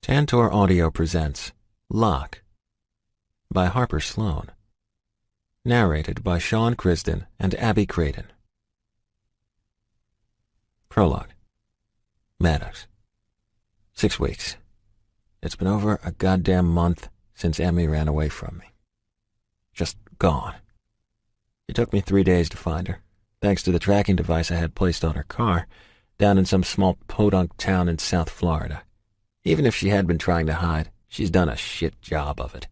Tantor Audio presents Locke by Harper Sloan. Narrated by Sean Crisden and Abby Creighton. Prologue. Maddox. 6 weeks. It's been over a goddamn month since Emmy ran away from me. Just gone. It took me 3 days to find her, thanks to the tracking device I had placed on her car, down in some small podunk town in South Florida. Even if she had been trying to hide, she's done a shit job of it.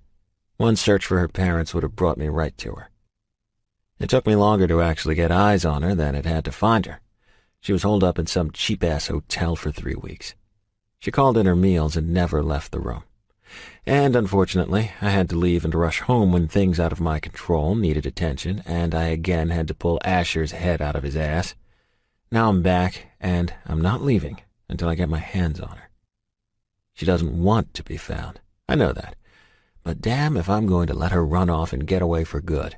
One search for her parents would have brought me right to her. It took me longer to actually get eyes on her than it had to find her. She was holed up in some cheap-ass hotel for 3 weeks. She called in her meals and never left the room. And unfortunately, I had to leave and rush home when things out of my control needed attention, and I again had to pull Asher's head out of his ass. Now I'm back, and I'm not leaving until I get my hands on her. She doesn't want to be found. I know that. But damn if I'm going to let her run off and get away for good.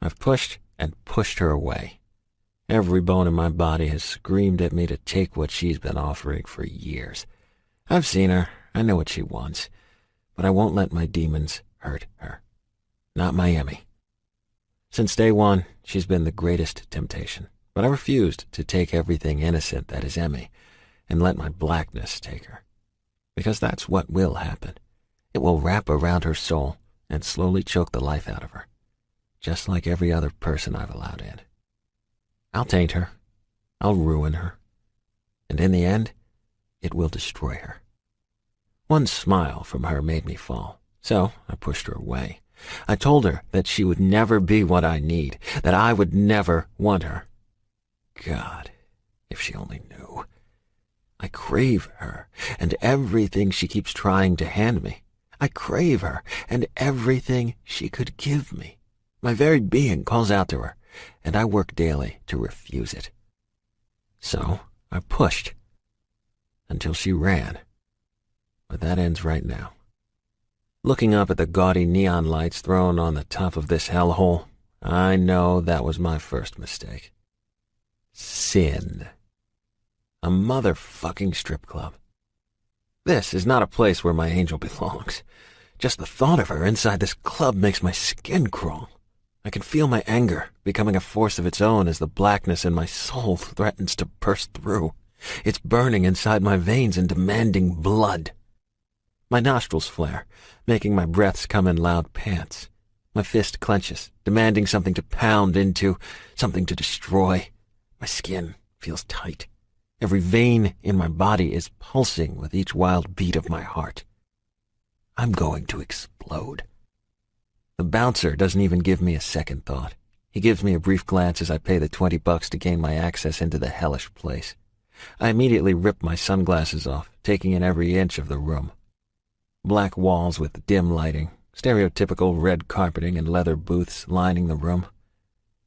I've pushed and pushed her away. Every bone in my body has screamed at me to take what she's been offering for years. I've seen her. I know what she wants. But I won't let my demons hurt her. Not my Emmy. Since day one, she's been the greatest temptation. But I refused to take everything innocent that is Emmy and let my blackness take her. Because that's what will happen. It will wrap around her soul and slowly choke the life out of her, just like every other person I've allowed in. I'll taint her. I'll ruin her. And in the end, it will destroy her. One smile from her made me fall, so I pushed her away. I told her that she would never be what I need, that I would never want her. God, if she only knew. I crave her and everything she keeps trying to hand me. I crave her and everything she could give me. My very being calls out to her, and I work daily to refuse it. So I pushed until she ran. But that ends right now. Looking up at the gaudy neon lights thrown on the top of this hellhole, I know that was my first mistake. Sin. A motherfucking strip club. This is not a place where my angel belongs. Just the thought of her inside this club makes my skin crawl. I can feel my anger becoming a force of its own as the blackness in my soul threatens to burst through. It's burning inside my veins and demanding blood. My nostrils flare, making my breaths come in loud pants. My fist clenches, demanding something to pound into, something to destroy. My skin feels tight. Every vein in my body is pulsing with each wild beat of my heart. I'm going to explode. The bouncer doesn't even give me a second thought. He gives me a brief glance as I pay the $20 to gain my access into the hellish place. I immediately rip my sunglasses off, taking in every inch of the room. Black walls with dim lighting, stereotypical red carpeting and leather booths lining the room.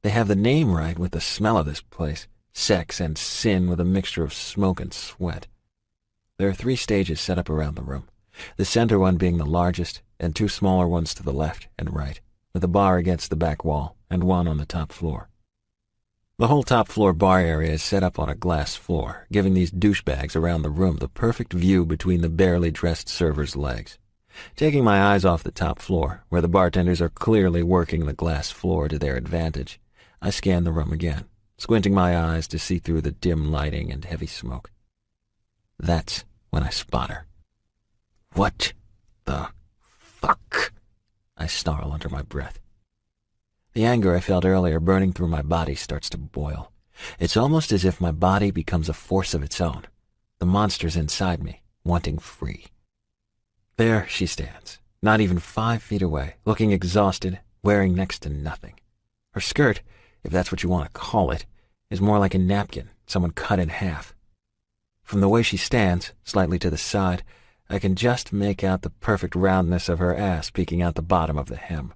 They have the name right with the smell of this place. Sex and sin with a mixture of smoke and sweat. There are 3 stages set up around the room, the center one being the largest, and 2 smaller ones to the left and right, with a bar against the back wall and one on the top floor. The whole top floor bar area is set up on a glass floor, giving these douchebags around the room the perfect view between the barely dressed servers' legs. Taking my eyes off the top floor, where the bartenders are clearly working the glass floor to their advantage, I scan the room again, squinting my eyes to see through the dim lighting and heavy smoke. That's when I spot her. What the fuck? I snarl under my breath. The anger I felt earlier burning through my body starts to boil. It's almost as if my body becomes a force of its own, the monsters inside me wanting free. There she stands, not even 5 feet away, looking exhausted, wearing next to nothing. Her skirt, if that's what you want to call it, is more like a napkin someone cut in half. From the way she stands, slightly to the side, I can just make out the perfect roundness of her ass peeking out the bottom of the hem.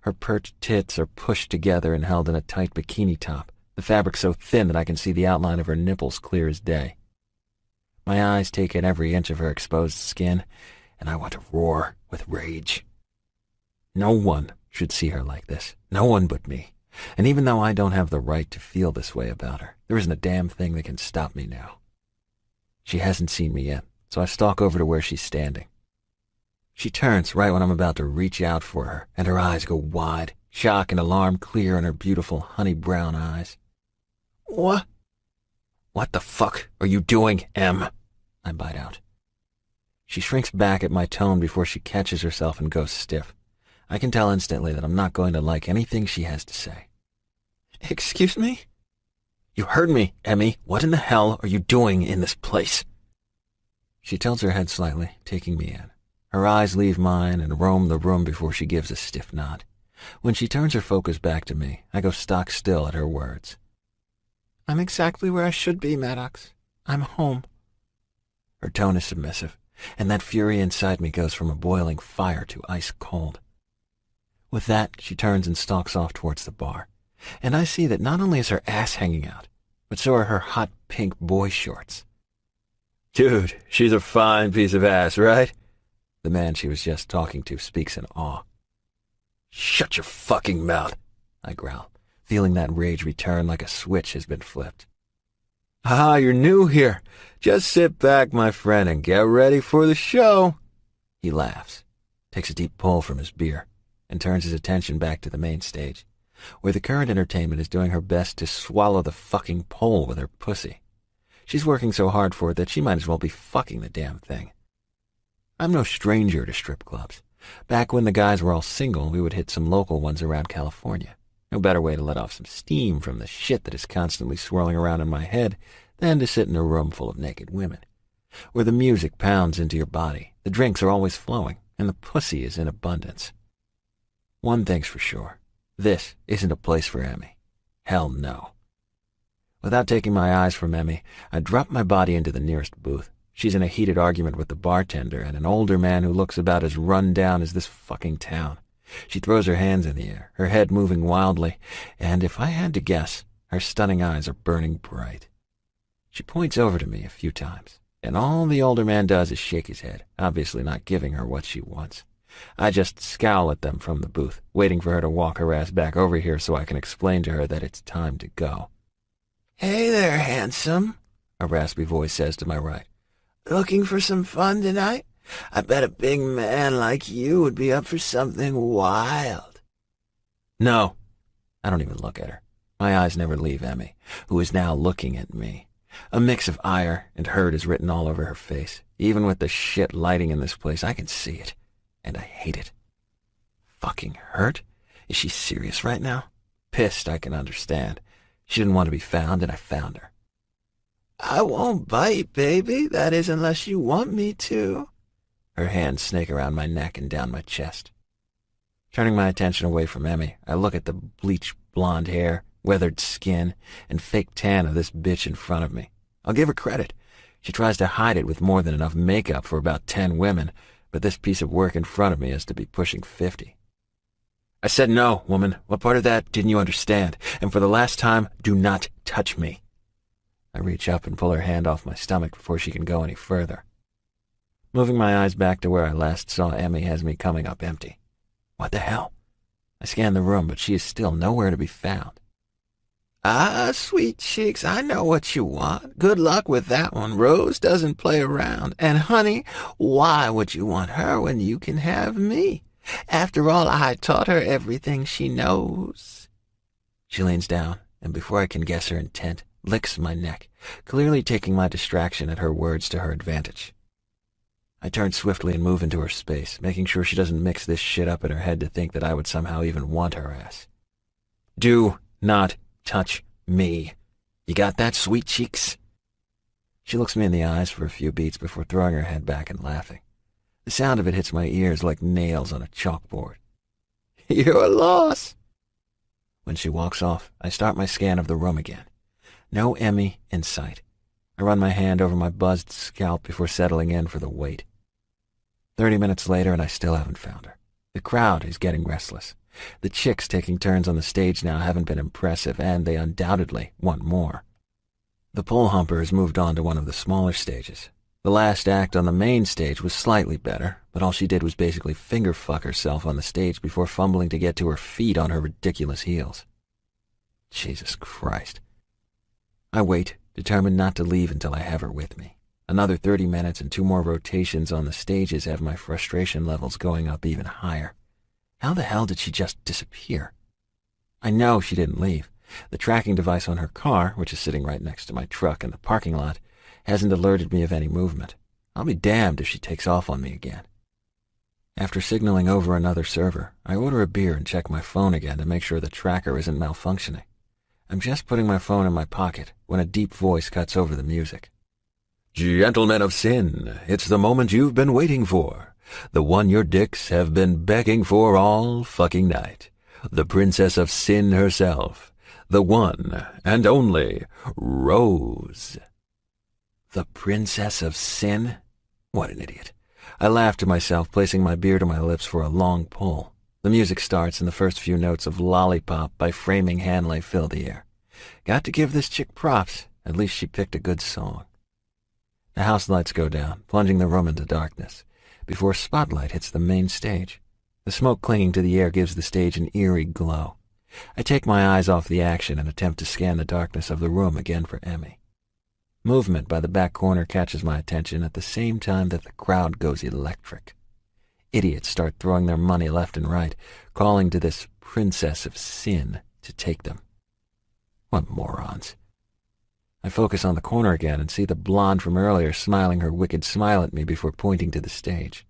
Her perched tits are pushed together and held in a tight bikini top, the fabric so thin that I can see the outline of her nipples clear as day. My eyes take in every inch of her exposed skin, and I want to roar with rage. No one should see her like this, no one but me. And even though I don't have the right to feel this way about her, there isn't a damn thing that can stop me now. She hasn't seen me yet, so I stalk over to where she's standing. She turns right when I'm about to reach out for her, and her eyes go wide, shock and alarm clear in her beautiful honey brown eyes. What? What the fuck are you doing, Em? I bite out. She shrinks back at my tone before she catches herself and goes stiff. I can tell instantly that I'm not going to like anything she has to say. Excuse me? You heard me, Emmy. What in the hell are you doing in this place? She tilts her head slightly, taking me in. Her eyes leave mine and roam the room before she gives a stiff nod. When she turns her focus back to me, I go stock still at her words. I'm exactly where I should be, Maddox. I'm home. Her tone is submissive, and that fury inside me goes from a boiling fire to ice cold. With that, she turns and stalks off towards the bar, and I see that not only is her ass hanging out, but so are her hot pink boy shorts. Dude, she's a fine piece of ass, right? The man she was just talking to speaks in awe. Shut your fucking mouth, I growl, feeling that rage return like a switch has been flipped. Ah, you're new here. Just sit back, my friend, and get ready for the show. He laughs, takes a deep pull from his beer, and turns his attention back to the main stage, where the current entertainment is doing her best to swallow the fucking pole with her pussy. She's working so hard for it that she might as well be fucking the damn thing. I'm no stranger to strip clubs. Back when the guys were all single, we would hit some local ones around California. No better way to let off some steam from the shit that is constantly swirling around in my head than to sit in a room full of naked women, where the music pounds into your body, the drinks are always flowing, and the pussy is in abundance. One thing's for sure. This isn't a place for Emmy. Hell no. Without taking my eyes from Emmy, I drop my body into the nearest booth. She's in a heated argument with the bartender and an older man who looks about as run down as this fucking town. She throws her hands in the air, her head moving wildly, and if I had to guess, her stunning eyes are burning bright. She points over to me a few times, and all the older man does is shake his head, obviously not giving her what she wants. I just scowl at them from the booth, waiting for her to walk her ass back over here so I can explain to her that it's time to go. Hey there, handsome, a raspy voice says to my right. Looking for some fun tonight? I bet a big man like you would be up for something wild. No. I don't even look at her. My eyes never leave Emmy, who is now looking at me. A mix of ire and hurt is written all over her face. Even with the shit lighting in this place, I can see it, and I hate it. Fucking hurt? Is she serious right now? Pissed, I can understand. She didn't want to be found, and I found her. I won't bite, baby. That is, unless you want me to. Her hands snake around my neck and down my chest. Turning my attention away from Emmy, I look at the bleached blonde hair, weathered skin, and fake tan of this bitch in front of me. I'll give her credit. She tries to hide it with more than enough makeup for about 10 women, but this piece of work in front of me is to be pushing 50. I said no, woman. What part of that didn't you understand? And for the last time, do not touch me. I reach up and pull her hand off my stomach before she can go any further. Moving my eyes back to where I last saw Emmy has me coming up empty. What the hell? I scan the room, but she is still nowhere to be found. Ah, sweet cheeks, I know what you want. Good luck with that one. Rose doesn't play around. And honey, why would you want her when you can have me? After all, I taught her everything she knows. She leans down, and before I can guess her intent, licks my neck, clearly taking my distraction at her words to her advantage. I turn swiftly and move into her space, making sure she doesn't mix this shit up in her head to think that I would somehow even want her ass. Do not touch me. You got that, sweet cheeks? She looks me in the eyes for a few beats before throwing her head back and laughing. The sound of it hits my ears like nails on a chalkboard. You're a loss. When she walks off, I start my scan of the room again. No Emmy in sight. I run my hand over my buzzed scalp before settling in for the wait. 30 minutes later and I still haven't found her. The crowd is getting restless. The chicks taking turns on the stage now haven't been impressive, and they undoubtedly want more. The pole humper has moved on to one of the smaller stages. The last act on the main stage was slightly better, but all she did was basically finger fuck herself on the stage before fumbling to get to her feet on her ridiculous heels. Jesus Christ. I wait, determined not to leave until I have her with me. Another 30 minutes and 2 more rotations on the stages have my frustration levels going up even higher. How the hell did she just disappear? I know she didn't leave. The tracking device on her car, which is sitting right next to my truck in the parking lot, hasn't alerted me of any movement. I'll be damned if she takes off on me again. After signaling over another server, I order a beer and check my phone again to make sure the tracker isn't malfunctioning. I'm just putting my phone in my pocket when a deep voice cuts over the music. Gentlemen of Sin, it's the moment you've been waiting for. The one your dicks have been begging for all fucking night. The Princess of Sin herself. The one and only Rose. The Princess of Sin? What an idiot. I laughed to myself, placing my beer to my lips for a long pull. The music starts and the first few notes of Lollipop by Framing Hanley fill the air. Got to give this chick props. At least she picked a good song. The house lights go down, plunging the room into darkness, before spotlight hits the main stage. The smoke clinging to the air gives the stage an eerie glow. I take my eyes off the action and attempt to scan the darkness of the room again for Emmy. Movement by the back corner catches my attention at the same time that the crowd goes electric. Idiots start throwing their money left and right, calling to this Princess of Sin to take them. What morons. I focus on the corner again and see the blonde from earlier smiling her wicked smile at me before pointing to the stage.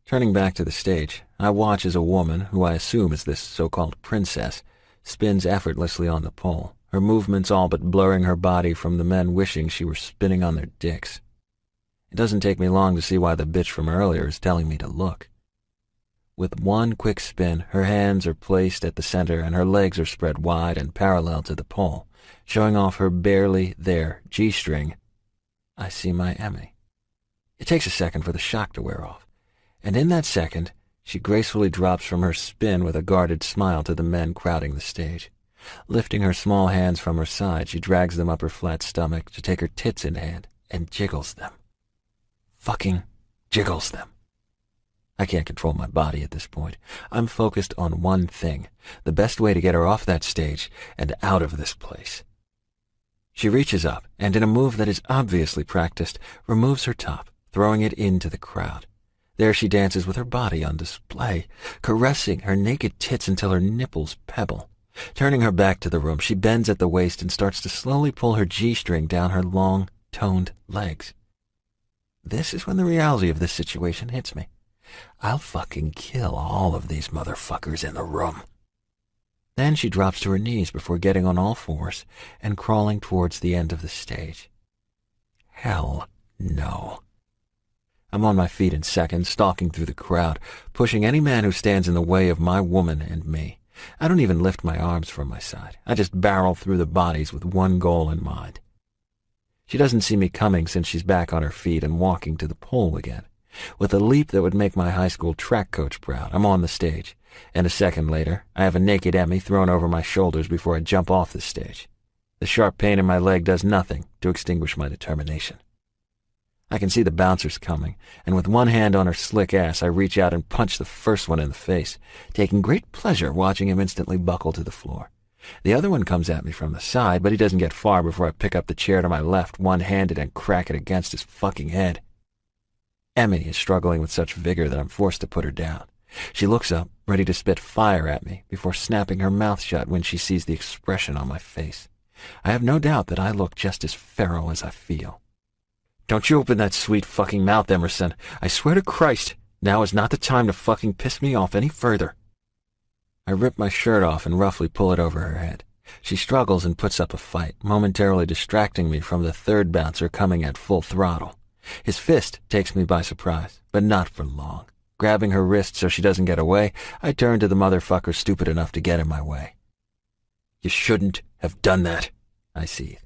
Turning back to the stage, I watch as a woman, who I assume is this so-called princess, spins effortlessly on the pole, her movements all but blurring her body from the men wishing she were spinning on their dicks. It doesn't take me long to see why the bitch from earlier is telling me to look. With one quick spin, her hands are placed at the center and her legs are spread wide and parallel to the pole, showing off her barely there G-string. I see my Emmy. It takes a second for the shock to wear off, and in that second, she gracefully drops from her spin with a guarded smile to the men crowding the stage. Lifting her small hands from her side, she drags them up her flat stomach to take her tits in hand and jiggles them. Fucking jiggles them. I can't control my body at this point. I'm focused on one thing, the best way to get her off that stage and out of this place. She reaches up and, in a move that is obviously practiced, removes her top, throwing it into the crowd. There she dances with her body on display, caressing her naked tits until her nipples pebble. Turning her back to the room, she bends at the waist and starts to slowly pull her G-string down her long, toned legs. This is when the reality of this situation hits me. I'll fucking kill all of these motherfuckers in the room. Then she drops to her knees before getting on all fours and crawling towards the end of the stage. Hell no. I'm on my feet in seconds, stalking through the crowd, pushing any man who stands in the way of my woman and me. I don't even lift my arms from my side. I just barrel through the bodies with one goal in mind. She doesn't see me coming since she's back on her feet and walking to the pole again. With a leap that would make my high school track coach proud, I'm on the stage, and a second later, I have a naked Emmy thrown over my shoulders before I jump off the stage. The sharp pain in my leg does nothing to extinguish my determination. I can see the bouncers coming, and with one hand on her slick ass, I reach out and punch the first one in the face, taking great pleasure watching him instantly buckle to the floor. The other one comes at me from the side, but he doesn't get far before I pick up the chair to my left, one-handed, and crack it against his fucking head. Emmy is struggling with such vigor that I'm forced to put her down. She looks up, ready to spit fire at me, before snapping her mouth shut when she sees the expression on my face. I have no doubt that I look just as feral as I feel. Don't you open that sweet fucking mouth, Emerson. I swear to Christ, now is not the time to fucking piss me off any further. I rip my shirt off and roughly pull it over her head. She struggles and puts up a fight, momentarily distracting me from the third bouncer coming at full throttle. His fist takes me by surprise, but not for long. Grabbing her wrist so she doesn't get away, I turn to the motherfucker stupid enough to get in my way. You shouldn't have done that, I seethe.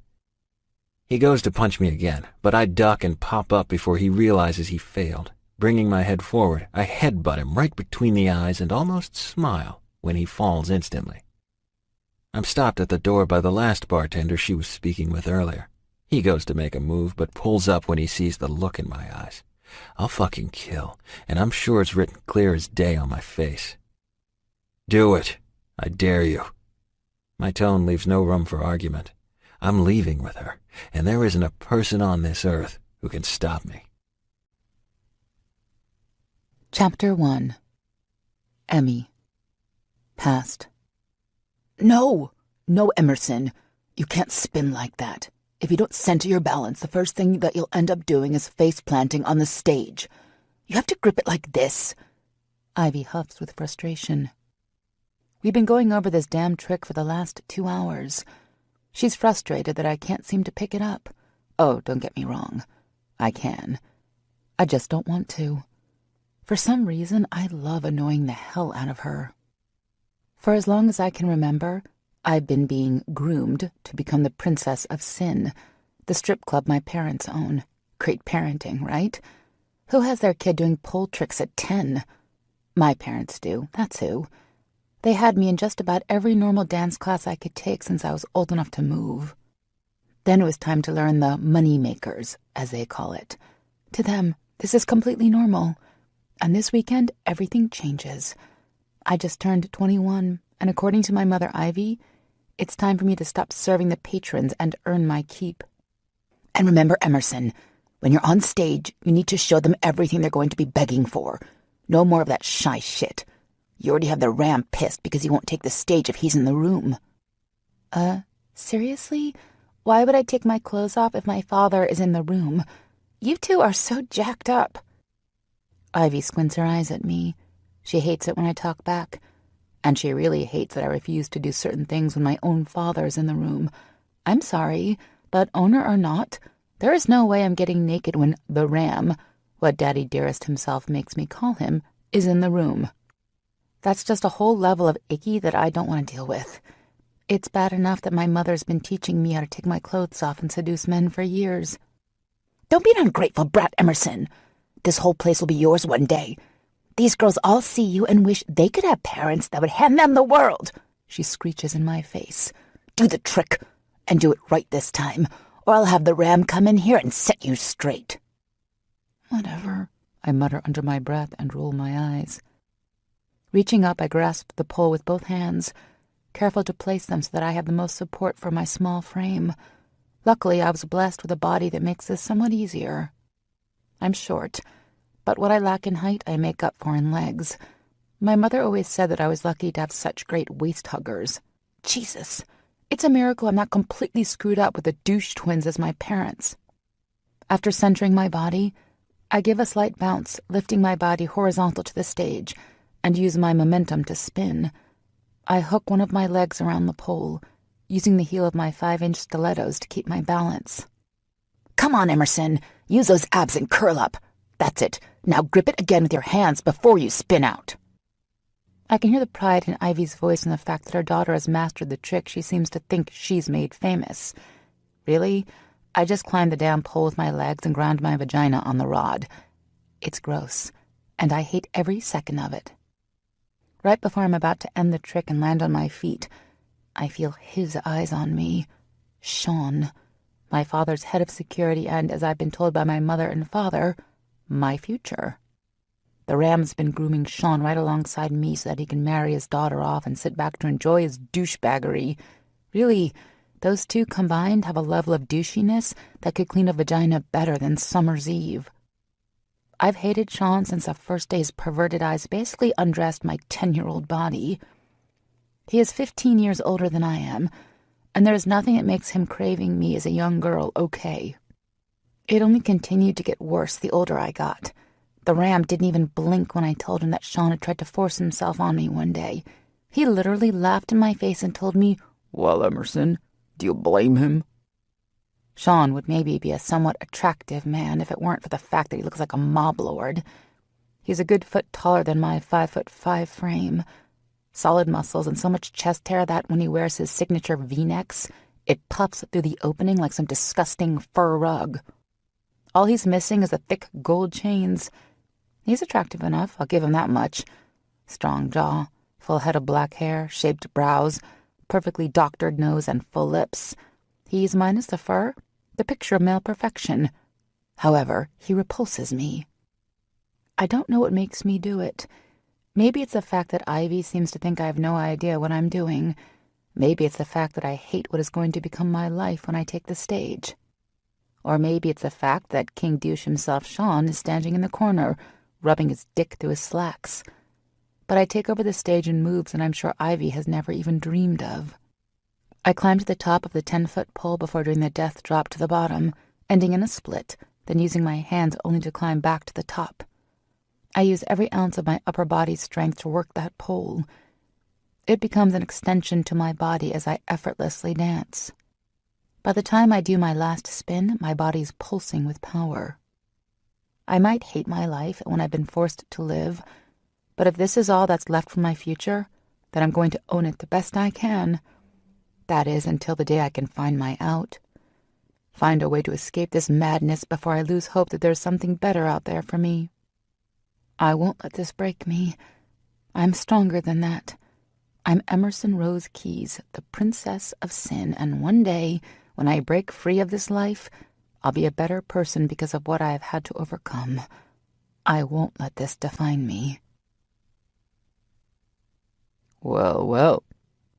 He goes to punch me again, but I duck and pop up before he realizes he failed. Bringing my head forward, I headbutt him right between the eyes and almost smile when he falls instantly. I'm stopped at the door by the last bartender she was speaking with earlier. He goes to make a move, but pulls up when he sees the look in my eyes. I'll fucking kill, and I'm sure it's written clear as day on my face. Do it. I dare you. My tone leaves no room for argument. I'm leaving with her, and there isn't a person on this earth who can stop me. Chapter 1. Emmy. Past. No, Emerson. You can't spin like that. If you don't center your balance, the first thing that you'll end up doing is face-planting on the stage. You have to grip it like this. Ivy huffs with frustration. We've been going over this damn trick for the last 2 hours. She's frustrated that I can't seem to pick it up. Oh, don't get me wrong. I can. I just don't want to. For some reason, I love annoying the hell out of her. For as long as I can remember, I've been being groomed to become the Princess of Sin, the strip club my parents own. Great parenting, right? Who has their kid doing pole tricks at 10? My parents do, that's who. They had me in just about every normal dance class I could take since I was old enough to move. Then it was time to learn the money makers, as they call it. To them, this is completely normal. And this weekend, everything changes. I just turned 21, and according to my mother Ivy, it's time for me to stop serving the patrons and earn my keep. And remember, Emerson, when you're on stage, you need to show them everything they're going to be begging for. No more of that shy shit. You already have the ram pissed because he won't take the stage if he's in the room. Seriously? Why would I take my clothes off if my father is in the room? You two are so jacked up. Ivy squints her eyes at me. She hates it when I talk back. And she really hates that I refuse to do certain things when my own father is in the room. I'm sorry, but owner or not, there is no way I'm getting naked when the ram, what Daddy Dearest himself makes me call him, is in the room. That's just a whole level of icky that I don't want to deal with. It's bad enough that my mother's been teaching me how to take my clothes off and seduce men for years. Don't be an ungrateful brat, Emerson. This whole place will be yours one day. These girls all see you and wish they could have parents that would hand them the world, she screeches in my face. Do the trick, and do it right this time, or I'll have the ram come in here and set you straight. Whatever, I mutter under my breath and roll my eyes. Reaching up, I grasp the pole with both hands, careful to place them so that I have the most support for my small frame. Luckily, I was blessed with a body that makes this somewhat easier. I'm short, but what I lack in height, I make up for in legs. My mother always said that I was lucky to have such great waist huggers. Jesus, it's a miracle I'm not completely screwed up with the douche twins as my parents. After centering my body, I give a slight bounce, lifting my body horizontal to the stage, and use my momentum to spin. I hook one of my legs around the pole, using the heel of my 5-inch stilettos to keep my balance. Come on, Emerson. Use those abs and curl up. That's it. Now grip it again with your hands before you spin out. I can hear the pride in Ivy's voice and the fact that her daughter has mastered the trick she seems to think she's made famous. Really? I just climbed the damn pole with my legs and ground my vagina on the rod. It's gross, and I hate every second of it. Right before I'm about to end the trick and land on my feet, I feel his eyes on me. Sean, my father's head of security and, as I've been told by my mother and father, my future. The ram's been grooming Sean right alongside me so that he can marry his daughter off and sit back to enjoy his douchebaggery. Really, those two combined have a level of douchiness that could clean a vagina better than Summer's Eve. I've hated Sean since the first day his perverted eyes basically undressed my 10-year-old body. He is 15 years older than I am, and there is nothing that makes him craving me as a young girl okay. It only continued to get worse the older I got. The ram didn't even blink when I told him that Sean had tried to force himself on me one day. He literally laughed in my face and told me, "Well, Emerson, do you blame him?" Sean would maybe be a somewhat attractive man if it weren't for the fact that he looks like a mob lord. He's a good foot taller than my 5'5" frame. Solid muscles and so much chest hair that when he wears his signature V-necks, it puffs through the opening like some disgusting fur rug. All he's missing is the thick gold chains. He's attractive enough, I'll give him that much. Strong jaw, full head of black hair, shaped brows, perfectly doctored nose and full lips. He's, minus the fur, the picture of male perfection. However, he repulses me. I don't know what makes me do it. Maybe it's the fact that Ivy seems to think I have no idea what I'm doing. Maybe it's the fact that I hate what is going to become my life when I take the stage. Or maybe it's the fact that King Douche himself, Sean, is standing in the corner, rubbing his dick through his slacks. But I take over the stage in moves that I'm sure Ivy has never even dreamed of. I climb to the top of the 10-foot pole before doing the death drop to the bottom, ending in a split, then using my hands only to climb back to the top. I use every ounce of my upper body's strength to work that pole. It becomes an extension to my body as I effortlessly dance. By the time I do my last spin, my body's pulsing with power. I might hate my life when I've been forced to live, but if this is all that's left from my future, then I'm going to own it the best I can. That is, until the day I can find my out. Find a way to escape this madness before I lose hope that there's something better out there for me. I won't let this break me. I'm stronger than that. I'm Emerson Rose Keyes, the Princess of Sin, and one day, when I break free of this life, I'll be a better person because of what I have had to overcome. I won't let this define me. Well, well,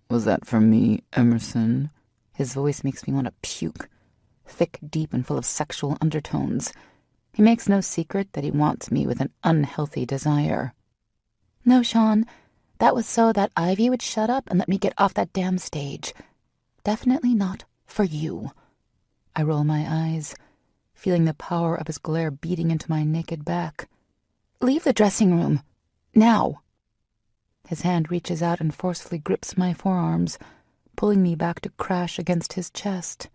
was that for me, Emerson? His voice makes me want to puke. Thick, deep, and full of sexual undertones. He makes no secret that he wants me with an unhealthy desire. No, Sean, that was so that Ivy would shut up and let me get off that damn stage. Definitely not for you. I roll my eyes, feeling the power of his glare beating into my naked back. Leave the dressing room. Now. His hand reaches out and forcefully grips my forearms, pulling me back to crash against his chest.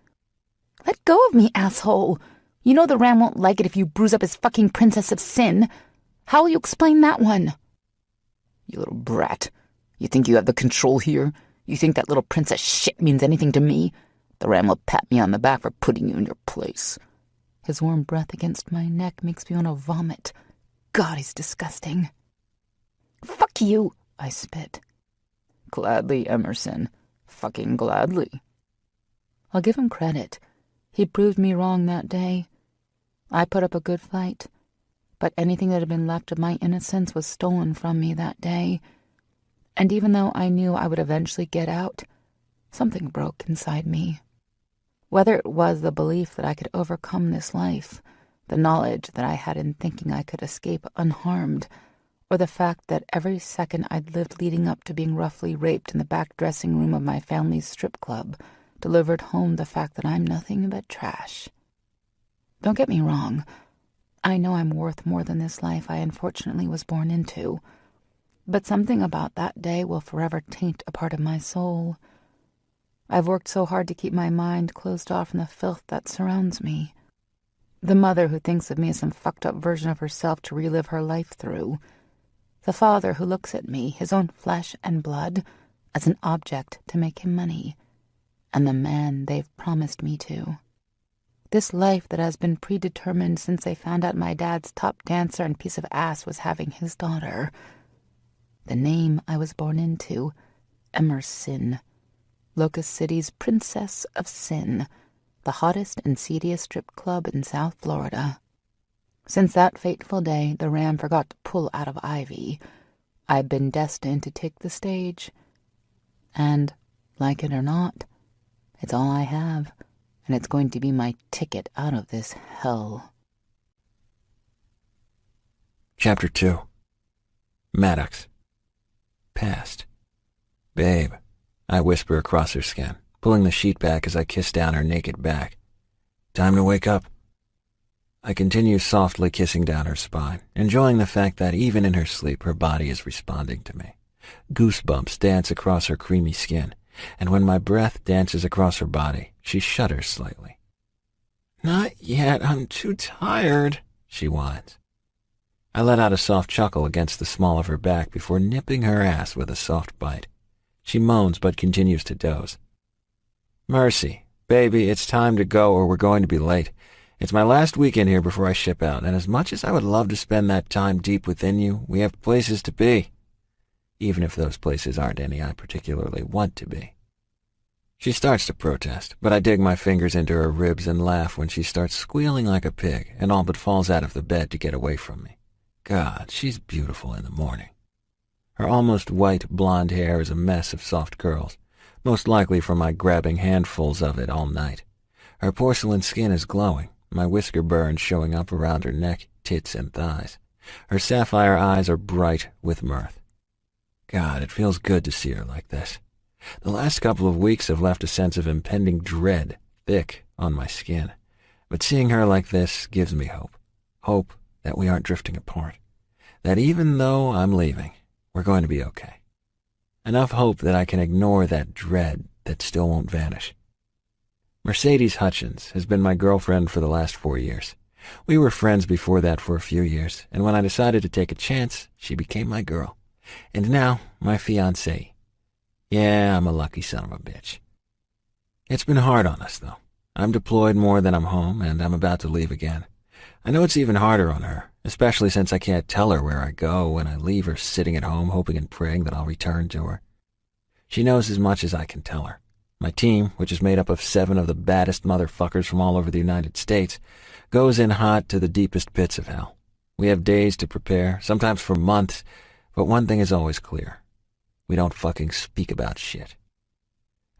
Let go of me, asshole! You know the Ram won't like it if you bruise up his fucking Princess of Sin. How will you explain that one? You little brat. You think you have the control here? You think that little princess shit means anything to me? The Ram will pat me on the back for putting you in your place. His warm breath against my neck makes me want to vomit. God, he's disgusting. Fuck you, I spit. Gladly, Emerson. Fucking gladly. I'll give him credit. He proved me wrong that day. I put up a good fight, but anything that had been left of my innocence was stolen from me that day. And even though I knew I would eventually get out, something broke inside me. Whether it was the belief that I could overcome this life, the knowledge that I had in thinking I could escape unharmed, or the fact that every second I'd lived leading up to being roughly raped in the back dressing room of my family's strip club delivered home the fact that I'm nothing but trash. Don't get me wrong. I know I'm worth more than this life I unfortunately was born into, but something about that day will forever taint a part of my soul. I've worked so hard to keep my mind closed off from the filth that surrounds me. The mother who thinks of me as some fucked up version of herself to relive her life through. The father who looks at me, his own flesh and blood, as an object to make him money. And the man they've promised me to. This life that has been predetermined since they found out my dad's top dancer and piece of ass was having his daughter. The name I was born into, Emerson. Locust City's Princess of Sin, the hottest and seediest strip club in South Florida. Since that fateful day, the Ram forgot to pull out of Ivy. I've been destined to take the stage. And, like it or not, it's all I have, and it's going to be my ticket out of this hell. Chapter 2. Maddox. Past. Babe, I whisper across her skin, pulling the sheet back as I kiss down her naked back. Time to wake up. I continue softly kissing down her spine, enjoying the fact that even in her sleep her body is responding to me. Goosebumps dance across her creamy skin, and when my breath dances across her body, she shudders slightly. Not yet, I'm too tired, she whines. I let out a soft chuckle against the small of her back before nipping her ass with a soft bite. She moans but continues to doze. Mercy, baby, it's time to go or we're going to be late. It's my last weekend here before I ship out, and as much as I would love to spend that time deep within you, we have places to be. Even if those places aren't any I particularly want to be. She starts to protest, but I dig my fingers into her ribs and laugh when she starts squealing like a pig and all but falls out of the bed to get away from me. God, she's beautiful in the morning. Her almost white blonde hair is a mess of soft curls, most likely from my grabbing handfuls of it all night. Her porcelain skin is glowing, my whisker burns showing up around her neck, tits, and thighs. Her sapphire eyes are bright with mirth. God, it feels good to see her like this. The last couple of weeks have left a sense of impending dread thick on my skin. But seeing her like this gives me hope. Hope that we aren't drifting apart. That even though I'm leaving, we're going to be okay. Enough hope that I can ignore that dread that still won't vanish. Mercedes Hutchins has been my girlfriend for the last 4 years. We were friends before that for a few years, and when I decided to take a chance, she became my girl. And now, my fiancée. Yeah, I'm a lucky son of a bitch. It's been hard on us, though. I'm deployed more than I'm home, and I'm about to leave again. I know it's even harder on her, especially since I can't tell her where I go when I leave her sitting at home hoping and praying that I'll return to her. She knows as much as I can tell her. My team, which is made up of 7 of the baddest motherfuckers from all over the United States, goes in hot to the deepest pits of hell. We have days to prepare, sometimes for months, but one thing is always clear. We don't fucking speak about shit.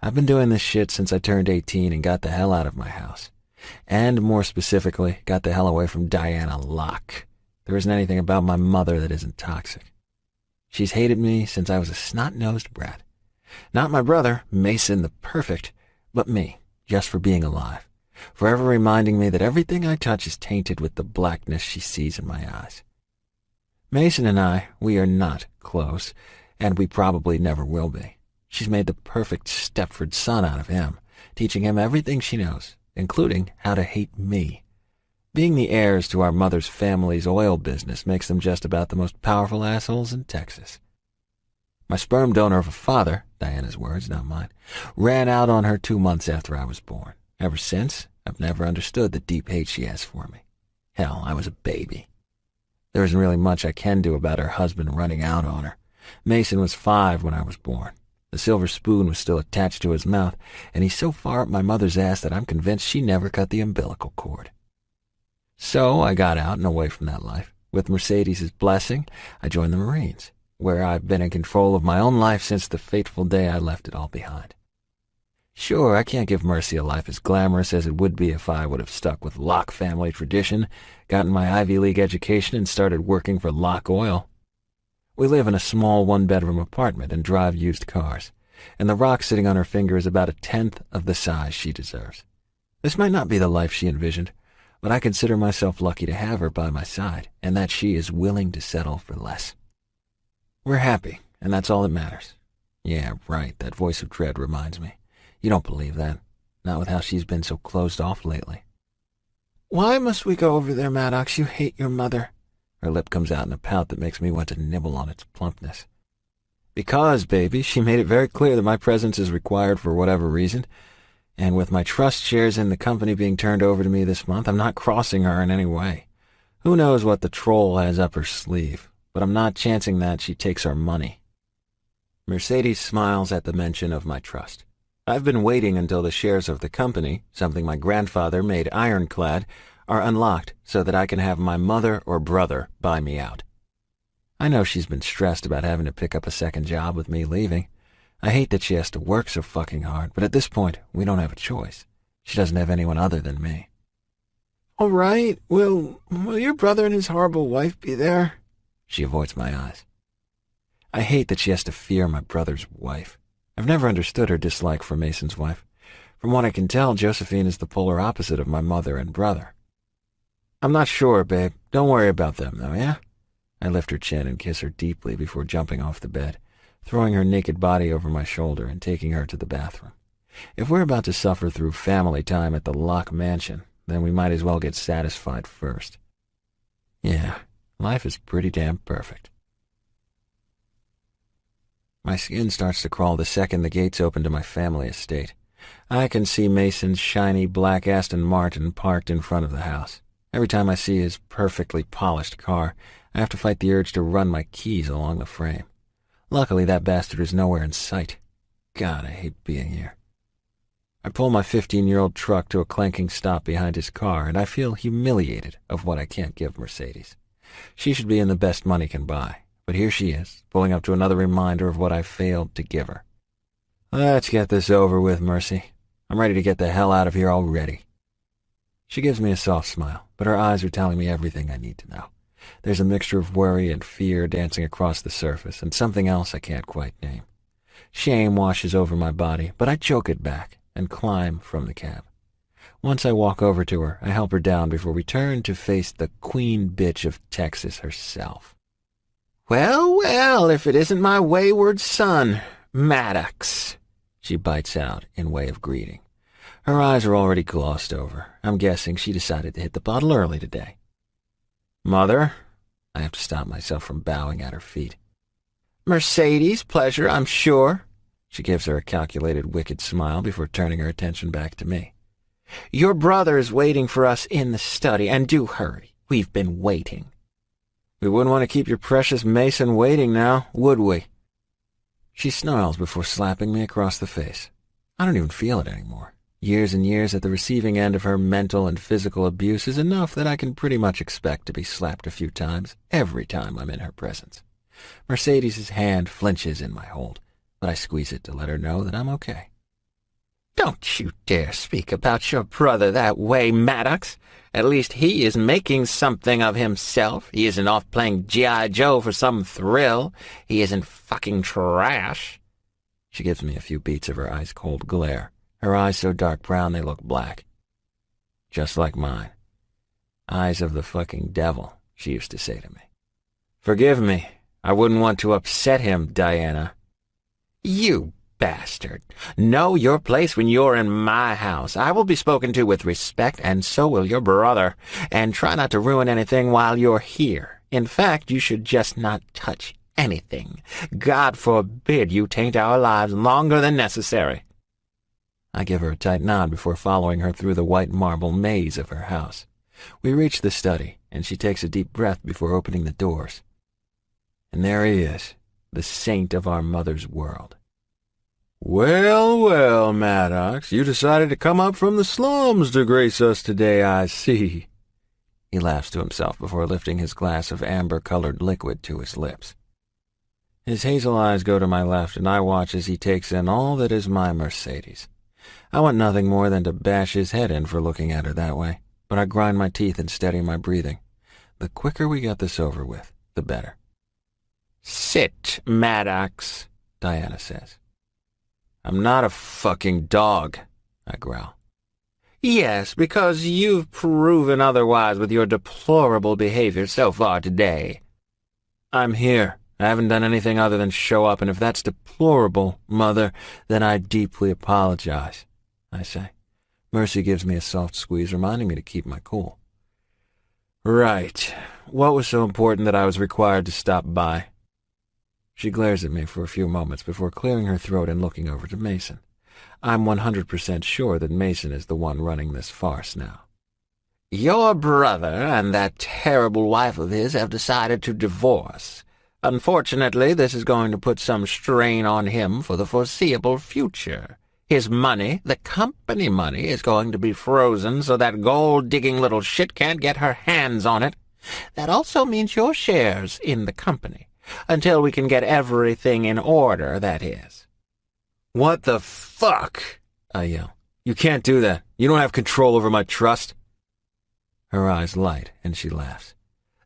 I've been doing this shit since I turned 18 and got the hell out of my house. And more specifically, got the hell away from Diana Locke. There isn't anything about my mother that isn't toxic. She's hated me since I was a snot-nosed brat. Not my brother, Mason the Perfect, but me, just for being alive. Forever reminding me that everything I touch is tainted with the blackness she sees in my eyes. Mason and I, we are not close, and we probably never will be. She's made the perfect Stepford son out of him, teaching him everything she knows, including how to hate me. Being the heirs to our mother's family's oil business makes them just about the most powerful assholes in Texas. My sperm donor of a father, Diana's words, not mine, ran out on her 2 months after I was born. Ever since, I've never understood the deep hate she has for me. Hell, I was a baby. There isn't really much I can do about her husband running out on her. Mason was 5 when I was born. The silver spoon was still attached to his mouth, and he's so far up my mother's ass that I'm convinced she never cut the umbilical cord. So I got out and away from that life. With Mercedes' blessing, I joined the Marines, where I've been in control of my own life since the fateful day I left it all behind. Sure, I can't give Mercy a life as glamorous as it would be if I would have stuck with Locke family tradition, gotten my Ivy League education, and started working for Locke Oil. We live in a small 1-bedroom apartment and drive used cars, and the rock sitting on her finger is about 1/10 of the size she deserves. This might not be the life she envisioned, but I consider myself lucky to have her by my side, and that she is willing to settle for less. We're happy, and that's all that matters. Yeah, right, that voice of dread reminds me. You don't believe that. Not with how she's been so closed off lately. Why must we go over there, Maddox? You hate your mother. Her lip comes out in a pout that makes me want to nibble on its plumpness. Because, baby, she made it very clear that my presence is required for whatever reason, and with my trust shares in the company being turned over to me this month, I'm not crossing her in any way. Who knows what the troll has up her sleeve, but I'm not chancing that she takes our money. Mercedes smiles at the mention of my trust. I've been waiting until the shares of the company, something my grandfather made ironclad, are unlocked so that I can have my mother or brother buy me out. I know she's been stressed about having to pick up a second job with me leaving. I hate that she has to work so fucking hard, but at this point, we don't have a choice. She doesn't have anyone other than me. All right, will your brother and his horrible wife be there? She avoids my eyes. I hate that she has to fear my brother's wife. I've never understood her dislike for Mason's wife. From what I can tell, Josephine is the polar opposite of my mother and brother. I'm not sure, babe. Don't worry about them, though, yeah? I lift her chin and kiss her deeply before jumping off the bed, throwing her naked body over my shoulder and taking her to the bathroom. If we're about to suffer through family time at the Locke mansion, then we might as well get satisfied first. Yeah, life is pretty damn perfect. My skin starts to crawl the second the gates open to my family estate. I can see Mason's shiny black Aston Martin parked in front of the house. Every time I see his perfectly polished car, I have to fight the urge to run my keys along the frame. Luckily, that bastard is nowhere in sight. God, I hate being here. I pull my 15-year-old truck to a clanking stop behind his car, and I feel humiliated of what I can't give Mercedes. She should be in the best money can buy. But here she is, pulling up to another reminder of what I failed to give her. Let's get this over with, Mercy. I'm ready to get the hell out of here already. She gives me a soft smile, but her eyes are telling me everything I need to know. There's a mixture of worry and fear dancing across the surface, and something else I can't quite name. Shame washes over my body, but I choke it back and climb from the cab. Once I walk over to her, I help her down before we turn to face the queen bitch of Texas herself. Well, well, if it isn't my wayward son, Maddox, she bites out in way of greeting. Her eyes are already glossed over. I'm guessing she decided to hit the bottle early today. Mother, I have to stop myself from bowing at her feet. Mercedes, pleasure, I'm sure. She gives her a calculated, wicked smile before turning her attention back to me. Your brother is waiting for us in the study, and do hurry. We've been waiting. We wouldn't want to keep your precious Mason waiting now, would we? She snarls before slapping me across the face. I don't even feel it anymore. Years and years at the receiving end of her mental and physical abuse is enough that I can pretty much expect to be slapped a few times every time I'm in her presence. Mercedes' hand flinches in my hold, but I squeeze it to let her know that I'm okay. Don't you dare speak about your brother that way, Maddox. At least he is making something of himself. He isn't off playing G.I. Joe for some thrill. He isn't fucking trash. She gives me a few beats of her ice-cold glare, her eyes so dark brown they look black. Just like mine. Eyes of the fucking devil, she used to say to me. Forgive me. I wouldn't want to upset him, Diana. You bastard. Know your place when you're in my house. I will be spoken to with respect, and so will your brother. And try not to ruin anything while you're here. In fact, you should just not touch anything. God forbid you taint our lives longer than necessary. I give her a tight nod before following her through the white marble maze of her house. We reach the study, and she takes a deep breath before opening the doors. And there he is, the saint of our mother's world. Well, well, Maddox, you decided to come up from the slums to grace us today, I see. He laughs to himself before lifting his glass of amber-colored liquid to his lips. His hazel eyes go to my left, and I watch as he takes in all that is my Mercedes. I want nothing more than to bash his head in for looking at her that way, but I grind my teeth and steady my breathing. The quicker we get this over with, the better. Sit, Maddox, Diana says. I'm not a fucking dog, I growl. Yes, because you've proven otherwise with your deplorable behavior so far today. I'm here. I haven't done anything other than show up, and if that's deplorable, Mother, then I deeply apologize, I say. Mercy gives me a soft squeeze, reminding me to keep my cool. Right. What was so important that I was required to stop by? She glares at me for a few moments before clearing her throat and looking over to Mason. I'm 100% sure that Mason is the one running this farce now. Your brother and that terrible wife of his have decided to divorce. Unfortunately, this is going to put some strain on him for the foreseeable future. His money, the company money, is going to be frozen so that gold-digging little shit can't get her hands on it. That also means your shares in the company. Until we can get everything in order, that is. What the fuck? I yell. You can't do that. You don't have control over my trust. Her eyes light, and she laughs.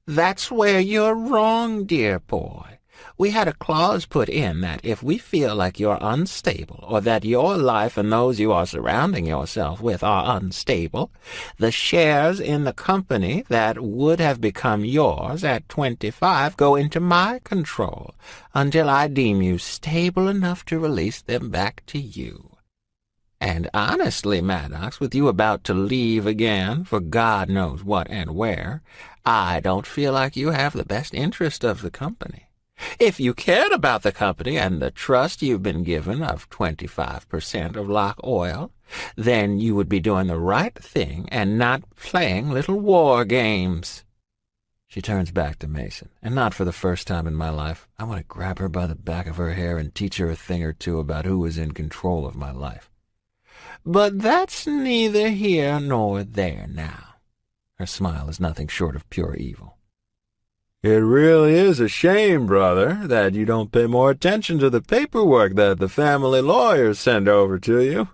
That's where you're wrong, dear boy. We had a clause put in that if we feel like you're unstable, or that your life and those you are surrounding yourself with are unstable, the shares in the company that would have become yours at 25 go into my control until I deem you stable enough to release them back to you. And honestly, Maddox, with you about to leave again for God knows what and where, I don't feel like you have the best interest of the company. If you cared about the company and the trust you've been given of 25% of Locke Oil, then you would be doing the right thing and not playing little war games. She turns back to Mason, and not for the first time in my life, I want to grab her by the back of her hair and teach her a thing or two about who is in control of my life. But that's neither here nor there now. Her smile is nothing short of pure evil. It really is a shame, brother, that you don't pay more attention to the paperwork that the family lawyers send over to you.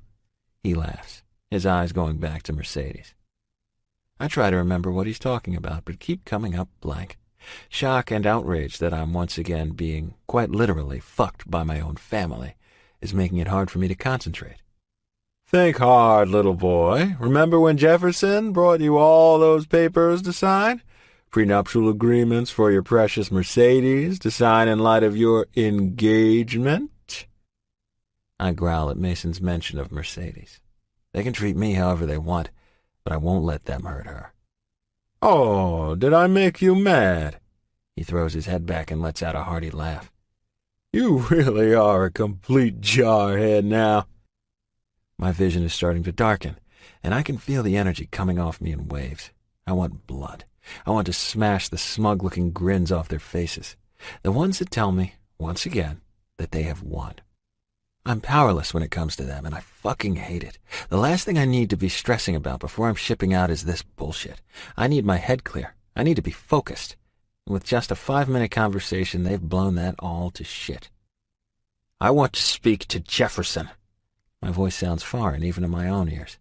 He laughs, his eyes going back to Mercedes. I try to remember what he's talking about, but keep coming up blank. Shock and outrage that I'm once again being, quite literally, fucked by my own family is making it hard for me to concentrate. Think hard, little boy. Remember when Jefferson brought you all those papers to sign? Prenuptial agreements for your precious Mercedes to sign in light of your engagement? I growl at Mason's mention of Mercedes. They can treat me however they want, but I won't let them hurt her. Oh, did I make you mad? He throws his head back and lets out a hearty laugh. You really are a complete jarhead now. My vision is starting to darken, and I can feel the energy coming off me in waves. I want blood. I want to smash the smug-looking grins off their faces, the ones that tell me, once again, that they have won. I'm powerless when it comes to them, and I fucking hate it. The last thing I need to be stressing about before I'm shipping out is this bullshit. I need my head clear. I need to be focused. With just a 5-minute conversation, they've blown that all to shit. I want to speak to Jefferson. My voice sounds foreign, even in my own ears.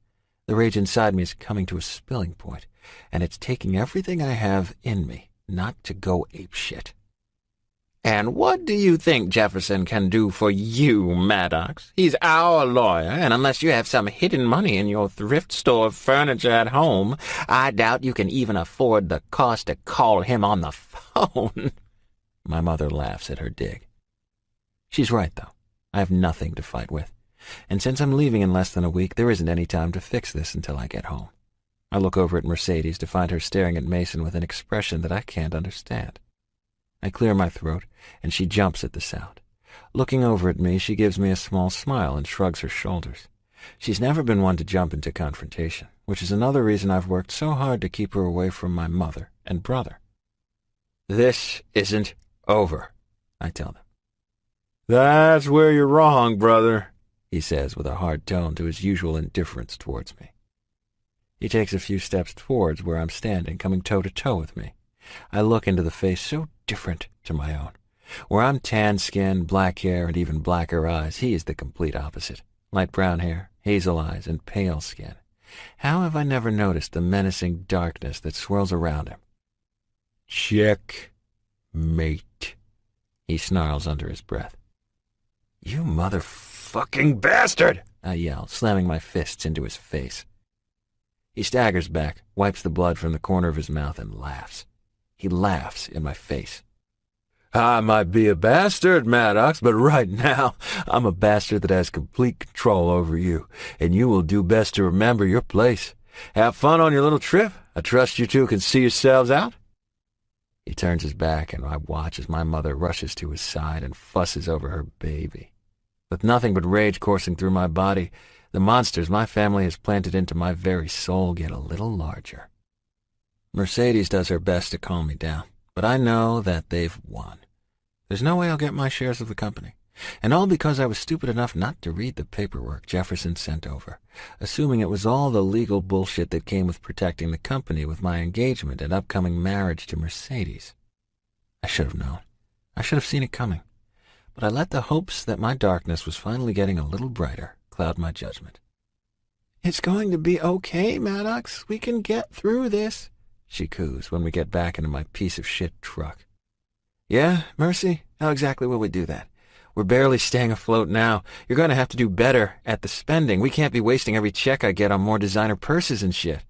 The rage inside me is coming to a spilling point, and it's taking everything I have in me not to go apeshit. And what do you think Jefferson can do for you, Maddox? He's our lawyer, and unless you have some hidden money in your thrift store of furniture at home, I doubt you can even afford the cost to call him on the phone. My mother laughs at her dig. She's right, though. I have nothing to fight with. And since I'm leaving in less than a week, there isn't any time to fix this until I get home. I look over at Mercedes to find her staring at Mason with an expression that I can't understand. I clear my throat, and she jumps at the sound. Looking over at me, she gives me a small smile and shrugs her shoulders. She's never been one to jump into confrontation, which is another reason I've worked so hard to keep her away from my mother and brother. This isn't over, I tell them. That's where you're wrong, brother, he says with a hard tone to his usual indifference towards me. He takes a few steps towards where I'm standing, coming toe-to-toe with me. I look into the face so different to my own. Where I'm tan skin, black hair, and even blacker eyes, he is the complete opposite. Light brown hair, hazel eyes, and pale skin. How have I never noticed the menacing darkness that swirls around him? Check, mate, he snarls under his breath. You motherfucking bastard! I yell, slamming my fists into his face. He staggers back, wipes the blood from the corner of his mouth, and laughs. He laughs in my face. I might be a bastard, Maddox, but right now I'm a bastard that has complete control over you, and you will do best to remember your place. Have fun on your little trip. I trust you two can see yourselves out. He turns his back, and I watch as my mother rushes to his side and fusses over her baby. With nothing but rage coursing through my body, the monsters my family has planted into my very soul get a little larger. Mercedes does her best to calm me down, but I know that they've won. There's no way I'll get my shares of the company, and all because I was stupid enough not to read the paperwork Jefferson sent over, assuming it was all the legal bullshit that came with protecting the company with my engagement and upcoming marriage to Mercedes. I should have known. I should have seen it coming. But I let the hopes that my darkness was finally getting a little brighter cloud my judgment. It's going to be okay, Maddox. We can get through this, she coos when we get back into my piece of shit truck. Yeah, Mercy? How exactly will we do that? We're barely staying afloat now. You're going to have to do better at the spending. We can't be wasting every check I get on more designer purses and shit.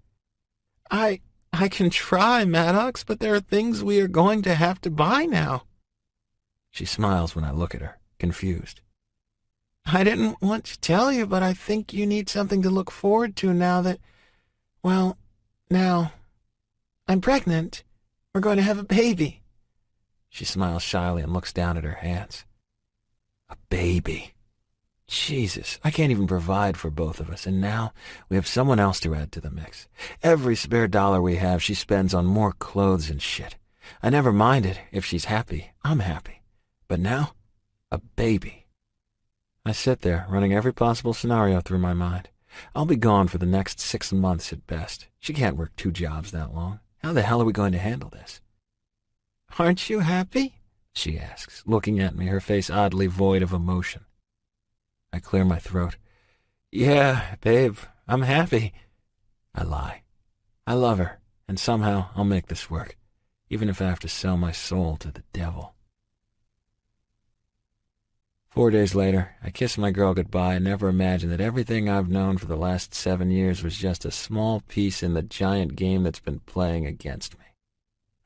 I can try, Maddox, but there are things we are going to have to buy now. She smiles when I look at her, confused. I didn't want to tell you, but I think you need something to look forward to now that, well, now I'm pregnant. We're going to have a baby. She smiles shyly and looks down at her hands. A baby. Jesus, I can't even provide for both of us, and now we have someone else to add to the mix. Every spare dollar we have she spends on more clothes and shit. I never minded. If she's happy, I'm happy. But now, a baby. I sit there, running every possible scenario through my mind. I'll be gone for the next 6 months at best. She can't work 2 jobs that long. How the hell are we going to handle this? Aren't you happy? She asks, looking at me, her face oddly void of emotion. I clear my throat. Yeah, babe, I'm happy. I lie. I love her, and somehow I'll make this work, even if I have to sell my soul to the devil. 4 days later, I kissed my girl goodbye and never imagined that everything I've known for the last 7 years was just a small piece in the giant game that's been playing against me.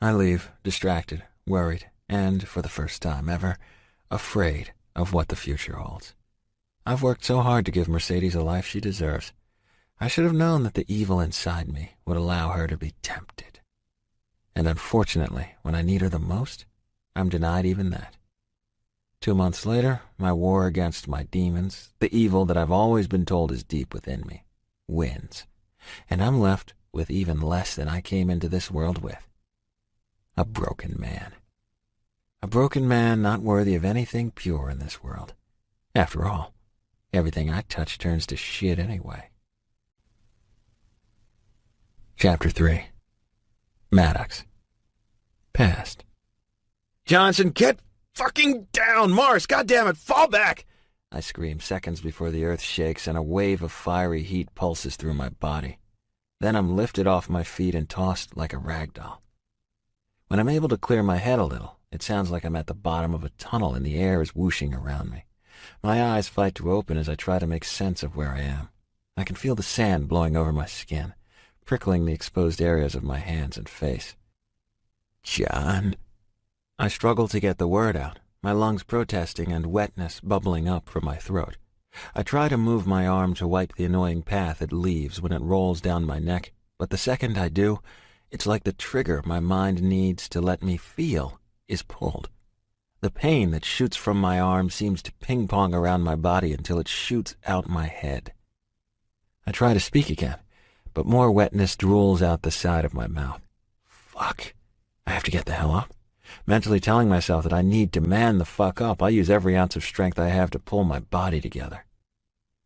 I leave, distracted, worried, and, for the first time ever, afraid of what the future holds. I've worked so hard to give Mercedes a life she deserves. I should have known that the evil inside me would allow her to be tempted. And unfortunately, when I need her the most, I'm denied even that. 2 months later, my war against my demons, the evil that I've always been told is deep within me, wins. And I'm left with even less than I came into this world with. A broken man. A broken man not worthy of anything pure in this world. After all, everything I touch turns to shit anyway. Chapter 3. Maddox. Past. Johnson, get fucking down! Morris, goddammit, fall back! I scream seconds before the earth shakes and a wave of fiery heat pulses through my body. Then I'm lifted off my feet and tossed like a rag doll. When I'm able to clear my head a little, it sounds like I'm at the bottom of a tunnel and the air is whooshing around me. My eyes fight to open as I try to make sense of where I am. I can feel the sand blowing over my skin, prickling the exposed areas of my hands and face. John. I struggle to get the word out, my lungs protesting and wetness bubbling up from my throat. I try to move my arm to wipe the annoying path it leaves when it rolls down my neck, but the second I do, it's like the trigger my mind needs to let me feel is pulled. The pain that shoots from my arm seems to ping-pong around my body until it shoots out my head. I try to speak again, but more wetness drools out the side of my mouth. Fuck. I have to get the hell up. Mentally telling myself that I need to man the fuck up, I use every ounce of strength I have to pull my body together.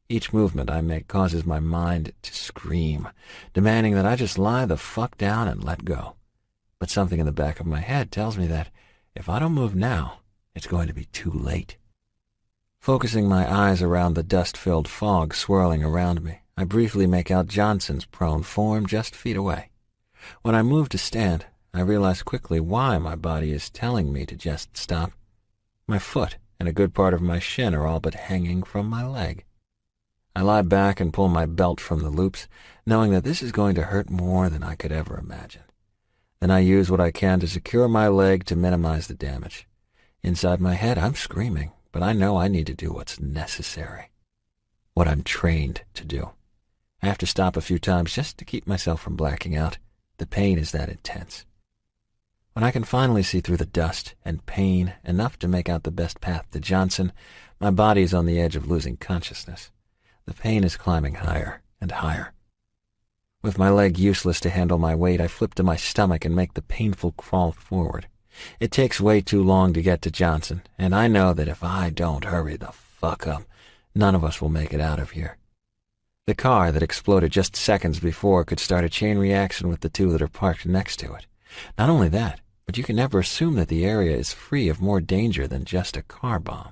Each movement I make causes my mind to scream, demanding that I just lie the fuck down and let go. But something in the back of my head tells me that if I don't move now, it's going to be too late. Focusing my eyes around the dust-filled fog swirling around me, I briefly make out Johnson's prone form just feet away. When I move to stand, I realize quickly why my body is telling me to just stop. My foot and a good part of my shin are all but hanging from my leg. I lie back and pull my belt from the loops, knowing that this is going to hurt more than I could ever imagine. Then I use what I can to secure my leg to minimize the damage. Inside my head, I'm screaming, but I know I need to do what's necessary. What I'm trained to do. I have to stop a few times just to keep myself from blacking out. The pain is that intense. When I can finally see through the dust and pain enough to make out the best path to Johnson, my body is on the edge of losing consciousness. The pain is climbing higher and higher. With my leg useless to handle my weight, I flip to my stomach and make the painful crawl forward. It takes way too long to get to Johnson, and I know that if I don't hurry the fuck up, none of us will make it out of here. The car that exploded just seconds before could start a chain reaction with the two that are parked next to it. Not only that, but you can never assume that the area is free of more danger than just a car bomb.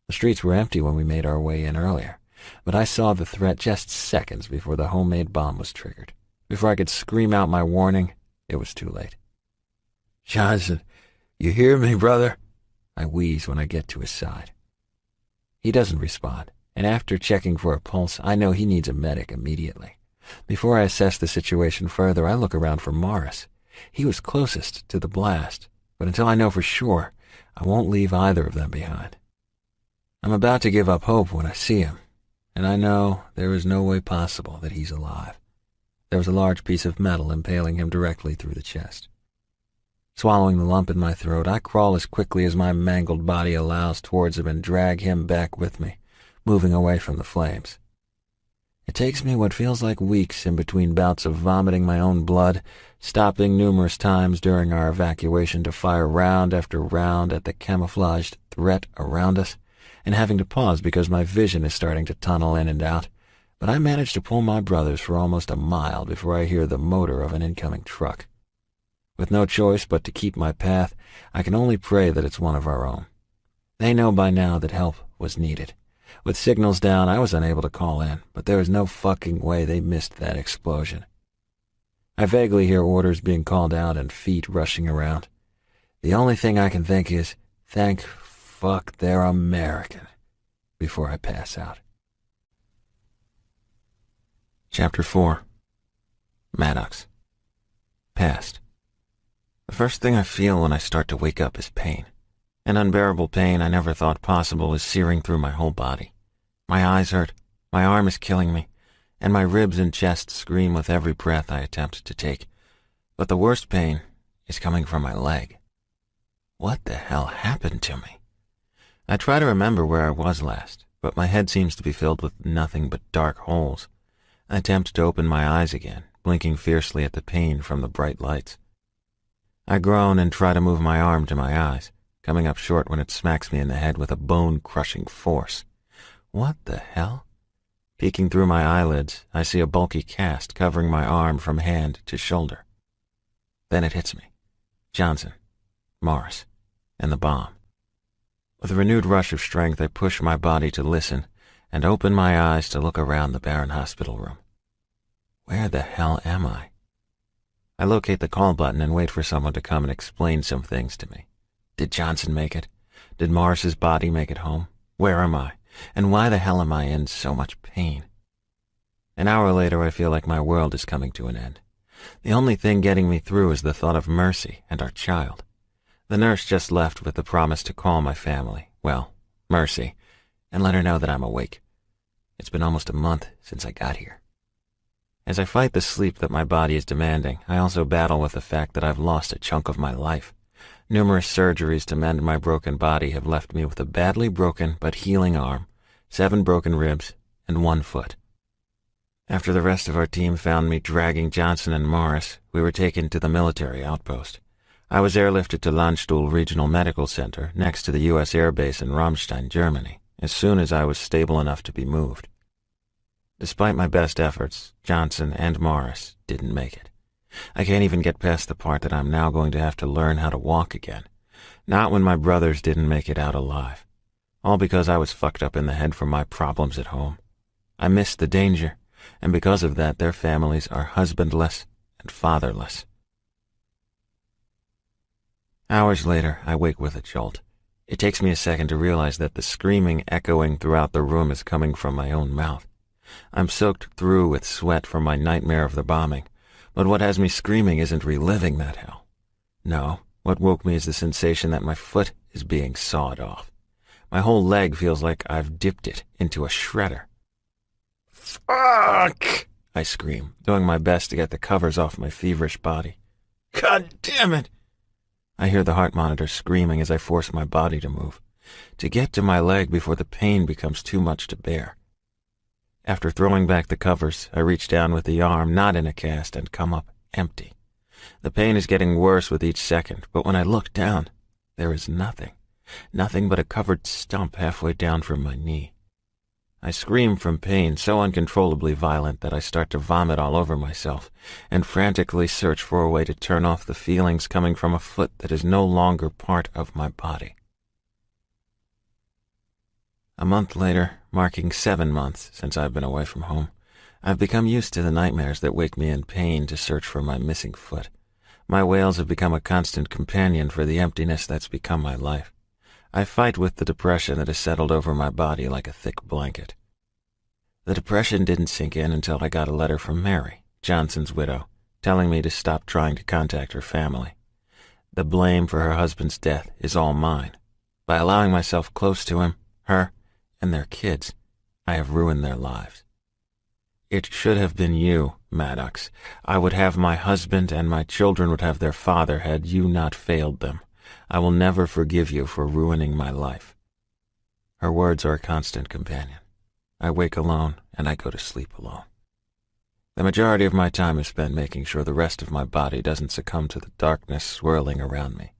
The streets were empty when we made our way in earlier, but I saw the threat just seconds before the homemade bomb was triggered. Before I could scream out my warning, it was too late. Johnson, you hear me, brother? I wheeze when I get to his side. He doesn't respond, and after checking for a pulse, I know he needs a medic immediately. Before I assess the situation further, I look around for Morris. He was closest to the blast, but until I know for sure, I won't leave either of them behind. I'm about to give up hope when I see him, and I know there is no way possible that he's alive. There was a large piece of metal impaling him directly through the chest. Swallowing the lump in my throat, I crawl as quickly as my mangled body allows towards him and drag him back with me, moving away from the flames. It takes me what feels like weeks in between bouts of vomiting my own blood, stopping numerous times during our evacuation to fire round after round at the camouflaged threat around us, and having to pause because my vision is starting to tunnel in and out. But I manage to pull my brothers for almost a mile before I hear the motor of an incoming truck. With no choice but to keep my path, I can only pray that it's one of our own. They know by now that help was needed. With signals down, I was unable to call in, but there was no fucking way they missed that explosion. I vaguely hear orders being called out and feet rushing around. The only thing I can think is, thank fuck they're American, before I pass out. Chapter 4. Maddox. Past. The first thing I feel when I start to wake up is pain. An unbearable pain I never thought possible is searing through my whole body. My eyes hurt, my arm is killing me, and my ribs and chest scream with every breath I attempt to take. But the worst pain is coming from my leg. What the hell happened to me? I try to remember where I was last, but my head seems to be filled with nothing but dark holes. I attempt to open my eyes again, blinking fiercely at the pain from the bright lights. I groan and try to move my arm to my eyes, coming up short when it smacks me in the head with a bone-crushing force. What the hell? Peeking through my eyelids, I see a bulky cast covering my arm from hand to shoulder. Then it hits me. Johnson, Morris, and the bomb. With a renewed rush of strength, I push my body to listen and open my eyes to look around the barren hospital room. Where the hell am I? I locate the call button and wait for someone to come and explain some things to me. Did Johnson make it? Did Morris's body make it home? Where am I? And why the hell am I in so much pain? An hour later, I feel like my world is coming to an end. The only thing getting me through is the thought of Mercy and our child. The nurse just left with the promise to call my family, well, Mercy, and let her know that I'm awake. It's been almost a month since I got here. As I fight the sleep that my body is demanding, I also battle with the fact that I've lost a chunk of my life. Numerous surgeries to mend my broken body have left me with a badly broken but healing arm, 7 broken ribs, and 1 foot. After the rest of our team found me dragging Johnson and Morris, we were taken to the military outpost. I was airlifted to Landstuhl Regional Medical Center next to the U.S. Air Base in Ramstein, Germany, as soon as I was stable enough to be moved. Despite my best efforts, Johnson and Morris didn't make it. I can't even get past the part that I'm now going to have to learn how to walk again. Not when my brothers didn't make it out alive. All because I was fucked up in the head from my problems at home. I missed the danger, and because of that their families are husbandless and fatherless. Hours later, I wake with a jolt. It takes me a second to realize that the screaming echoing throughout the room is coming from my own mouth. I'm soaked through with sweat from my nightmare of the bombing, but what has me screaming isn't reliving that hell. No, what woke me is the sensation that my foot is being sawed off. My whole leg feels like I've dipped it into a shredder. Fuck! I scream, doing my best to get the covers off my feverish body. God damn it! I hear the heart monitor screaming as I force my body to move, to get to my leg before the pain becomes too much to bear. After throwing back the covers, I reach down with the arm not in a cast and come up empty. The pain is getting worse with each second, but when I look down, there is nothing. Nothing but a covered stump halfway down from my knee. I scream from pain so uncontrollably violent that I start to vomit all over myself and frantically search for a way to turn off the feelings coming from a foot that is no longer part of my body. A month later, marking 7 months since I've been away from home, I've become used to the nightmares that wake me in pain to search for my missing foot. My wails have become a constant companion for the emptiness that's become my life. I fight with the depression that has settled over my body like a thick blanket. The depression didn't sink in until I got a letter from Mary, Johnson's widow, telling me to stop trying to contact her family. The blame for her husband's death is all mine. By allowing myself close to him, her, and their kids, I have ruined their lives. It should have been you, Maddox. I would have my husband and my children would have their father had you not failed them. I will never forgive you for ruining my life. Her words are a constant companion. I wake alone and I go to sleep alone. The majority of my time is spent making sure the rest of my body doesn't succumb to the darkness swirling around me.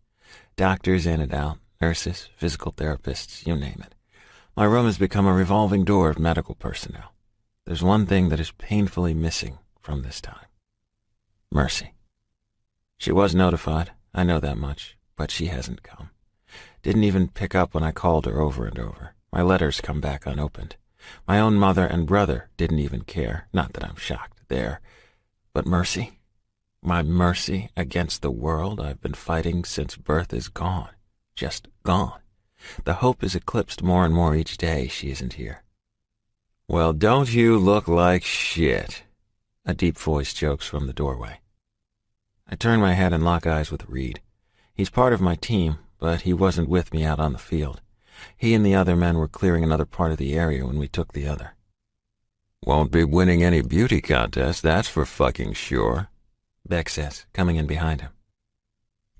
Doctors in and out, nurses, physical therapists, you name it. My room has become a revolving door of medical personnel. There's one thing that is painfully missing from this time. Mercy. She was notified, I know that much, but she hasn't come. Didn't even pick up when I called her over and over. My letters come back unopened. My own mother and brother didn't even care, not that I'm shocked there. But Mercy? My mercy against the world I've been fighting since birth is gone. Just gone. The hope is eclipsed more and more each day she isn't here. Well, don't you look like shit? A deep voice jokes from the doorway. I turn my head and lock eyes with Reed. He's part of my team, but he wasn't with me out on the field. He and the other men were clearing another part of the area when we took the other. Won't be winning any beauty contest, that's for fucking sure, Beck says, coming in behind him.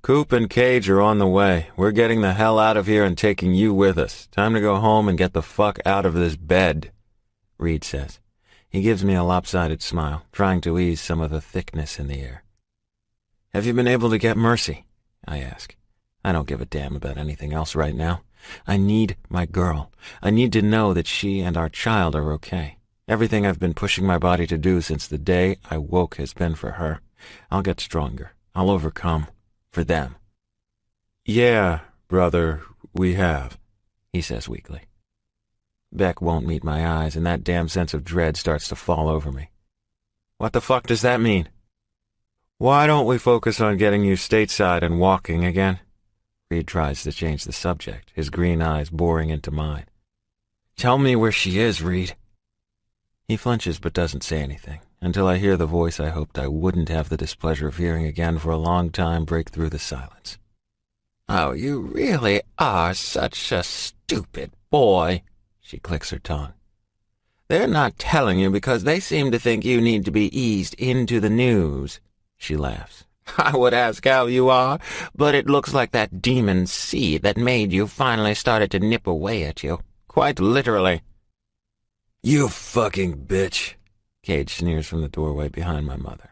Coop and Cage are on the way. We're getting the hell out of here and taking you with us. Time to go home and get the fuck out of this bed, Reed says. He gives me a lopsided smile, trying to ease some of the thickness in the air. Have you been able to get Mercy? I ask. I don't give a damn about anything else right now. I need my girl. I need to know that she and our child are okay. Everything I've been pushing my body to do since the day I woke has been for her. I'll get stronger. I'll overcome. For them. Yeah, brother, we have, he says weakly. Beck won't meet my eyes, and that damn sense of dread starts to fall over me. What the fuck does that mean? Why don't we focus on getting you stateside and walking again? Reed tries to change the subject, his green eyes boring into mine. Tell me where she is, Reed. He flinches but doesn't say anything, until I hear the voice I hoped I wouldn't have the displeasure of hearing again for a long time break through the silence. Oh, you really are such a stupid boy, she clicks her tongue. They're not telling you because they seem to think you need to be eased into the news, she laughs. I would ask how you are, but it looks like that demon seed that made you finally started to nip away at you. Quite literally. You fucking bitch, Cage sneers from the doorway behind my mother.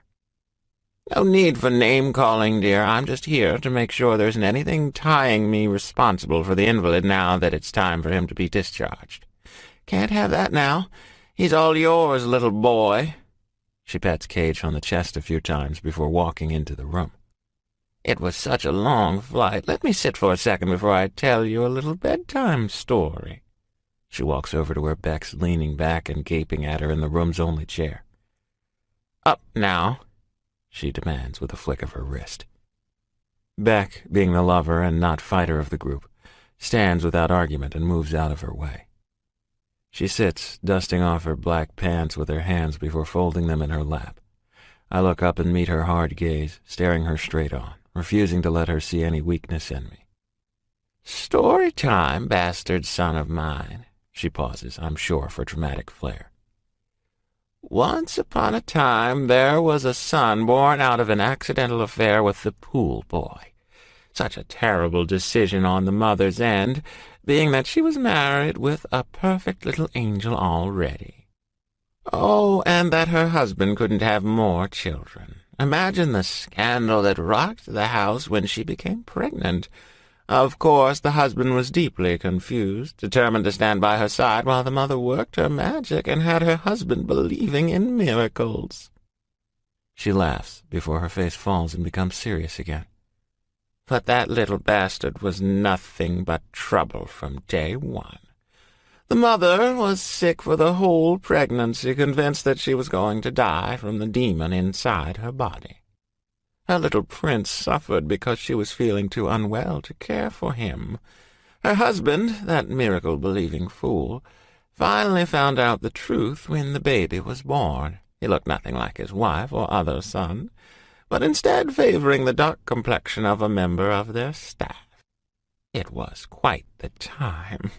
No need for name-calling, dear. I'm just here to make sure there isn't anything tying me responsible for the invalid now that it's time for him to be discharged. Can't have that now. He's all yours, little boy. She pats Cage on the chest a few times before walking into the room. It was such a long flight. Let me sit for a second before I tell you a little bedtime story. She walks over to where Beck's leaning back and gaping at her in the room's only chair. Up now, she demands with a flick of her wrist. Beck, being the lover and not fighter of the group, stands without argument and moves out of her way. She sits, dusting off her black pants with her hands before folding them in her lap. I look up and meet her hard gaze, staring her straight on, refusing to let her see any weakness in me. Story time, bastard son of mine. She pauses, I'm sure, for dramatic flair. Once upon a time, there was a son born out of an accidental affair with the pool boy. Such a terrible decision on the mother's end, being that she was married with a perfect little angel already. Oh, and that her husband couldn't have more children. Imagine the scandal that rocked the house when she became pregnant. Of course, the husband was deeply confused, determined to stand by her side while the mother worked her magic and had her husband believing in miracles. She laughs before her face falls and becomes serious again. But that little bastard was nothing but trouble from day one. The mother was sick for the whole pregnancy, convinced that she was going to die from the demon inside her body. Her little prince suffered because she was feeling too unwell to care for him. Her husband, that miracle-believing fool, finally found out the truth when the baby was born. He looked nothing like his wife or other son, but instead favoring the dark complexion of a member of their staff. It was quite the time.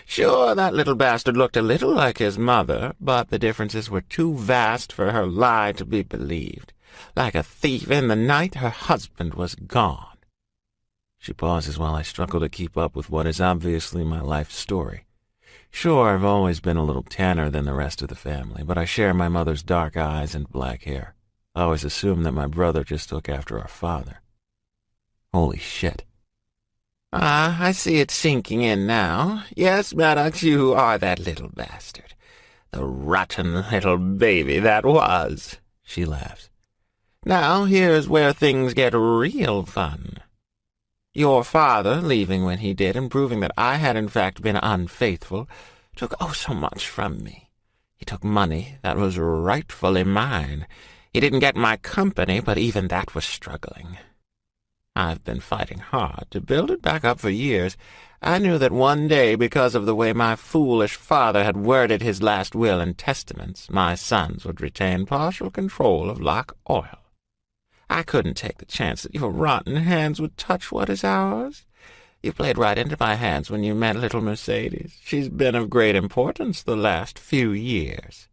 Sure, that little bastard looked a little like his mother, but the differences were too vast for her lie to be believed. Like a thief in the night, her husband was gone. She pauses while I struggle to keep up with what is obviously my life story. Sure, I've always been a little tanner than the rest of the family, but I share my mother's dark eyes and black hair. I always assumed that my brother just took after our father. Holy shit. Ah, I see it sinking in now. Yes, Maddox, you are that little bastard. The rotten little baby that was. She laughs. Now here's where things get real fun. Your father, leaving when he did and proving that I had in fact been unfaithful, took oh so much from me. He took money that was rightfully mine. He didn't get my company, but even that was struggling. I've been fighting hard to build it back up for years. I knew that one day, because of the way my foolish father had worded his last will and testaments, my sons would retain partial control of Locke Oil. I couldn't take the chance that your rotten hands would touch what is ours. You played right into my hands when you met little Mercedes. She's been of great importance the last few years.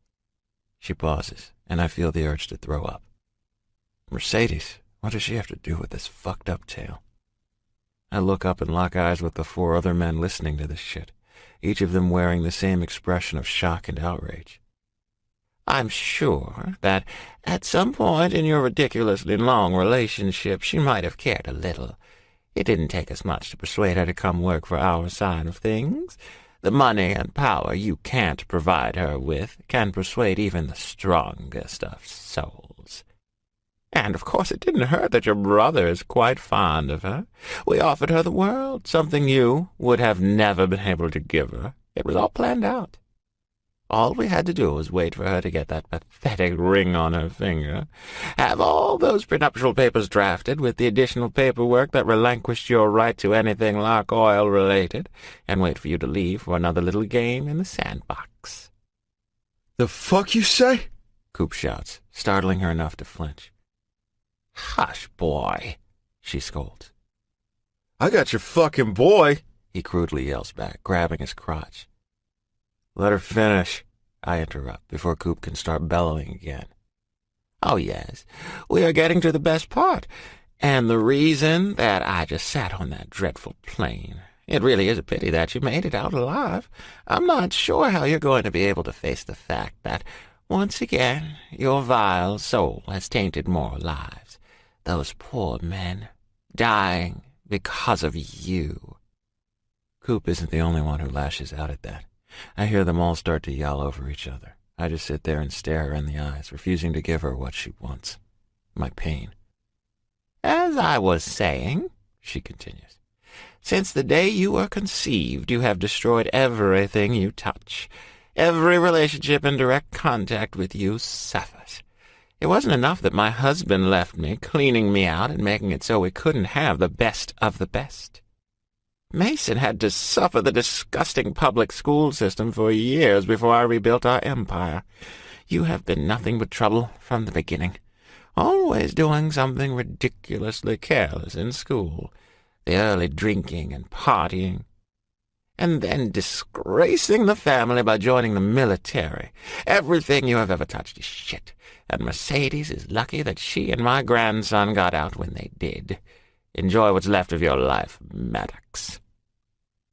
She pauses, and I feel the urge to throw up. Mercedes, what does she have to do with this fucked up tale? I look up and lock eyes with the 4 other men listening to this shit, each of them wearing the same expression of shock and outrage. I'm sure that at some point in your ridiculously long relationship she might have cared a little. It didn't take us much to persuade her to come work for our side of things. The money and power you can't provide her with can persuade even the strongest of souls. And, of course, it didn't hurt that your brother is quite fond of her. We offered her the world, something you would have never been able to give her. It was all planned out. All we had to do was wait for her to get that pathetic ring on her finger, have all those prenuptial papers drafted with the additional paperwork that relinquished your right to anything Locke Oil related, and wait for you to leave for another little game in the sandbox. The fuck you say? Coop shouts, startling her enough to flinch. Hush, boy, she scolds. I got your fucking boy, he crudely yells back, grabbing his crotch. Let her finish, I interrupt before Coop can start bellowing again. Oh, yes, we are getting to the best part, and the reason that I just sat on that dreadful plane. It really is a pity that you made it out alive. I'm not sure how you're going to be able to face the fact that, once again, your vile soul has tainted more lives. Those poor men, dying because of you. Coop isn't the only one who lashes out at that. I hear them all start to yell over each other. I just sit there and stare her in the eyes, refusing to give her what she wants. My pain. As I was saying, she continues, since the day you were conceived, you have destroyed everything you touch. Every relationship in direct contact with you suffers. It wasn't enough that my husband left me, cleaning me out and making it so we couldn't have the best of the best. Mason had to suffer the disgusting public school system for years before I rebuilt our empire. You have been nothing but trouble from the beginning, always doing something ridiculously careless in school, the early drinking and partying, and then disgracing the family by joining the military. Everything you have ever touched is shit, and Mercedes is lucky that she and my grandson got out when they did. Enjoy what's left of your life, Maddox.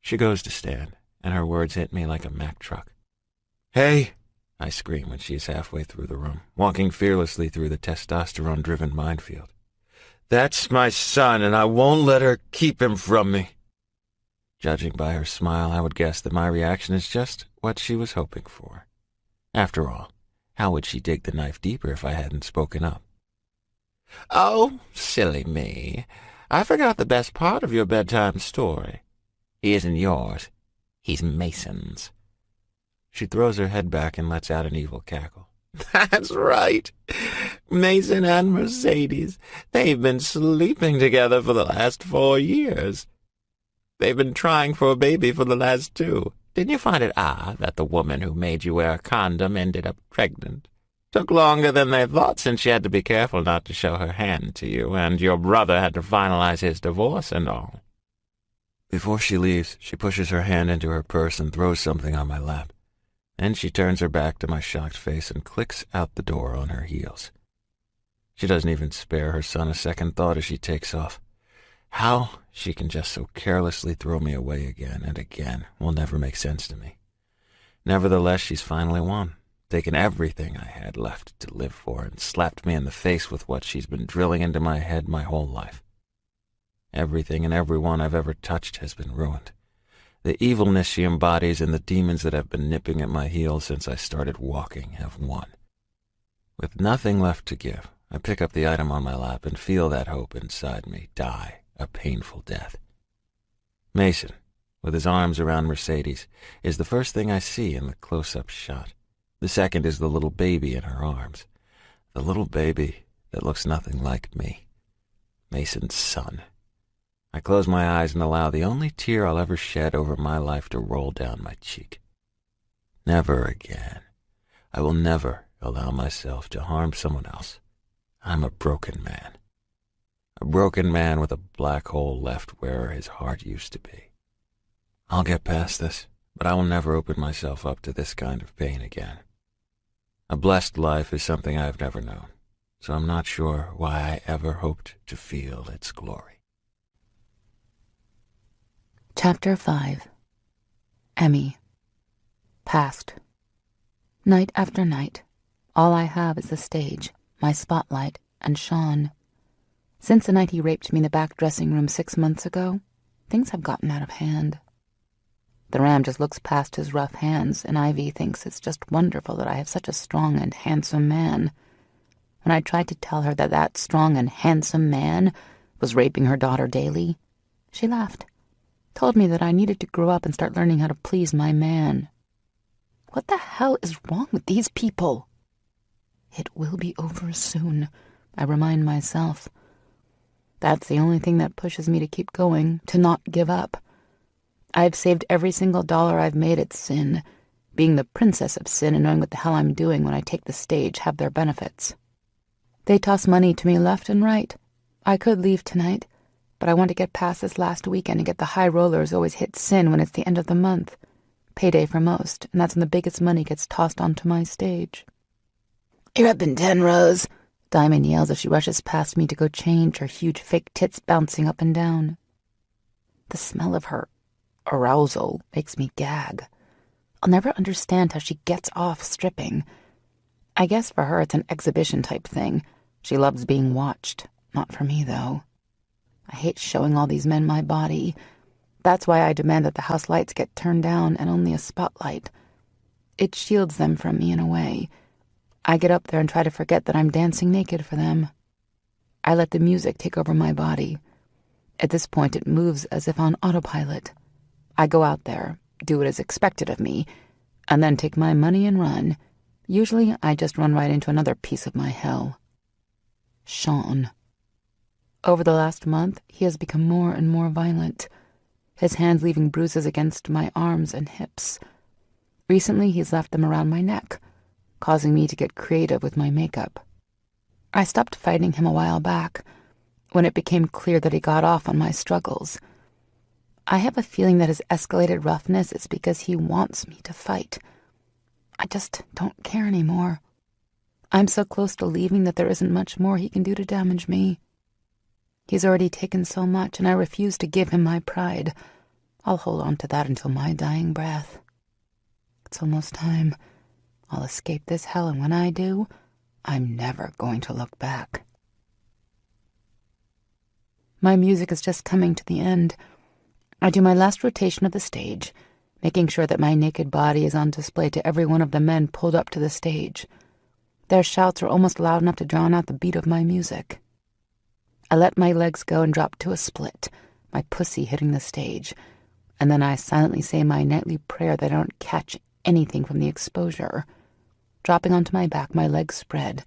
She goes to stand, and her words hit me like a Mack truck. Hey, I scream when she is halfway through the room, walking fearlessly through the testosterone-driven minefield. That's my son, and I won't let her keep him from me. Judging by her smile, I would guess that my reaction is just what she was hoping for. After all, how would she dig the knife deeper if I hadn't spoken up? Oh, silly me. I forgot the best part of your bedtime story. He isn't yours. He's Mason's. She throws her head back and lets out an evil cackle. That's right. Mason and Mercedes. They've been sleeping together for the last 4 years. They've been trying for a baby for the last 2. Didn't you find it odd that the woman who made you wear a condom ended up pregnant? Took longer than they thought, since she had to be careful not to show her hand to you, and your brother had to finalize his divorce and all. Before she leaves, she pushes her hand into her purse and throws something on my lap. Then she turns her back to my shocked face and clicks out the door on her heels. She doesn't even spare her son a second thought as she takes off. How she can just so carelessly throw me away again and again will never make sense to me. Nevertheless, she's finally won, taken everything I had left to live for and slapped me in the face with what she's been drilling into my head my whole life. Everything and everyone I've ever touched has been ruined. The evilness she embodies and the demons that have been nipping at my heels since I started walking have won. With nothing left to give, I pick up the item on my lap and feel that hope inside me die a painful death. Mason, with his arms around Mercedes, is the first thing I see in the close-up shot. The second is the little baby in her arms. The little baby that looks nothing like me. Mason's son. I close my eyes and allow the only tear I'll ever shed over my life to roll down my cheek. Never again. I will never allow myself to harm someone else. I'm a broken man. A broken man with a black hole left where his heart used to be. I'll get past this, but I will never open myself up to this kind of pain again. A blessed life is something I've never known, so I'm not sure why I ever hoped to feel its glory. Chapter 5. Emmy. Past. Night after night, all I have is the stage, my spotlight, and Sean. Since the night he raped me in the back dressing room 6 months ago, things have gotten out of hand. The ram just looks past his rough hands, and Ivy thinks it's just wonderful that I have such a strong and handsome man. When I tried to tell her that that strong and handsome man was raping her daughter daily, she laughed, told me that I needed to grow up and start learning how to please my man. What the hell is wrong with these people? It will be over soon, I remind myself. That's the only thing that pushes me to keep going, to not give up. I've saved every single dollar I've made at Sin, being the princess of Sin and knowing what the hell I'm doing when I take the stage have their benefits. They toss money to me left and right. I could leave tonight, but I want to get past this last weekend and get the high rollers always hit Sin when it's the end of the month. Payday for most, and that's when the biggest money gets tossed onto my stage. "You're up in 10, Rose," Diamond yells as she rushes past me to go change, her huge fake tits bouncing up and down. The smell of her arousal makes me gag. I'll never understand how she gets off stripping. I guess for her it's an exhibition type thing. She loves being watched. Not for me, though. I hate showing all these men my body. That's why I demand that the house lights get turned down and only a spotlight. It shields them from me in a way. I get up there and try to forget that I'm dancing naked for them. I let the music take over my body. At this point, it moves as if on autopilot. I go out there, do what is expected of me, and then take my money and run. Usually, I just run right into another piece of my hell. Sean. Over the last month, he has become more and more violent, his hands leaving bruises against my arms and hips. Recently, he's left them around my neck, causing me to get creative with my makeup. I stopped fighting him a while back, when it became clear that he got off on my struggles. I have a feeling that his escalated roughness is because he wants me to fight. I just don't care anymore. I'm so close to leaving that there isn't much more he can do to damage me. He's already taken so much, and I refuse to give him my pride. I'll hold on to that until my dying breath. It's almost time. I'll escape this hell, and when I do, I'm never going to look back. My music is just coming to the end. I do my last rotation of the stage, making sure that my naked body is on display to every one of the men pulled up to the stage. Their shouts are almost loud enough to drown out the beat of my music. I let my legs go and drop to a split, my pussy hitting the stage, and then I silently say my nightly prayer that I don't catch anything from the exposure. Dropping onto my back, my legs spread.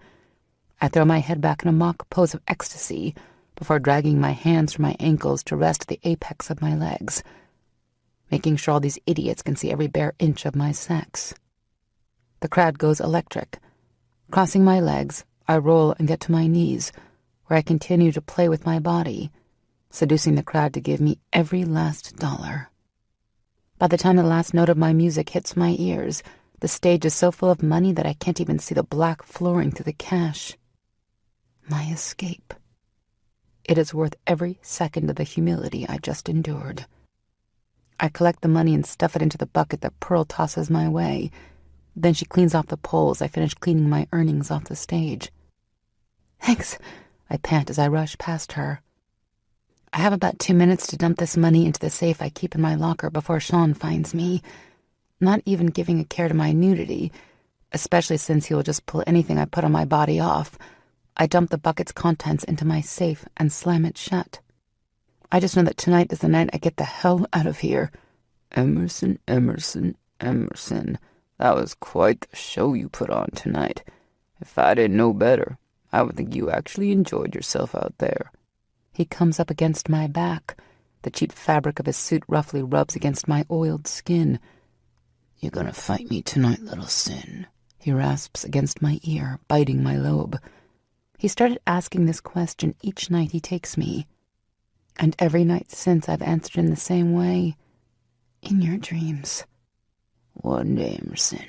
I throw my head back in a mock pose of ecstasy before dragging my hands from my ankles to rest at the apex of my legs, making sure all these idiots can see every bare inch of my sex. The crowd goes electric. Crossing my legs, I roll and get to my knees, where I continue to play with my body, seducing the crowd to give me every last dollar. By the time the last note of my music hits my ears, the stage is so full of money that I can't even see the black flooring through the cash. My escape. It is worth every second of the humility I just endured. I collect the money and stuff it into the bucket that Pearl tosses my way. Then she cleans off the poles. I finish cleaning my earnings off the stage. "Thanks," I pant as I rush past her. I have about 2 minutes to dump this money into the safe I keep in my locker before Sean finds me, not even giving a care to my nudity, especially since he will just pull anything I put on my body off. I dump the bucket's contents into my safe and slam it shut. I just know that tonight is the night I get the hell out of here. Emerson, Emerson, Emerson. That was quite the show you put on tonight. If I didn't know better, I would think you actually enjoyed yourself out there. He comes up against my back. The cheap fabric of his suit roughly rubs against my oiled skin. "You're gonna fight me tonight, little Sin," he rasps against my ear, biting my lobe. He started asking this question each night he takes me. And every night since I've answered in the same way. In your dreams. "One day, Emerson.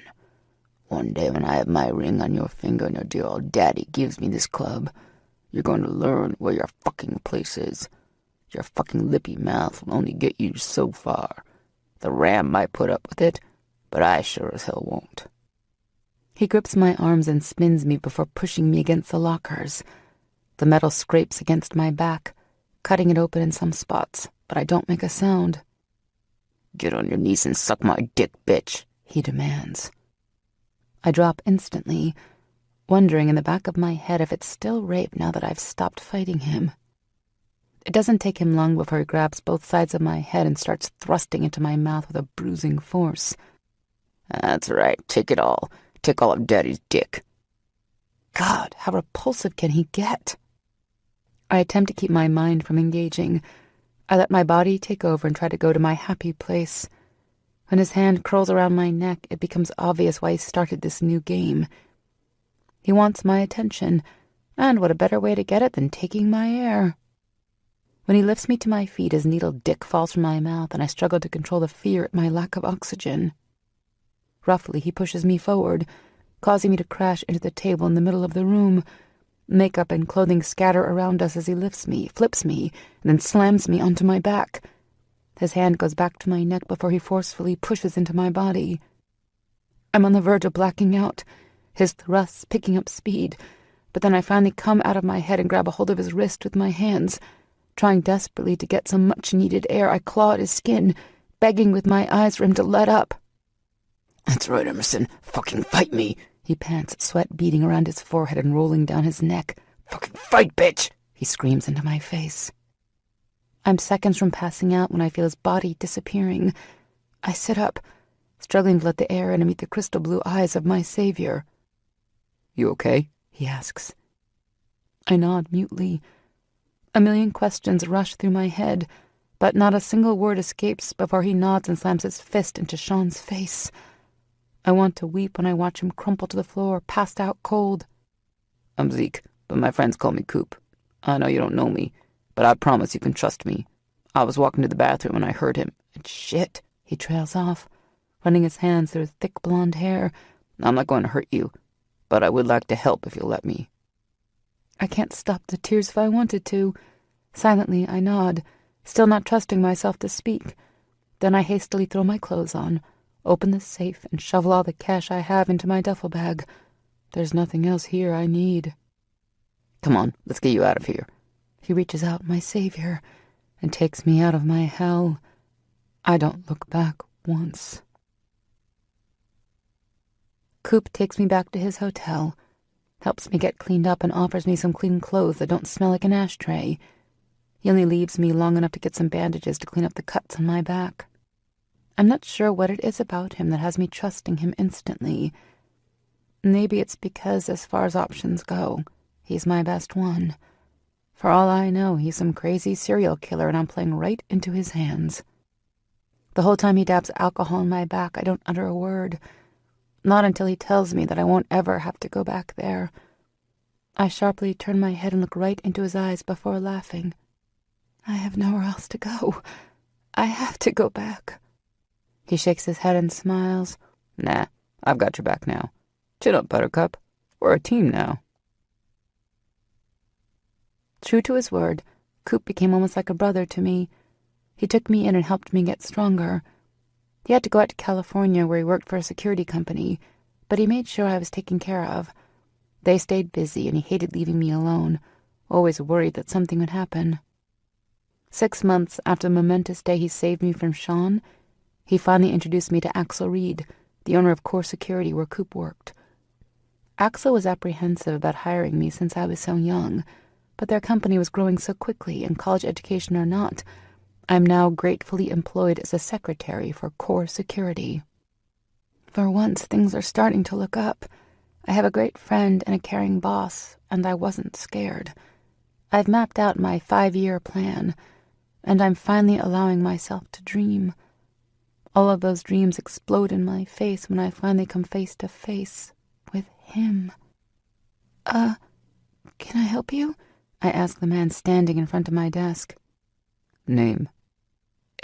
One day when I have my ring on your finger and your dear old daddy gives me this club, you're going to learn where your fucking place is. Your fucking lippy mouth will only get you so far. The ram might put up with it, but I sure as hell won't." He grips my arms and spins me before pushing me against the lockers. The metal scrapes against my back, cutting it open in some spots, but I don't make a sound. "Get on your knees and suck my dick, bitch," he demands. I drop instantly, wondering in the back of my head if it's still rape now that I've stopped fighting him. It doesn't take him long before he grabs both sides of my head and starts thrusting into my mouth with a bruising force. "That's right, take it all. Take all of Daddy's dick." God, how repulsive can he get? I attempt to keep my mind from engaging. I let my body take over and try to go to my happy place. When his hand curls around my neck, it becomes obvious why he started this new game. He wants my attention, and what a better way to get it than taking my air. When he lifts me to my feet, his needle dick falls from my mouth, and I struggle to control the fear at my lack of oxygen. Roughly, he pushes me forward, causing me to crash into the table in the middle of the room. Makeup and clothing scatter around us as he lifts me, flips me, and then slams me onto my back. His hand goes back to my neck before he forcefully pushes into my body. I'm on the verge of blacking out, his thrusts picking up speed, but then I finally come out of my head and grab a hold of his wrist with my hands. Trying desperately to get some much-needed air, I claw at his skin, begging with my eyes for him to let up. "That's right, Emerson. Fucking fight me," he pants, sweat beading around his forehead and rolling down his neck. "Fucking fight, bitch," he screams into my face. I'm seconds from passing out when I feel his body disappearing. I sit up, struggling to let the air in and meet the crystal blue eyes of my savior. "You okay?" he asks. I nod mutely. A million questions rush through my head, but not a single word escapes before he nods and slams his fist into Sean's face. I want to weep when I watch him crumple to the floor, passed out cold. "I'm Zeke, but my friends call me Coop. I know you don't know me, but I promise you can trust me. I was walking to the bathroom and I heard him, and shit," he trails off, running his hands through his thick blonde hair. "I'm not going to hurt you, but I would like to help if you'll let me." I can't stop the tears if I wanted to. Silently, I nod, still not trusting myself to speak. Then I hastily throw my clothes on, open the safe, and shovel all the cash I have into my duffel bag. There's nothing else here I need. "Come on, let's get you out of here." He reaches out, my savior, and takes me out of my hell. I don't look back once. Coop takes me back to his hotel, helps me get cleaned up, and offers me some clean clothes that don't smell like an ashtray. He only leaves me long enough to get some bandages to clean up the cuts on my back. I'm not sure what it is about him that has me trusting him instantly. Maybe it's because, as far as options go, he's my best one. For all I know, he's some crazy serial killer, and I'm playing right into his hands. The whole time he dabs alcohol in my back, I don't utter a word. Not until he tells me that I won't ever have to go back there. I sharply turn my head and look right into his eyes before laughing. I have nowhere else to go. I have to go back. He shakes his head and smiles. "Nah, I've got your back now. Chin up, Buttercup. We're a team now." True to his word, Coop became almost like a brother to me. He took me in and helped me get stronger. He had to go out to California where he worked for a security company, but he made sure I was taken care of. They stayed busy, and he hated leaving me alone, always worried that something would happen. 6 months after the momentous day he saved me from Sean, he finally introduced me to Axel Reed, the owner of Core Security where Coop worked. Axel was apprehensive about hiring me since I was so young, but their company was growing so quickly, and college education or not, I'm now gratefully employed as a secretary for Core Security. For once, things are starting to look up, I have a great friend and a caring boss, and I wasn't scared. I've mapped out my 5-year plan, and I'm finally allowing myself to dream. All of those dreams explode in my face when I finally come face to face with him. Can I help you? I ask the man standing in front of my desk. Name?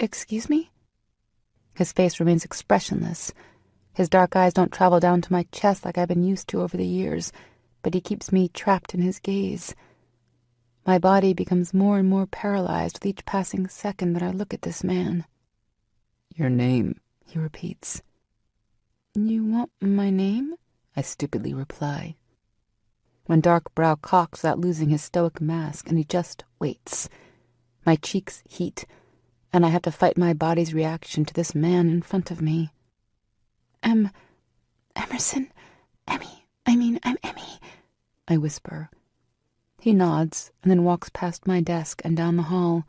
Excuse me? His face remains expressionless. His dark eyes don't travel down to my chest like I've been used to over the years, but he keeps me trapped in his gaze. My body becomes more and more paralyzed with each passing second that I look at this man. Your name, he repeats. You want my name? I stupidly reply. When dark brow cocks without losing his stoic mask, and he just waits. My cheeks heat, and I have to fight my body's reaction to this man in front of me. Emerson, I'm Emmy, I whisper. He nods and then walks past my desk and down the hall.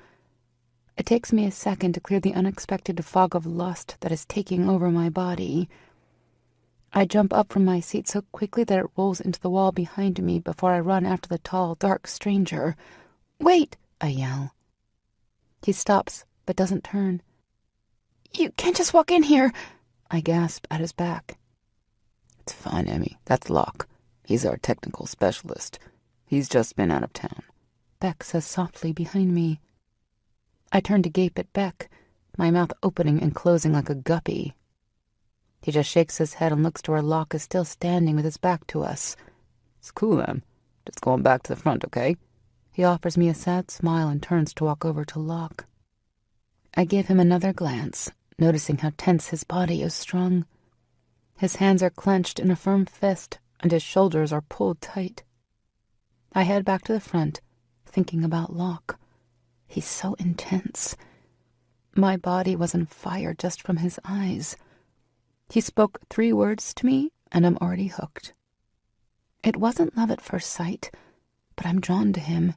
It takes me a second to clear the unexpected fog of lust that is taking over my body. I jump up from my seat so quickly that it rolls into the wall behind me before I run after the tall, dark stranger. Wait, I yell. He stops, but doesn't turn. You can't just walk in here, I gasp at his back. It's fine, Emmy. That's Locke. He's our technical specialist. He's just been out of town. Beck says softly behind me. I turn to gape at Beck, my mouth opening and closing like a guppy. He just shakes his head and looks to where Locke is still standing with his back to us. It's cool, Em. Just going back to the front, okay? He offers me a sad smile and turns to walk over to Locke. I give him another glance, noticing how tense his body is strung. His hands are clenched in a firm fist, and his shoulders are pulled tight. I head back to the front, thinking about Locke. He's so intense. My body was on fire just from his eyes. He spoke 3 words to me, and I'm already hooked. It wasn't love at first sight, but I'm drawn to him.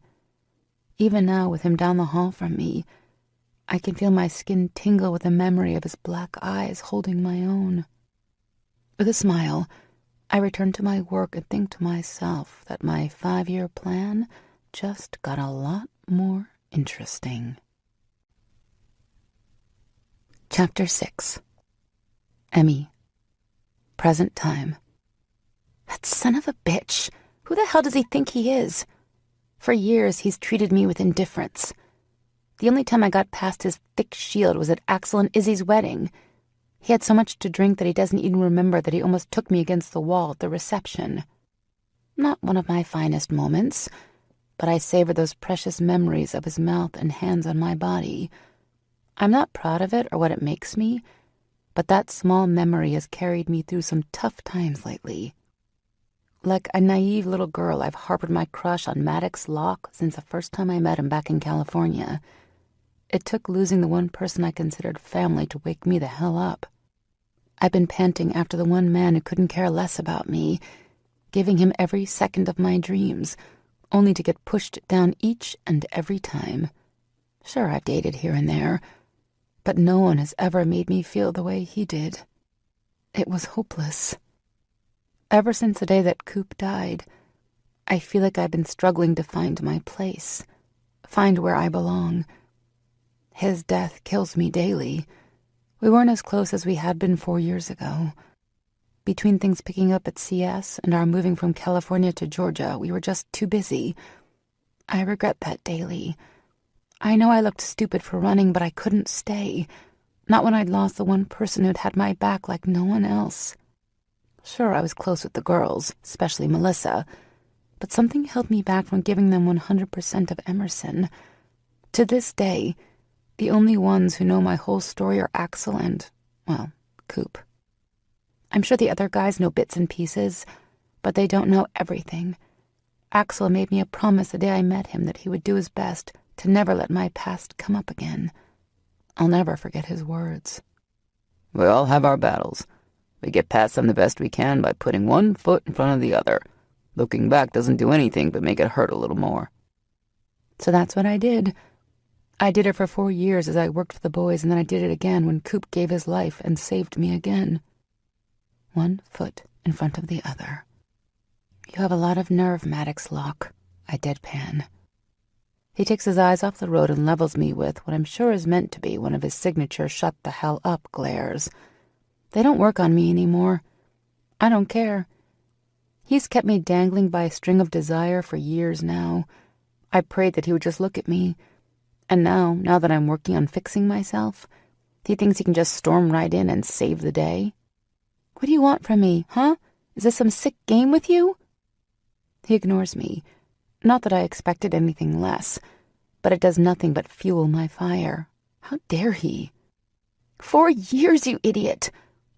Even now, with him down the hall from me, I can feel my skin tingle with the memory of his black eyes holding my own. With a smile, I return to my work and think to myself that my 5-year plan just got a lot more interesting. Chapter 6. Emmy. Present time. That son of a bitch. Who the hell does he think he is? For years, he's treated me with indifference. The only time I got past his thick shield was at Axel and Izzy's wedding. He had so much to drink that he doesn't even remember that he almost took me against the wall at the reception. Not one of my finest moments, but I savor those precious memories of his mouth and hands on my body. I'm not proud of it or what it makes me, but that small memory has carried me through some tough times lately. Like a naive little girl, I've harbored my crush on Maddox Locke since the first time I met him back in California. It took losing the one person I considered family to wake me the hell up. I've been panting after the one man who couldn't care less about me, giving him every second of my dreams, only to get pushed down each and every time. Sure, I've dated here and there, but no one has ever made me feel the way he did. It was hopeless. Ever since the day that Coop died, I feel like I've been struggling to find my place, find where I belong. His death kills me daily. We weren't as close as we had been 4 years ago. Between things picking up at CS and our moving from California to Georgia, we were just too busy. I regret that daily. I know I looked stupid for running, but I couldn't stay. Not when I'd lost the one person who'd had my back like no one else. Sure, I was close with the girls, especially Melissa, but something held me back from giving them 100% of Emerson. To this day, the only ones who know my whole story are Axel and, well, Coop. I'm sure the other guys know bits and pieces, but they don't know everything. Axel made me a promise the day I met him that he would do his best to never let my past come up again. I'll never forget his words. We all have our battles. We get past them the best we can by putting one foot in front of the other. Looking back doesn't do anything but make it hurt a little more. So that's what I did. I did it for 4 years as I worked for the boys, and then I did it again when Coop gave his life and saved me again. One foot in front of the other. You have a lot of nerve, Maddox Locke, I deadpan. He takes his eyes off the road and levels me with what I'm sure is meant to be one of his signature shut the hell up glares. They don't work on me anymore. I don't care. He's kept me dangling by a string of desire for years now. I prayed that he would just look at me. And now that I'm working on fixing myself, he thinks he can just storm right in and save the day. What do you want from me, huh? Is this some sick game with you? He ignores me. Not that I expected anything less, but it does nothing but fuel my fire. How dare he? 4 years, you idiot!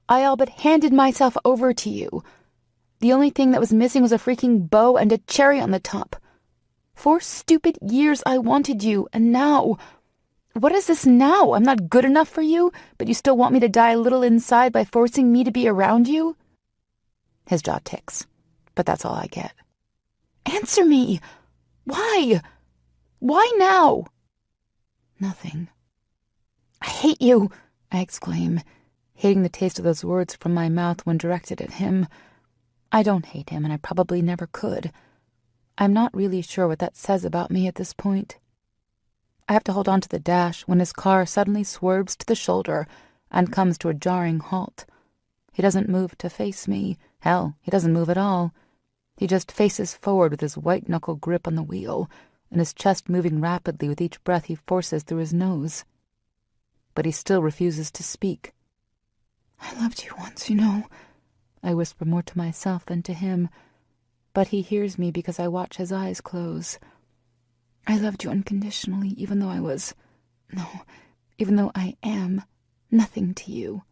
I all but handed myself over to you. The only thing that was missing was a freaking bow and a cherry on the top. 4 stupid years I wanted you, and now... What is this now? I'm not good enough for you, but you still want me to die a little inside by forcing me to be around you? His jaw ticks, but that's all I get. Answer me! Why? Why now? Nothing. I hate you, I exclaim, hating the taste of those words from my mouth when directed at him. I don't hate him, and I probably never could. I'm not really sure what that says about me at this point. I have to hold on to the dash when his car suddenly swerves to the shoulder and comes to a jarring halt. He doesn't move to face me. Hell, he doesn't move at all. He just faces forward with his white-knuckle grip on the wheel, and his chest moving rapidly with each breath he forces through his nose. But he still refuses to speak. I loved you once, you know. I whisper more to myself than to him, but he hears me because I watch his eyes close. I loved you unconditionally, even though I am nothing to you.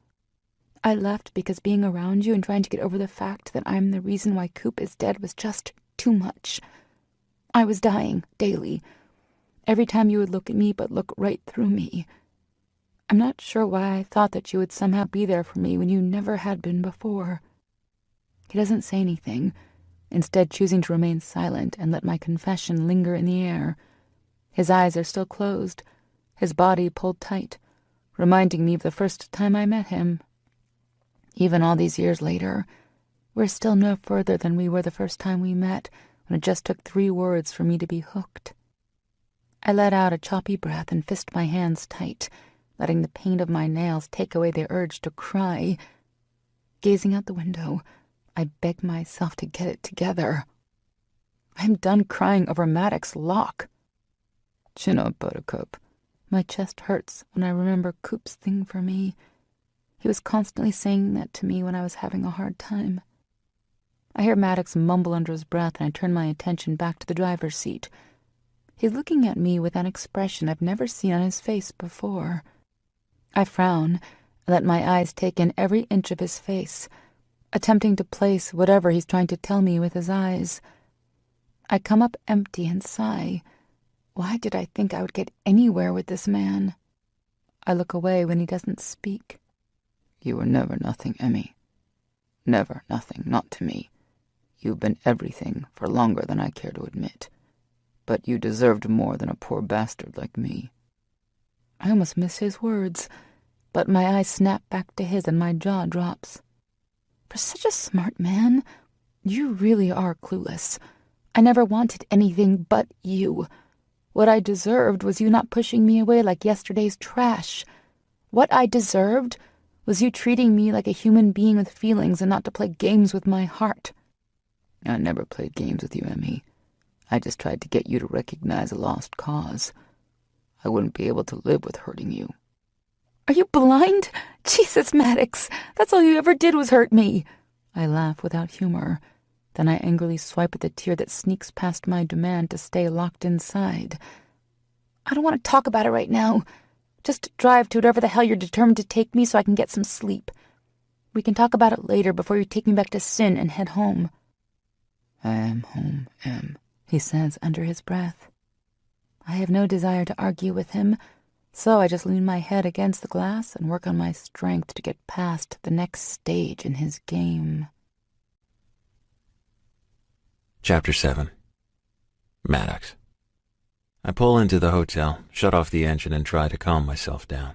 I left because being around you and trying to get over the fact that I'm the reason why Coop is dead was just too much. I was dying daily. Every time you would look at me but look right through me. I'm not sure why I thought that you would somehow be there for me when you never had been before. He doesn't say anything, instead choosing to remain silent and let my confession linger in the air. His eyes are still closed, his body pulled tight, reminding me of the first time I met him. Even all these years later, we're still no further than we were the first time we met, when it just took 3 words for me to be hooked. I let out a choppy breath and fist my hands tight, letting the pain of my nails take away the urge to cry. Gazing out the window, I beg myself to get it together. I'm done crying over Maddox Locke. Chin up, Buttercup. My chest hurts when I remember Coop's thing for me. He was constantly saying that to me when I was having a hard time. I hear Maddox mumble under his breath, and I turn my attention back to the driver's seat. He's looking at me with an expression I've never seen on his face before. I frown and let my eyes take in every inch of his face, attempting to place whatever he's trying to tell me with his eyes. I come up empty and sigh. Why did I think I would get anywhere with this man? I look away when he doesn't speak. You were never nothing, Emmy. Never nothing, not to me. You've been everything for longer than I care to admit. But you deserved more than a poor bastard like me. I almost miss his words, but my eyes snap back to his and my jaw drops. For such a smart man, you really are clueless. I never wanted anything but you. What I deserved was you not pushing me away like yesterday's trash. What I deserved was you treating me like a human being with feelings and not to play games with my heart. I never played games with you, Emmy. I just tried to get you to recognize a lost cause. I wouldn't be able to live with hurting you. Are you blind? Jesus, Maddox, that's all you ever did was hurt me. I laugh without humor. Then I angrily swipe at the tear that sneaks past my demand to stay locked inside. I don't want to talk about it right now. Just drive to whatever the hell you're determined to take me so I can get some sleep. We can talk about it later before you take me back to Sin and head home. I am home, Em, he says under his breath. I have no desire to argue with him, so I just lean my head against the glass and work on my strength to get past the next stage in his game. Chapter 7. Maddox. I pull into the hotel, shut off the engine, and try to calm myself down.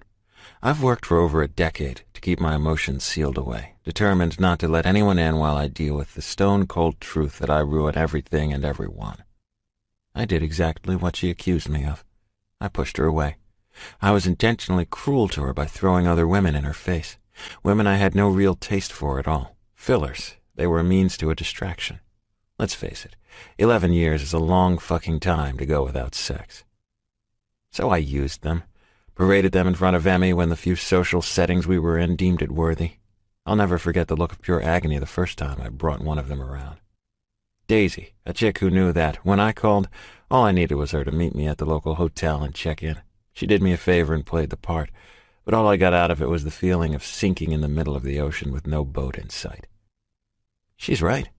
I've worked for over a decade to keep my emotions sealed away, determined not to let anyone in while I deal with the stone-cold truth that I ruin everything and everyone. I did exactly what she accused me of. I pushed her away. I was intentionally cruel to her by throwing other women in her face, women I had no real taste for at all. Fillers. They were a means to a distraction. Let's face it, 11 years is a long fucking time to go without sex. So I used them, paraded them in front of Emmy when the few social settings we were in deemed it worthy. I'll never forget the look of pure agony the first time I brought one of them around. Daisy, a chick who knew that, when I called, all I needed was her to meet me at the local hotel and check in. She did me a favor and played the part, but all I got out of it was the feeling of sinking in the middle of the ocean with no boat in sight. She's right.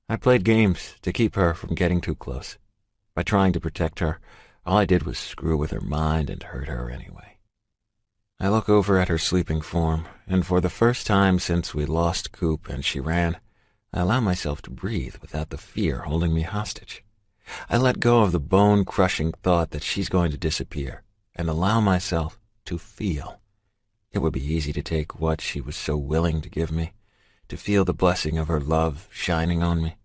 I played games to keep her from getting too close. By trying to protect her, all I did was screw with her mind and hurt her anyway. I look over at her sleeping form, and for the first time since we lost Coop and she ran, I allow myself to breathe without the fear holding me hostage. I let go of the bone-crushing thought that she's going to disappear, and allow myself to feel. It would be easy to take what she was so willing to give me, to feel the blessing of her love shining on me.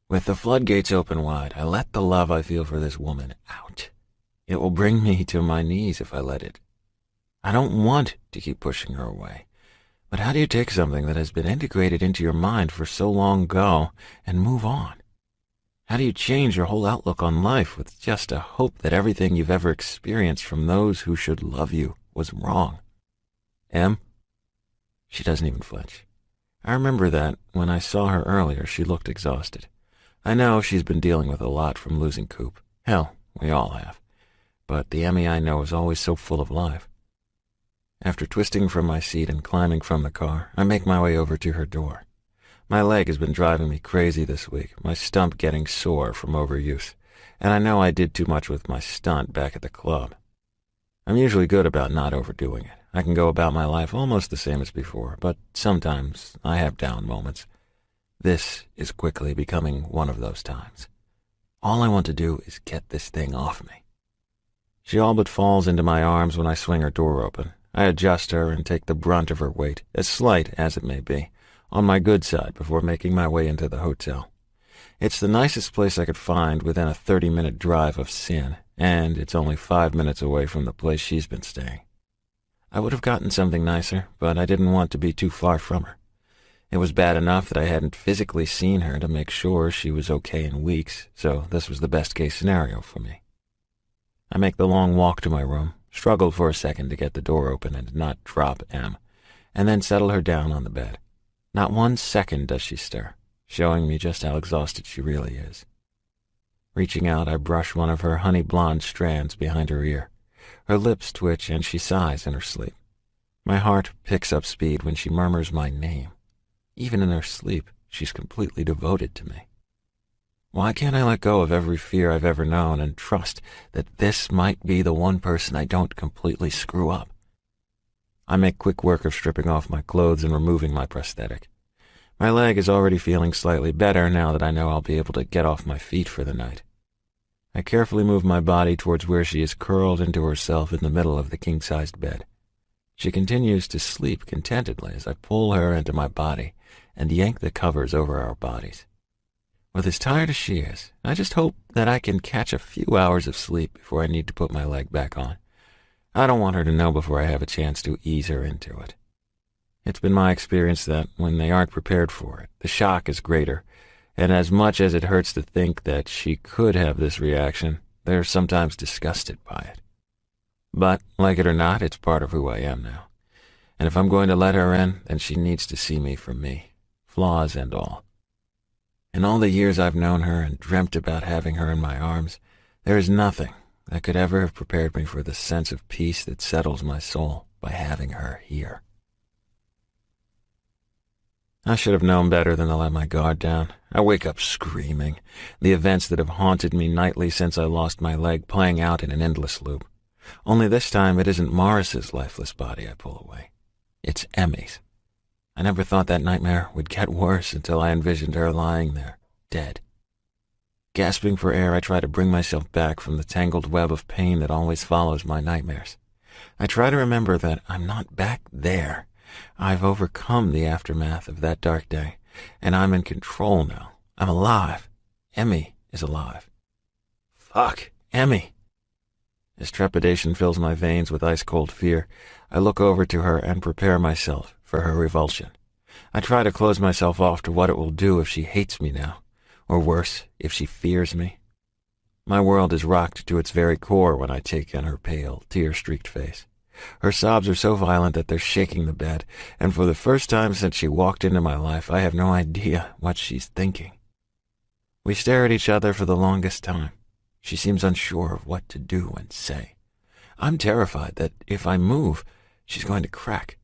With the floodgates open wide, I let the love I feel for this woman out. It will bring me to my knees if I let it. I don't want to keep pushing her away. But how do you take something that has been integrated into your mind for so long ago and move on? How do you change your whole outlook on life with just a hope that everything you've ever experienced from those who should love you was wrong? Em? She doesn't even flinch. I remember that when I saw her earlier, she looked exhausted. I know she's been dealing with a lot from losing Coop. Hell, we all have. But the Emmy I know is always so full of life. After twisting from my seat and climbing from the car, I make my way over to her door. My leg has been driving me crazy this week, my stump getting sore from overuse, and I know I did too much with my stunt back at the club. I'm usually good about not overdoing it. I can go about my life almost the same as before, but sometimes I have down moments. This is quickly becoming one of those times. All I want to do is get this thing off me. She all but falls into my arms when I swing her door open. I adjust her and take the brunt of her weight, as slight as it may be, on my good side before making my way into the hotel. It's the nicest place I could find within a 30-minute drive of Sin, and it's only 5 minutes away from the place she's been staying. I would have gotten something nicer, but I didn't want to be too far from her. It was bad enough that I hadn't physically seen her to make sure she was okay in weeks, so this was the best-case scenario for me. I make the long walk to my room, struggle for a second to get the door open and not drop Em, and then settle her down on the bed. Not 1 second does she stir, showing me just how exhausted she really is. Reaching out, I brush one of her honey-blonde strands behind her ear. Her lips twitch and she sighs in her sleep. My heart picks up speed when she murmurs my name. Even in her sleep, she's completely devoted to me. Why can't I let go of every fear I've ever known and trust that this might be the one person I don't completely screw up? I make quick work of stripping off my clothes and removing my prosthetic. My leg is already feeling slightly better now that I know I'll be able to get off my feet for the night. I carefully move my body towards where she is curled into herself in the middle of the king-sized bed. She continues to sleep contentedly as I pull her into my body and yank the covers over our bodies. With as tired as she is, I just hope that I can catch a few hours of sleep before I need to put my leg back on. I don't want her to know before I have a chance to ease her into it. It's been my experience that when they aren't prepared for it, the shock is greater, and as much as it hurts to think that she could have this reaction, they're sometimes disgusted by it. But, like it or not, it's part of who I am now. And if I'm going to let her in, then she needs to see me for me, flaws and all. In all the years I've known her and dreamt about having her in my arms, there is nothing that could ever have prepared me for the sense of peace that settles my soul by having her here. I should have known better than to let my guard down. I wake up screaming, the events that have haunted me nightly since I lost my leg playing out in an endless loop. Only this time it isn't Morris's lifeless body I pull away. It's Emmy's. I never thought that nightmare would get worse until I envisioned her lying there, dead. Gasping for air, I try to bring myself back from the tangled web of pain that always follows my nightmares. I try to remember that I'm not back there. I've overcome the aftermath of that dark day, and I'm in control now. I'm alive. Emmy is alive. Fuck, Emmy. As trepidation fills my veins with ice-cold fear, I look over to her and prepare myself for her revulsion. I try to close myself off to what it will do if she hates me now, or worse, if she fears me. My world is rocked to its very core when I take in her pale, tear-streaked face. Her sobs are so violent that they're shaking the bed, and for the first time since she walked into my life, I have no idea what she's thinking. We stare at each other for the longest time. She seems unsure of what to do and say. I'm terrified that if I move, she's going to crack.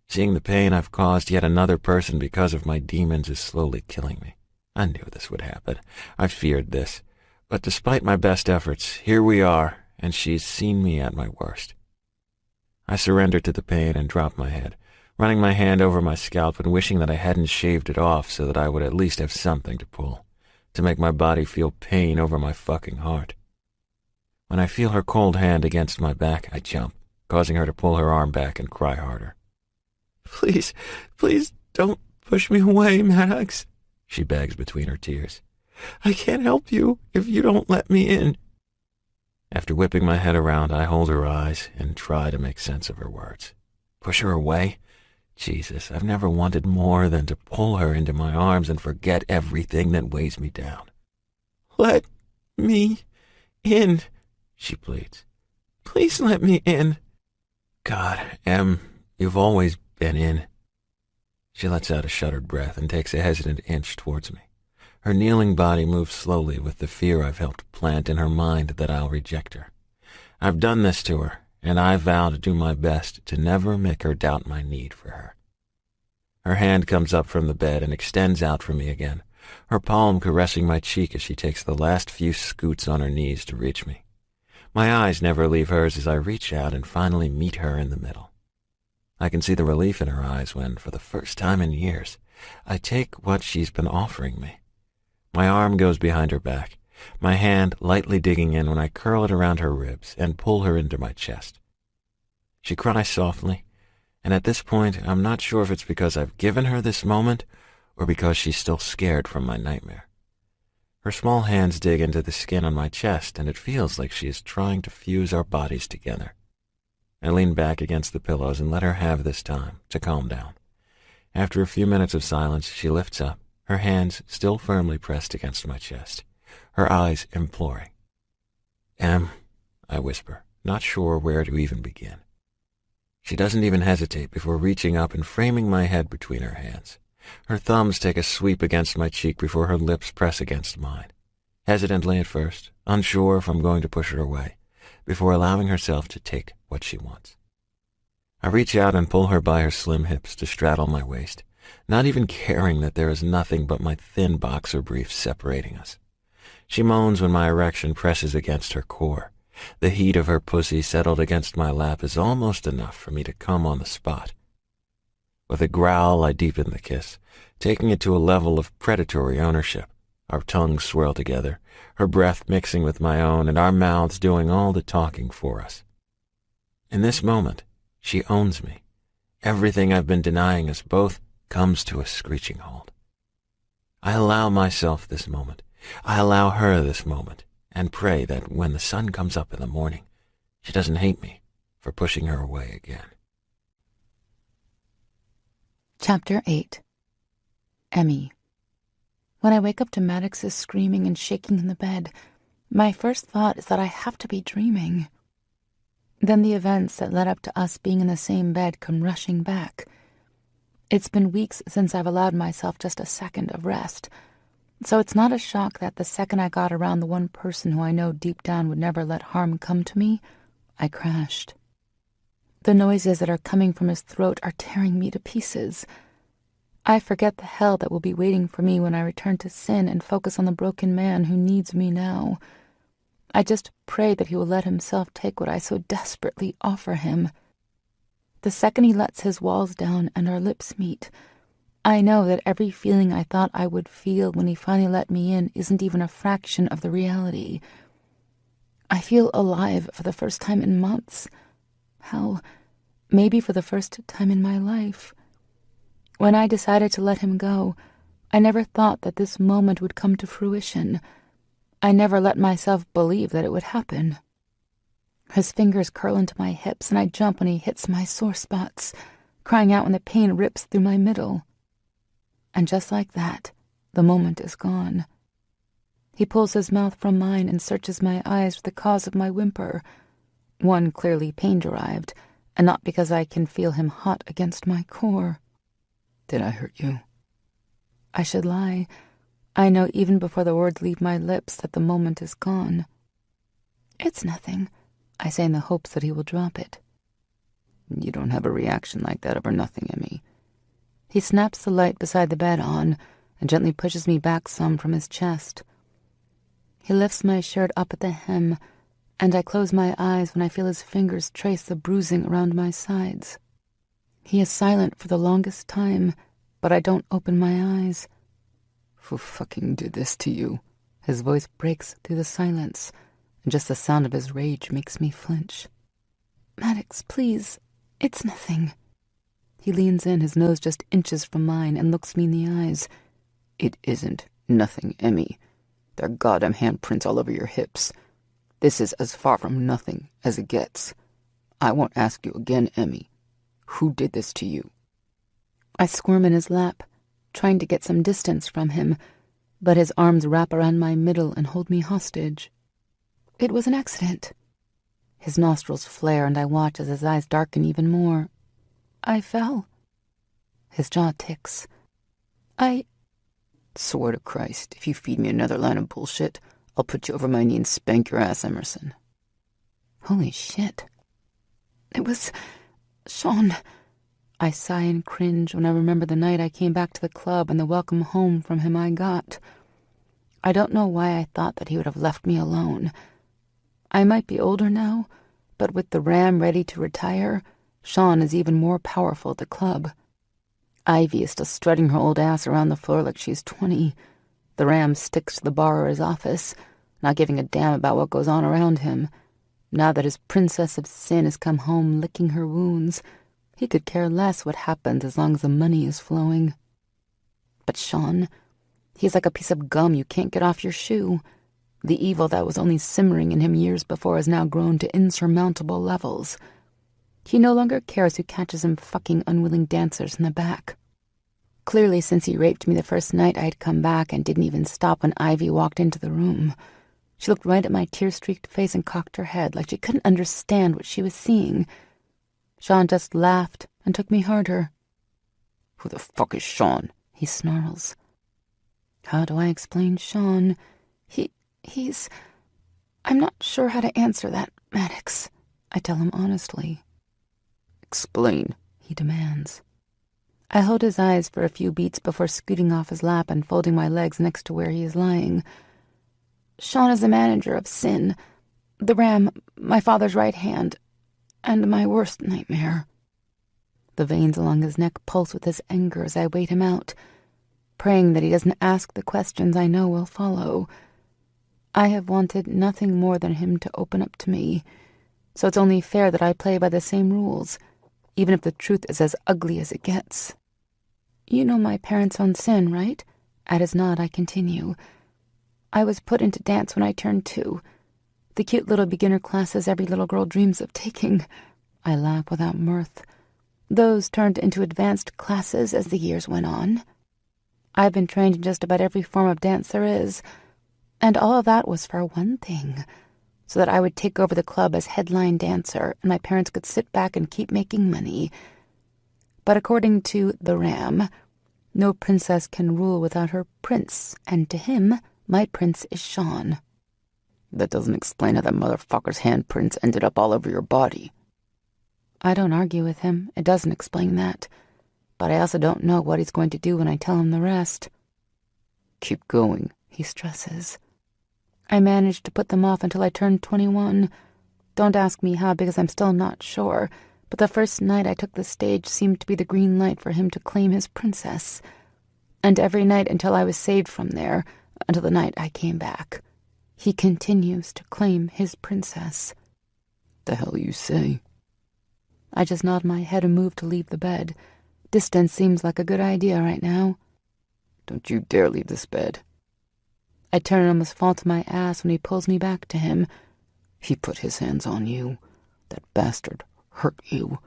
Seeing the pain I've caused yet another person because of my demons is slowly killing me. I knew this would happen. I feared this. But despite my best efforts, here we are, and she's seen me at my worst. I surrender to the pain and drop my head, running my hand over my scalp and wishing that I hadn't shaved it off so that I would at least have something to pull, to make my body feel pain over my fucking heart. When I feel her cold hand against my back, I jump, causing her to pull her arm back and cry harder. "Please, please don't push me away, Maddox," she begs between her tears. "I can't help you if you don't let me in." After whipping my head around, I hold her eyes and try to make sense of her words. Push her away? Jesus, I've never wanted more than to pull her into my arms and forget everything that weighs me down. "Let me in," she pleads. "Please let me in." God, Em, you've always been in. She lets out a shuddered breath and takes a hesitant inch towards me. Her kneeling body moves slowly with the fear I've helped plant in her mind that I'll reject her. I've done this to her, and I vow to do my best to never make her doubt my need for her. Her hand comes up from the bed and extends out for me again, her palm caressing my cheek as she takes the last few scoots on her knees to reach me. My eyes never leave hers as I reach out and finally meet her in the middle. I can see the relief in her eyes when, for the first time in years, I take what she's been offering me. My arm goes behind her back, my hand lightly digging in when I curl it around her ribs and pull her into my chest. She cries softly, and at this point I'm not sure if it's because I've given her this moment or because she's still scared from my nightmare. Her small hands dig into the skin on my chest, and it feels like she is trying to fuse our bodies together. I lean back against the pillows and let her have this time to calm down. After a few minutes of silence, she lifts up, her hands still firmly pressed against my chest, her eyes imploring. "Em," I whisper, not sure where to even begin. She doesn't even hesitate before reaching up and framing my head between her hands. Her thumbs take a sweep against my cheek before her lips press against mine. Hesitantly at first, unsure if I'm going to push her away, before allowing herself to take what she wants. I reach out and pull her by her slim hips to straddle my waist, not even caring that there is nothing but my thin boxer briefs separating us. She moans when my erection presses against her core. The heat of her pussy settled against my lap is almost enough for me to come on the spot. With a growl, I deepen the kiss, taking it to a level of predatory ownership. Our tongues swirl together, her breath mixing with my own, and our mouths doing all the talking for us. In this moment, she owns me. Everything I've been denying us both comes to a screeching halt. I allow myself this moment. I allow her this moment, and pray that when the sun comes up in the morning, she doesn't hate me for pushing her away again. Chapter 8. Emmy. When I wake up to Maddox's screaming and shaking in the bed, my first thought is that I have to be dreaming. Then the events that led up to us being in the same bed come rushing back. It's been weeks since I've allowed myself just a second of rest, so it's not a shock that the second I got around the one person who I know deep down would never let harm come to me, I crashed. The noises that are coming from his throat are tearing me to pieces. I forget the hell that will be waiting for me when I return to sin and focus on the broken man who needs me now. I just pray that he will let himself take what I so desperately offer him. The second he lets his walls down and our lips meet, I know that every feeling I thought I would feel when he finally let me in isn't even a fraction of the reality. I feel alive for the first time in months. Hell, maybe for the first time in my life. When I decided to let him go, I never thought that this moment would come to fruition. I never let myself believe that it would happen. His fingers curl into my hips, and I jump when he hits my sore spots, crying out when the pain rips through my middle. And just like that, the moment is gone. He pulls his mouth from mine and searches my eyes for the cause of my whimper, one clearly pain-derived, and not because I can feel him hot against my core. Did I hurt you? I should lie. I know even before the words leave my lips that the moment is gone. It's nothing, I say in the hopes that he will drop it. You don't have a reaction like that over nothing, Emmy. He snaps the light beside the bed on and gently pushes me back some from his chest. He lifts my shirt up at the hem, and I close my eyes when I feel his fingers trace the bruising around my sides. He is silent for the longest time, but I don't open my eyes. Who fucking did this to you? His voice breaks through the silence, and just the sound of his rage makes me flinch. Maddox, please, it's nothing. He leans in, his nose just inches from mine, and looks me in the eyes. It isn't nothing, Emmy. There are goddamn handprints all over your hips. This is as far from nothing as it gets. I won't ask you again, Emmy. Who did this to you? I squirm in his lap, trying to get some distance from him, but his arms wrap around my middle and hold me hostage. It was an accident. His nostrils flare, and I watch as his eyes darken even more. I fell. His jaw ticks. Swear to Christ, if you feed me another line of bullshit, I'll put you over my knee and spank your ass, Emerson. Holy shit. It was Sean. I sigh and cringe when I remember the night I came back to the club and the welcome home from him I got. I don't know why I thought that he would have left me alone. I might be older now, but with the ram ready to retire, Sean is even more powerful at the club. Ivy is still strutting her old ass around the floor like she's 20. The ram sticks to the bar or his office, not giving a damn about what goes on around him. Now that his princess of sin has come home licking her wounds, he could care less what happens as long as the money is flowing. But Sean, he's like a piece of gum you can't get off your shoe. The evil that was only simmering in him years before has now grown to insurmountable levels. He no longer cares who catches him fucking unwilling dancers in the back. Clearly, since he raped me the first night, I had come back and didn't even stop when Ivy walked into the room. She looked right at my tear-streaked face and cocked her head like she couldn't understand what she was seeing. Sean just laughed and took me harder. Who the fuck is Sean? He snarls. How do I explain Sean? He's... I'm not sure how to answer that, Maddox. I tell him honestly. Explain, he demands. I hold his eyes for a few beats before scooting off his lap and folding my legs next to where he is lying. Sean is the manager of Sin, the ram, my father's right hand, and my worst nightmare. The veins along his neck pulse with his anger as I wait him out, praying that he doesn't ask the questions I know will follow. I have wanted nothing more than him to open up to me, so it's only fair that I play by the same rules, even if the truth is as ugly as it gets. You know my parents own Sin, right? At his nod, I continue. I was put into dance when I turned 2. The cute little beginner classes every little girl dreams of taking. I laugh without mirth. Those turned into advanced classes as the years went on. I've been trained in just about every form of dance there is, and all of that was for one thing, so that I would take over the club as headline dancer and my parents could sit back and keep making money. But according to the ram, no princess can rule without her prince, and to him, my prince is Sean. That doesn't explain how that motherfucker's handprints ended up all over your body. I don't argue with him. It doesn't explain that. But I also don't know what he's going to do when I tell him the rest. Keep going, he stresses. I managed to put them off until I turned 21. Don't ask me how, because I'm still not sure. But the first night I took the stage seemed to be the green light for him to claim his princess. And every night until I was saved from there, until the night I came back, he continues to claim his princess. The hell you say? I just nod my head and move to leave the bed. Distance seems like a good idea right now. Don't you dare leave this bed. I turn and almost fall to my ass when he pulls me back to him. He put his hands on you. That bastard hurt you.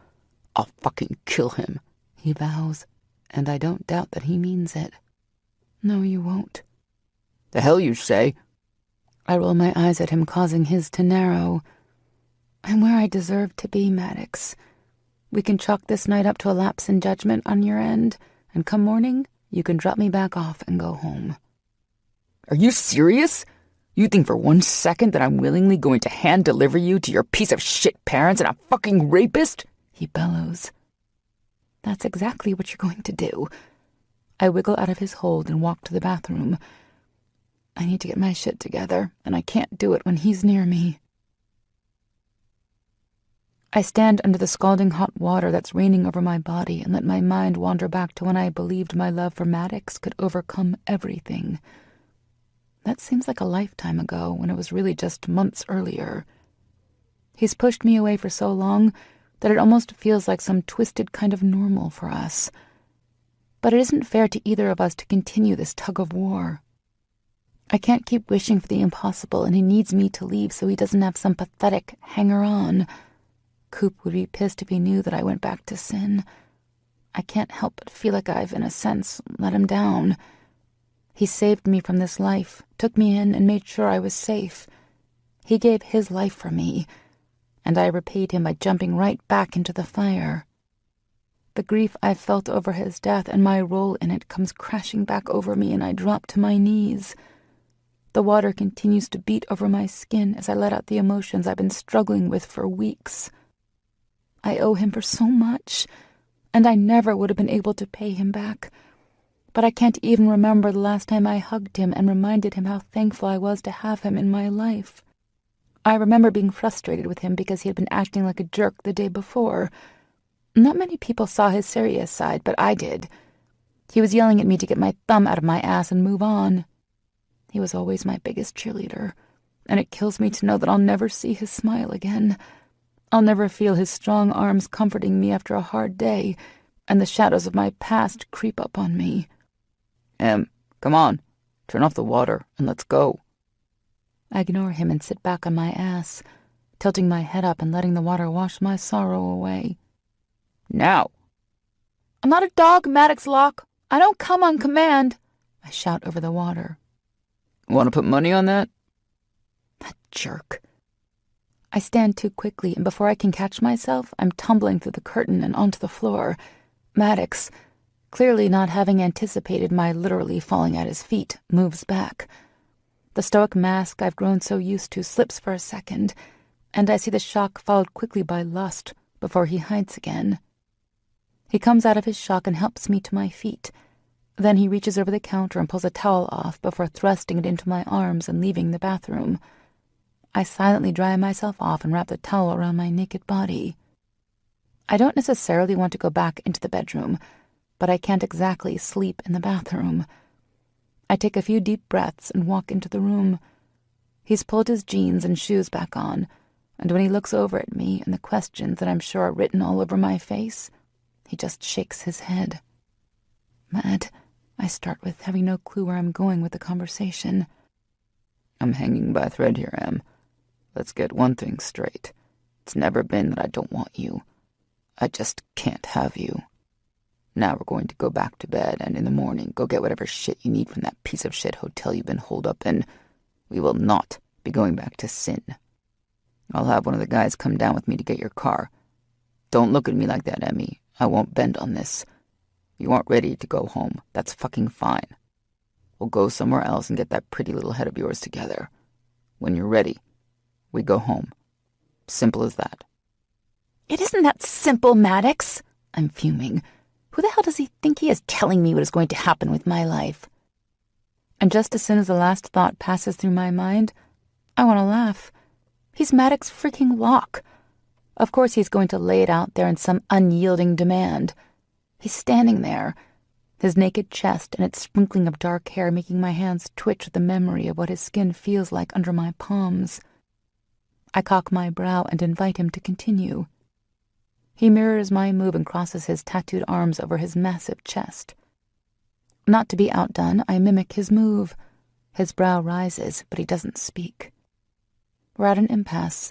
I'll fucking kill him, he vows, and I don't doubt that he means it. No, you won't. The hell you say? I roll my eyes at him, causing his to narrow. I'm where I deserve to be, Maddox. We can chalk this night up to a lapse in judgment on your end, and come morning, you can drop me back off and go home. Are you serious? You think for 1 second that I'm willingly going to hand-deliver you to your piece of shit parents and a fucking rapist? He bellows. That's exactly what you're going to do. I wiggle out of his hold and walk to the bathroom. I need to get my shit together, and I can't do it when he's near me. I stand under the scalding hot water that's raining over my body and let my mind wander back to when I believed my love for Maddox could overcome everything. That seems like a lifetime ago, when it was really just months earlier. He's pushed me away for so long that it almost feels like some twisted kind of normal for us. But it isn't fair to either of us to continue this tug-of-war. I can't keep wishing for the impossible, and he needs me to leave so he doesn't have some pathetic hanger-on. Coop would be pissed if he knew that I went back to sin. I can't help but feel like I've, in a sense, let him down. He saved me from this life, took me in, and made sure I was safe. He gave his life for me, and I repaid him by jumping right back into the fire. The grief I've felt over his death and my role in it comes crashing back over me, and I drop to my knees. The water continues to beat over my skin as I let out the emotions I've been struggling with for weeks. I owe him for so much, and I never would have been able to pay him back. But I can't even remember the last time I hugged him and reminded him how thankful I was to have him in my life. I remember being frustrated with him because he had been acting like a jerk the day before. Not many people saw his serious side, but I did. He was yelling at me to get my thumb out of my ass and move on. He was always my biggest cheerleader, and it kills me to know that I'll never see his smile again. I'll never feel his strong arms comforting me after a hard day, and the shadows of my past creep up on me. Come on, turn off the water and let's go. I ignore him and sit back on my ass, tilting my head up and letting the water wash my sorrow away. Now. I'm not a dog, Maddox Locke. I don't come on command, I shout over the water. Want to put money on that? That jerk. I stand too quickly, and before I can catch myself, I'm tumbling through the curtain and onto the floor. Maddox, clearly not having anticipated my literally falling at his feet, moves back. The stoic mask I've grown so used to slips for a second, and I see the shock followed quickly by lust before he hides again. He comes out of his shock and helps me to my feet. Then he reaches over the counter and pulls a towel off before thrusting it into my arms and leaving the bathroom. I silently dry myself off and wrap the towel around my naked body. I don't necessarily want to go back into the bedroom, but I can't exactly sleep in the bathroom. I take a few deep breaths and walk into the room. He's pulled his jeans and shoes back on, and when he looks over at me and the questions that I'm sure are written all over my face, he just shakes his head. Mad, I start with, having no clue where I'm going with the conversation. I'm hanging by a thread here, Em. Let's get one thing straight. It's never been that I don't want you. I just can't have you. Now we're going to go back to bed, and in the morning go get whatever shit you need from that piece of shit hotel you've been holed up in. We will not be going back to sin. I'll have one of the guys come down with me to get your car. Don't look at me like that, Emmy. I won't bend on this. You aren't ready to go home. That's fucking fine. We'll go somewhere else and get that pretty little head of yours together. When you're ready, we go home. Simple as that. It isn't that simple, Maddox. I'm fuming. Who the hell does he think he is telling me what is going to happen with my life? And just as soon as the last thought passes through my mind, I want to laugh. He's Maddox freaking Locke. Of course he's going to lay it out there in some unyielding demand. He's standing there, his naked chest and its sprinkling of dark hair making my hands twitch at the memory of what his skin feels like under my palms. I cock my brow and invite him to continue. He mirrors my move and crosses his tattooed arms over his massive chest. Not to be outdone, I mimic his move. His brow rises, but he doesn't speak. We're at an impasse.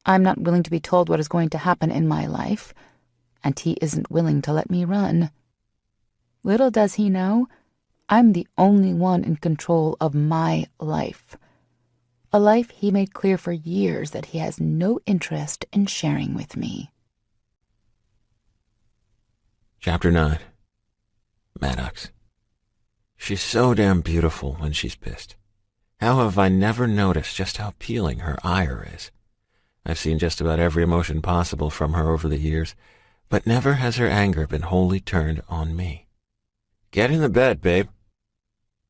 I'm not willing to be told what is going to happen in my life, and he isn't willing to let me run. Little does he know, I'm the only one in control of my life. A life he made clear for years that he has no interest in sharing with me. Chapter 9. Maddox. She's so damn beautiful when she's pissed. How have I never noticed just how appealing her ire is? I've seen just about every emotion possible from her over the years, but never has her anger been wholly turned on me. Get in the bed, babe.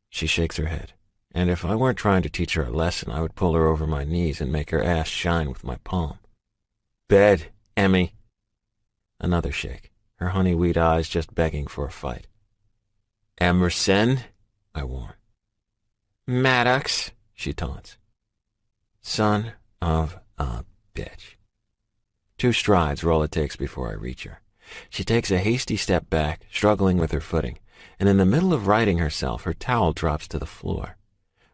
She shakes her head, and if I weren't trying to teach her a lesson, I would pull her over my knees and make her ass shine with my palm. Bed, Emmy. Another shake, her honey-wheat eyes just begging for a fight. Emerson, I warn. Maddox, she taunts. Son of a bitch. 2 strides are all it takes before I reach her. She takes a hasty step back, struggling with her footing, and in the middle of righting herself, her towel drops to the floor.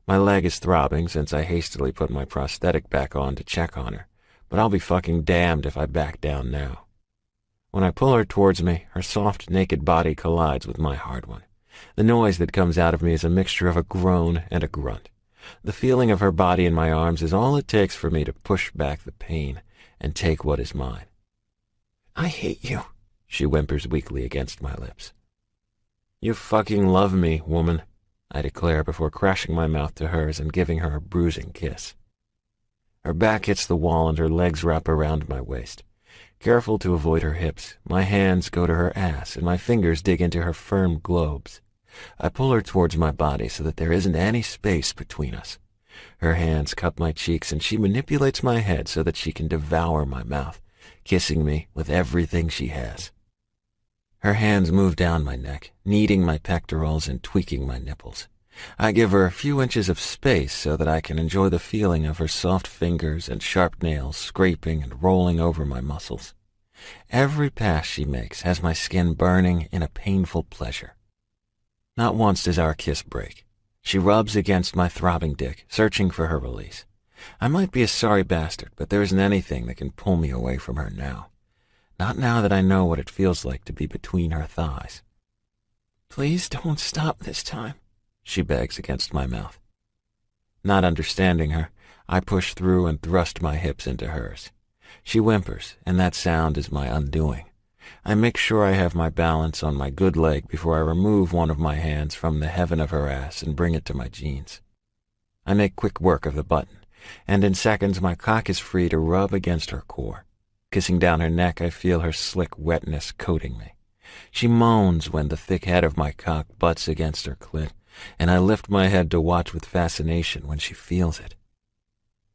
My leg is throbbing since I hastily put my prosthetic back on to check on her, but I'll be fucking damned if I back down now. When I pull her towards me, her soft, naked body collides with my hard one. The noise that comes out of me is a mixture of a groan and a grunt. The feeling of her body in my arms is all it takes for me to push back the pain and take what is mine. I hate you, she whimpers weakly against my lips. You fucking love me, woman, I declare before crashing my mouth to hers and giving her a bruising kiss. Her back hits the wall and her legs wrap around my waist. Careful to avoid her hips, my hands go to her ass and my fingers dig into her firm globes. I pull her towards my body so that there isn't any space between us. Her hands cup my cheeks and she manipulates my head so that she can devour my mouth, kissing me with everything she has. Her hands move down my neck, kneading my pectorals and tweaking my nipples. I give her a few inches of space so that I can enjoy the feeling of her soft fingers and sharp nails scraping and rolling over my muscles. Every pass she makes has my skin burning in a painful pleasure. Not once does our kiss break. She rubs against my throbbing dick, searching for her release. I might be a sorry bastard, but there isn't anything that can pull me away from her now. Not now that I know what it feels like to be between her thighs. Please don't stop this time, she begs against my mouth. Not understanding her, I push through and thrust my hips into hers. She whimpers, and that sound is my undoing. I make sure I have my balance on my good leg before I remove one of my hands from the heaven of her ass and bring it to my jeans. I make quick work of the button, and in seconds my cock is free to rub against her core. Kissing down her neck, I feel her slick wetness coating me. She moans when the thick head of my cock butts against her clit, and I lift my head to watch with fascination when she feels it.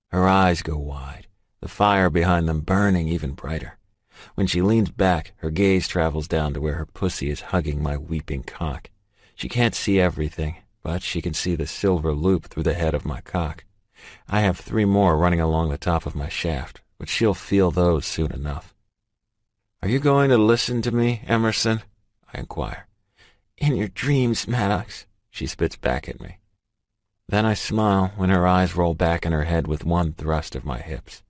Her eyes go wide, the fire behind them burning even brighter. When she leans back, her gaze travels down to where her pussy is hugging my weeping cock. She can't see everything, but she can see the silver loop through the head of my cock. I have 3 more running along the top of my shaft, but she'll feel those soon enough. Are you going to listen to me, Emerson? I inquire. In your dreams, Maddox, she spits back at me. Then I smile when her eyes roll back in her head with one thrust of my hips.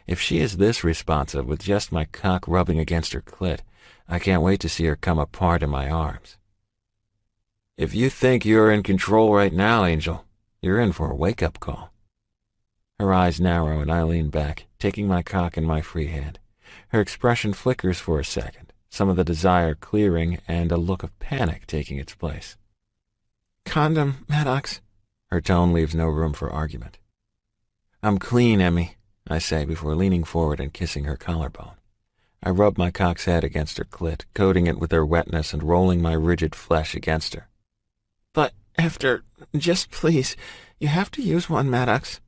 If she is this responsive with just my cock rubbing against her clit, I can't wait to see her come apart in my arms. If you think you're in control right now, Angel, you're in for a wake-up call. Her eyes narrow and I lean back, taking my cock in my free hand. Her expression flickers for a second, some of the desire clearing and a look of panic taking its place. Condom, Maddox. Her tone leaves no room for argument. I'm clean, Emmy, I say before leaning forward and kissing her collarbone. I rub my cock's head against her clit, coating it with her wetness and rolling my rigid flesh against her. But just please, you have to use one, Maddox.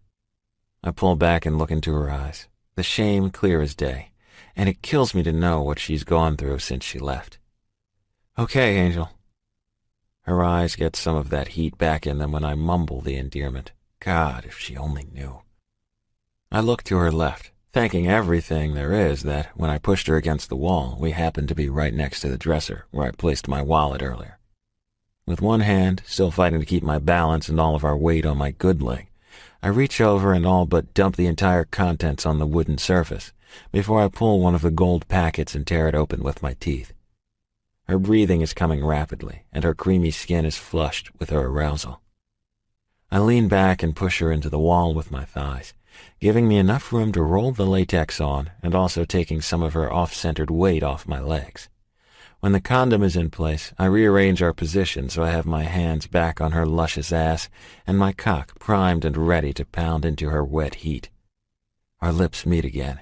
I pull back and look into her eyes, the shame clear as day, and it kills me to know what she's gone through since she left. Okay, Angel. Her eyes get some of that heat back in them when I mumble the endearment. God, if she only knew. I look to her left, thanking everything there is that when I pushed her against the wall, we happened to be right next to the dresser where I placed my wallet earlier. With one hand, still fighting to keep my balance and all of our weight on my good leg, I reach over and all but dump the entire contents on the wooden surface before I pull one of the gold packets and tear it open with my teeth. Her breathing is coming rapidly, and her creamy skin is flushed with her arousal. I lean back and push her into the wall with my thighs, giving me enough room to roll the latex on and also taking some of her off-centered weight off my legs. When the condom is in place, I rearrange our position so I have my hands back on her luscious ass and my cock primed and ready to pound into her wet heat. Our lips meet again,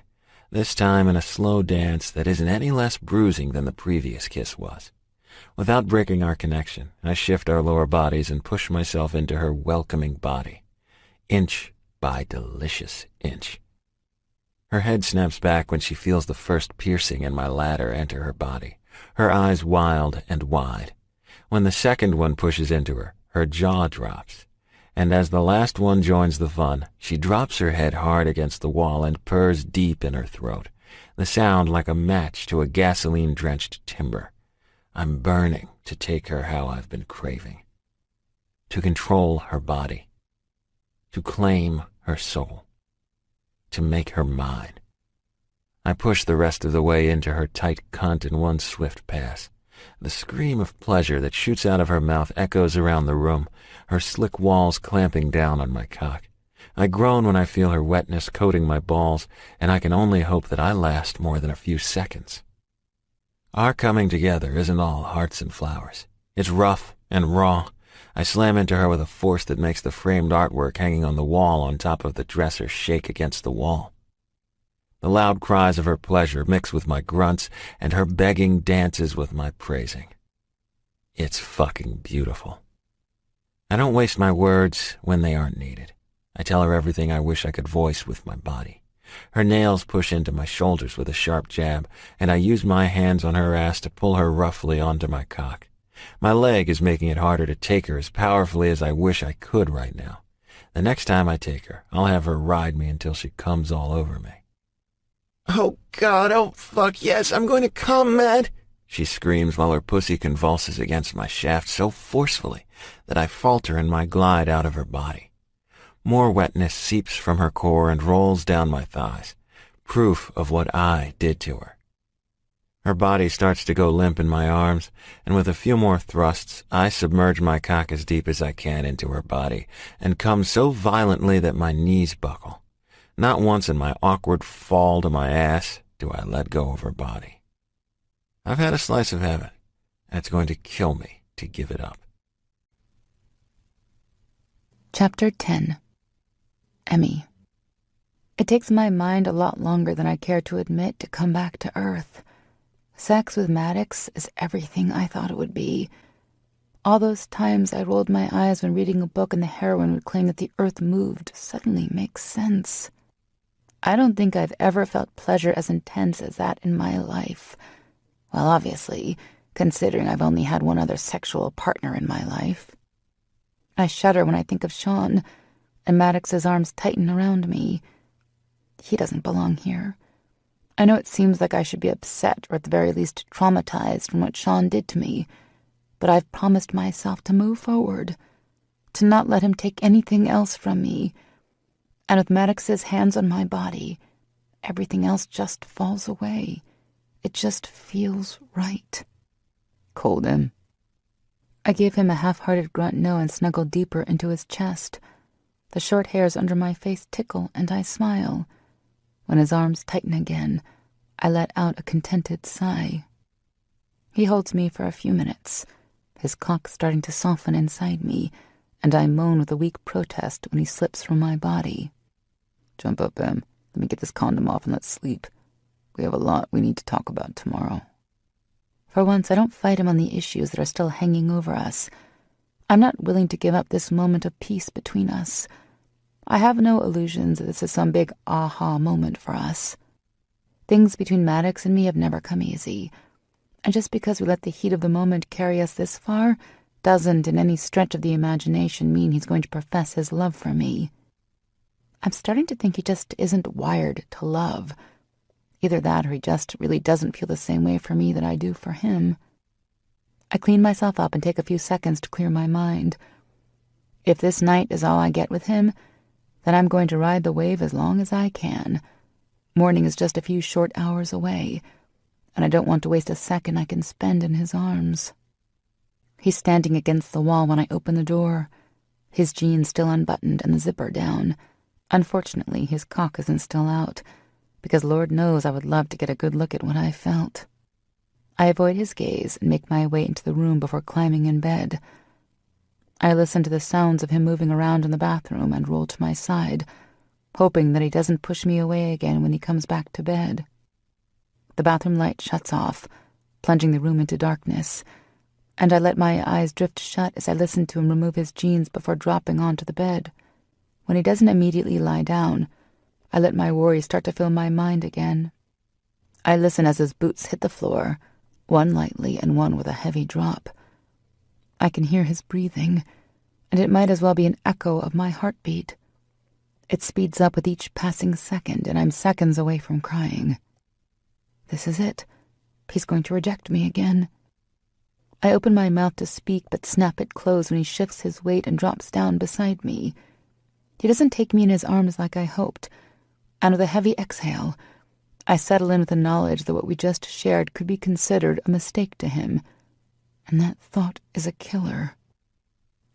this time in a slow dance that isn't any less bruising than the previous kiss was. Without breaking our connection, I shift our lower bodies and push myself into her welcoming body, inch by delicious inch. Her head snaps back when she feels the first piercing in my ladder enter her body, her eyes wild and wide. When the second one pushes into her, her jaw drops, and as the last one joins the fun, she drops her head hard against the wall and purrs deep in her throat, the sound like a match to a gasoline-drenched timber. I'm burning to take her how I've been craving. To control her body. To claim her soul. To make her mine. I push the rest of the way into her tight cunt in one swift pass. The scream of pleasure that shoots out of her mouth echoes around the room, her slick walls clamping down on my cock. I groan when I feel her wetness coating my balls, and I can only hope that I last more than a few seconds. Our coming together isn't all hearts and flowers. It's rough and raw. I slam into her with a force that makes the framed artwork hanging on the wall on top of the dresser shake against the wall. The loud cries of her pleasure mix with my grunts, and her begging dances with my praising. It's fucking beautiful. I don't waste my words when they aren't needed. I tell her everything I wish I could voice with my body. Her nails push into my shoulders with a sharp jab, and I use my hands on her ass to pull her roughly onto my cock. My leg is making it harder to take her as powerfully as I wish I could right now. The next time I take her, I'll have her ride me until she comes all over me. Oh, God, oh, fuck, yes, I'm going to come, Matt, she screams while her pussy convulses against my shaft so forcefully that I falter and my glide out of her body. More wetness seeps from her core and rolls down my thighs, proof of what I did to her. Her body starts to go limp in my arms, and with a few more thrusts, I submerge my cock as deep as I can into her body and come so violently that my knees buckle. Not once in my awkward fall to my ass do I let go of her body. I've had a slice of heaven, and it's going to kill me to give it up. Chapter 10. Emmy. It takes my mind a lot longer than I care to admit to come back to Earth. Sex with Maddox is everything I thought it would be. All those times I rolled my eyes when reading a book and the heroine would claim that the Earth moved suddenly makes sense. I don't think I've ever felt pleasure as intense as that in my life. Well, obviously, considering I've only had one other sexual partner in my life. I shudder when I think of Sean, and Maddox's arms tighten around me. He doesn't belong here. I know it seems like I should be upset or at the very least traumatized from what Sean did to me, but I've promised myself to move forward, to not let him take anything else from me. And with Maddox's hands on my body, everything else just falls away. It just feels right. Cold him. I gave him a half-hearted grunt no and snuggled deeper into his chest. The short hairs under my face tickle, and I smile. When his arms tighten again, I let out a contented sigh. He holds me for a few minutes, his cock starting to soften inside me, and I moan with a weak protest when he slips from my body. Jump up, Em. Let me get this condom off and let's sleep. We have a lot we need to talk about tomorrow. For once, I don't fight him on the issues that are still hanging over us. I'm not willing to give up this moment of peace between us. I have no illusions that this is some big aha moment for us. Things between Maddox and me have never come easy. And just because we let the heat of the moment carry us this far doesn't, in any stretch of the imagination, mean he's going to profess his love for me. I'm starting to think he just isn't wired to love. Either that or he just really doesn't feel the same way for me that I do for him. I clean myself up and take a few seconds to clear my mind. If this night is all I get with him, then I'm going to ride the wave as long as I can. Morning is just a few short hours away, and I don't want to waste a second I can spend in his arms. He's standing against the wall when I open the door, his jeans still unbuttoned and the zipper down. Unfortunately, his cock isn't still out, because Lord knows I would love to get a good look at what I felt. I avoid his gaze and make my way into the room before climbing in bed. I listen to the sounds of him moving around in the bathroom and roll to my side, hoping that he doesn't push me away again when he comes back to bed. The bathroom light shuts off, plunging the room into darkness, and I let my eyes drift shut as I listen to him remove his jeans before dropping onto the bed. When he doesn't immediately lie down, I let my worries start to fill my mind again. I listen as his boots hit the floor, one lightly and one with a heavy drop. I can hear his breathing, and it might as well be an echo of my heartbeat. It speeds up with each passing second, and I'm seconds away from crying. This is it. He's going to reject me again. I open my mouth to speak, but snap it closed when he shifts his weight and drops down beside me. He doesn't take me in his arms like I hoped, and with a heavy exhale, I settle in with the knowledge that what we just shared could be considered a mistake to him, and that thought is a killer.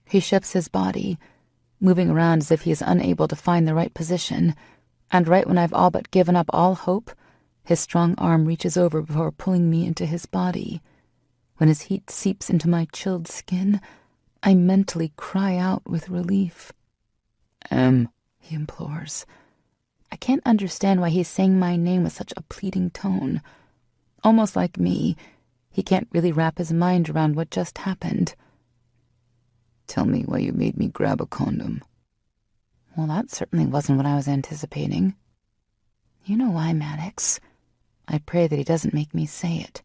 He shifts his body, moving around as if he is unable to find the right position, and right when I've all but given up all hope, his strong arm reaches over before pulling me into his body. When his heat seeps into my chilled skin, I mentally cry out with relief. He implores. I can't understand why he's saying my name with such a pleading tone. Almost like me, he can't really wrap his mind around what just happened. Tell me why you made me grab a condom. Well, that certainly wasn't what I was anticipating. You know why, Maddox. I pray that he doesn't make me say it.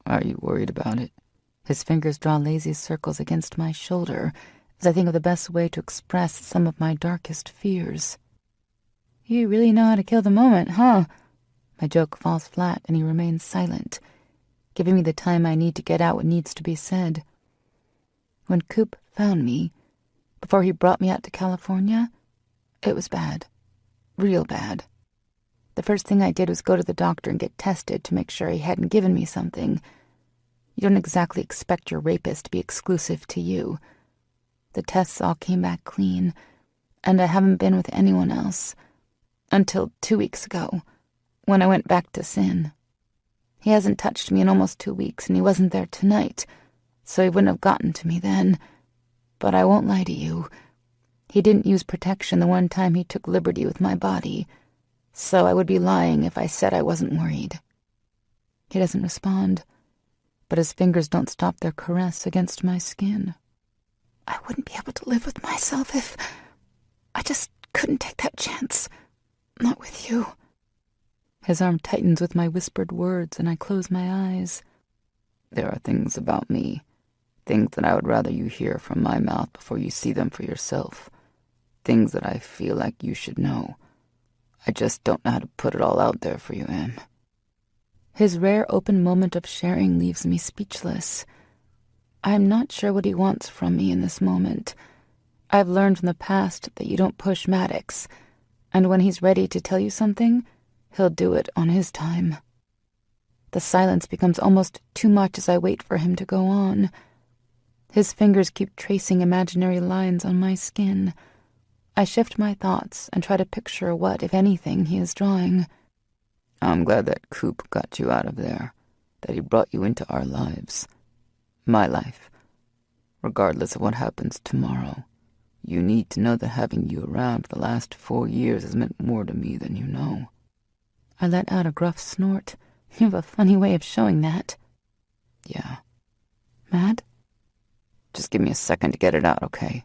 Are you worried about it? His fingers draw lazy circles against my shoulder as I think of the best way to express some of my darkest fears. You really know how to kill the moment, huh? My joke falls flat and he remains silent, giving me the time I need to get out what needs to be said. When Coop found me, before he brought me out to California, it was bad. Real bad. The first thing I did was go to the doctor and get tested to make sure he hadn't given me something. You don't exactly expect your rapist to be exclusive to you. The tests all came back clean, and I haven't been with anyone else until 2 weeks ago, when I went back to Sin. He hasn't touched me in almost 2 weeks, and he wasn't there tonight, so he wouldn't have gotten to me then. But I won't lie to you. He didn't use protection the one time he took liberty with my body, so I would be lying if I said I wasn't worried. He doesn't respond, but his fingers don't stop their caress against my skin. I wouldn't be able to live with myself if... I just couldn't take that chance. Not with you. His arm tightens with my whispered words, and I close my eyes. There are things about me, things that I would rather you hear from my mouth before you see them for yourself, things that I feel like you should know. I just don't know how to put it all out there for you, Em. His rare open moment of sharing leaves me speechless. I'm not sure what he wants from me in this moment. I've learned from the past that you don't push Maddox, and when he's ready to tell you something, he'll do it on his time. The silence becomes almost too much as I wait for him to go on. His fingers keep tracing imaginary lines on my skin. I shift my thoughts and try to picture what, if anything, he is drawing. I'm glad that Coop got you out of there, that he brought you into our lives. My life. Regardless of what happens tomorrow, you need to know that having you around for the last 4 years has meant more to me than you know. I let out a gruff snort. You have a funny way of showing that. Yeah. Mad? Just give me a second to get it out, okay?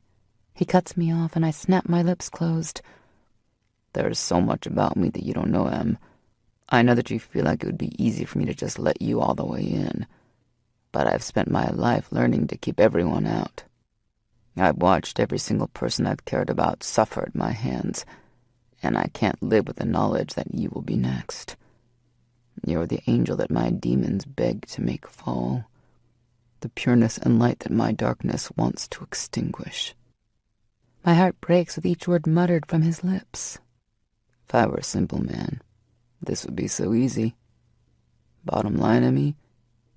He cuts me off and I snap my lips closed. There's so much about me that you don't know, Em. I know that you feel like it would be easy for me to just let you all the way in, but I've spent my life learning to keep everyone out. I've watched every single person I've cared about suffer at my hands, and I can't live with the knowledge that you will be next. You're the angel that my demons beg to make fall, the pureness and light that my darkness wants to extinguish. My heart breaks with each word muttered from his lips. If I were a simple man, this would be so easy. Bottom line, Emmy,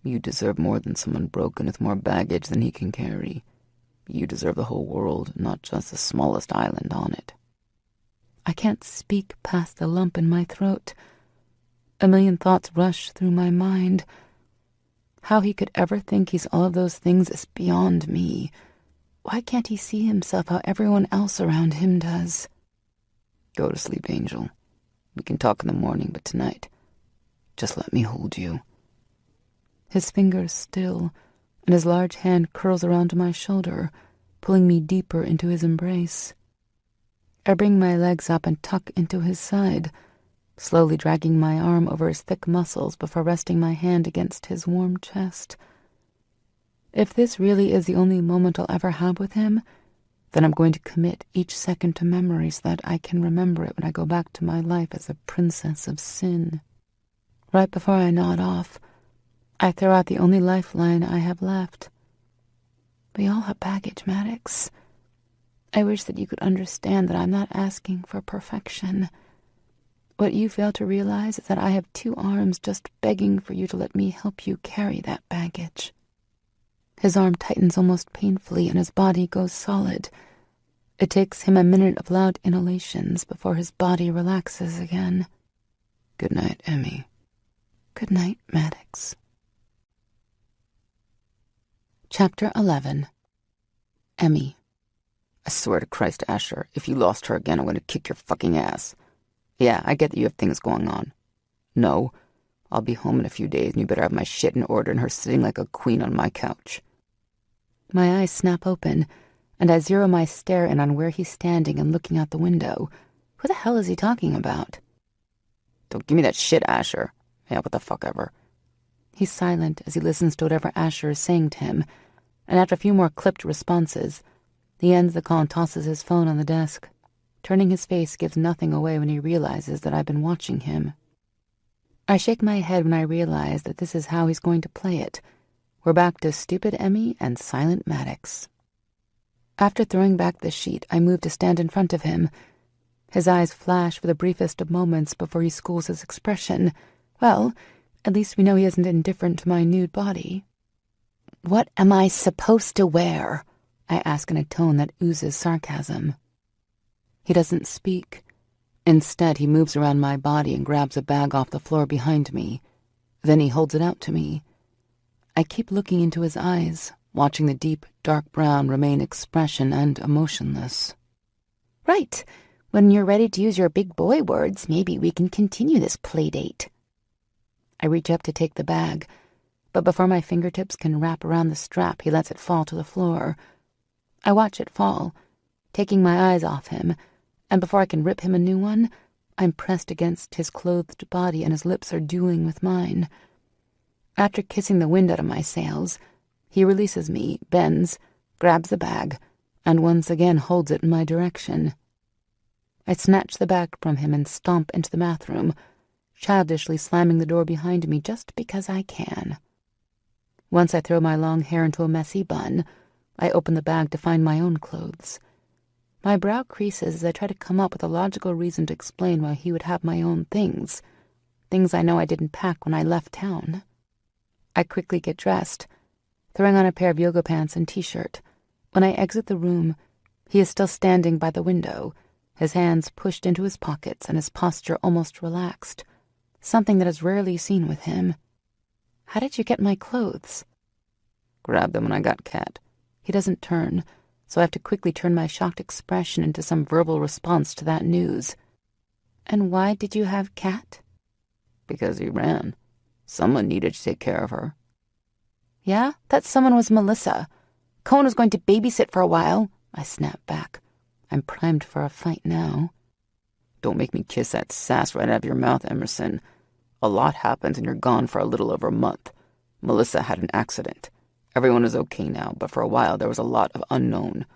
you deserve more than someone broken with more baggage than he can carry. You deserve the whole world, not just the smallest island on it. I can't speak past the lump in my throat. A million thoughts rush through my mind. How he could ever think he's all of those things is beyond me. Why can't he see himself how everyone else around him does? Go to sleep, Angel. We can talk in the morning, but tonight, just let me hold you. His fingers still, and his large hand curls around my shoulder, pulling me deeper into his embrace. I bring my legs up and tuck into his side, slowly dragging my arm over his thick muscles before resting my hand against his warm chest. If this really is the only moment I'll ever have with him, then I'm going to commit each second to memory so that I can remember it when I go back to my life as a princess of sin. Right before I nod off, I throw out the only lifeline I have left. We all have baggage, Maddox. I wish that you could understand that I'm not asking for perfection. What you fail to realize is that I have 2 arms just begging for you to let me help you carry that baggage. His arm tightens almost painfully and his body goes solid. It takes him a minute of loud inhalations before his body relaxes again. Good night, Emmy. Good night, Maddox. Chapter 11. Emmy. I swear to Christ, Asher, if you lost her again, I'm going to kick your fucking ass. Yeah, I get that you have things going on. No, I'll be home in a few days and you better have my shit in order and her sitting like a queen on my couch. My eyes snap open, and I zero my stare in on where he's standing and looking out the window. Who the hell is he talking about? Don't give me that shit, Asher. Yeah, what the fuck ever. He's silent as he listens to whatever Asher is saying to him, and after a few more clipped responses, he ends the call and tosses his phone on the desk. Turning his face gives nothing away when he realizes that I've been watching him. I shake my head when I realize that this is how he's going to play it. We're back to stupid Emmy and silent Maddox. After throwing back the sheet, I move to stand in front of him. His eyes flash for the briefest of moments before he schools his expression. Well, at least we know he isn't indifferent to my nude body. What am I supposed to wear? I ask in a tone that oozes sarcasm. He doesn't speak. Instead, he moves around my body and grabs a bag off the floor behind me. Then he holds it out to me. I keep looking into his eyes, watching the deep, dark brown remain expression and emotionless. Right. When you're ready to use your big boy words, maybe we can continue this play date. I reach up to take the bag, but before my fingertips can wrap around the strap, he lets it fall to the floor. I watch it fall, taking my eyes off him, and before I can rip him a new one, I'm pressed against his clothed body and his lips are dueling with mine. After kissing the wind out of my sails, he releases me, bends, grabs the bag, and once again holds it in my direction. I snatch the bag from him and stomp into the bathroom, childishly slamming the door behind me just because I can. Once I throw my long hair into a messy bun, I open the bag to find my own clothes. My brow creases as I try to come up with a logical reason to explain why he would have my own things I know I didn't pack when I left town. I quickly get dressed, throwing on a pair of yoga pants and t-shirt. When I exit the room, he is still standing by the window, his hands pushed into his pockets and his posture almost relaxed, something that is rarely seen with him. How did you get my clothes? Grabbed them when I got Cat. He doesn't turn, so I have to quickly turn my shocked expression into some verbal response to that news. And why did you have Cat? Because he ran. Someone needed to take care of her. Yeah, that someone was Melissa. Cohen was going to babysit for a while. I snap back. I'm primed for a fight now. Don't make me kiss that sass right out of your mouth, Emerson. A lot happens and you're gone for a little over a month. Melissa had an accident. Everyone is okay now, but for a while there was a lot of unknown.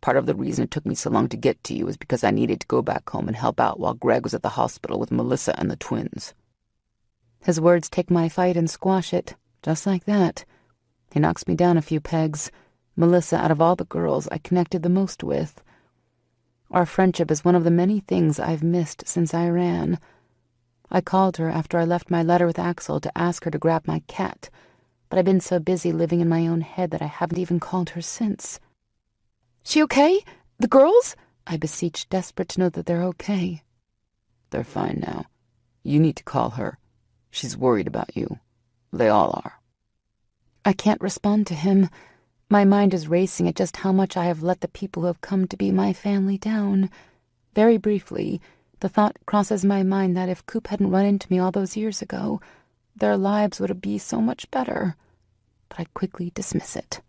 Part of the reason it took me so long to get to you is because I needed to go back home and help out while Greg was at the hospital with Melissa and the twins." His words take my fight and squash it, just like that. He knocks me down a few pegs. Melissa, out of all the girls, I connected the most with. Our friendship is one of the many things I've missed since I ran. I called her after I left my letter with Axel to ask her to grab my cat, but I've been so busy living in my own head that I haven't even called her since. "She okay? The girls?" I beseech, desperate to know that they're okay. "They're fine now. You need to call her. She's worried about you. They all are." I can't respond to him. My mind is racing at just how much I have let the people who have come to be my family down. Very briefly, the thought crosses my mind that if Coop hadn't run into me all those years ago, their lives would be so much better. But I quickly dismiss it.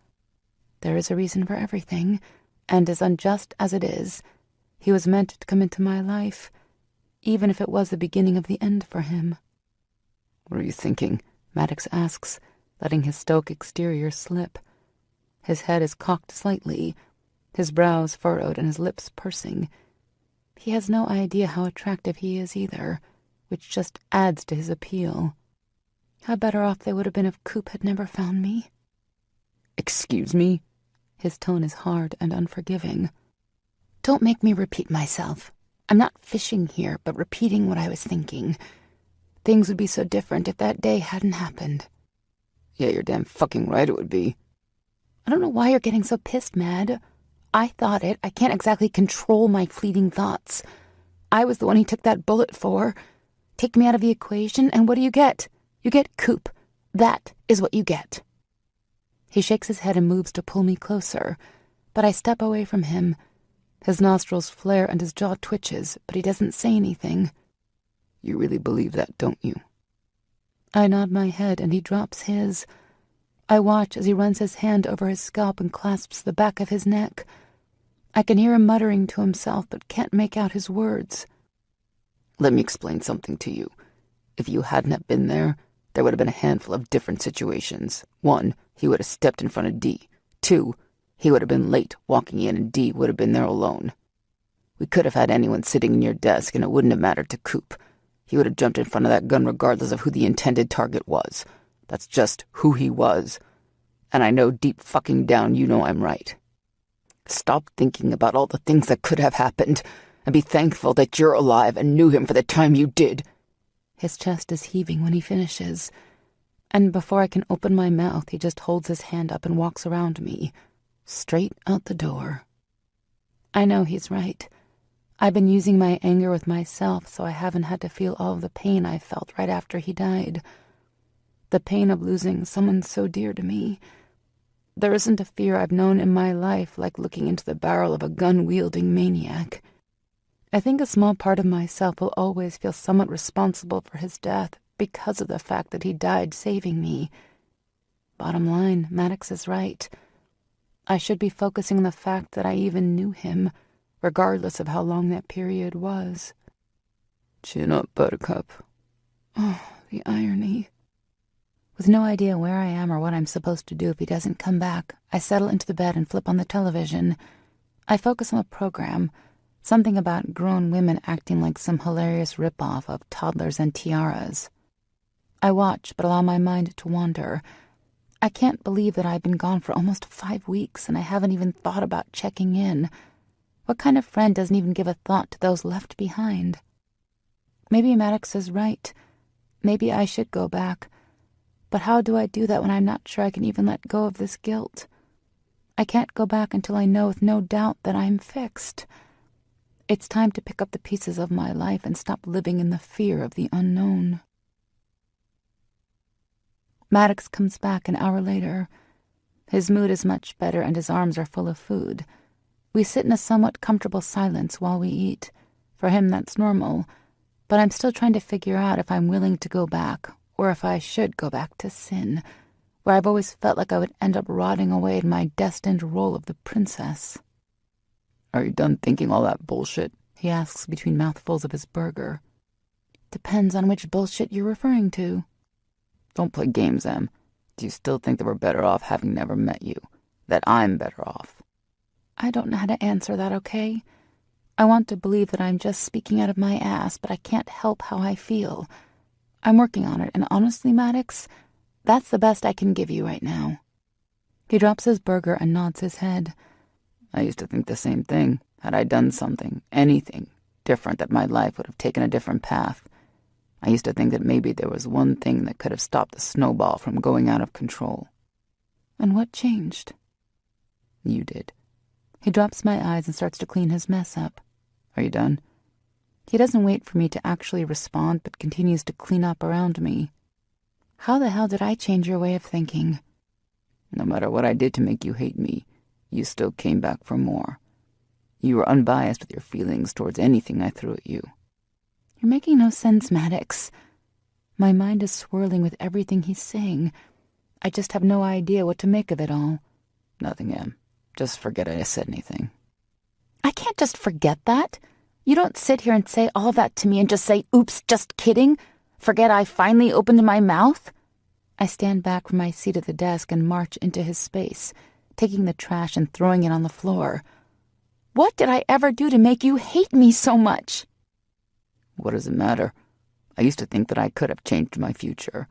There is a reason for everything, and as unjust as it is, he was meant to come into my life, even if it was the beginning of the end for him. "What are you thinking?" Maddox asks, letting his stoic exterior slip. His head is cocked slightly, his brows furrowed and his lips pursing. He has no idea how attractive he is either, which just adds to his appeal. How better off they would have been if Coop had never found me. "Excuse me?" His tone is hard and unforgiving. Don't make me repeat myself. I'm not fishing here, but repeating what I was thinking. Things would be so different if that day hadn't happened. Yeah, you're damn fucking right it would be. I don't know why you're getting so pissed, Mad. I thought it. I can't exactly control my fleeting thoughts. I was the one he took that bullet for. Take me out of the equation, and what do you get? You get Coop. That is what you get. He shakes his head and moves to pull me closer, but I step away from him. His nostrils flare and his jaw twitches, but he doesn't say anything. You really believe that, don't you? I nod my head, and he drops his. I watch as he runs his hand over his scalp and clasps the back of his neck. I can hear him muttering to himself, but can't make out his words. Let me explain something to you. If you hadn't have been there would have been a handful of different situations. 1, he would have stepped in front of D. 2, he would have been late walking in and D would have been there alone. We could have had anyone sitting in your desk and it wouldn't have mattered to Coop. He would have jumped in front of that gun regardless of who the intended target was. That's just who he was. And I know deep fucking down you know I'm right. Stop thinking about all the things that could have happened and be thankful that you're alive and knew him for the time you did. His chest is heaving when he finishes, and before I can open my mouth, he just holds his hand up and walks around me, straight out the door. I know he's right. I've been using my anger with myself so I haven't had to feel all of the pain I felt right after he died. The pain of losing someone so dear to me. There isn't a fear I've known in my life like looking into the barrel of a gun-wielding maniac. I think a small part of myself will always feel somewhat responsible for his death because of the fact that he died saving me. Bottom line, Maddox is right. I should be focusing on the fact that I even knew him, regardless of how long that period was. Chin up, Buttercup. Oh, the irony. With no idea where I am or what I'm supposed to do if he doesn't come back, I settle into the bed and flip on the television. I focus on the program, something about grown women acting like some hilarious ripoff of Toddlers and Tiaras. I watch, but allow my mind to wander. I can't believe that I've been gone for almost 5 weeks, and I haven't even thought about checking in. What kind of friend doesn't even give a thought to those left behind? Maybe Maddox is right. Maybe I should go back. But how do I do that when I'm not sure I can even let go of this guilt? I can't go back until I know with no doubt that I'm fixed. It's time to pick up the pieces of my life and stop living in the fear of the unknown. Maddox comes back an hour later. His mood is much better and his arms are full of food. We sit in a somewhat comfortable silence while we eat. For him, that's normal. But I'm still trying to figure out if I'm willing to go back, or if I should go back to Sin, where I've always felt like I would end up rotting away in my destined role of the princess. Are you done thinking all that bullshit? He asks between mouthfuls of his burger. Depends on which bullshit you're referring to. Don't play games, Em. Do you still think that we're better off having never met you? That I'm better off? I don't know how to answer that, okay? I want to believe that I'm just speaking out of my ass, but I can't help how I feel. I'm working on it, and honestly, Maddox, that's the best I can give you right now. He drops his burger and nods his head. I used to think the same thing. Had I done something, anything, different, that my life would have taken a different path. I used to think that maybe there was one thing that could have stopped the snowball from going out of control. And what changed? You did. He drops my eyes and starts to clean his mess up. Are you done? He doesn't wait for me to actually respond, but continues to clean up around me. How the hell did I change your way of thinking? No matter what I did to make you hate me, you still came back for more. You were unbiased with your feelings towards anything I threw at you. You're making no sense, Maddox. My mind is swirling with everything he's saying. I just have no idea what to make of it all. Nothing, Em. Just forget I said anything. I can't just forget that. You don't sit here and say all that to me and just say, oops, just kidding. Forget I finally opened my mouth. I stand back from my seat at the desk and march into his space, taking the trash and throwing it on the floor. What did I ever do to make you hate me so much? What does it matter? I used to think that I could have changed my future.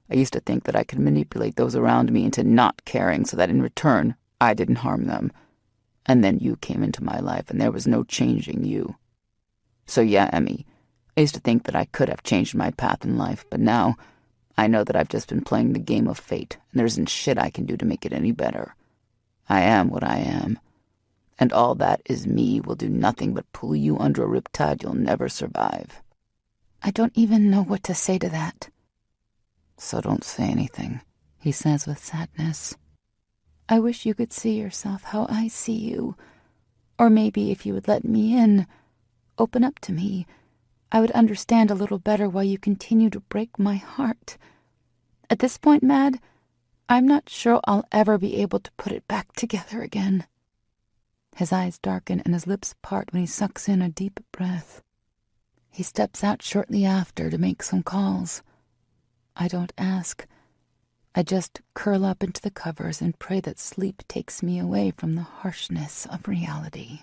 I used to think that I could manipulate those around me into not caring so that in return, I didn't harm them. And then you came into my life and there was no changing you. So yeah, Emmy, I used to think that I could have changed my path in life, but now I know that I've just been playing the game of fate, and there isn't shit I can do to make it any better. I am what I am, and all that is me will do nothing but pull you under a riptide you'll never survive. I don't even know what to say to that. So don't say anything, he says with sadness. I wish you could see yourself how I see you. Or maybe if you would let me in, open up to me, I would understand a little better why you continue to break my heart. At this point, Mad, I'm not sure I'll ever be able to put it back together again. His eyes darken and his lips part when he sucks in a deep breath. He steps out shortly after to make some calls. I don't ask. I just curl up into the covers and pray that sleep takes me away from the harshness of reality.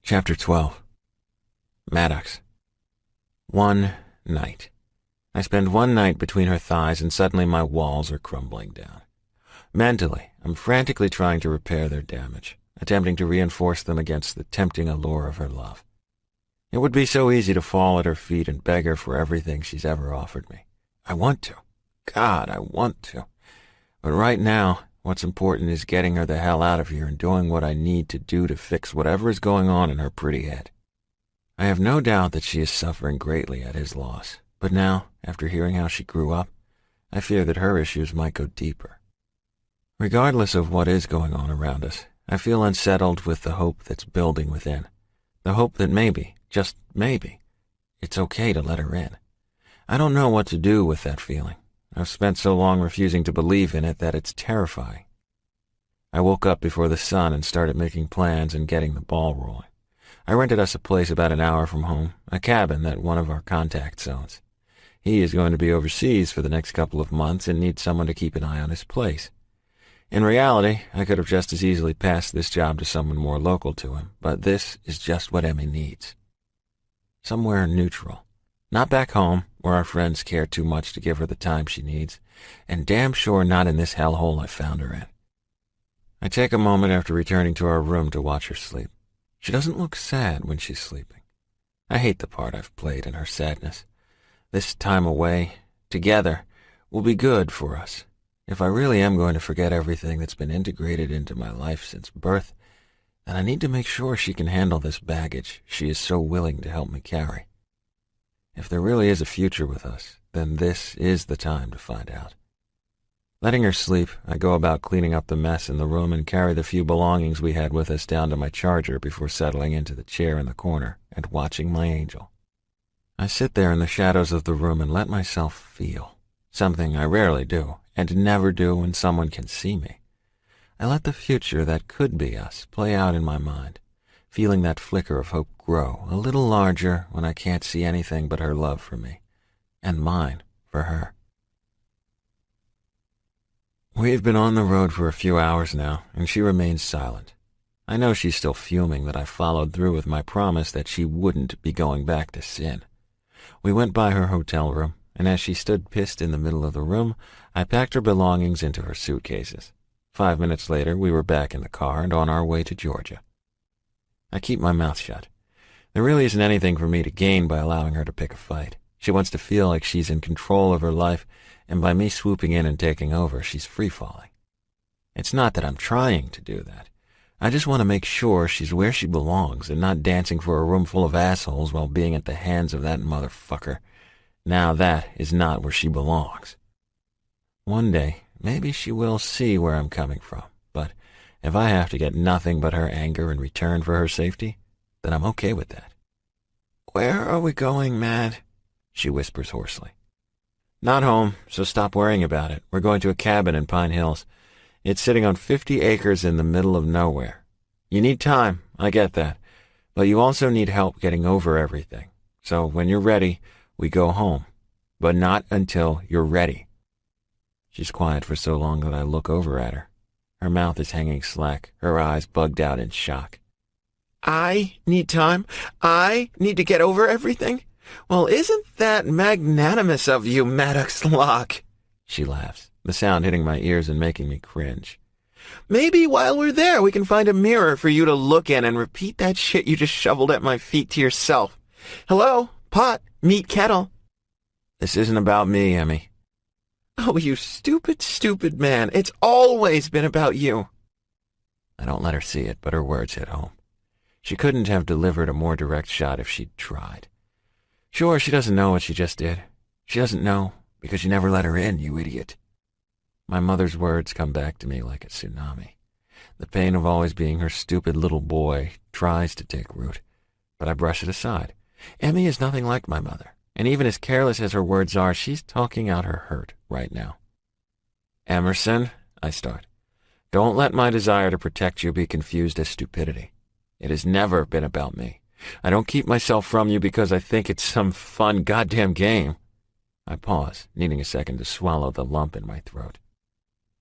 Chapter 12. Maddox. One night. I spend one night between her thighs and suddenly my walls are crumbling down. Mentally, I'm frantically trying to repair their damage, attempting to reinforce them against the tempting allure of her love. It would be so easy to fall at her feet and beg her for everything she's ever offered me. I want to. God, I want to. But right now, what's important is getting her the hell out of here and doing what I need to do to fix whatever is going on in her pretty head. I have no doubt that she is suffering greatly at his loss, but now, after hearing how she grew up, I fear that her issues might go deeper. Regardless of what is going on around us, I feel unsettled with the hope that's building within. The hope that maybe, just maybe, it's okay to let her in. I don't know what to do with that feeling. I've spent so long refusing to believe in it that it's terrifying. I woke up before the sun and started making plans and getting the ball rolling. I rented us a place about an hour from home, a cabin that one of our contacts owns. He is going to be overseas for the next couple of months and needs someone to keep an eye on his place. In reality, I could have just as easily passed this job to someone more local to him, but this is just what Emmy needs. Somewhere neutral. Not back home, where our friends care too much to give her the time she needs, and damn sure not in this hellhole I found her in. I take a moment after returning to our room to watch her sleep. She doesn't look sad when she's sleeping. I hate the part I've played in her sadness. This time away, together, will be good for us. If I really am going to forget everything that's been integrated into my life since birth, then I need to make sure she can handle this baggage she is so willing to help me carry. If there really is a future with us, then this is the time to find out. Letting her sleep, I go about cleaning up the mess in the room and carry the few belongings we had with us down to my charger before settling into the chair in the corner and watching my angel. I sit there in the shadows of the room and let myself feel, something I rarely do and never do when someone can see me. I let the future that could be us play out in my mind, feeling that flicker of hope grow a little larger when I can't see anything but her love for me, and mine for her. We've been on the road for a few hours now, and she remains silent. I know she's still fuming that I followed through with my promise that she wouldn't be going back to sin. We went by her hotel room, and as she stood pissed in the middle of the room, I packed her belongings into her suitcases. 5 minutes later, we were back in the car and on our way to Georgia. I keep my mouth shut. There really isn't anything for me to gain by allowing her to pick a fight. She wants to feel like she's in control of her life, and by me swooping in and taking over, she's free-falling. It's not that I'm trying to do that. I just want to make sure she's where she belongs and not dancing for a room full of assholes while being at the hands of that motherfucker. Now that is not where she belongs. One day, maybe she will see where I'm coming from, but if I have to get nothing but her anger in return for her safety, then I'm okay with that. "Where are we going, Matt?" she whispers hoarsely. "Not home, so stop worrying about it. We're going to a cabin in Pine Hills. It's sitting on 50 acres in the middle of nowhere. You need time, I get that, but you also need help getting over everything. So when you're ready, we go home, but not until you're ready." She's quiet for so long that I look over at her. Her mouth is hanging slack, her eyes bugged out in shock. "I need time? I need to get over everything? Well, isn't that magnanimous of you, Maddox Locke?" She laughs, the sound hitting my ears and making me cringe. "Maybe while we're there we can find a mirror for you to look in and repeat that shit you just shoveled at my feet to yourself. Hello, pot, meet kettle." "This isn't about me, Emmy." "Oh, you stupid, stupid man. It's always been about you." I don't let her see it, but her words hit home. She couldn't have delivered a more direct shot if she'd tried. Sure, she doesn't know what she just did. She doesn't know because you never let her in, you idiot. My mother's words come back to me like a tsunami. The pain of always being her stupid little boy tries to take root, but I brush it aside. Emmy is nothing like my mother, and even as careless as her words are, she's talking out her hurt right now. "Emerson," I start, "don't let my desire to protect you be confused as stupidity. It has never been about me. I don't keep myself from you because I think it's some fun goddamn game." I pause, needing a second to swallow the lump in my throat.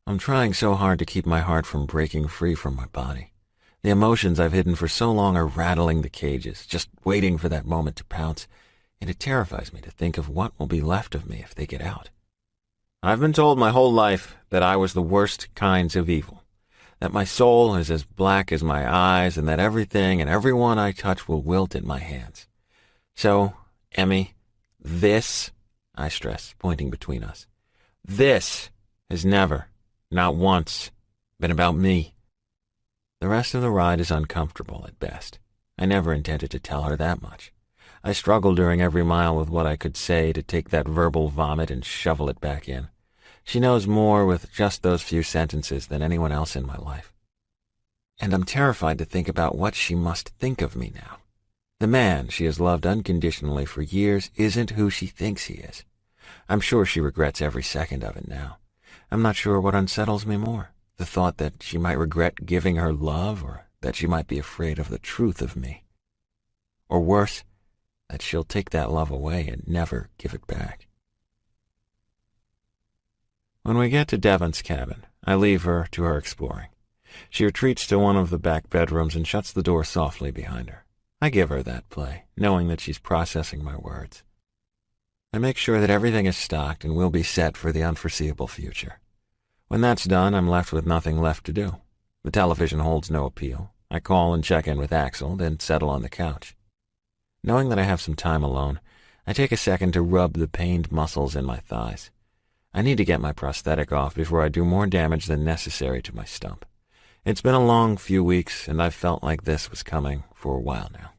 I'm trying so hard to keep my heart from breaking free from my body. The emotions I've hidden for so long are rattling the cages, just waiting for that moment to pounce, and it terrifies me to think of what will be left of me if they get out. I've been told my whole life that I was the worst kinds of evil, that my soul is as black as my eyes, and that everything and everyone I touch will wilt in my hands. So, Emmy, this, I stress, pointing between us, this has never, not once, been about me. The rest of the ride is uncomfortable at best. I never intended to tell her that much. I struggled during every mile with what I could say to take that verbal vomit and shovel it back in. She knows more with just those few sentences than anyone else in my life. And I'm terrified to think about what she must think of me now. The man she has loved unconditionally for years isn't who she thinks he is. I'm sure she regrets every second of it now. I'm not sure what unsettles me more, the thought that she might regret giving her love, or that she might be afraid of the truth of me. Or worse, that she'll take that love away and never give it back. When we get to Devon's cabin, I leave her to her exploring. She retreats to one of the back bedrooms and shuts the door softly behind her. I give her that play, knowing that she's processing my words. I make sure that everything is stocked and will be set for the unforeseeable future. When that's done, I'm left with nothing left to do. The television holds no appeal. I call and check in with Axel, then settle on the couch. Knowing that I have some time alone, I take a second to rub the pained muscles in my thighs. I need to get my prosthetic off before I do more damage than necessary to my stump. It's been a long few weeks, and I've felt like this was coming for a while now.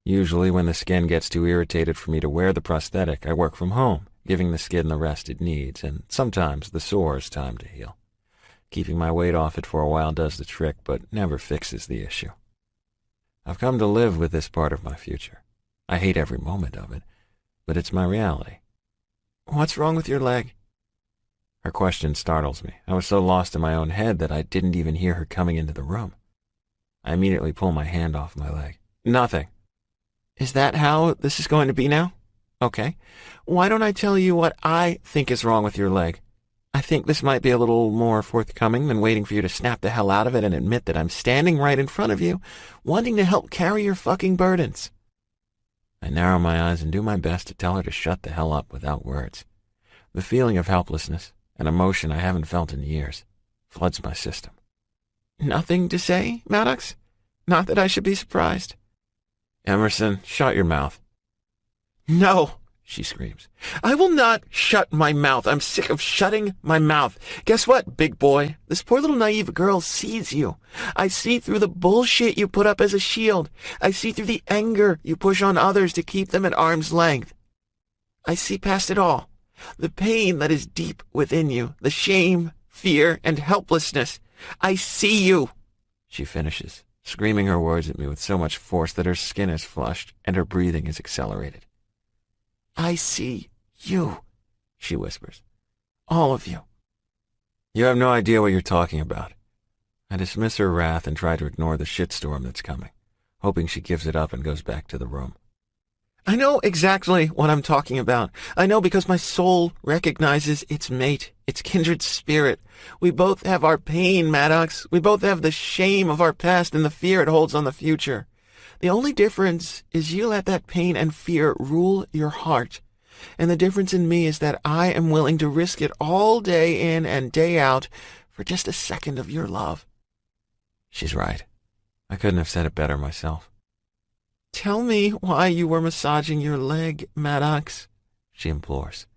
Usually when the skin gets too irritated for me to wear the prosthetic, I work from home, giving the skin the rest it needs, and sometimes the sore is time to heal. Keeping my weight off it for a while does the trick, but never fixes the issue. I've come to live with this part of my future. I hate every moment of it, but it's my reality. "What's wrong with your leg?" Her question startles me. I was so lost in my own head that I didn't even hear her coming into the room. I immediately pull my hand off my leg. "Nothing." "Is that how this is going to be now? Okay. Why don't I tell you what I think is wrong with your leg? I think this might be a little more forthcoming than waiting for you to snap the hell out of it and admit that I'm standing right in front of you, wanting to help carry your fucking burdens. I narrow my eyes and do my best to tell her to shut the hell up without words. The feeling of helplessness, an emotion I haven't felt in years, floods my system. Nothing to say, Maddox? Not that I should be surprised. Emerson, shut your mouth. No, she screams. I will not shut my mouth. I'm sick of shutting my mouth. Guess what, big boy? This poor little naive girl sees you. I see through the bullshit you put up as a shield. I see through the anger you push on others to keep them at arm's length. I see past it all. The pain that is deep within you. The shame, fear, and helplessness. I see you, she finishes, screaming her words at me with so much force that her skin is flushed and her breathing is accelerated. I see you, she whispers. All of you. You have no idea what you're talking about. I dismiss her wrath and try to ignore the shitstorm that's coming, hoping she gives it up and goes back to the room. I know exactly what I'm talking about. I know because my soul recognizes its mate, its kindred spirit. We both have our pain, Maddox. We both have the shame of our past and the fear it holds on the future. The only difference is you let that pain and fear rule your heart. And the difference in me is that I am willing to risk it all day in and day out for just a second of your love. She's right. I couldn't have said it better myself. Tell me why you were massaging your leg, Maddox, she implores.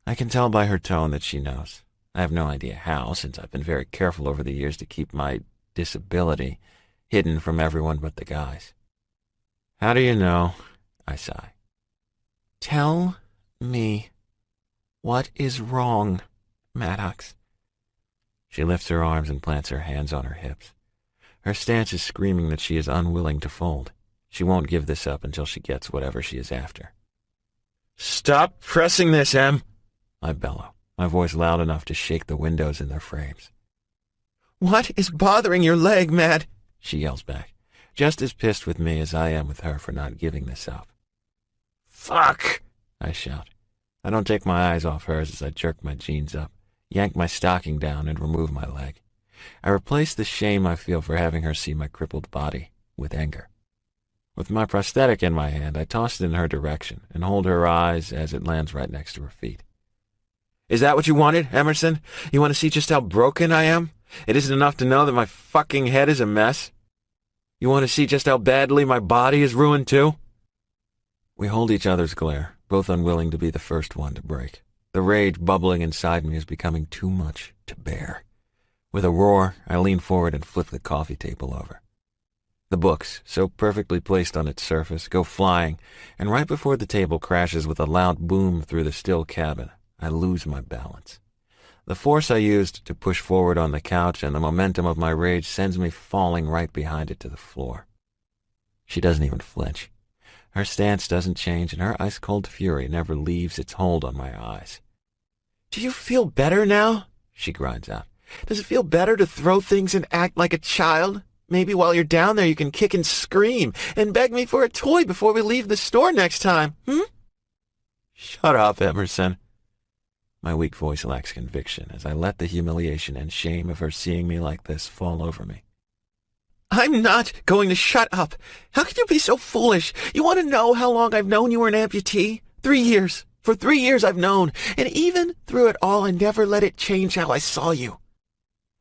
I can tell by her tone that she knows. I have no idea how, since I've been very careful over the years to keep my disability hidden from everyone but the guys. How do you know? I sigh. Tell me what is wrong, Maddox. She lifts her arms and plants her hands on her hips. Her stance is screaming that she is unwilling to fold. She won't give this up until she gets whatever she is after. Stop pressing this, Em! I bellow, my voice loud enough to shake the windows in their frames. What is bothering your leg, Mad? She yells back, just as pissed with me as I am with her for not giving this up. Fuck! I shout. I don't take my eyes off hers as I jerk my jeans up, yank my stocking down, and remove my leg. I replace the shame I feel for having her see my crippled body with anger. With my prosthetic in my hand, I toss it in her direction and hold her eyes as it lands right next to her feet. Is that what you wanted, Emerson? You want to see just how broken I am? It isn't enough to know that my fucking head is a mess? You want to see just how badly my body is ruined too? We hold each other's glare, both unwilling to be the first one to break. The rage bubbling inside me is becoming too much to bear. With a roar, I lean forward and flip the coffee table over. The books, so perfectly placed on its surface, go flying, and right before the table crashes with a loud boom through the still cabin, I lose my balance. The force I used to push forward on the couch and the momentum of my rage sends me falling right behind it to the floor. She doesn't even flinch. Her stance doesn't change, and her ice-cold fury never leaves its hold on my eyes. Do you feel better now? She grinds out. Does it feel better to throw things and act like a child? Maybe while you're down there you can kick and scream and beg me for a toy before we leave the store next time, Shut up, Emerson. My weak voice lacks conviction as I let the humiliation and shame of her seeing me like this fall over me. I'm not going to shut up. How can you be so foolish? You want to know how long I've known you were an amputee? 3 years. For 3 years I've known, and even through it all I never let it change how I saw you.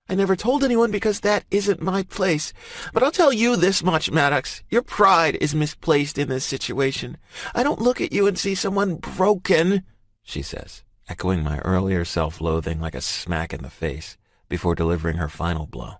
I never told anyone because that isn't my place. But I'll tell you this much, Maddox. Your pride is misplaced in this situation. I don't look at you and see someone broken, she says, echoing my earlier self-loathing like a smack in the face before delivering her final blow.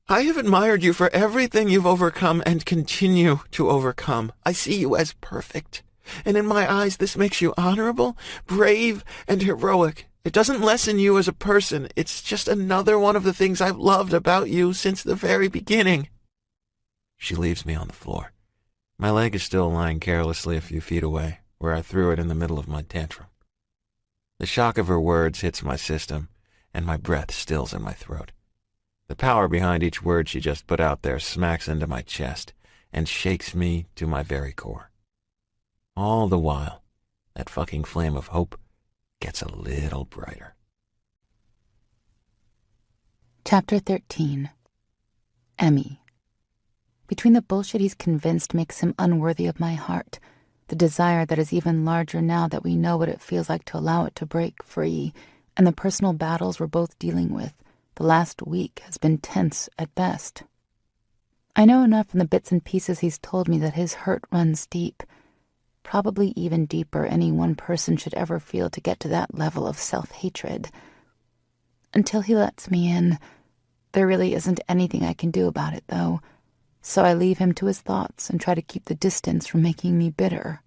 I have admired you for everything you've overcome and continue to overcome. I see you as perfect. And in my eyes, this makes you honorable, brave, and heroic. It doesn't lessen you as a person. It's just another one of the things I've loved about you since the very beginning. She leaves me on the floor. My leg is still lying carelessly a few feet away, where I threw it in the middle of my tantrum. The shock of her words hits my system, and my breath stills in my throat. The power behind each word she just put out there smacks into my chest and shakes me to my very core. All the while, that fucking flame of hope gets a little brighter. Chapter 13. Emmy. Between the bullshit he's convinced makes him unworthy of my heart, the desire that is even larger now that we know what it feels like to allow it to break free, and the personal battles we're both dealing with, the last week has been tense at best. I know enough from the bits and pieces he's told me that his hurt runs deep, probably even deeper any one person should ever feel to get to that level of self-hatred. Until he lets me in, there really isn't anything I can do about it, though, so I leave him to his thoughts and try to keep the distance from making me bitter.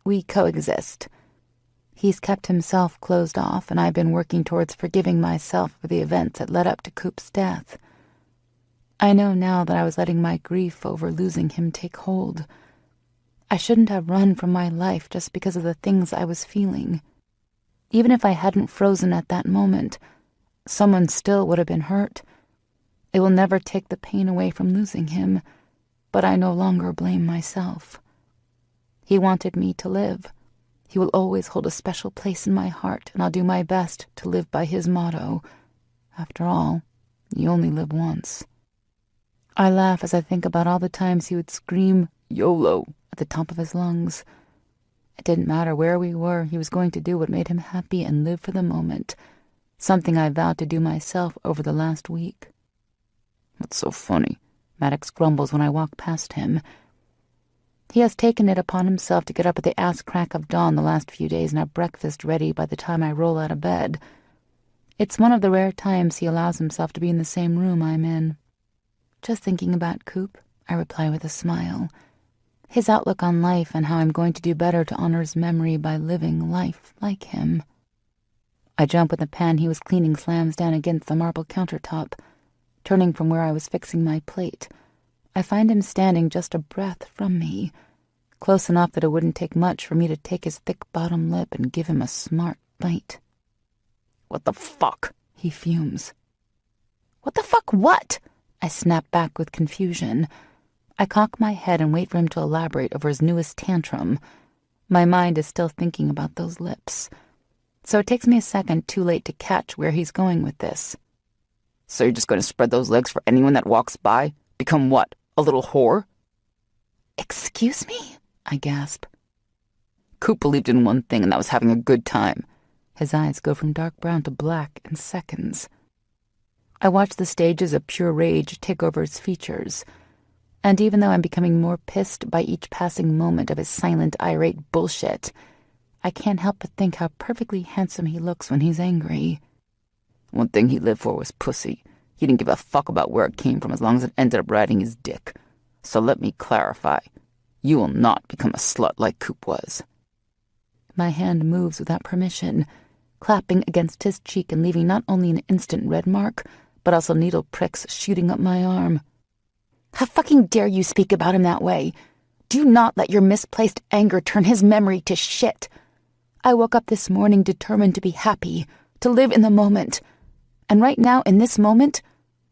We coexist. He's kept himself closed off, and I've been working towards forgiving myself for the events that led up to Coop's death. I know now that I was letting my grief over losing him take hold. I shouldn't have run from my life just because of the things I was feeling. Even if I hadn't frozen at that moment, someone still would have been hurt. It will never take the pain away from losing him, but I no longer blame myself. He wanted me to live. He will always hold a special place in my heart, and I'll do my best to live by his motto. After all, you only live once. I laugh as I think about all the times he would scream YOLO at the top of his lungs. It didn't matter where we were, he was going to do what made him happy and live for the moment, something I vowed to do myself over the last week. What's so funny? Maddox grumbles when I walk past him. He has taken it upon himself to get up at the ass crack of dawn the last few days and have breakfast ready by the time I roll out of bed. It's one of the rare times he allows himself to be in the same room I'm in. Just thinking about Coop, I reply with a smile. His outlook on life and how I'm going to do better to honor his memory by living life like him. I jump when the pan he was cleaning slams down against the marble countertop. Turning from where I was fixing my plate, I find him standing just a breath from me, close enough that it wouldn't take much for me to take his thick bottom lip and give him a smart bite. "What the fuck?" he fumes. "What the fuck what?" I snap back with confusion. I cock my head and wait for him to elaborate over his newest tantrum. My mind is still thinking about those lips, so it takes me a second too late to catch where he's going with this. "So you're just going to spread those legs for anyone that walks by? Become what, a little whore?" "Excuse me?" I gasp. Coop believed in one thing, and that was having a good time. His eyes go from dark brown to black in seconds. I watch the stages of pure rage take over his features, and even though I'm becoming more pissed by each passing moment of his silent, irate bullshit, I can't help but think how perfectly handsome he looks when he's angry. One thing he lived for was pussy. He didn't give a fuck about where it came from as long as it ended up riding his dick. So let me clarify. You will not become a slut like Coop was. My hand moves without permission, clapping against his cheek and leaving not only an instant red mark, but also needle pricks shooting up my arm. How fucking dare you speak about him that way? Do not let your misplaced anger turn his memory to shit. I woke up this morning determined to be happy, to live in the moment. And right now, in this moment,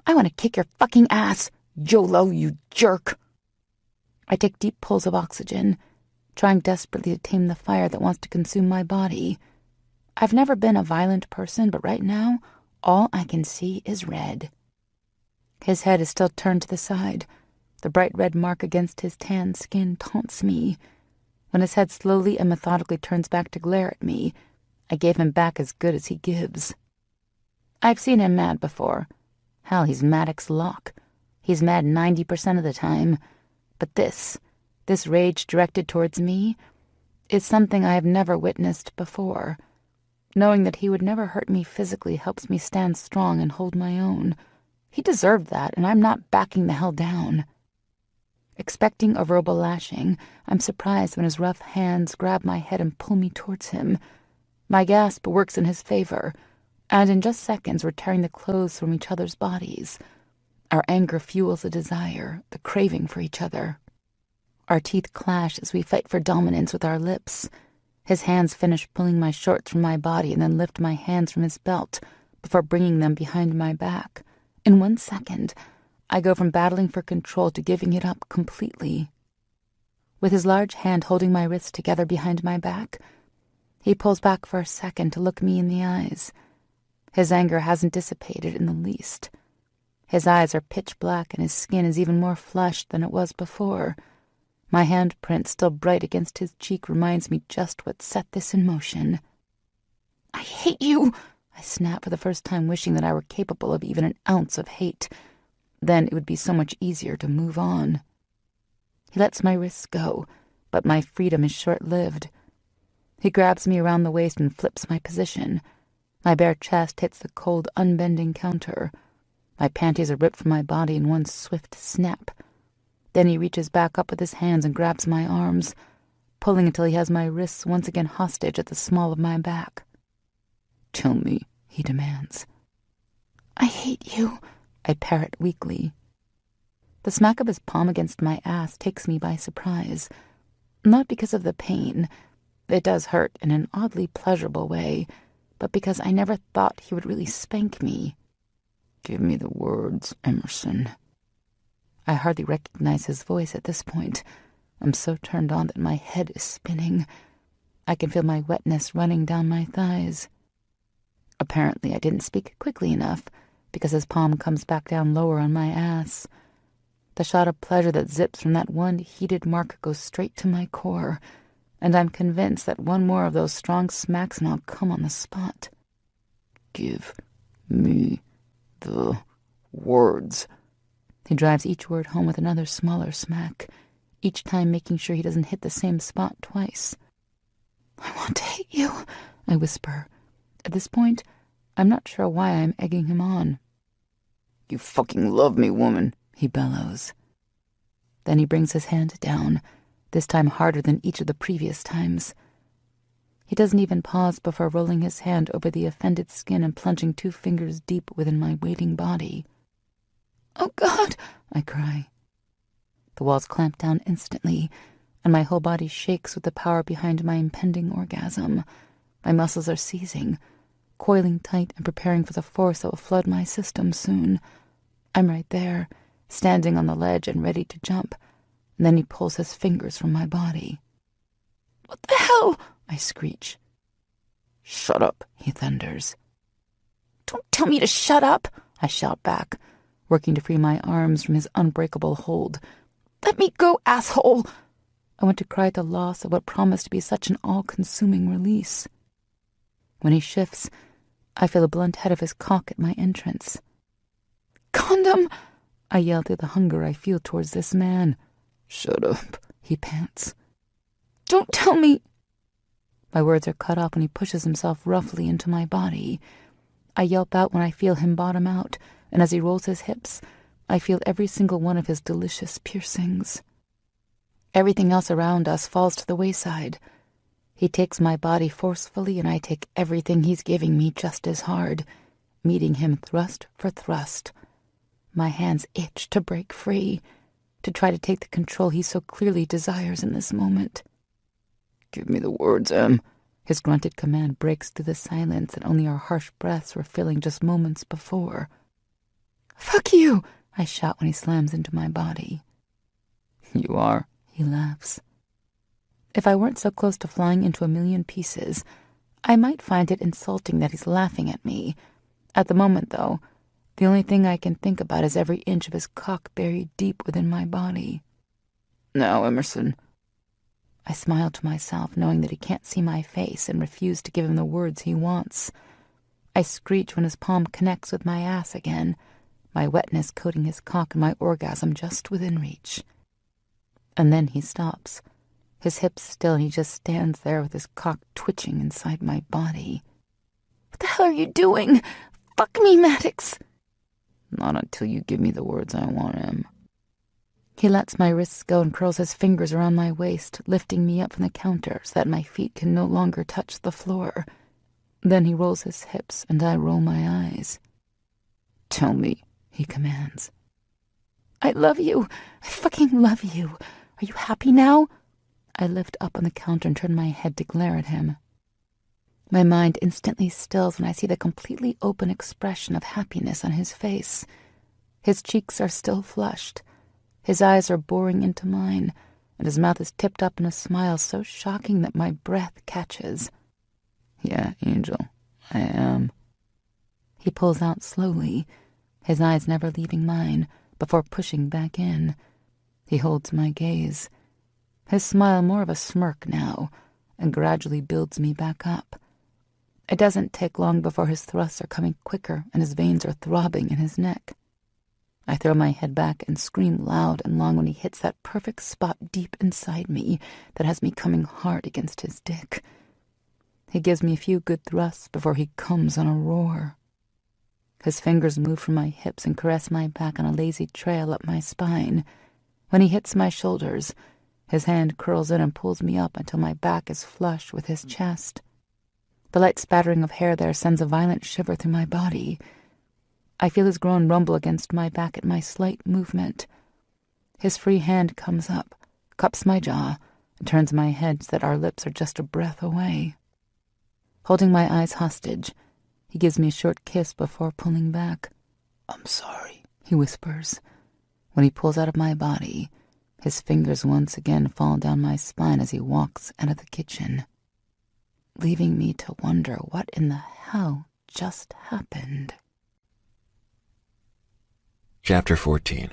I want to kick your fucking ass, YOLO, you jerk. I take deep pulls of oxygen, trying desperately to tame the fire that wants to consume my body. I've never been a violent person, but right now, all I can see is red. His head is still turned to the side. The bright red mark against his tan skin taunts me. When his head slowly and methodically turns back to glare at me, I gave him back as good as he gives. I've seen him mad before. Hell, he's Maddox Locke. He's mad 90% of the time. But this rage directed towards me, is something I have never witnessed before. Knowing that he would never hurt me physically helps me stand strong and hold my own. He deserved that, and I'm not backing the hell down. Expecting a verbal lashing, I'm surprised when his rough hands grab my head and pull me towards him. My gasp works in his favor, and in just seconds we're tearing the clothes from each other's bodies. Our anger fuels the desire, the craving for each other. Our teeth clash as we fight for dominance with our lips. His hands finish pulling my shorts from my body and then lift my hands from his belt before bringing them behind my back. In 1 second, I go from battling for control to giving it up completely. With his large hand holding my wrists together behind my back, he pulls back for a second to look me in the eyes. His anger hasn't dissipated in the least. His eyes are pitch black and his skin is even more flushed than it was before. My handprint still bright against his cheek reminds me just what set this in motion. "I hate you!" I snap, for the first time wishing that I were capable of even an ounce of hate. Then it would be so much easier to move on. He lets my wrists go, but my freedom is short-lived. He grabs me around the waist and flips my position. My bare chest hits the cold, unbending counter. My panties are ripped from my body in one swift snap. Then he reaches back up with his hands and grabs my arms, pulling until he has my wrists once again hostage at the small of my back. "Tell me," he demands. "I hate you," I parrot weakly. The smack of his palm against my ass takes me by surprise. Not because of the pain. It does hurt in an oddly pleasurable way, but because I never thought he would really spank me. "Give me the words, Emerson." I hardly recognize his voice at this point. I'm so turned on that my head is spinning. I can feel my wetness running down my thighs. Apparently I didn't speak quickly enough, because his palm comes back down lower on my ass. The shot of pleasure that zips from that one heated mark goes straight to my core, and I'm convinced that one more of those strong smacks and I'll come on the spot. "Give me the words." He drives each word home with another smaller smack, each time making sure he doesn't hit the same spot twice. "I want to hate you," I whisper. At this point, I'm not sure why I'm egging him on. "You fucking love me, woman," he bellows. Then he brings his hand down, this time harder than each of the previous times. He doesn't even pause before rolling his hand over the offended skin and plunging 2 fingers deep within my waiting body. "Oh, God!" I cry. The walls clamp down instantly, and my whole body shakes with the power behind my impending orgasm. My muscles are seizing, coiling tight and preparing for the force that will flood my system soon. I'm right there, standing on the ledge and ready to jump, and then he pulls his fingers from my body. "What the hell?" I screech. "Shut up," he thunders. "Don't tell me to shut up," I shout back, working to free my arms from his unbreakable hold. "Let me go, asshole!" I want to cry at the loss of what promised to be such an all-consuming release. When he shifts, I feel the blunt head of his cock at my entrance. "Condom!" I yell through the hunger I feel towards this man. "Shut up," he pants. "Don't tell me!" My words are cut off when he pushes himself roughly into my body. I yelp out when I feel him bottom out, and as he rolls his hips, I feel every single one of his delicious piercings. Everything else around us falls to the wayside. He takes my body forcefully, and I take everything he's giving me just as hard, meeting him thrust for thrust. My hands itch to break free, to try to take the control he so clearly desires in this moment. "Give me the words, Em." His grunted command breaks through the silence that only our harsh breaths were filling just moments before. "Fuck you!" I shout when he slams into my body. "You are," he laughs. If I weren't so close to flying into a million pieces, I might find it insulting that he's laughing at me. At the moment, though, the only thing I can think about is every inch of his cock buried deep within my body. "Now, Emerson." I smile to myself, knowing that he can't see my face, and refuse to give him the words he wants. I screech when his palm connects with my ass again, my wetness coating his cock and my orgasm just within reach. And then he stops, his hips still, and he just stands there with his cock twitching inside my body. "What the hell are you doing? Fuck me, Maddox!" "Not until you give me the words I want, Em." He lets my wrists go and curls his fingers around my waist, lifting me up from the counter so that my feet can no longer touch the floor. Then he rolls his hips, and I roll my eyes. "Tell me," he commands. "I love you. I fucking love you. Are you happy now?" I lift up on the counter and turn my head to glare at him. My mind instantly stills when I see the completely open expression of happiness on his face. His cheeks are still flushed. His eyes are boring into mine, and his mouth is tipped up in a smile so shocking that my breath catches. "Yeah, Angel, I am." He pulls out slowly, his eyes never leaving mine, before pushing back in. He holds my gaze, his smile more of a smirk now, and gradually builds me back up. It doesn't take long before his thrusts are coming quicker and his veins are throbbing in his neck. I throw my head back and scream loud and long when he hits that perfect spot deep inside me that has me coming hard against his dick. He gives me a few good thrusts before he comes on a roar. His fingers move from my hips and caress my back on a lazy trail up my spine. When he hits my shoulders, his hand curls in and pulls me up until my back is flush with his chest. The light spattering of hair there sends a violent shiver through my body. I feel his groan rumble against my back at my slight movement. His free hand comes up, cups my jaw, and turns my head so that our lips are just a breath away. Holding my eyes hostage, he gives me a short kiss before pulling back. "I'm sorry," he whispers. When he pulls out of my body, his fingers once again fall down my spine as he walks out of the kitchen, leaving me to wonder what in the hell just happened. Chapter 14.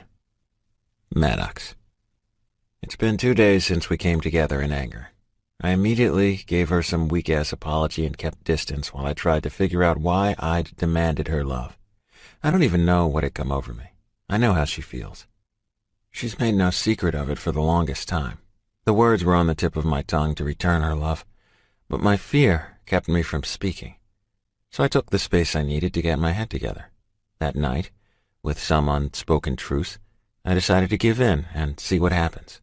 Maddox. It's been 2 days since we came together in anger. I immediately gave her some weak-ass apology and kept distance while I tried to figure out why I'd demanded her love. I don't even know what had come over me. I know how she feels. She's made no secret of it for the longest time. The words were on the tip of my tongue to return her love, but my fear kept me from speaking. So I took the space I needed to get my head together. That night, with some unspoken truce, I decided to give in and see what happens.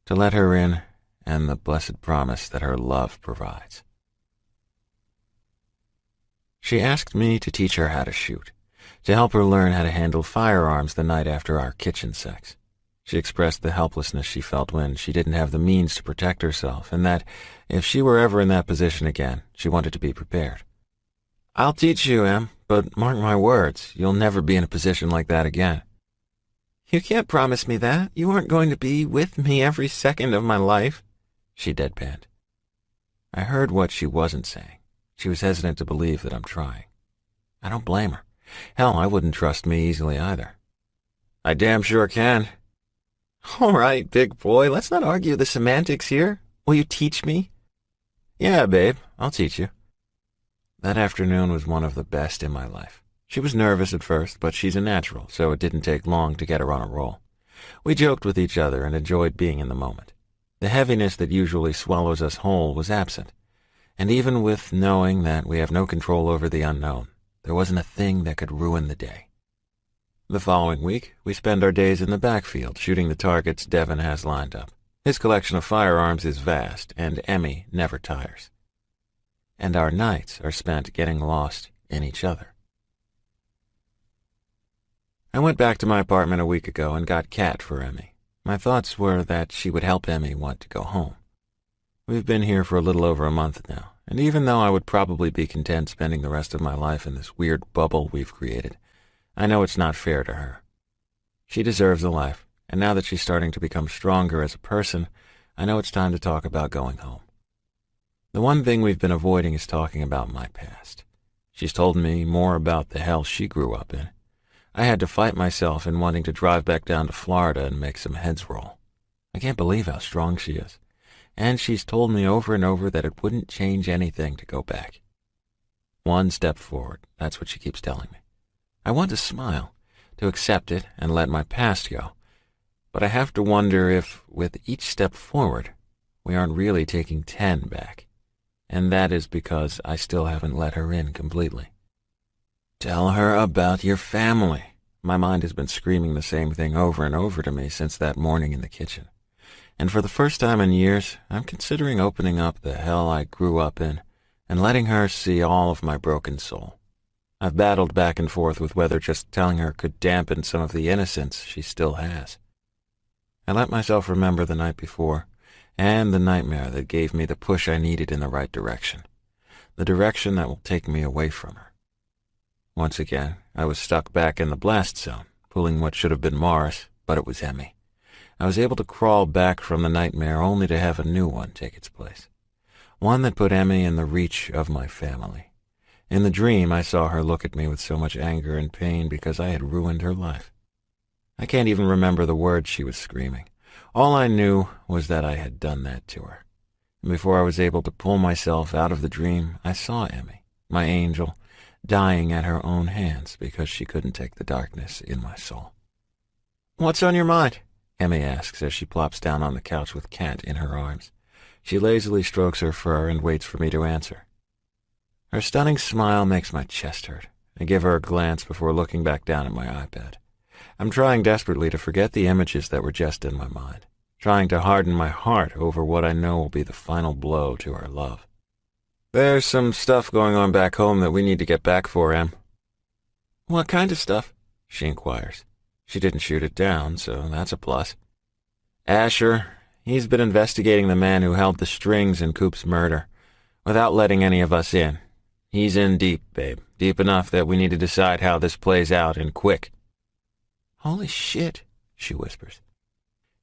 To let her in, and the blessed promise that her love provides. She asked me to teach her how to shoot, to help her learn how to handle firearms the night after our kitchen sex. She expressed the helplessness she felt when she didn't have the means to protect herself, and that, if she were ever in that position again, she wanted to be prepared. "I'll teach you, Em, but mark my words, you'll never be in a position like that again." "You can't promise me that. You aren't going to be with me every second of my life," she deadpanned. I heard what she wasn't saying. She was hesitant to believe that I'm trying. I don't blame her. Hell, I wouldn't trust me easily either. "I damn sure can." "All right, big boy, let's not argue the semantics here. Will you teach me?" "Yeah, babe, I'll teach you." That afternoon was one of the best in my life. She was nervous at first, but she's a natural, so it didn't take long to get her on a roll. We joked with each other and enjoyed being in the moment. The heaviness that usually swallows us whole was absent, and even with knowing that we have no control over the unknown, there wasn't a thing that could ruin the day. The following week, we spend our days in the backfield shooting the targets Devin has lined up. His collection of firearms is vast, and Emmy never tires. And our nights are spent getting lost in each other. I went back to my apartment a week ago and got Kat for Emmy. My thoughts were that she would help Emmy want to go home. We've been here for a little over a month now, and even though I would probably be content spending the rest of my life in this weird bubble we've created, I know it's not fair to her. She deserves a life, and now that she's starting to become stronger as a person, I know it's time to talk about going home. The one thing we've been avoiding is talking about my past. She's told me more about the hell she grew up in. I had to fight myself in wanting to drive back down to Florida and make some heads roll. I can't believe how strong she is. And she's told me over and over that it wouldn't change anything to go back. One step forward, that's what she keeps telling me. I want to smile, to accept it and let my past go. But I have to wonder if, with each step forward, we aren't really taking 10 back. And that is because I still haven't let her in completely. Tell her about your family. My mind has been screaming the same thing over and over to me since that morning in the kitchen. And for the first time in years, I'm considering opening up the hell I grew up in and letting her see all of my broken soul. I've battled back and forth with whether just telling her could dampen some of the innocence she still has. I let myself remember the night before, and the nightmare that gave me the push I needed in the right direction, the direction that will take me away from her. Once again, I was stuck back in the blast zone, pulling what should have been Morris, but it was Emmy. I was able to crawl back from the nightmare only to have a new one take its place, one that put Emmy in the reach of my family. In the dream, I saw her look at me with so much anger and pain because I had ruined her life. I can't even remember the words she was screaming. All I knew was that I had done that to her. And before I was able to pull myself out of the dream, I saw Emmy, my angel, dying at her own hands because she couldn't take the darkness in my soul. "What's on your mind?" Emmy asks as she plops down on the couch with Cat in her arms. She lazily strokes her fur and waits for me to answer. Her stunning smile makes my chest hurt. I give her a glance before looking back down at my iPad. I'm trying desperately to forget the images that were just in my mind, trying to harden my heart over what I know will be the final blow to our love. "There's some stuff going on back home that we need to get back for, Em." "What kind of stuff?" she inquires. She didn't shoot it down, so that's a plus. "Asher, he's been investigating the man who held the strings in Coop's murder, without letting any of us in. He's in deep, babe. Deep enough that we need to decide how this plays out, and quick." "Holy shit," she whispers.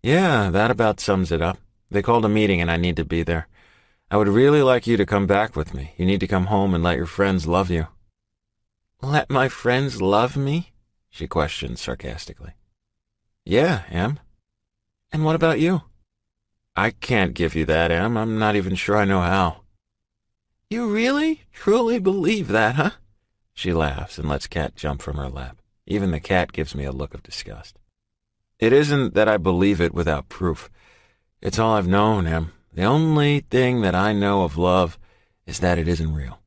"Yeah, that about sums it up. They called a meeting and I need to be there. I would really like you to come back with me. You need to come home and let your friends love you." "Let my friends love me?" she questions sarcastically. "Yeah, Em." "And what about you?" "I can't give you that, Em. I'm not even sure I know how." "You really, truly believe that, huh?" She laughs and lets Cat jump from her lap. Even the cat gives me a look of disgust. "It isn't that I believe it without proof. It's all I've known, Em. The only thing that I know of love is that it isn't real."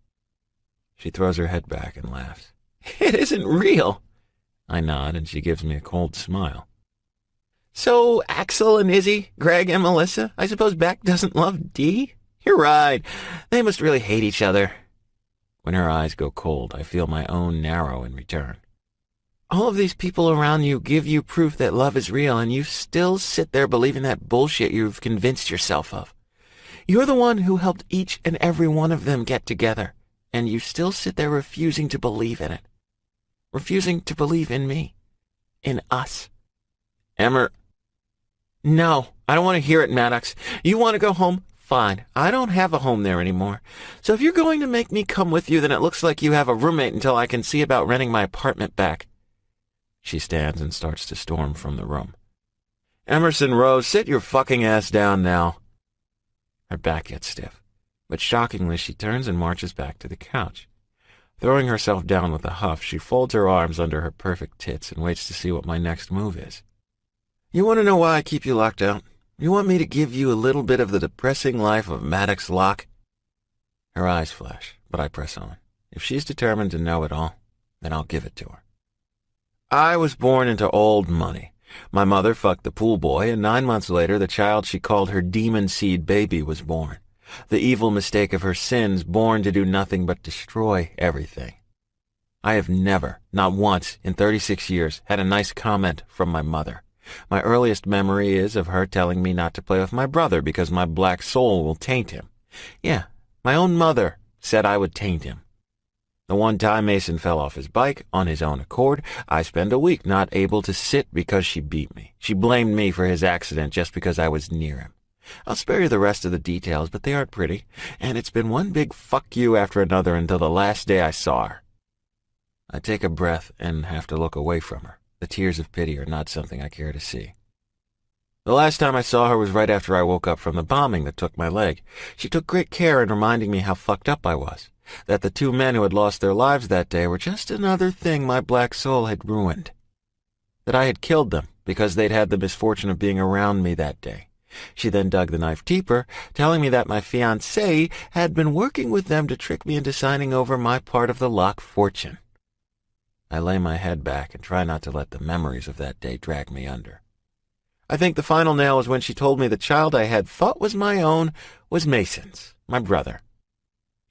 She throws her head back and laughs. "It isn't real?" I nod, and she gives me a cold smile. "So Axel and Izzy, Greg and Melissa, I suppose Beck doesn't love Dee? You're right. They must really hate each other." When her eyes go cold, I feel my own narrow in return. "All of these people around you give you proof that love is real, and you still sit there believing that bullshit you've convinced yourself of. You're the one who helped each and every one of them get together, and you still sit there refusing to believe in it. Refusing to believe in me. In us." "Emmer." "No, I don't want to hear it, Maddox. You want to go home? Fine. I don't have a home there anymore. So if you're going to make me come with you, then it looks like you have a roommate until I can see about renting my apartment back." She stands and starts to storm from the room. "Emerson Rose, sit your fucking ass down now." Her back gets stiff, but shockingly she turns and marches back to the couch. Throwing herself down with a huff, she folds her arms under her perfect tits and waits to see what my next move is. "You want to know why I keep you locked out? You want me to give you a little bit of the depressing life of Maddox Locke?" Her eyes flash, but I press on. If she's determined to know it all, then I'll give it to her. "I was born into old money. My mother fucked the pool boy, and 9 months later the child she called her demon seed baby was born. The evil mistake of her sins, born to do nothing but destroy everything. I have never, not once in 36 years, had a nice comment from my mother. My earliest memory is of her telling me not to play with my brother because my black soul will taint him. Yeah, my own mother said I would taint him. The one time Mason fell off his bike on his own accord, I spent a week not able to sit because she beat me. She blamed me for his accident just because I was near him. I'll spare you the rest of the details, but they aren't pretty, and it's been one big fuck you after another until the last day I saw her." I take a breath and have to look away from her. The tears of pity are not something I care to see. "The last time I saw her was right after I woke up from the bombing that took my leg. She took great care in reminding me how fucked up I was, that the 2 men who had lost their lives that day were just another thing my black soul had ruined. That I had killed them because they'd had the misfortune of being around me that day. She then dug the knife deeper, telling me that my fiancé had been working with them to trick me into signing over my part of the Locke fortune." I lay my head back and try not to let the memories of that day drag me under. I think the final nail was when she told me the child I had thought was my own was Mason's, my brother.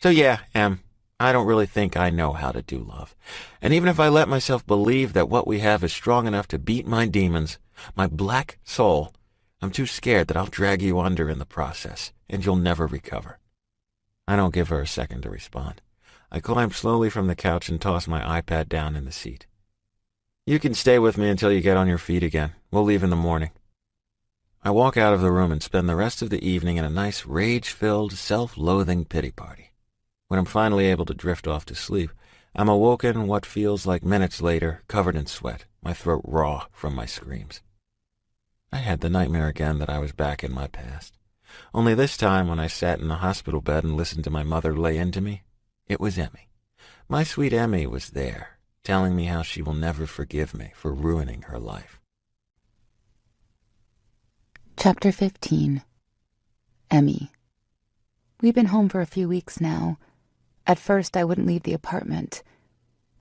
So yeah, Em, I don't really think I know how to do love. And even if I let myself believe that what we have is strong enough to beat my demons, my black soul, I'm too scared that I'll drag you under in the process, and you'll never recover. I don't give her a second to respond. I climb slowly from the couch and toss my iPad down in the seat. "You can stay with me until you get on your feet again. We'll leave in the morning." I walk out of the room and spend the rest of the evening in a nice rage-filled, self-loathing pity party. When I'm finally able to drift off to sleep, I'm awoken what feels like minutes later, covered in sweat, my throat raw from my screams. I had the nightmare again that I was back in my past. Only this time, when I sat in the hospital bed and listened to my mother lay into me, it was Emmy. My sweet Emmy was there, telling me how she will never forgive me for ruining her life. Chapter 15. Emmy. We've been home for a few weeks now. At first, I wouldn't leave the apartment.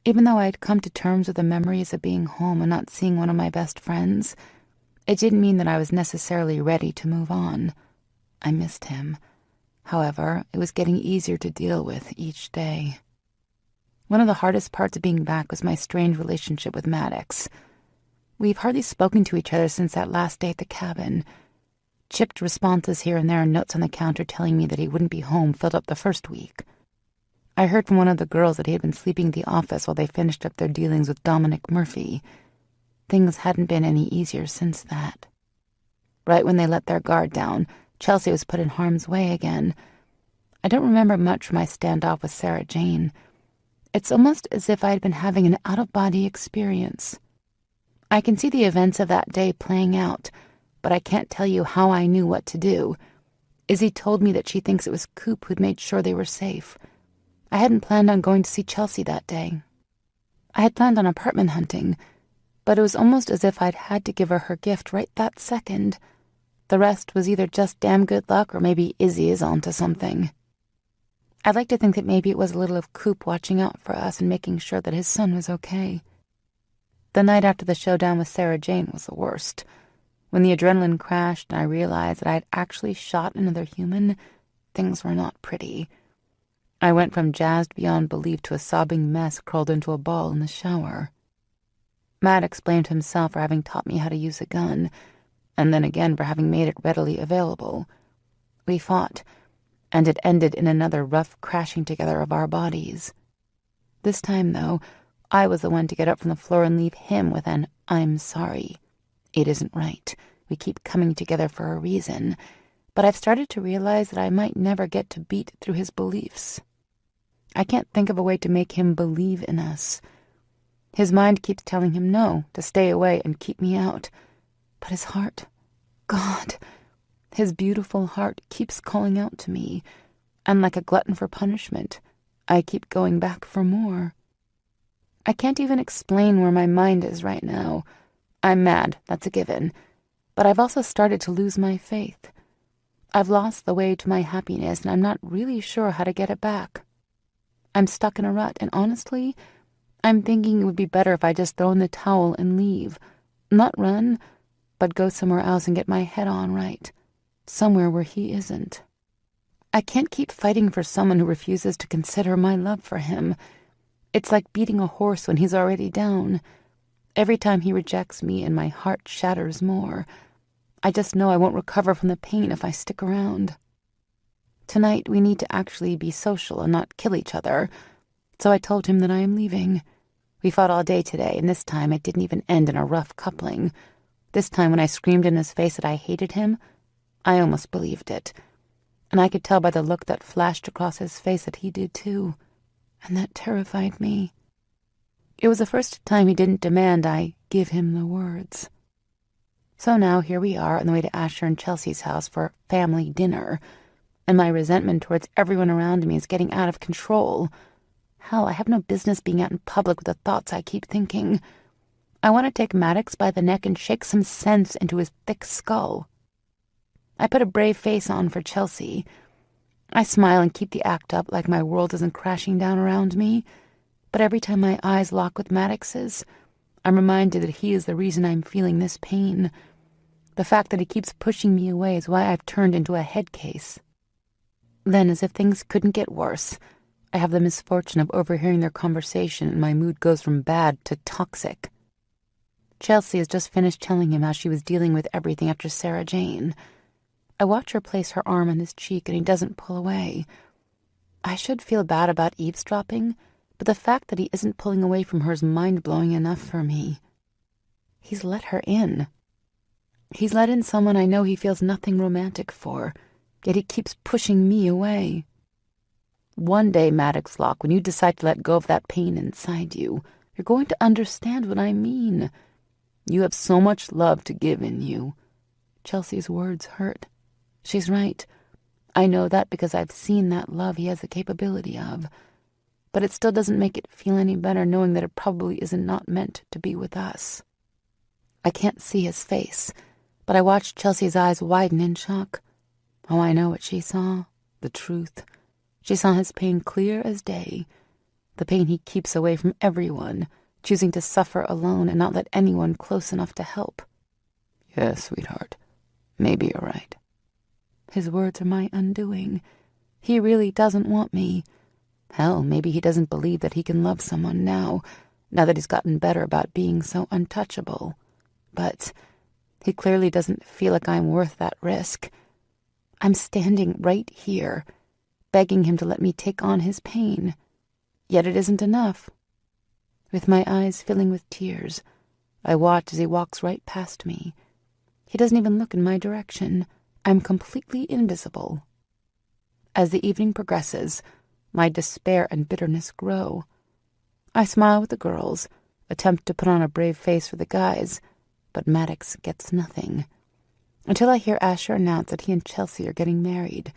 Even though I had come to terms with the memories of being home and not seeing one of my best friends, it didn't mean that I was necessarily ready to move on. I missed him. However, it was getting easier to deal with each day. One of the hardest parts of being back was my strained relationship with Maddox. We've hardly spoken to each other since that last day at the cabin. Chipped responses here and there and notes on the counter telling me that he wouldn't be home filled up the first week. I heard from one of the girls that he had been sleeping in the office while they finished up their dealings with Dominic Murphy. Things hadn't been any easier since that. Right when they let their guard down, Chelsea was put in harm's way again. I don't remember much from my standoff with Sarah Jane. It's almost as if I had been having an out-of-body experience. I can see the events of that day playing out, but I can't tell you how I knew what to do. Izzy told me that she thinks it was Coop who'd made sure they were safe. I hadn't planned on going to see Chelsea that day. I had planned on apartment hunting, but it was almost as if I'd had to give her gift right that second. The rest was either just damn good luck or maybe Izzy is onto something. I'd like to think that maybe it was a little of Coop watching out for us and making sure that his son was okay. The night after the showdown with Sarah Jane was the worst. When the adrenaline crashed and I realized that I had actually shot another human, things were not pretty. I went from jazzed beyond belief to a sobbing mess curled into a ball in the shower. Maddox blamed himself for having taught me how to use a gun, and then again for having made it readily available. We fought, and it ended in another rough crashing together of our bodies. This time, though, I was the one to get up from the floor and leave him with an "I'm sorry. It isn't right. We keep coming together for a reason." But I've started to realize that I might never get to beat through his beliefs. I can't think of a way to make him believe in us. His mind keeps telling him no, to stay away and keep me out. But his heart, God, his beautiful heart keeps calling out to me, and like a glutton for punishment, I keep going back for more. I can't even explain where my mind is right now. I'm mad, that's a given, but I've also started to lose my faith. I've lost the way to my happiness, and I'm not really sure how to get it back. I'm stuck in a rut, and honestly, I'm thinking it would be better if I just throw in the towel and leave. Not run, but go somewhere else and get my head on right. Somewhere where he isn't. I can't keep fighting for someone who refuses to consider my love for him. It's like beating a horse when he's already down. Every time he rejects me and my heart shatters more. I just know I won't recover from the pain if I stick around. Tonight we need to actually be social and not kill each other, so I told him that I am leaving. We fought all day today, and this time it didn't even end in a rough coupling. This time when I screamed in his face that I hated him, I almost believed it. And I could tell by the look that flashed across his face that he did too, and that terrified me. It was the first time he didn't demand I give him the words. So now here we are on the way to Asher and Chelsea's house for family dinner, and my resentment towards everyone around me is getting out of control. Hell, I have no business being out in public with the thoughts I keep thinking. I want to take Maddox by the neck and shake some sense into his thick skull. I put a brave face on for Chelsea. I smile and keep the act up like my world isn't crashing down around me, but every time my eyes lock with Maddox's, I'm reminded that he is the reason I'm feeling this pain. The fact that he keeps pushing me away is why I've turned into a head case. Then, as if things couldn't get worse, I have the misfortune of overhearing their conversation and my mood goes from bad to toxic. Chelsea has just finished telling him how she was dealing with everything after Sarah Jane. I watch her place her arm on his cheek and he doesn't pull away. I should feel bad about eavesdropping, but the fact that he isn't pulling away from her is mind-blowing enough for me. He's let her in. He's let in someone I know he feels nothing romantic for, yet he keeps pushing me away. One day, Maddox Locke, when you decide to let go of that pain inside you, you're going to understand what I mean. You have so much love to give in you. Chelsea's words hurt. She's right. I know that because I've seen that love he has the capability of. But it still doesn't make it feel any better knowing that it probably isn't not meant to be with us. I can't see his face, but I watched Chelsea's eyes widen in shock. Oh, I know what she saw. The truth. She saw his pain clear as day. The pain he keeps away from everyone, choosing to suffer alone and not let anyone close enough to help. Yes, sweetheart. Maybe you're right. His words are my undoing. He really doesn't want me. Hell, maybe he doesn't believe that he can love someone now that he's gotten better about being so untouchable. But he clearly doesn't feel like I'm worth that risk. I'm standing right here, begging him to let me take on his pain. Yet it isn't enough. With my eyes filling with tears, I watch as he walks right past me. He doesn't even look in my direction. I'm completely invisible. As the evening progresses, my despair and bitterness grow. I smile with the girls, attempt to put on a brave face for the guys, but Maddox gets nothing. Until I hear Asher announce that he and Chelsea are getting married,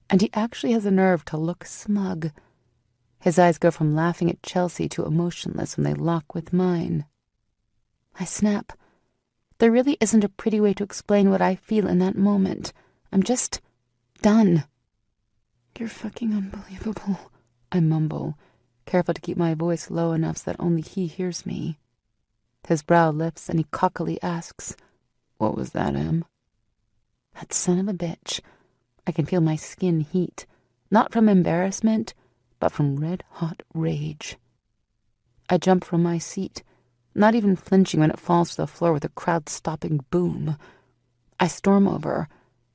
and he actually has the nerve to look smug. His eyes go from laughing at Chelsea to emotionless when they lock with mine. I snap. There really isn't a pretty way to explain what I feel in that moment. I'm just done. You're fucking unbelievable, I mumble, careful to keep my voice low enough so that only he hears me. His brow lifts and he cockily asks, What was that, Em? That son of a bitch. I can feel my skin heat, not from embarrassment, but from red-hot rage. I jump from my seat, not even flinching when it falls to the floor with a crowd-stopping boom. I storm over,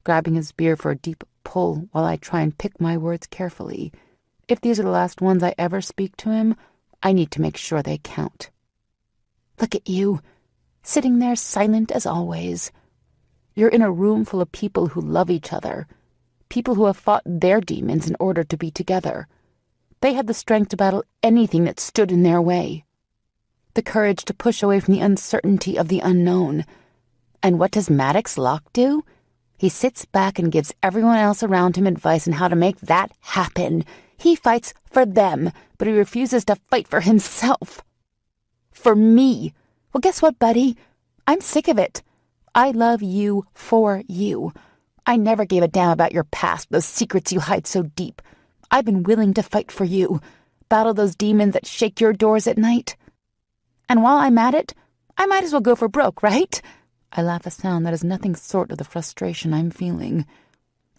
grabbing his beard for a deep pull while I try and pick my words carefully. If these are the last ones I ever speak to him, I need to make sure they count. Look at you, sitting there silent as always. You're in a room full of people who love each other, people who have fought their demons in order to be together. They had the strength to battle anything that stood in their way, the courage to push away from the uncertainty of the unknown. And what does Maddox Locke do? He sits back and gives everyone else around him advice on how to make that happen. He fights for them, but he refuses to fight for himself. For me. Well, guess what, buddy? I'm sick of it. I love you for you. I never gave a damn about your past, those secrets you hide so deep. I've been willing to fight for you, battle those demons that shake your doors at night. And while I'm at it, I might as well go for broke, right? I laugh a sound that is nothing short of the frustration I'm feeling.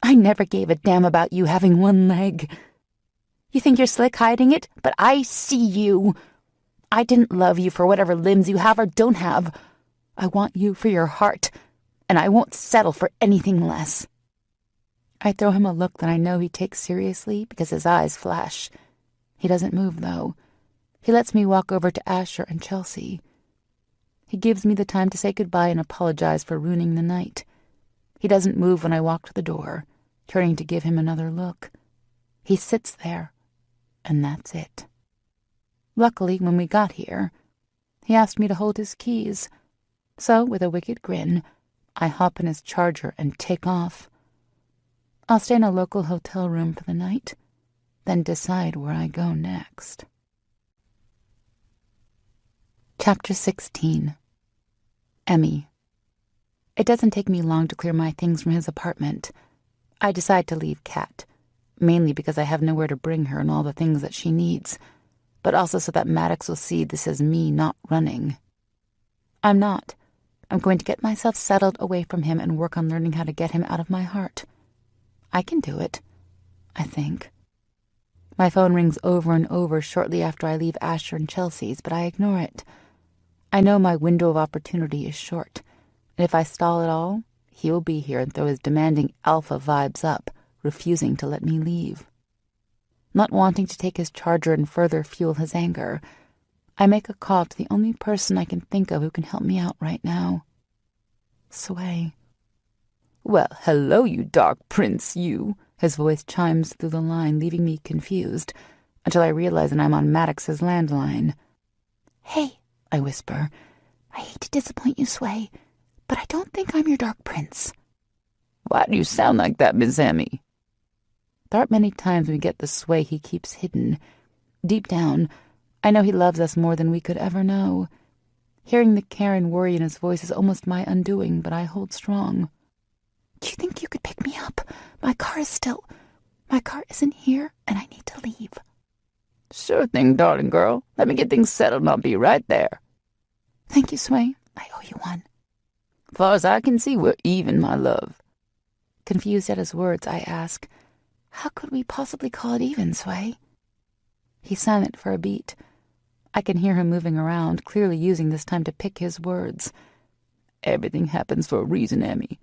I never gave a damn about you having one leg. You think you're slick hiding it, but I see you. I didn't love you for whatever limbs you have or don't have. I want you for your heart, and I won't settle for anything less. I throw him a look that I know he takes seriously because his eyes flash. He doesn't move, though. He lets me walk over to Asher and Chelsea. He gives me the time to say goodbye and apologize for ruining the night. He doesn't move when I walk to the door, turning to give him another look. He sits there, and that's it. Luckily, when we got here, he asked me to hold his keys. So, with a wicked grin, I hop in his Charger and take off. I'll stay in a local hotel room for the night, then decide where I go next. Chapter 16. Emmy. It doesn't take me long to clear my things from his apartment. I decide to leave Kat, mainly because I have nowhere to bring her and all the things that she needs, but also so that Maddox will see this as me not running. I'm not. I'm going to get myself settled away from him and work on learning how to get him out of my heart. I can do it, I think. My phone rings over and over shortly after I leave Asher and Chelsea's, but I ignore it. I know my window of opportunity is short, and if I stall at all, he will be here and throw his demanding alpha vibes up, refusing to let me leave. Not wanting to take his Charger and further fuel his anger, I make a call to the only person I can think of who can help me out right now. Sway. Well, hello, you dark prince, you. His voice chimes through the line, leaving me confused, until I realize that I'm on Maddox's landline. "Hey," I whisper. "I hate to disappoint you, Sway, but I don't think I'm your dark prince." "Why do you sound like that, Miss Emmy?" There aren't many times we get the Sway he keeps hidden. Deep down, I know he loves us more than we could ever know. Hearing the care and worry in his voice is almost my undoing, but I hold strong. "Do you think you could pick me up? My car isn't here, and I need to leave." "Sure thing, darling girl. Let me get things settled and I'll be right there." "Thank you, Sway. I owe you one." "Far as I can see, we're even, my love." Confused at his words, I ask, "How could we possibly call it even, Sway?" He's silent for a beat. I can hear him moving around, clearly using this time to pick his words. "Everything happens for a reason, Emmy.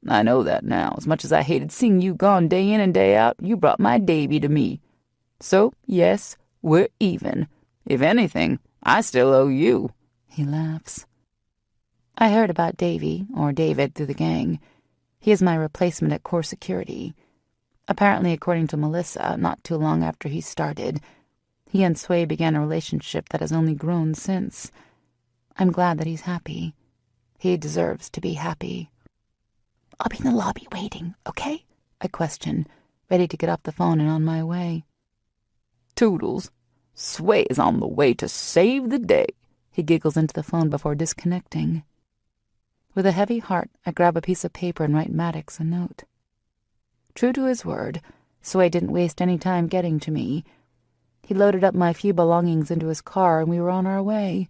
I know that now. As much as I hated seeing you gone day in and day out, you brought my Davy to me. So, yes, we're even. If anything, I still owe you." He laughs. I heard about Davy, or David, through the gang. He is my replacement at core security. Apparently, according to Melissa, not too long after he started, he and Sway began a relationship that has only grown since. I'm glad that he's happy. He deserves to be happy. "I'll be in the lobby waiting, okay?" I question, ready to get off the phone and on my way. "Toodles, Sway is on the way to save the day." He giggles into the phone before disconnecting. With a heavy heart, I grab a piece of paper and write Maddox a note. True to his word, Sway didn't waste any time getting to me. He loaded up my few belongings into his car and we were on our way.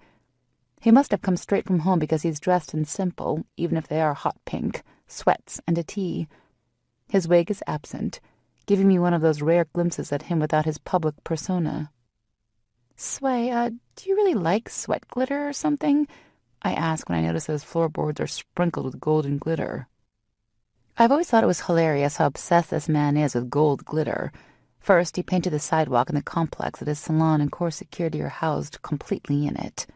He must have come straight from home because he's dressed in simple, even if they are hot pink, sweats and a tee. His wig is absent, giving me one of those rare glimpses at him without his public persona. "Sway, do you really like sweat glitter or something?" I ask when I notice that his floorboards are sprinkled with golden glitter. I've always thought it was hilarious how obsessed this man is with gold glitter. First, he painted the sidewalk in the complex that his salon and core security are housed completely in it.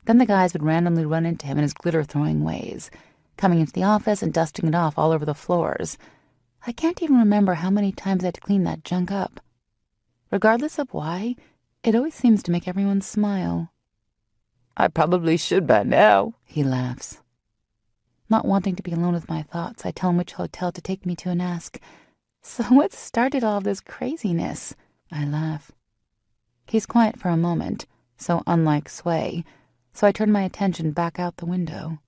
Then the guys would randomly run into him in his glitter-throwing ways, coming into the office and dusting it off all over the floors. I can't even remember how many times I had to clean that junk up. Regardless of why, it always seems to make everyone smile. "I probably should by now," he laughs. Not wanting to be alone with my thoughts, I tell him which hotel to take me to and ask, "So what started all this craziness?" I laugh. He's quiet for a moment, so unlike Sway, so I turn my attention back out the window.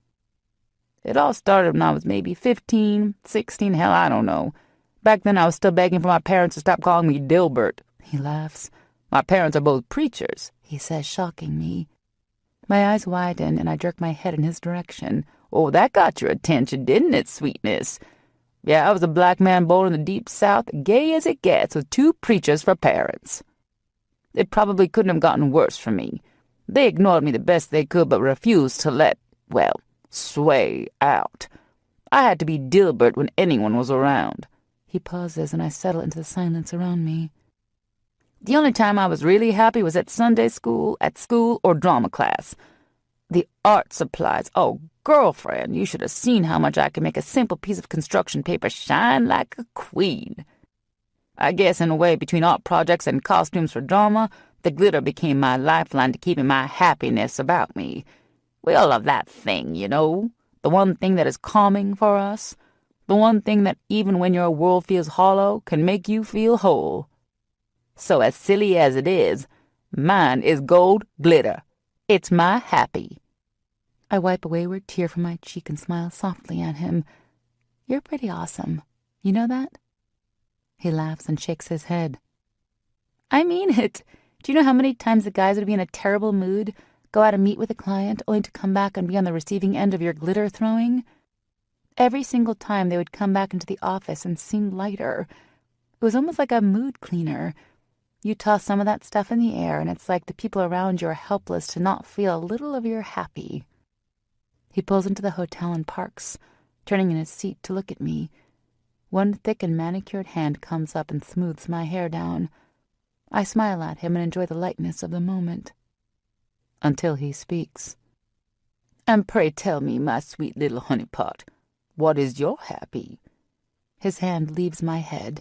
"It all started when I was maybe 15, 16, hell, I don't know. Back then I was still begging for my parents to stop calling me Dilbert." He laughs. "My parents are both preachers," he says, shocking me. My eyes widen and I jerk my head in his direction. "Oh, that got your attention, didn't it, sweetness? Yeah, I was a black man born in the deep South, gay as it gets, with 2 preachers for parents. It probably couldn't have gotten worse for me. They ignored me the best they could, but refused to let, well, Sway out. I had to be Dilbert when anyone was around." He pauses and I settle into the silence around me. "The only time I was really happy was at Sunday school, at school, or drama class. The art supplies, oh, girlfriend, you should have seen how much I could make a simple piece of construction paper shine like a queen. I guess in a way, between art projects and costumes for drama, the glitter became my lifeline to keeping my happiness about me. We all have that thing, you know, the one thing that is calming for us, the one thing that even when your world feels hollow can make you feel whole. So as silly as it is, mine is gold glitter. It's my happy." I wipe a wayward tear from my cheek and smile softly at him. "You're pretty awesome. You know that?" He laughs and shakes his head. "I mean it. Do you know how many times the guys would be in a terrible mood, go out and meet with a client, only to come back and be on the receiving end of your glitter throwing? Every single time they would come back into the office and seem lighter. It was almost like a mood cleaner. You toss some of that stuff in the air, and it's like the people around you are helpless to not feel a little of your happy." He pulls into the hotel and parks, turning in his seat to look at me. One thick and manicured hand comes up and smooths my hair down. I smile at him and enjoy the lightness of the moment. Until he speaks. "And pray tell me, my sweet little honeypot, what is your happy?" His hand leaves my head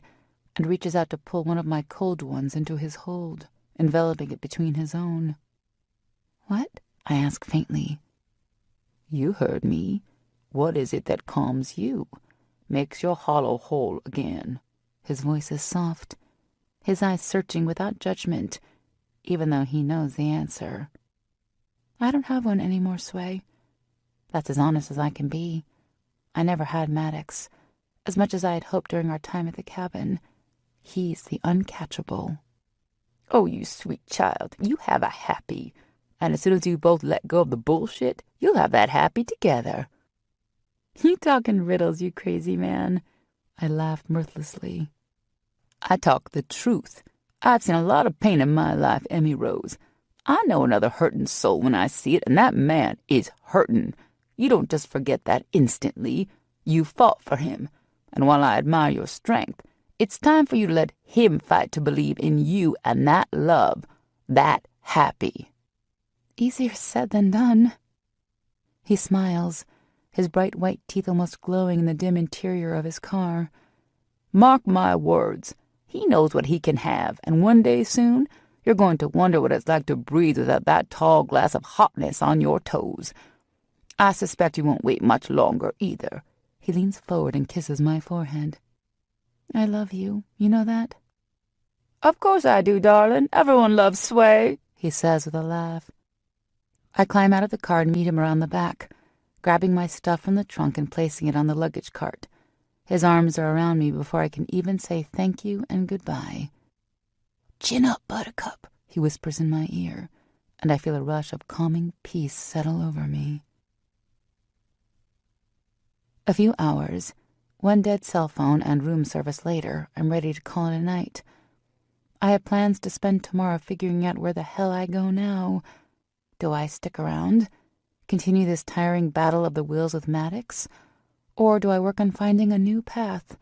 and reaches out to pull one of my cold ones into his hold, enveloping it between his own. "What?" I ask faintly. "You heard me. What is it that calms you? Makes your hollow whole again?" His voice is soft, his eyes searching without judgment, even though he knows the answer. "I don't have one anymore, Sway. That's as honest as I can be. I never had Maddox, as much as I had hoped during our time at the cabin. He's the uncatchable." "Oh, you sweet child, you have a happy. And as soon as you both let go of the bullshit, you'll have that happy together." "You talk in riddles, you crazy man." I laughed mirthlessly. "I talk the truth. I've seen a lot of pain in my life, Emmy Rose. I know another hurtin' soul when I see it, and that man is hurtin'. You don't just forget that instantly. You fought for him. And while I admire your strength, it's time for you to let him fight to believe in you and that love, that happy." "Easier said than done." He smiles, his bright white teeth almost glowing in the dim interior of his car. "Mark my words. He knows what he can have, and one day soon you're going to wonder what it's like to breathe without that tall glass of hotness on your toes. I suspect you won't wait much longer, either." He leans forward and kisses my forehead. "I love you. You know that?" "Of course I do, darling. Everyone loves Sway," he says with a laugh. I climb out of the car and meet him around the back, grabbing my stuff from the trunk and placing it on the luggage cart. His arms are around me before I can even say thank you and goodbye. "Chin up, Buttercup," he whispers in my ear, and I feel a rush of calming peace settle over me. A few hours, one dead cell phone and room service later, I'm ready to call it a night. I have plans to spend tomorrow figuring out where the hell I go now. Do I stick around, continue this tiring battle of the wills with Maddox, or do I work on finding a new path,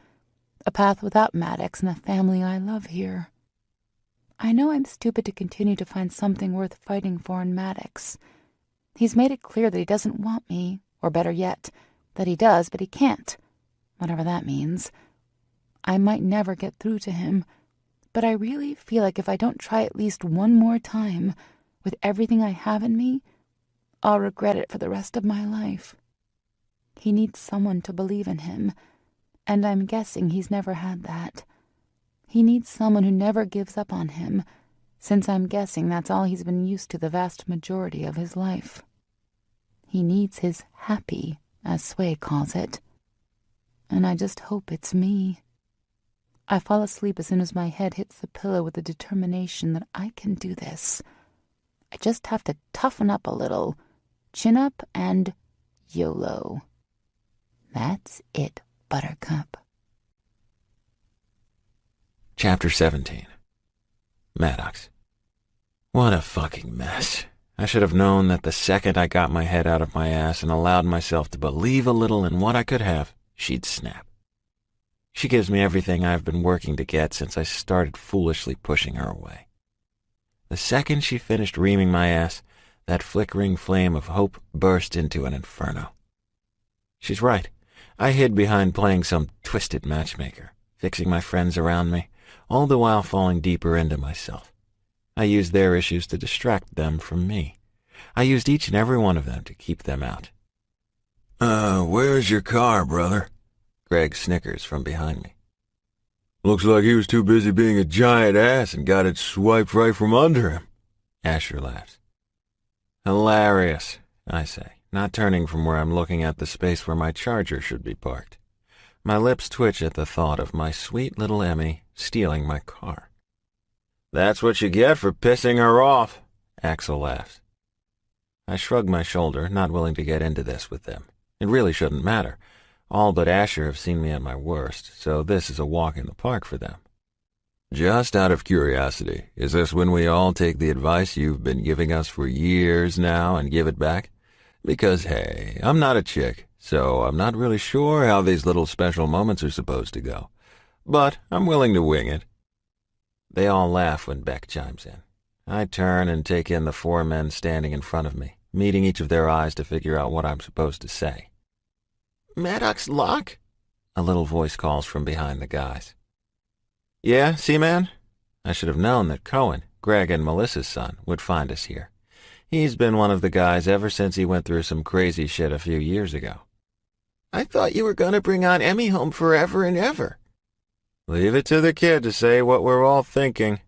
a path without Maddox and the family I love here? I know I'm stupid to continue to find something worth fighting for in Maddox. He's made it clear that he doesn't want me, or better yet, that he does, but he can't, whatever that means. I might never get through to him, but I really feel like if I don't try at least one more time, with everything I have in me, I'll regret it for the rest of my life. He needs someone to believe in him, and I'm guessing he's never had that. He needs someone who never gives up on him, since I'm guessing that's all he's been used to the vast majority of his life. He needs his happy, as Sway calls it, and I just hope it's me. I fall asleep as soon as my head hits the pillow with the determination that I can do this. I just have to toughen up a little, chin up, and YOLO. That's it, Buttercup. Chapter 17. Maddox. What a fucking mess. I should have known that the second I got my head out of my ass and allowed myself to believe a little in what I could have, she'd snap. She gives me everything I've been working to get since I started foolishly pushing her away. The second she finished reaming my ass, that flickering flame of hope burst into an inferno. She's right. I hid behind playing some twisted matchmaker, fixing my friends around me, all the while falling deeper into myself. I used their issues to distract them from me. I used each and every one of them to keep them out. Where's your car, brother?" Greg snickers from behind me. "Looks like he was too busy being a giant ass and got it swiped right from under him." Asher laughs. Hilarious, I say, not turning from where I'm looking at the space where my charger should be parked. My lips twitch at the thought of my sweet little Emmy stealing my car. That's what you get for pissing her off, Axel laughs. I shrug my shoulder, not willing to get into this with them. It really shouldn't matter. All but Asher have seen me at my worst, so this is a walk in the park for them. "Just out of curiosity, is this when we all take the advice you've been giving us for years now and give it back? Because, hey, I'm not a chick, so I'm not really sure how these little special moments are supposed to go. But I'm willing to wing it." They all laugh when Beck chimes in. I turn and take in the four men standing in front of me, meeting each of their eyes to figure out what I'm supposed to say. "Maddox Locke?" A little voice calls from behind the guys. Yeah, Seaman? I should have known that Cohen, Greg and Melissa's son, would find us here. He's been one of the guys ever since he went through some crazy shit a few years ago. I thought you were going to bring Aunt Emmy home forever and ever. Leave it to the kid to say what we're all thinking.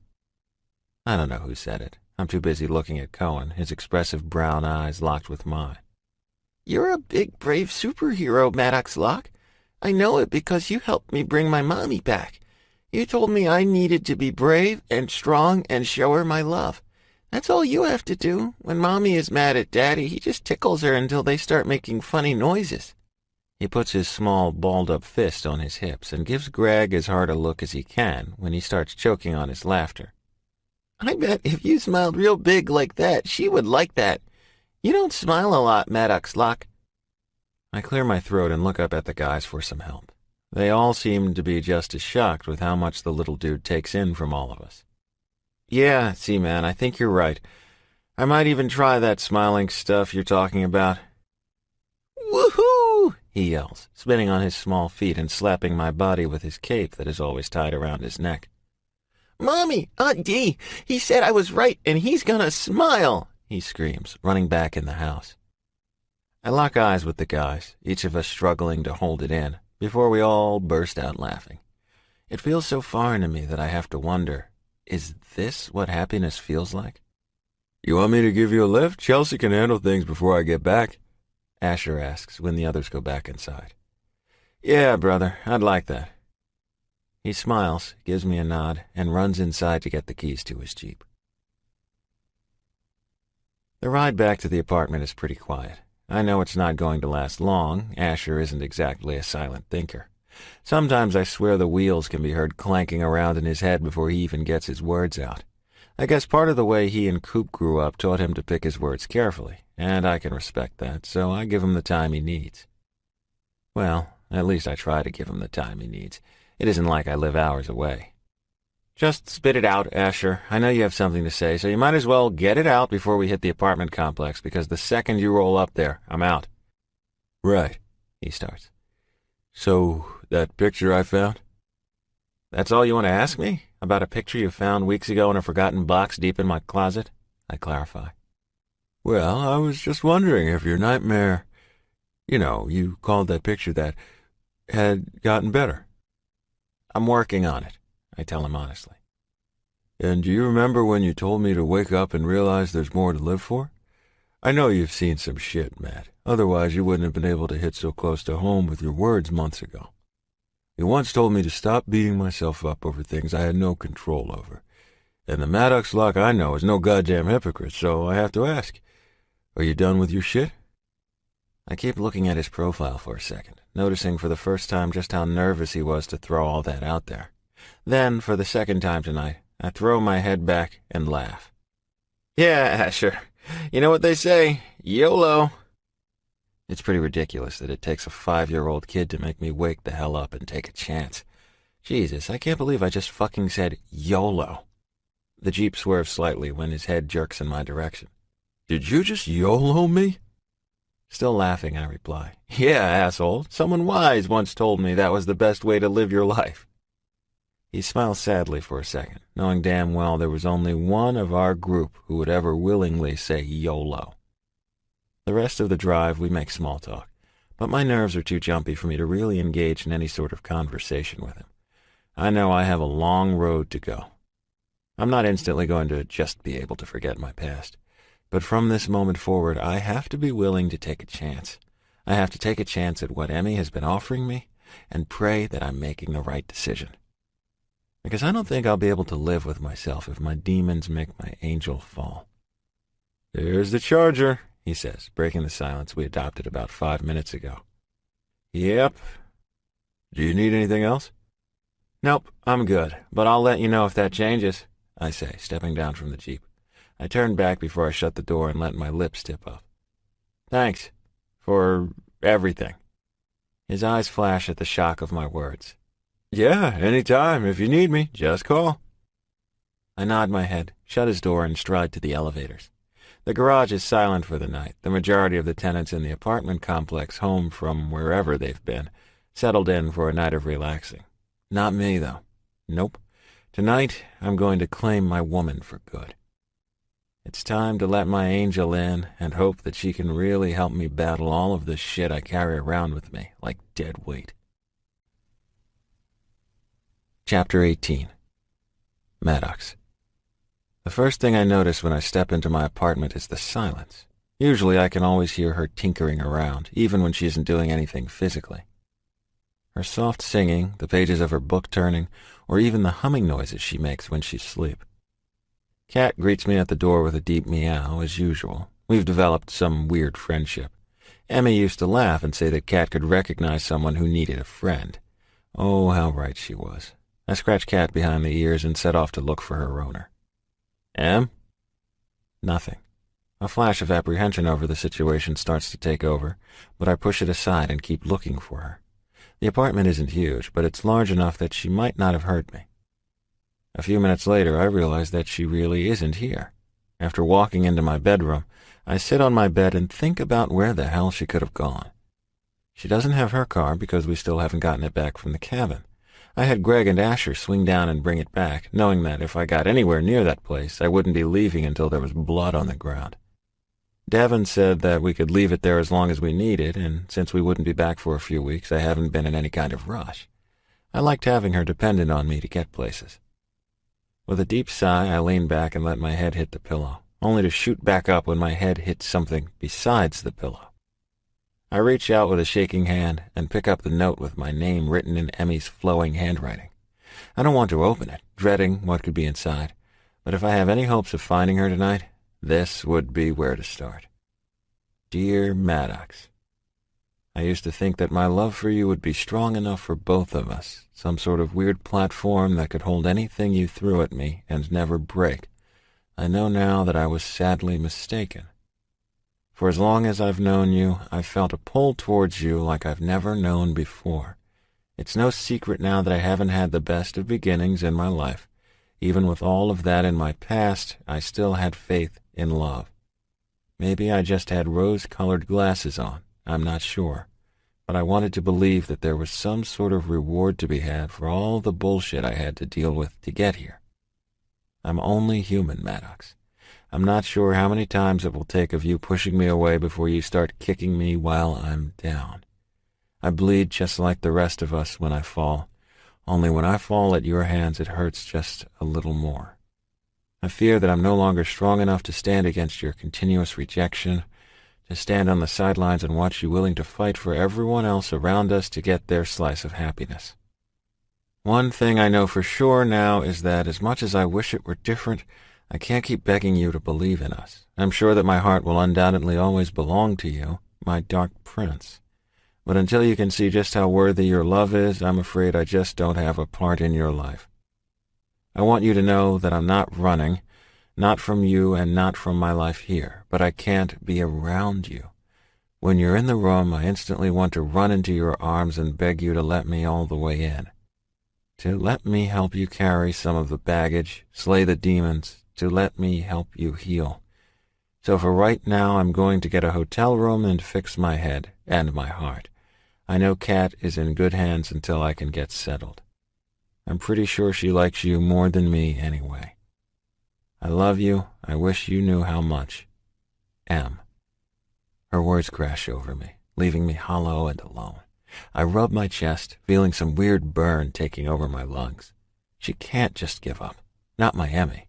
I don't know who said it. I'm too busy looking at Cohen, his expressive brown eyes locked with mine. You're a big, brave superhero, Maddox Locke. I know it because you helped me bring my mommy back. You told me I needed to be brave and strong and show her my love. That's all you have to do. When Mommy is mad at Daddy, he just tickles her until they start making funny noises. He puts his small, balled-up fist on his hips and gives Greg as hard a look as he can when he starts choking on his laughter. I bet if you smiled real big like that, she would like that. You don't smile a lot, Maddox Locke. I clear my throat and look up at the guys for some help. They all seem to be just as shocked with how much the little dude takes in from all of us. Yeah, Seaman, I think you're right. I might even try that smiling stuff you're talking about. Woohoo! He yells, spinning on his small feet and slapping my body with his cape that is always tied around his neck. Mommy, Aunt Dee, he said I was right and he's gonna smile, he screams, running back in the house. I lock eyes with the guys, each of us struggling to hold it in, before we all burst out laughing. It feels so foreign to me that I have to wonder, is this what happiness feels like? You want me to give you a lift? Chelsea can handle things before I get back, Asher asks when the others go back inside. Yeah, brother, I'd like that. He smiles, gives me a nod, and runs inside to get the keys to his Jeep. The ride back to the apartment is pretty quiet. I know it's not going to last long. Asher isn't exactly a silent thinker. Sometimes I swear the wheels can be heard clanking around in his head before he even gets his words out. I guess part of the way he and Coop grew up taught him to pick his words carefully, and I can respect that, so I give him the time he needs. Well, at least I try to give him the time he needs. It isn't like I live hours away. Just spit it out, Asher. I know you have something to say, so you might as well get it out before we hit the apartment complex, because the second you roll up there, I'm out. Right, he starts. So, that picture I found? That's all you want to ask me? About a picture you found weeks ago in a forgotten box deep in my closet? I clarify. Well, I was just wondering if your nightmare, you called that picture that, had gotten better. I'm working on it, I tell him honestly. And do you remember when you told me to wake up and realize there's more to live for? I know you've seen some shit, Matt. Otherwise you wouldn't have been able to hit so close to home with your words months ago. You once told me to stop beating myself up over things I had no control over. And the Maddox Locke I know is no goddamn hypocrite, so I have to ask, are you done with your shit? I keep looking at his profile for a second, noticing for the first time just how nervous he was to throw all that out there. Then, for the second time tonight, I throw my head back and laugh. Yeah, Asher. You know what they say, YOLO. It's pretty ridiculous that it takes a 5-year-old kid to make me wake the hell up and take a chance. Jesus, I can't believe I just fucking said YOLO. The Jeep swerves slightly when his head jerks in my direction. Did you just YOLO me? Still laughing, I reply, yeah, asshole. Someone wise once told me that was the best way to live your life. He smiles sadly for a second, knowing damn well there was only one of our group who would ever willingly say YOLO. The rest of the drive we make small talk, but my nerves are too jumpy for me to really engage in any sort of conversation with him. I know I have a long road to go. I'm not instantly going to just be able to forget my past. But from this moment forward, I have to be willing to take a chance. I have to take a chance at what Emmy has been offering me and pray that I'm making the right decision. Because I don't think I'll be able to live with myself if my demons make my angel fall. There's the charger, he says, breaking the silence we adopted about 5 minutes ago. Yep. Do you need anything else? Nope, I'm good, but I'll let you know if that changes, I say, stepping down from the Jeep. I turn back before I shut the door and let my lips tip up. Thanks. For everything. His eyes flash at the shock of my words. Yeah, anytime. If you need me, just call. I nod my head, shut his door, and stride to the elevators. The garage is silent for the night, the majority of the tenants in the apartment complex home from wherever they've been, settled in for a night of relaxing. Not me, though. Nope. Tonight, I'm going to claim my woman for good. It's time to let my angel in and hope that she can really help me battle all of the shit I carry around with me like dead weight. Chapter 18. Maddox. The first thing I notice when I step into my apartment is the silence. Usually I can always hear her tinkering around, even when she isn't doing anything physically. Her soft singing, the pages of her book turning, or even the humming noises she makes when she's asleep. Cat greets me at the door with a deep meow, as usual. We've developed some weird friendship. Emmy used to laugh and say that Cat could recognize someone who needed a friend. Oh, how right she was. I scratch Cat behind the ears and set off to look for her owner. Em? Nothing. A flash of apprehension over the situation starts to take over, but I push it aside and keep looking for her. The apartment isn't huge, but it's large enough that she might not have heard me. A few minutes later, I realize that she really isn't here. After walking into my bedroom, I sit on my bed and think about where the hell she could have gone. She doesn't have her car because we still haven't gotten it back from the cabin. I had Greg and Asher swing down and bring it back, knowing that if I got anywhere near that place, I wouldn't be leaving until there was blood on the ground. Devin said that we could leave it there as long as we needed, and since we wouldn't be back for a few weeks, I haven't been in any kind of rush. I liked having her dependent on me to get places. With a deep sigh, I lean back and let my head hit the pillow, only to shoot back up when my head hits something besides the pillow. I reach out with a shaking hand and pick up the note with my name written in Emmy's flowing handwriting. I don't want to open it, dreading what could be inside, but if I have any hopes of finding her tonight, this would be where to start. Dear Maddox, I used to think that my love for you would be strong enough for both of us, some sort of weird platform that could hold anything you threw at me and never break. I know now that I was sadly mistaken. For as long as I've known you, I've felt a pull towards you like I've never known before. It's no secret now that I haven't had the best of beginnings in my life. Even with all of that in my past, I still had faith in love. Maybe I just had rose-colored glasses on, I'm not sure. But I wanted to believe that there was some sort of reward to be had for all the bullshit I had to deal with to get here. I'm only human, Maddox. I'm not sure how many times it will take of you pushing me away before you start kicking me while I'm down. I bleed just like the rest of us when I fall, only when I fall at your hands it hurts just a little more. I fear that I'm no longer strong enough to stand against your continuous rejection, to stand on the sidelines and watch you willing to fight for everyone else around us to get their slice of happiness. One thing I know for sure now is that as much as I wish it were different, I can't keep begging you to believe in us. I'm sure that my heart will undoubtedly always belong to you, my dark prince. But until you can see just how worthy your love is, I'm afraid I just don't have a part in your life. I want you to know that I'm not running, not from you and not from my life here, but I can't be around you. When you're in the room, I instantly want to run into your arms and beg you to let me all the way in. To let me help you carry some of the baggage, slay the demons, to let me help you heal. So for right now, I'm going to get a hotel room and fix my head and my heart. I know Kat is in good hands until I can get settled. I'm pretty sure she likes you more than me anyway. I love you. I wish you knew how much. M. Her words crash over me, leaving me hollow and alone. I rub my chest, feeling some weird burn taking over my lungs. She can't just give up. Not my Emmy.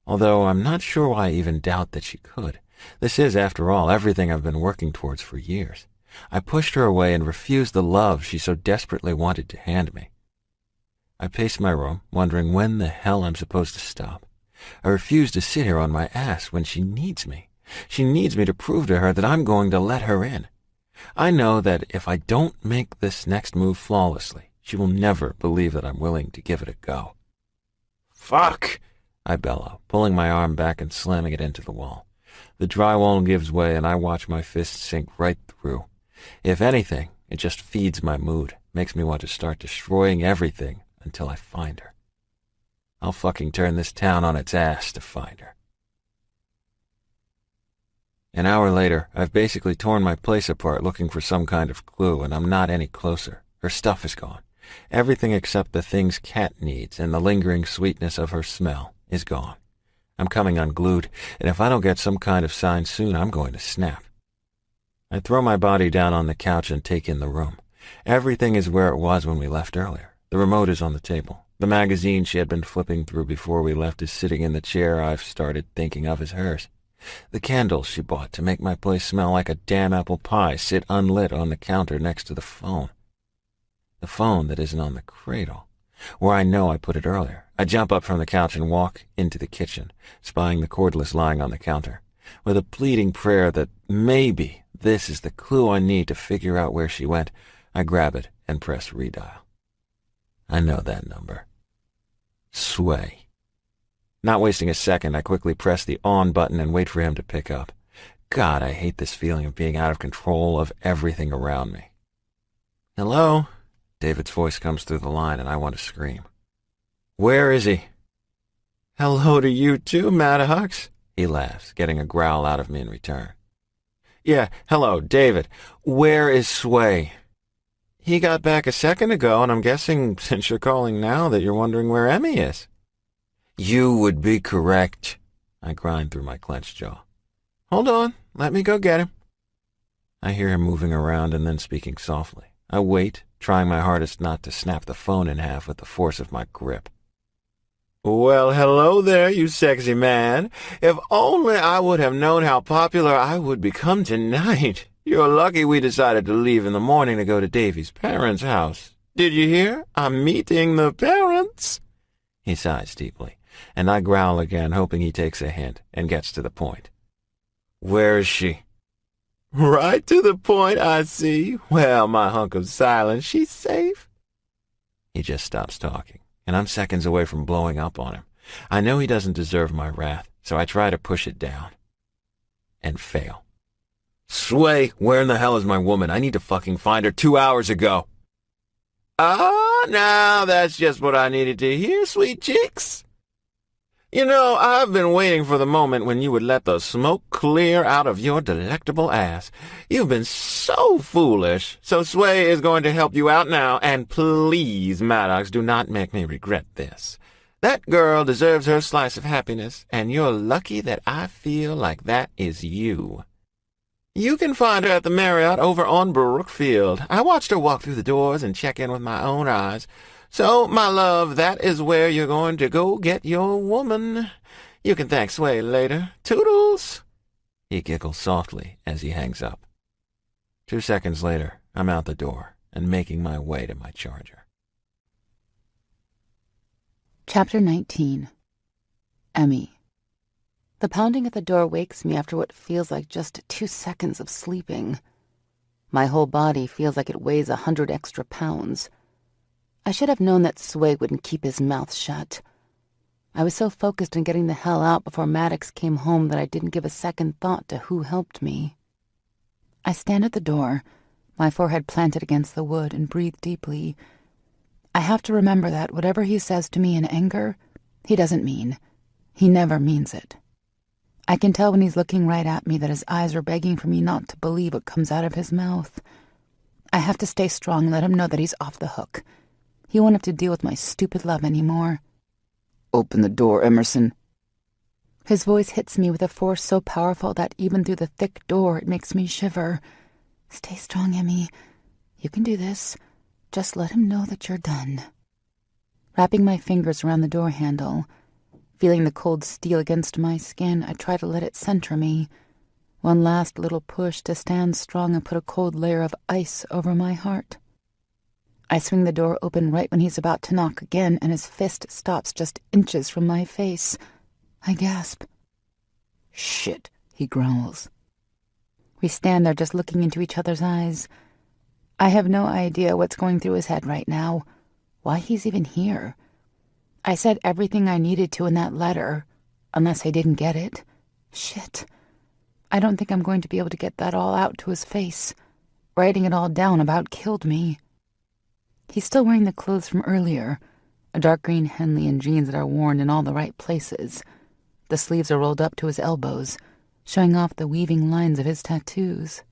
Although I'm not sure why I even doubt that she could. This is, after all, everything I've been working towards for years. I pushed her away and refused the love she so desperately wanted to hand me. I pace my room, wondering when the hell I'm supposed to stop. I refuse to sit here on my ass when she needs me. She needs me to prove to her that I'm going to let her in. I know that if I don't make this next move flawlessly, she will never believe that I'm willing to give it a go. Fuck! I bellow, pulling my arm back and slamming it into the wall. The drywall gives way and I watch my fist sink right through. If anything, it just feeds my mood, makes me want to start destroying everything until I find her. I'll fucking turn this town on its ass to find her. An hour later, I've basically torn my place apart looking for some kind of clue, and I'm not any closer. Her stuff is gone. Everything except the things Cat needs and the lingering sweetness of her smell is gone. I'm coming unglued, and if I don't get some kind of sign soon, I'm going to snap. I throw my body down on the couch and take in the room. Everything is where it was when we left earlier. The remote is on the table. The magazine she had been flipping through before we left is sitting in the chair I've started thinking of as hers. The candles she bought to make my place smell like a damn apple pie sit unlit on the counter next to the phone. The phone that isn't on the cradle, where I know I put it earlier. I jump up from the couch and walk into the kitchen, spying the cordless lying on the counter. With a pleading prayer that maybe this is the clue I need to figure out where she went, I grab it and press redial. I know that number. Sway. Not wasting a second, I quickly press the on button and wait for him to pick up. God, I hate this feeling of being out of control of everything around me. Hello? David's voice comes through the line and I want to scream. Where is he? Hello to you too, Maddox. He laughs, getting a growl out of me in return. Yeah, hello, David. Where is Sway? He got back a second ago, and I'm guessing, since you're calling now, that you're wondering where Emmy is. You would be correct. I grind through my clenched jaw. Hold on, let me go get him. I hear him moving around and then speaking softly. I wait, trying my hardest not to snap the phone in half with the force of my grip. Well, hello there, you sexy man. If only I would have known how popular I would become tonight. You're lucky we decided to leave in the morning to go to Davy's parents' house. Did you hear? I'm meeting the parents. He sighs deeply, and I growl again, hoping he takes a hint and gets to the point. Where is she? Right to the point, I see. Well, my hunk of silence, she's safe. He just stops talking, and I'm seconds away from blowing up on him. I know he doesn't deserve my wrath, so I try to push it down. And fail. Sway, where in the hell is my woman? I need to fucking find her 2 hours ago. Now that's just what I needed to hear, sweet cheeks. You know, I've been waiting for the moment when you would let the smoke clear out of your delectable ass. You've been so foolish. So Sway is going to help you out now, and please, Maddox, do not make me regret this. That girl deserves her slice of happiness, and you're lucky that I feel like that is you. You can find her at the Marriott over on Brookfield. I watched her walk through the doors and check in with my own eyes. So, my love, that is where you're going to go get your woman. You can thank Sway later. Toodles! He giggles softly as he hangs up. 2 seconds later, I'm out the door and making my way to my charger. Chapter 19. Emmy. The pounding at the door wakes me after what feels like just 2 seconds of sleeping. My whole body feels like it weighs 100 extra pounds. I should have known that Sway wouldn't keep his mouth shut. I was so focused on getting the hell out before Maddox came home that I didn't give a second thought to who helped me. I stand at the door, my forehead planted against the wood, and breathe deeply. I have to remember that whatever he says to me in anger, he doesn't mean. He never means it. I can tell when he's looking right at me that his eyes are begging for me not to believe what comes out of his mouth. I have to stay strong and let him know that he's off the hook. He won't have to deal with my stupid love anymore. Open the door, Emerson. His voice hits me with a force so powerful that even through the thick door it makes me shiver. Stay strong, Emmy. You can do this. Just let him know that you're done. Wrapping my fingers around the door handle, feeling the cold steel against my skin, I try to let it center me. One last little push to stand strong and put a cold layer of ice over my heart. I swing the door open right when he's about to knock again, and his fist stops just inches from my face. I gasp. Shit, he growls. We stand there just looking into each other's eyes. I have no idea what's going through his head right now, why he's even here. I said everything I needed to in that letter, unless I didn't get it. Shit. I don't think I'm going to be able to get that all out to his face. Writing it all down about killed me. He's still wearing the clothes from earlier, a dark green Henley and jeans that are worn in all the right places. The sleeves are rolled up to his elbows, showing off the weaving lines of his tattoos.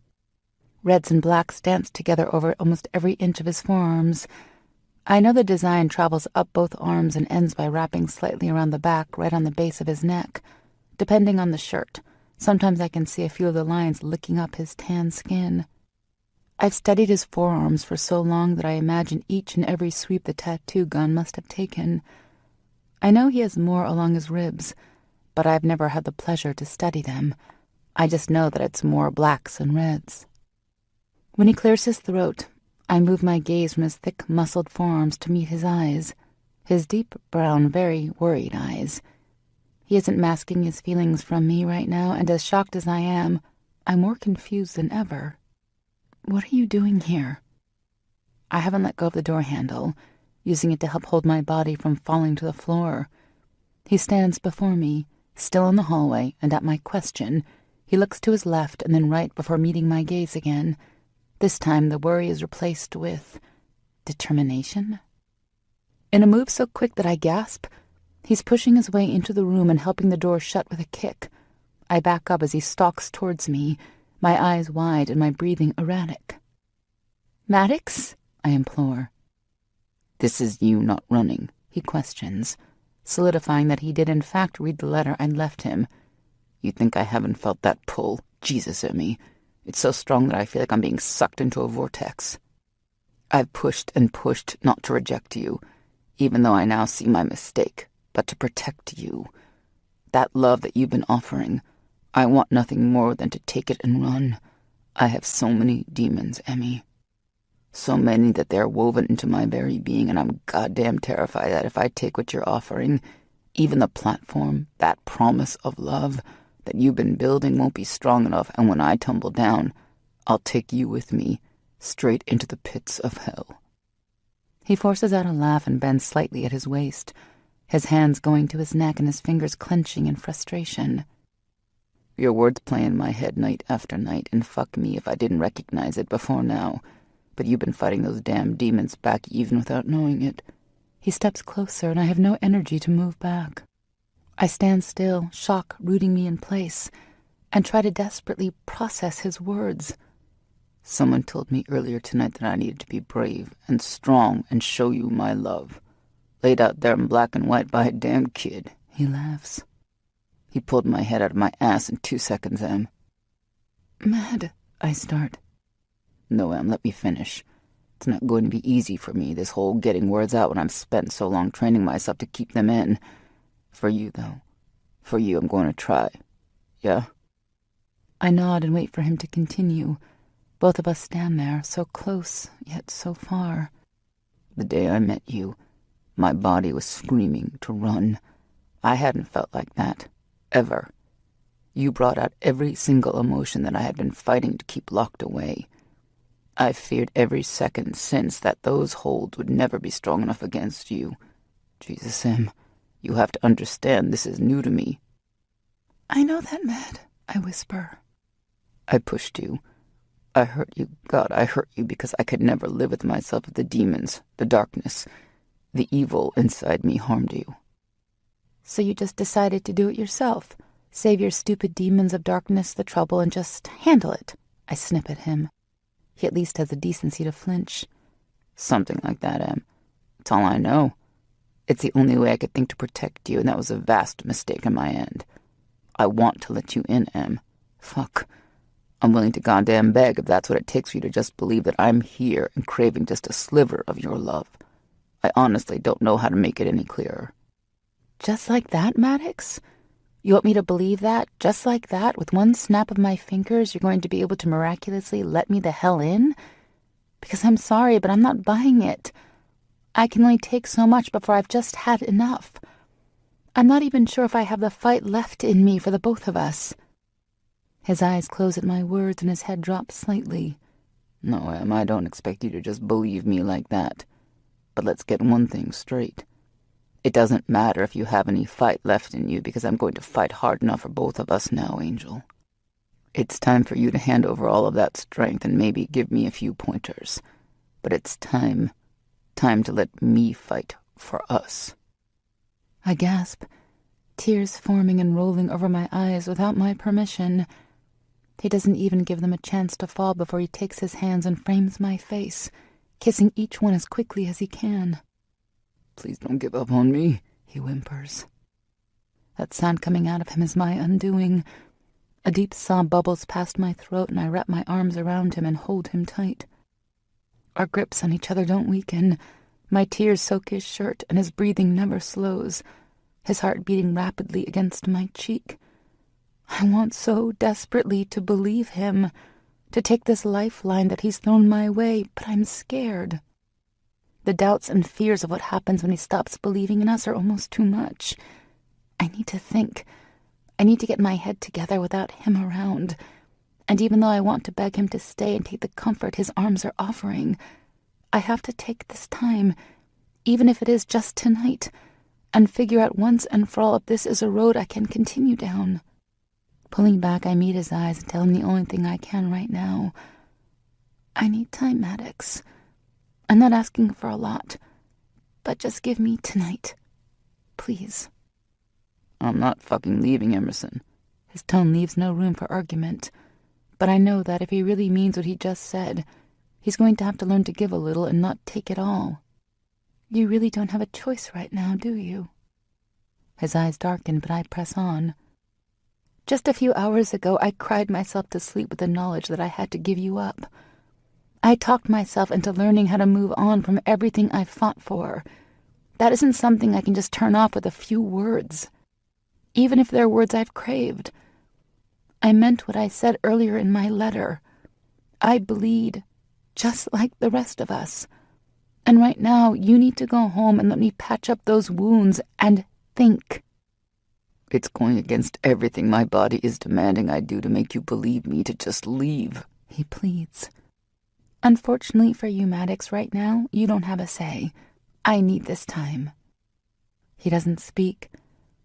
Reds and blacks dance together over almost every inch of his forearms. I know the design travels up both arms and ends by wrapping slightly around the back, right on the base of his neck. Depending on the shirt, sometimes I can see a few of the lines licking up his tan skin. I've studied his forearms for so long that I imagine each and every sweep the tattoo gun must have taken. I know he has more along his ribs, but I've never had the pleasure to study them. I just know that it's more blacks and reds. When he clears his throat, I move my gaze from his thick, muscled forearms to meet his eyes, his deep brown, very worried eyes. He isn't masking his feelings from me right now, and as shocked as I am, I'm more confused than ever. What are you doing here? I haven't let go of the door handle, using it to help hold my body from falling to the floor. He stands before me, still in the hallway, and at my question, he looks to his left and then right before meeting my gaze again. This time the worry is replaced with determination. In a move so quick that I gasp, he's pushing his way into the room and helping the door shut with a kick. I back up as he stalks towards me, my eyes wide and my breathing erratic. "Maddox?" I implore. "This is you not running," he questions, solidifying that he did in fact read the letter I'd left him. "You think I haven't felt that pull? Jesus, Emmy. It's so strong that I feel like I'm being sucked into a vortex. I've pushed and pushed not to reject you, even though I now see my mistake, but to protect you. That love that you've been offering, I want nothing more than to take it and run. I have so many demons, Emmy. So many that they're woven into my very being, and I'm goddamn terrified that if I take what you're offering, even the platform, that promise of love that you've been building won't be strong enough, and when I tumble down, I'll take you with me, straight into the pits of hell." He forces out a laugh and bends slightly at his waist, his hands going to his neck and his fingers clenching in frustration. "Your words play in my head night after night, and fuck me if I didn't recognize it before now. But you've been fighting those damn demons back even without knowing it." He steps closer, and I have no energy to move back. I stand still, shock rooting me in place, and try to desperately process his words. "Someone told me earlier tonight that I needed to be brave and strong and show you my love. Laid out there in black and white by a damn kid." He laughs. "He pulled my head out of my ass in 2 seconds, Em." "Mad," I start. "No, Em, let me finish. It's not going to be easy for me, this whole getting words out when I've spent so long training myself to keep them in. For you, though. For you, I'm going to try. Yeah?" I nod and wait for him to continue. Both of us stand there, so close, yet so far. "The day I met you, my body was screaming to run. I hadn't felt like that. Ever. You brought out every single emotion that I had been fighting to keep locked away. I've feared every second since that those holds would never be strong enough against you. Jesus, Em, you have to understand this is new to me." "I know that, Mad," I whisper. "I pushed you. I hurt you. God, I hurt you because I could never live with myself if the demons, the darkness, the evil inside me harmed you." "So you just decided to do it yourself? Save your stupid demons of darkness the trouble and just handle it?" I snip at him. He at least has the decency to flinch. "Something like that, Em. It's all I know. It's the only way I could think to protect you, and that was a vast mistake on my end. I want to let you in, Em. Fuck. I'm willing to goddamn beg if that's what it takes for you to just believe that I'm here and craving just a sliver of your love. I honestly don't know how to make it any clearer." "Just like that, Maddox? You want me to believe that, just like that, with one snap of my fingers, you're going to be able to miraculously let me the hell in? Because I'm sorry, but I'm not buying it. I can only take so much before I've just had enough. I'm not even sure if I have the fight left in me for the both of us." His eyes close at my words and his head drops slightly. "No, Em, I don't expect you to just believe me like that. But let's get one thing straight. It doesn't matter if you have any fight left in you, because I'm going to fight hard enough for both of us now, Angel. It's time for you to hand over all of that strength and maybe give me a few pointers. But it's time to let me fight for us." I gasp. tears forming and rolling over my eyes without my permission. He doesn't even give them a chance to fall before he takes his hands and frames my face, kissing each one as quickly as he can. "Please don't give up on me," he whimpers. That sound coming out of him is my undoing. A deep sob bubbles past my throat, and I wrap my arms around him and hold him tight. Our grips on each other don't weaken. My tears soak his shirt, and his breathing never slows, his heart beating rapidly against my cheek. I want so desperately to believe him, to take this lifeline that he's thrown my way, but I'm scared. The doubts and fears of what happens when he stops believing in us are almost too much. I need to think. I need to get my head together without him around. And even though I want to beg him to stay and take the comfort his arms are offering, I have to take this time, even if it is just tonight, and figure out once and for all if this is a road I can continue down. Pulling back, I meet his eyes and tell him the only thing I can right now. I need time, Maddox. I'm not asking for a lot, but just give me tonight. Please. "I'm not fucking leaving, Emerson." His tone leaves no room for argument, but I know that if he really means what he just said, he's going to have to learn to give a little and not take it all. You really don't have a choice right now, do you? His eyes darken, but I press on. Just a few hours ago, I cried myself to sleep with the knowledge that I had to give you up. I talked myself into learning how to move on from everything I've fought for. That isn't something I can just turn off with a few words, even if they're words I've craved. I meant what I said earlier in my letter. I bleed, just like the rest of us. And right now, you need to go home and let me patch up those wounds and think. "It's going against everything my body is demanding I do to make you believe me to just leave," he pleads. Unfortunately for you, Maddox, right now, you don't have a say. I need this time. He doesn't speak,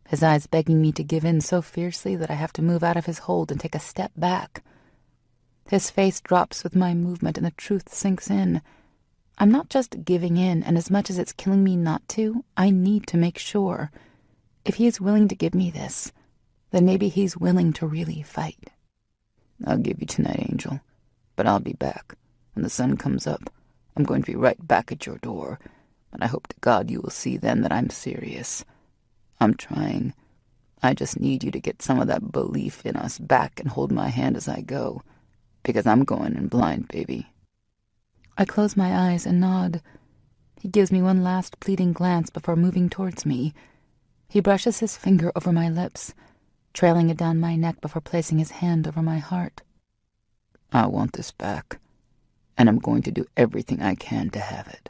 his eyes begging me to give in so fiercely that I have to move out of his hold and take a step back. His face drops with my movement and the truth sinks in. I'm not just giving in, and as much as it's killing me not to, I need to make sure. If he is willing to give me this, then maybe he's willing to really fight. "I'll give you tonight, Angel, but I'll be back. When the sun comes up, I'm going to be right back at your door, and I hope to God you will see then that I'm serious. I'm trying. I just need you to get some of that belief in us back and hold my hand as I go, because I'm going in blind, baby." I close my eyes and nod. He gives me one last pleading glance before moving towards me. He brushes his finger over my lips, trailing it down my neck before placing his hand over my heart. "I want this back, and I'm going to do everything I can to have it."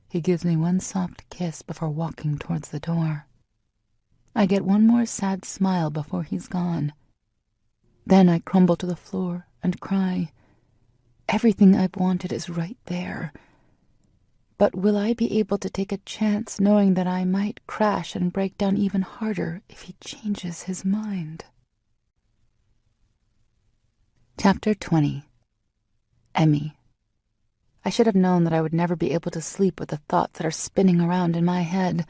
He gives me one soft kiss before walking towards the door. I get one more sad smile before he's gone. Then I crumble to the floor and cry. Everything I've wanted is right there. But will I be able to take a chance knowing that I might crash and break down even harder if he changes his mind? Chapter 20. Emmy. I should have known that I would never be able to sleep with the thoughts that are spinning around in my head.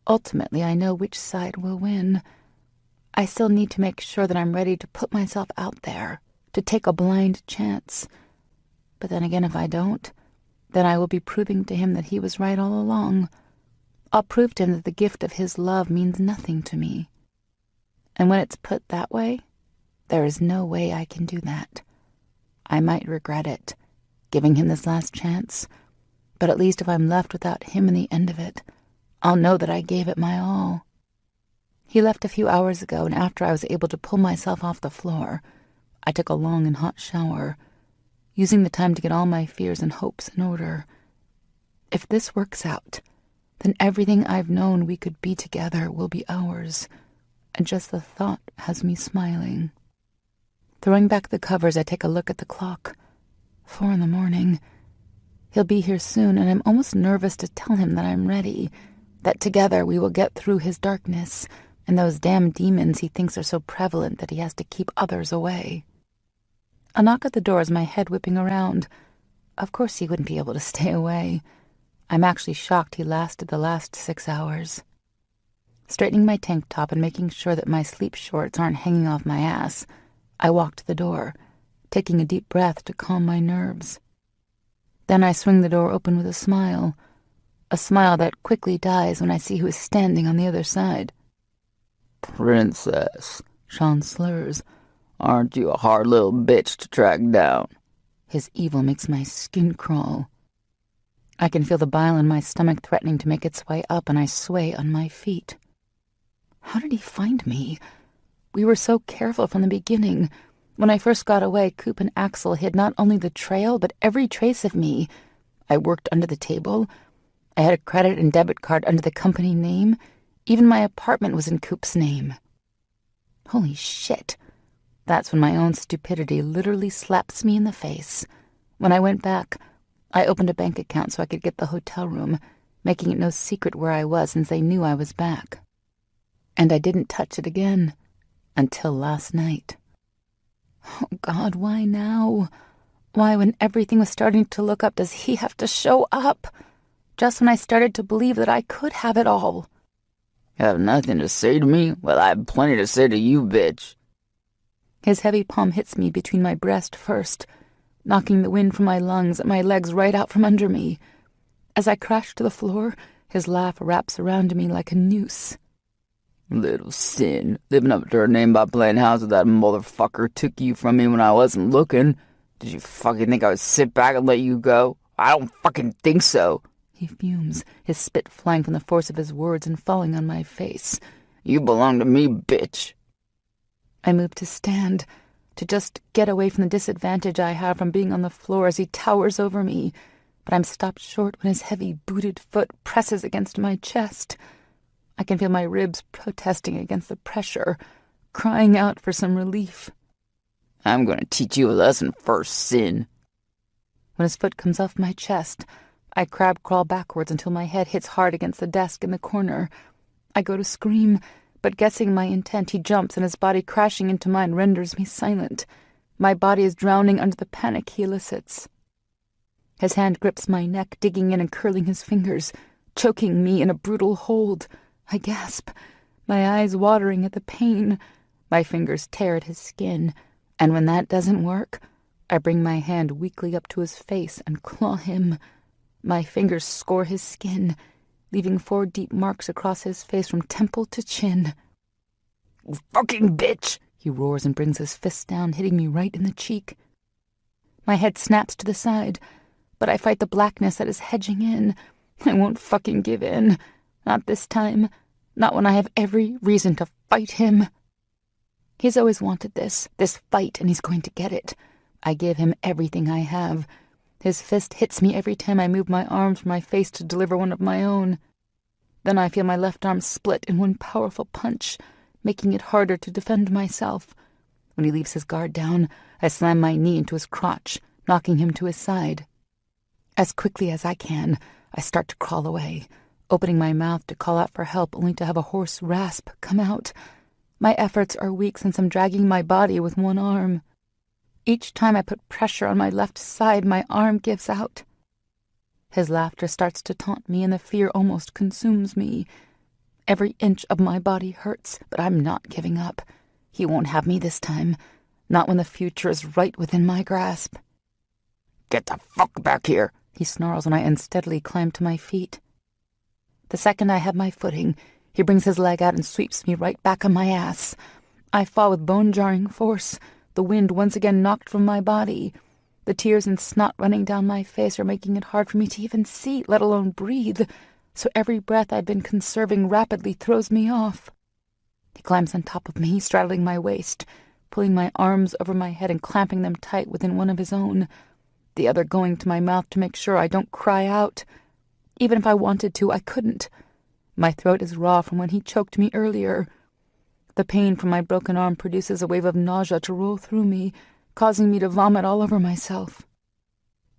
Ultimately, I know which side will win. I still need to make sure that I'm ready to put myself out there, to take a blind chance. But then again, if I don't, then I will be proving to him that he was right all along. I'll prove to him that the gift of his love means nothing to me. And when it's put that way, there is no way I can do that. I might regret it, giving him this last chance, but at least if I'm left without him in the end of it, I'll know that I gave it my all. He left a few hours ago, and after I was able to pull myself off the floor, I took a long and hot shower, using the time to get all my fears and hopes in order. If this works out, then everything I've known we could be together will be ours, and just the thought has me smiling. Throwing back the covers, I take a look at the clock. 4 a.m. He'll be here soon, and I'm almost nervous to tell him that I'm ready, that together we will get through his darkness and those damn demons he thinks are so prevalent that he has to keep others away. A knock at the door as my head whipping around. Of course he wouldn't be able to stay away. I'm actually shocked he lasted the last 6 hours. Straightening my tank top and making sure that my sleep shorts aren't hanging off my ass, I walk to the door, taking a deep breath to calm my nerves. Then I swing the door open with a smile that quickly dies when I see who is standing on the other side. "Princess," Sean slurs. "Aren't you a hard little bitch to track down?" His evil makes my skin crawl. I can feel the bile in my stomach threatening to make its way up, and I sway on my feet. How did he find me? We were so careful from the beginning. When I first got away, Coop and Axel hid not only the trail, but every trace of me. I worked under the table. I had a credit and debit card under the company name. Even my apartment was in Coop's name. Holy shit. That's when my own stupidity literally slaps me in the face. When I went back, I opened a bank account so I could get the hotel room, making it no secret where I was since they knew I was back. And I didn't touch it again until last night. Oh God, why now? Why, when everything was starting to look up, does he have to show up? Just when I started to believe that I could have it all. "You have nothing to say to me? Well, I have plenty to say to you, bitch." His heavy palm hits me between my breast first, knocking the wind from my lungs and my legs right out from under me. As I crash to the floor, his laugh wraps around me like a noose. "Little Sin, living up to her name by playing house with that motherfucker took you from me when I wasn't looking. Did you fucking think I would sit back and let you go? I don't fucking think so." He fumes, his spit flying from the force of his words and falling on my face. "You belong to me, bitch." I move to stand, to just get away from the disadvantage I have from being on the floor as he towers over me, but I'm stopped short when his heavy booted foot presses against my chest. I can feel my ribs protesting against the pressure, crying out for some relief. "I'm going to teach you a lesson first, Sin." When his foot comes off my chest, I crab crawl backwards until my head hits hard against the desk in the corner. I go to scream, but guessing my intent, he jumps and his body crashing into mine renders me silent. My body is drowning under the panic he elicits. His hand grips my neck, digging in and curling his fingers, choking me in a brutal hold. I gasp, my eyes watering at the pain. My fingers tear at his skin, and when that doesn't work, I bring my hand weakly up to his face and claw him. My fingers score his skin, leaving 4 deep marks across his face from temple to chin. "You fucking bitch!" he roars and brings his fist down, hitting me right in the cheek. My head snaps to the side, but I fight the blackness that is hedging in. I won't fucking give in. Not this time. Not when I have every reason to fight him. He's always wanted this fight, and he's going to get it. I give him everything I have. His fist hits me every time I move my arms from my face to deliver one of my own. Then I feel my left arm split in one powerful punch, making it harder to defend myself. When he leaves his guard down, I slam my knee into his crotch, knocking him to his side. As quickly as I can, I start to crawl away, opening my mouth to call out for help only to have a hoarse rasp come out. My efforts are weak since I'm dragging my body with one arm. Each time I put pressure on my left side, my arm gives out. His laughter starts to taunt me, and the fear almost consumes me. Every inch of my body hurts, but I'm not giving up. He won't have me this time, not when the future is right within my grasp. "Get the fuck back here," he snarls when I unsteadily climb to my feet. The second I have my footing, he brings his leg out and sweeps me right back on my ass. I fall with bone-jarring force, the wind once again knocked from my body. The tears and snot running down my face are making it hard for me to even see, let alone breathe, so every breath I've been conserving rapidly throws me off. He climbs on top of me, straddling my waist, pulling my arms over my head and clamping them tight within one of his own, the other going to my mouth to make sure I don't cry out. Even if I wanted to, I couldn't. My throat is raw from when he choked me earlier. The pain from my broken arm produces a wave of nausea to roll through me, causing me to vomit all over myself.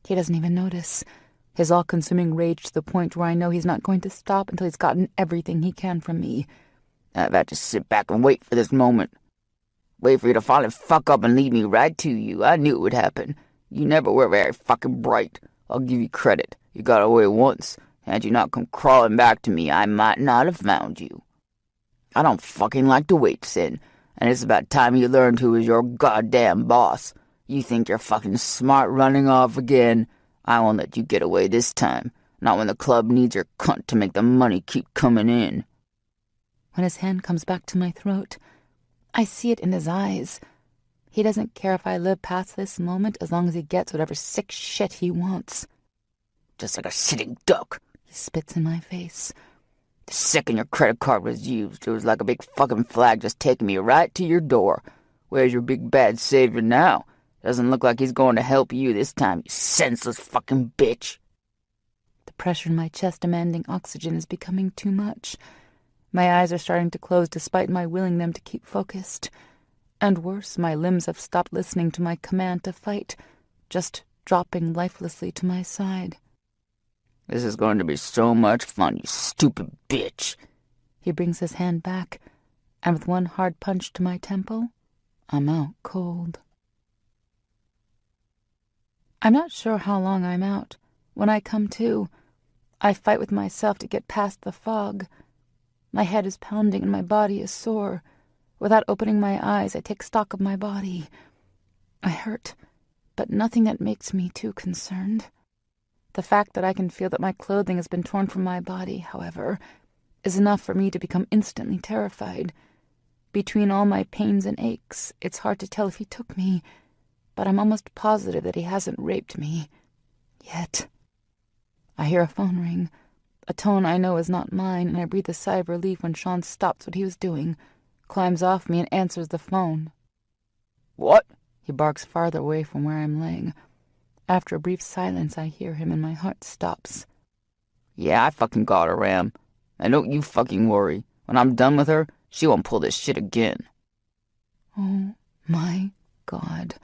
He doesn't even notice, his all-consuming rage to the point where I know he's not going to stop until he's gotten everything he can from me. I've had to sit back and wait for this moment. Wait for you to finally fuck up and lead me right to you. I knew it would happen. You never were very fucking bright. I'll give you credit. You got away once. Had you not come crawling back to me, I might not have found you. I don't fucking like to wait, Sin. And it's about time you learned who is your goddamn boss. You think you're fucking smart running off again? I won't let you get away this time. Not when the club needs your cunt to make the money keep coming in. When his hand comes back to my throat, I see it in his eyes. He doesn't care if I live past this moment as long as he gets whatever sick shit he wants. Just like a sitting duck. He spits in my face. The second your credit card was used, it was like a big fucking flag just taking me right to your door. Where's your big bad savior now? Doesn't look like he's going to help you this time, you senseless fucking bitch. The pressure in my chest demanding oxygen is becoming too much. My eyes are starting to close despite my willing them to keep focused. And worse, my limbs have stopped listening to my command to fight, just dropping lifelessly to my side. This is going to be so much fun, you stupid bitch. He brings his hand back, and with one hard punch to my temple, I'm out cold. I'm not sure how long I'm out. When I come to, I fight with myself to get past the fog. My head is pounding and my body is sore. Without opening my eyes, I take stock of my body. I hurt, but nothing that makes me too concerned. The fact that I can feel that my clothing has been torn from my body, however, is enough for me to become instantly terrified. Between all my pains and aches, it's hard to tell if he took me, but I'm almost positive that he hasn't raped me. Yet. I hear a phone ring, a tone I know is not mine, and I breathe a sigh of relief when Sean stops what he was doing, climbs off me, and answers the phone. What? He barks farther away from where I'm laying. After a brief silence, I hear him and my heart stops. Yeah, I fucking got her, Ram. And don't you fucking worry. When I'm done with her, she won't pull this shit again. Oh, my God.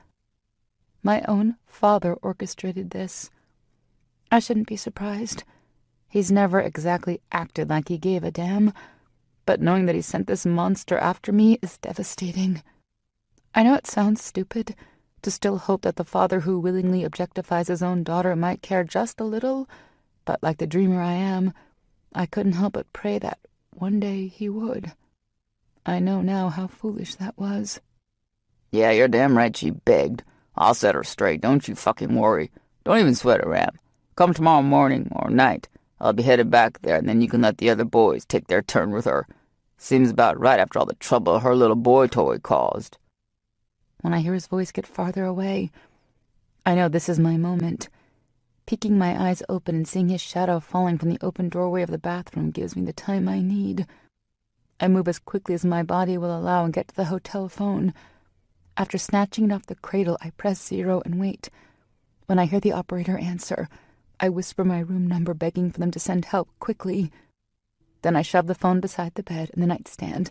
My own father orchestrated this. I shouldn't be surprised. He's never exactly acted like he gave a damn, but knowing that he sent this monster after me is devastating. I know it sounds stupid to still hope that the father who willingly objectifies his own daughter might care just a little, but like the dreamer I am, I couldn't help but pray that one day he would. I know now how foolish that was. Yeah, you're damn right she begged. I'll set her straight, don't you fucking worry. Don't even sweat it, Ram. Come tomorrow morning or night. I'll be headed back there, and then you can let the other boys take their turn with her. Seems about right after all the trouble her little boy toy caused. When I hear his voice get farther away, I know this is my moment. Peeking my eyes open and seeing his shadow falling from the open doorway of the bathroom gives me the time I need. I move as quickly as my body will allow and get to the hotel phone. After snatching it off the cradle, I press 0 and wait. When I hear the operator answer, I whisper my room number, begging for them to send help quickly. Then I shove the phone beside the bed and the nightstand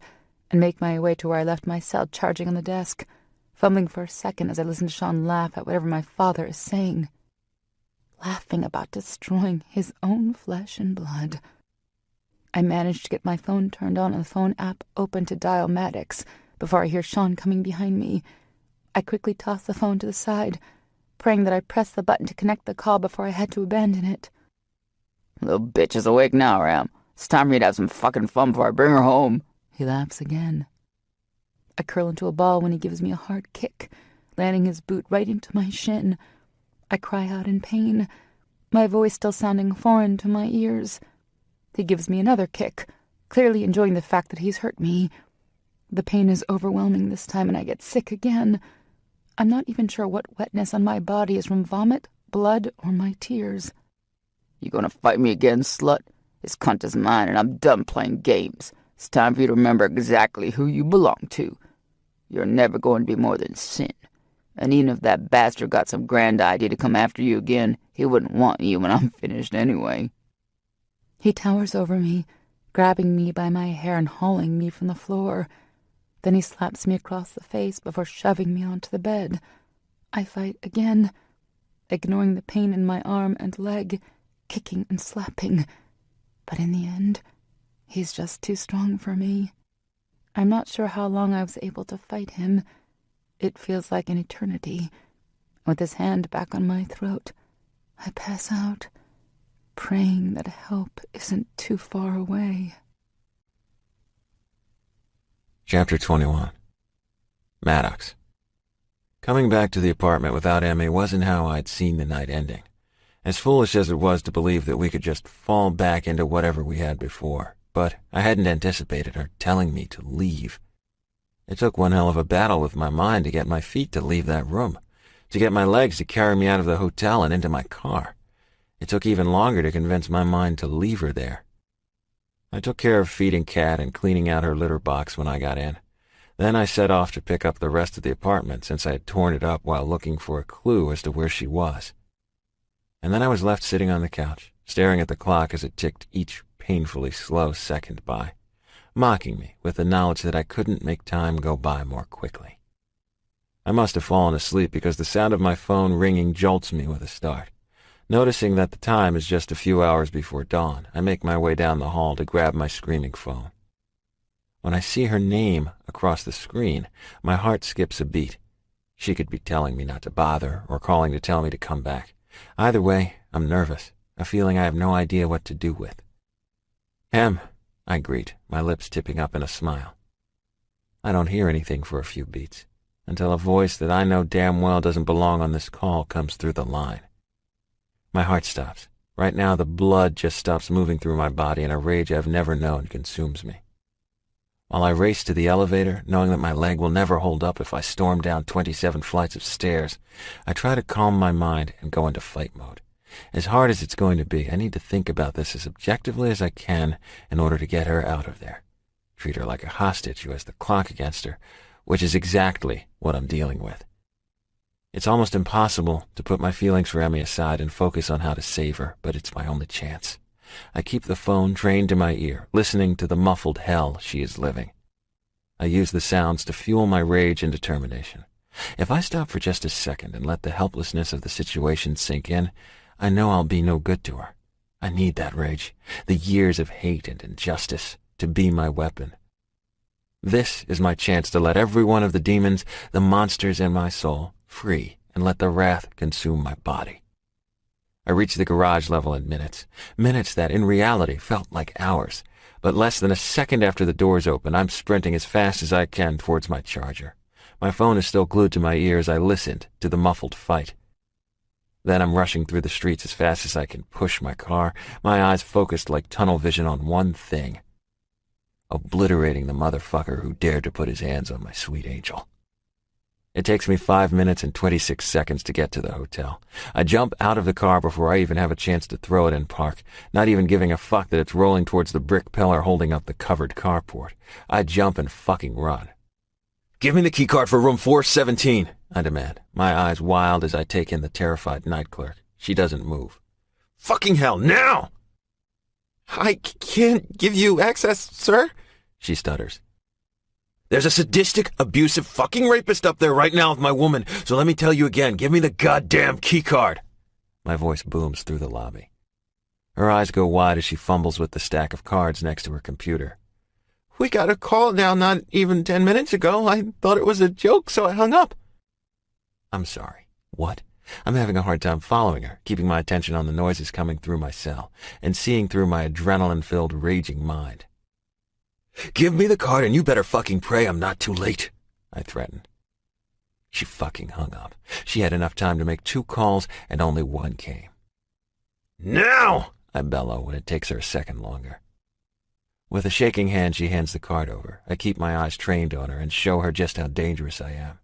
and make my way to where I left my cell charging on the desk, fumbling for a second as I listen to Sean laugh at whatever my father is saying. Laughing about destroying his own flesh and blood. I manage to get my phone turned on and the phone app open to dial Maddox before I hear Sean coming behind me. I quickly toss the phone to the side, praying that I press the button to connect the call before I had to abandon it. Little bitch is awake now, Ram. It's time for you to have some fucking fun before I bring her home. He laughs again. I curl into a ball when he gives me a hard kick, landing his boot right into my shin. I cry out in pain, my voice still sounding foreign to my ears. He gives me another kick, clearly enjoying the fact that he's hurt me. The pain is overwhelming this time, and I get sick again. I'm not even sure what wetness on my body is from vomit, blood, or my tears. You gonna fight me again, slut? This cunt is mine, and I'm done playing games. It's time for you to remember exactly who you belong to. You're never going to be more than Sin. And even if that bastard got some grand idea to come after you again, he wouldn't want you when I'm finished anyway. He towers over me, grabbing me by my hair and hauling me from the floor. Then he slaps me across the face before shoving me onto the bed. I fight again, ignoring the pain in my arm and leg, kicking and slapping. But in the end, he's just too strong for me. I'm not sure how long I was able to fight him. It feels like an eternity. With his hand back on my throat, I pass out, praying that help isn't too far away. Chapter 21. Maddox. Coming back to the apartment without Emmy wasn't how I'd seen the night ending. As foolish as it was to believe that we could just fall back into whatever we had before, but I hadn't anticipated her telling me to leave. It took one hell of a battle with my mind to get my feet to leave that room, to get my legs to carry me out of the hotel and into my car. It took even longer to convince my mind to leave her there. I took care of feeding Kat and cleaning out her litter box when I got in. Then I set off to pick up the rest of the apartment since I had torn it up while looking for a clue as to where she was. And then I was left sitting on the couch, staring at the clock as it ticked each painfully slow second by, mocking me with the knowledge that I couldn't make time go by more quickly. I must have fallen asleep because the sound of my phone ringing jolts me with a start. Noticing that the time is just a few hours before dawn, I make my way down the hall to grab my screaming phone. When I see her name across the screen, my heart skips a beat. She could be telling me not to bother or calling to tell me to come back. Either way, I'm nervous, a feeling I have no idea what to do with. "Em," I greet, my lips tipping up in a smile. I don't hear anything for a few beats, until a voice that I know damn well doesn't belong on this call comes through the line. My heart stops. Right now the blood just stops moving through my body and a rage I've never known consumes me. While I race to the elevator, knowing that my leg will never hold up if I storm down 27 flights of stairs, I try to calm my mind and go into fight mode. As hard as it's going to be, I need to think about this as objectively as I can in order to get her out of there. Treat her like a hostage who has the clock against her, which is exactly what I'm dealing with. It's almost impossible to put my feelings for Emmy aside and focus on how to save her, but it's my only chance. I keep the phone trained to my ear, listening to the muffled hell she is living. I use the sounds to fuel my rage and determination. If I stop for just a second and let the helplessness of the situation sink in, I know I'll be no good to her. I need that rage, the years of hate and injustice, to be my weapon. This is my chance to let every one of the demons, the monsters in my soul, free and let the wrath consume my body. I reached the garage level in minutes that in reality felt like hours, but less than a second after the doors open, I'm sprinting as fast as I can towards my charger. My phone is still glued to my ear as I listened to the muffled fight. Then I'm rushing through the streets as fast as I can push my car, my eyes focused like tunnel vision on one thing: obliterating the motherfucker who dared to put his hands on my sweet angel. It takes me 5 minutes and 26 seconds to get to the hotel. I jump out of the car before I even have a chance to throw it in park, not even giving a fuck that it's rolling towards the brick pillar holding up the covered carport. I jump and fucking run. "Give me the keycard for room 417, I demand, my eyes wild as I take in the terrified night clerk. She doesn't move. "Fucking hell, now!" "I can't give you access, sir," she stutters. "There's a sadistic, abusive fucking rapist up there right now with my woman, so let me tell you again, give me the goddamn keycard." My voice booms through the lobby. Her eyes go wide as she fumbles with the stack of cards next to her computer. "We got a call now not even 10 minutes ago. I thought it was a joke, so I hung up." I'm sorry. What? I'm having a hard time following her, keeping my attention on the noises coming through my cell, and seeing through my adrenaline-filled, raging mind. "Give me the card and you better fucking pray I'm not too late," I threatened. She fucking hung up. She had enough time to make 2 calls, and only one came. "Now!" I bellow when it takes her a second longer. With a shaking hand, she hands the card over. I keep my eyes trained on her and show her just how dangerous I am.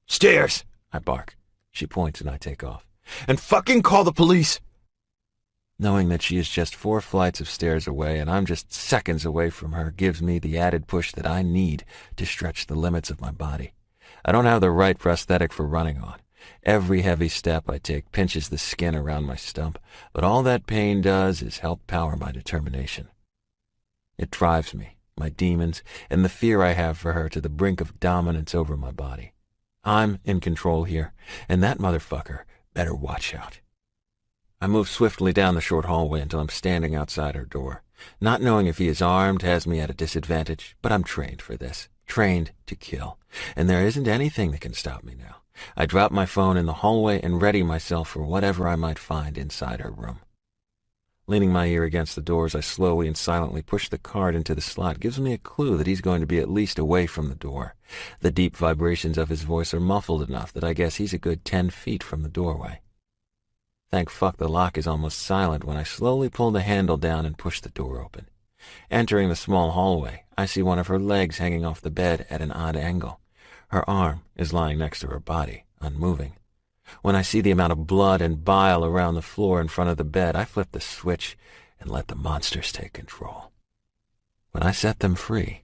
"Stairs!" I bark. She points and I take off. "And fucking call the police!" Knowing that she is just 4 flights of stairs away and I'm just seconds away from her gives me the added push that I need to stretch the limits of my body. I don't have the right prosthetic for running on. Every heavy step I take pinches the skin around my stump, but all that pain does is help power my determination. It drives me, my demons, and the fear I have for her to the brink of dominance over my body. I'm in control here, and that motherfucker better watch out. I move swiftly down the short hallway until I'm standing outside her door. Not knowing if he is armed has me at a disadvantage, but I'm trained for this, trained to kill, and there isn't anything that can stop me now. I drop my phone in the hallway and ready myself for whatever I might find inside her room. Leaning my ear against the doors, I slowly and silently push the card into the slot. Gives me a clue that he's going to be at least away from the door. The deep vibrations of his voice are muffled enough that I guess he's a good 10 feet from the doorway. Thank fuck the lock is almost silent when I slowly pull the handle down and push the door open. Entering the small hallway, I see one of her legs hanging off the bed at an odd angle. Her arm is lying next to her body, unmoving. When I see the amount of blood and bile around the floor in front of the bed, I flip the switch and let the monsters take control. When I set them free,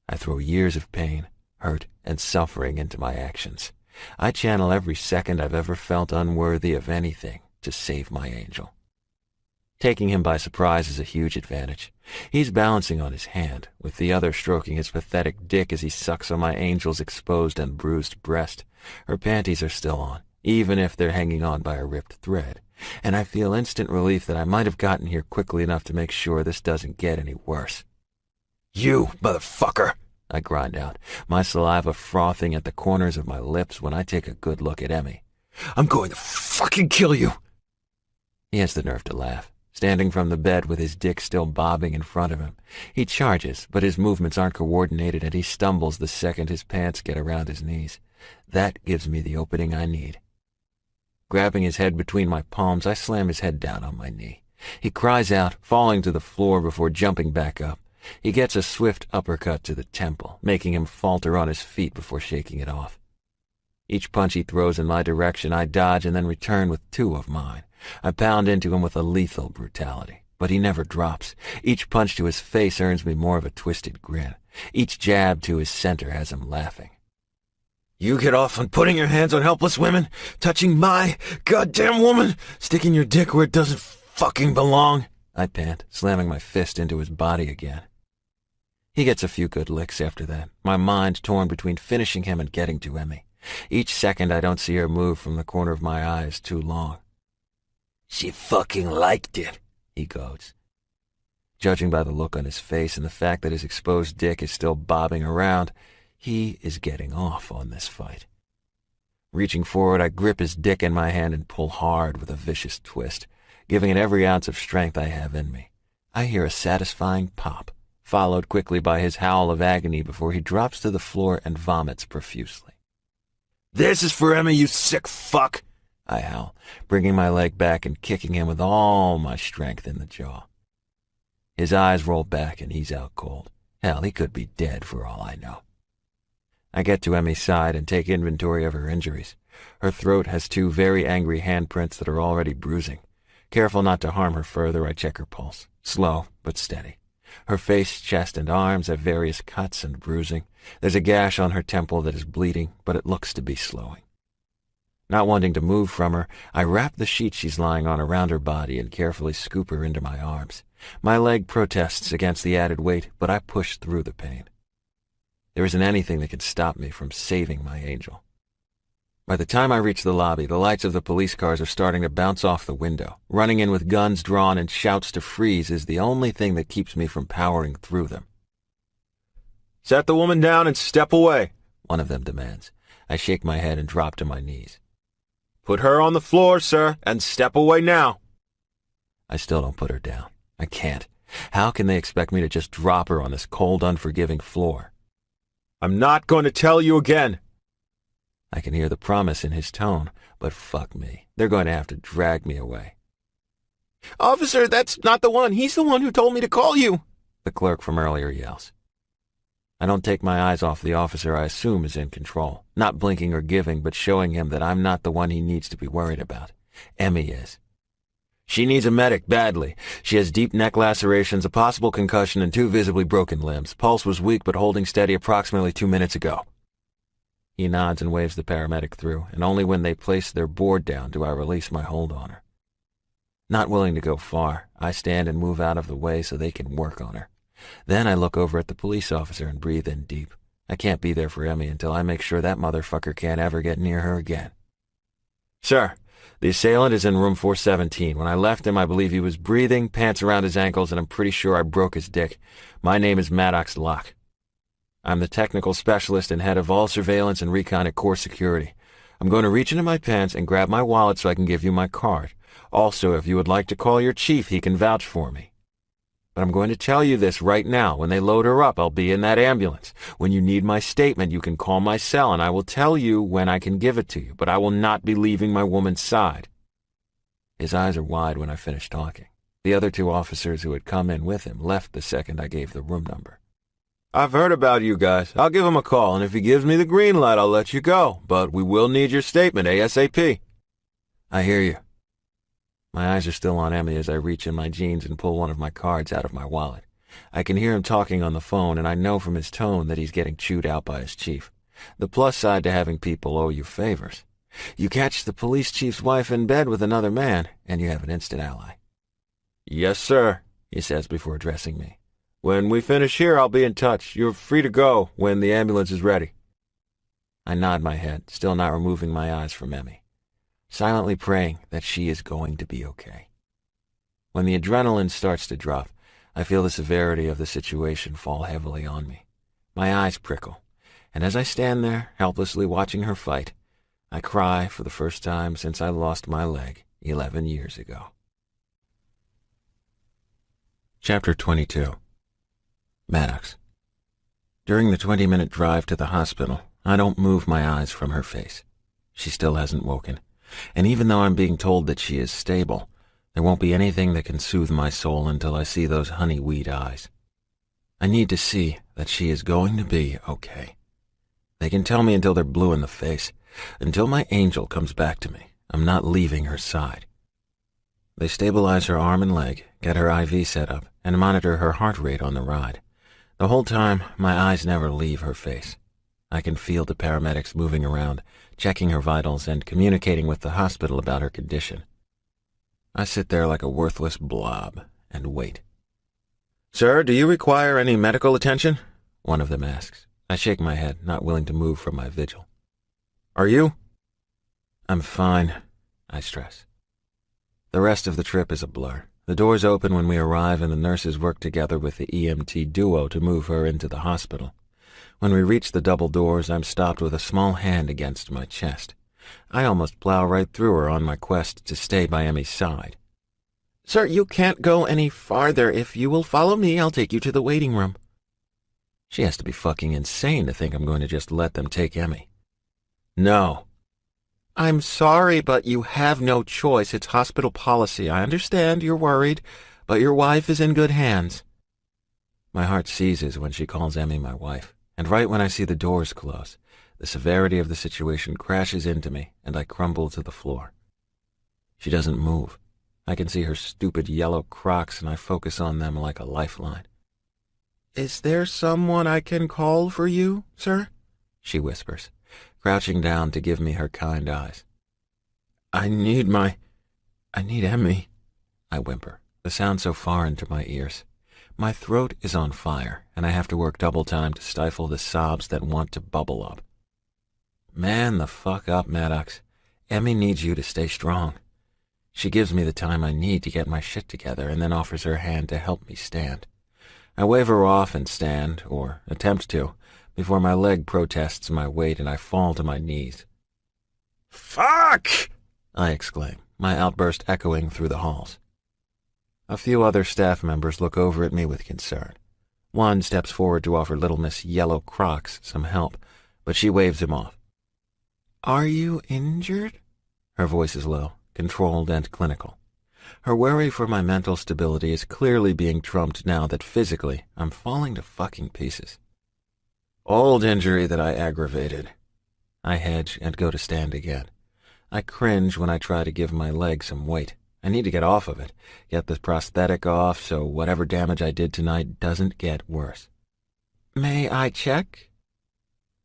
I throw years of pain, hurt, and suffering into my actions. I channel every second I've ever felt unworthy of anything to save my angel. Taking him by surprise is a huge advantage. He's balancing on his hand, with the other stroking his pathetic dick as he sucks on my angel's exposed and bruised breast. Her panties are still on, even if they're hanging on by a ripped thread, and I feel instant relief that I might have gotten here quickly enough to make sure this doesn't get any worse. "You motherfucker!" I grind out, my saliva frothing at the corners of my lips when I take a good look at Emmy. "I'm going to fucking kill you!" He has the nerve to laugh, standing from the bed with his dick still bobbing in front of him. He charges, but his movements aren't coordinated and he stumbles the second his pants get around his knees. That gives me the opening I need. Grabbing his head between my palms, I slam his head down on my knee. He cries out, falling to the floor before jumping back up. He gets a swift uppercut to the temple, making him falter on his feet before shaking it off. Each punch he throws in my direction, I dodge and then return with two of mine. I pound into him with a lethal brutality, but he never drops. Each punch to his face earns me more of a twisted grin. Each jab to his center has him laughing. "You get off on putting your hands on helpless women, touching my goddamn woman, sticking your dick where it doesn't fucking belong," I pant, slamming my fist into his body again. He gets a few good licks after that, my mind torn between finishing him and getting to Emmy. Each second I don't see her move from the corner of my eye is too long. "She fucking liked it," he goads. Judging by the look on his face and the fact that his exposed dick is still bobbing around, he is getting off on this fight. Reaching forward, I grip his dick in my hand and pull hard with a vicious twist, giving it every ounce of strength I have in me. I hear a satisfying pop, followed quickly by his howl of agony before he drops to the floor and vomits profusely. "This is for Emma, you sick fuck," I howl, bringing my leg back and kicking him with all my strength in the jaw. His eyes roll back and he's out cold. Hell, he could be dead for all I know. I get to Emmy's side and take inventory of her injuries. Her throat has two very angry handprints that are already bruising. Careful not to harm her further, I check her pulse. Slow, but steady. Her face, chest, and arms have various cuts and bruising. There's a gash on her temple that is bleeding, but it looks to be slowing. Not wanting to move from her, I wrap the sheet she's lying on around her body and carefully scoop her into my arms. My leg protests against the added weight, but I push through the pain. There isn't anything that can stop me from saving my angel. By the time I reach the lobby, the lights of the police cars are starting to bounce off the window. Running in with guns drawn and shouts to freeze is the only thing that keeps me from powering through them. "Set the woman down and step away," one of them demands. I shake my head and drop to my knees. "Put her on the floor, sir, and step away now." I still don't put her down. I can't. How can they expect me to just drop her on this cold, unforgiving floor? "I'm not going to tell you again." I can hear the promise in his tone, but fuck me. They're going to have to drag me away. "Officer, that's not the one. He's the one who told me to call you," the clerk from earlier yells. I don't take my eyes off the officer I assume is in control, not blinking or giving, but showing him that I'm not the one he needs to be worried about. Emmy is. "She needs a medic badly. She has deep neck lacerations, a possible concussion, and 2 visibly broken limbs. Pulse was weak but holding steady approximately 2 minutes ago." He nods and waves the paramedic through, and only when they place their board down do I release my hold on her. Not willing to go far, I stand and move out of the way so they can work on her. Then I look over at the police officer and breathe in deep. I can't be there for Emmy until I make sure that motherfucker can't ever get near her again. "Sir, the assailant is in room 417. When I left him, I believe he was breathing, pants around his ankles, and I'm pretty sure I broke his dick. My name is Maddox Locke. I'm the technical specialist and head of all surveillance and recon at Core Security. I'm going to reach into my pants and grab my wallet so I can give you my card. Also, if you would like to call your chief, he can vouch for me. But I'm going to tell you this right now. When they load her up, I'll be in that ambulance. When you need my statement, you can call my cell, and I will tell you when I can give it to you, but I will not be leaving my woman's side." His eyes are wide when I finish talking. The other two officers who had come in with him left the second I gave the room number. "I've heard about you guys. I'll give him a call, and if he gives me the green light, I'll let you go. But we will need your statement ASAP." "I hear you." My eyes are still on Emmy as I reach in my jeans and pull one of my cards out of my wallet. I can hear him talking on the phone, and I know from his tone that he's getting chewed out by his chief. The plus side to having people owe you favors. You catch the police chief's wife in bed with another man, and you have an instant ally. "Yes, sir," he says before addressing me. "When we finish here, I'll be in touch. You're free to go when the ambulance is ready." I nod my head, still not removing my eyes from Emmy, silently praying that she is going to be okay. When the adrenaline starts to drop, I feel the severity of the situation fall heavily on me. My eyes prickle, and as I stand there, helplessly watching her fight, I cry for the first time since I lost my leg 11 years ago. Chapter 22. Maddox. During the 20-minute drive to the hospital, I don't move my eyes from her face. She still hasn't woken, and even though I'm being told that she is stable, there won't be anything that can soothe my soul until I see those honeyweed eyes. I need to see that she is going to be okay. They can tell me until they're blue in the face. Until my angel comes back to me, I'm not leaving her side. They stabilize her arm and leg, get her IV set up, and monitor her heart rate on the ride. The whole time, my eyes never leave her face. I can feel the paramedics moving around, checking her vitals and communicating with the hospital about her condition. I sit there like a worthless blob and wait. "Sir, do you require any medical attention?" one of them asks. I shake my head, not willing to move from my vigil. "Are you?" "I'm fine," I stress. The rest of the trip is a blur. The doors open when we arrive and the nurses work together with the EMT duo to move her into the hospital. When we reach the double doors, I'm stopped with a small hand against my chest. I almost plow right through her on my quest to stay by Emmy's side. "Sir, you can't go any farther. If you will follow me, I'll take you to the waiting room." She has to be fucking insane to think I'm going to just let them take Emmy. "No." "I'm sorry, but you have no choice. It's hospital policy. I understand you're worried, but your wife is in good hands." My heart seizes when she calls Emmy my wife, and right when I see the doors close, the severity of the situation crashes into me, and I crumble to the floor. She doesn't move. I can see her stupid yellow Crocs, and I focus on them like a lifeline. "Is there someone I can call for you, sir?" she whispers, crouching down to give me her kind eyes. I need Emmy," I whimper, the sound so far into my ears. My throat is on fire, and I have to work double time to stifle the sobs that want to bubble up. Man the fuck up, Maddox. Emmy needs you to stay strong. She gives me the time I need to get my shit together and then offers her hand to help me stand. I wave her off and stand, or attempt to, before my leg protests my weight and I fall to my knees. "Fuck!" I exclaim, my outburst echoing through the halls. A few other staff members look over at me with concern. One steps forward to offer Little Miss Yellow Crocs some help, but she waves him off. "Are you injured?" Her voice is low, controlled and clinical. Her worry for my mental stability is clearly being trumped now that physically I'm falling to fucking pieces. Old injury that I aggravated. I hedge and go to stand again. I cringe when I try to give my leg some weight. I need to get off of it, get the prosthetic off so whatever damage I did tonight doesn't get worse. "May I check?"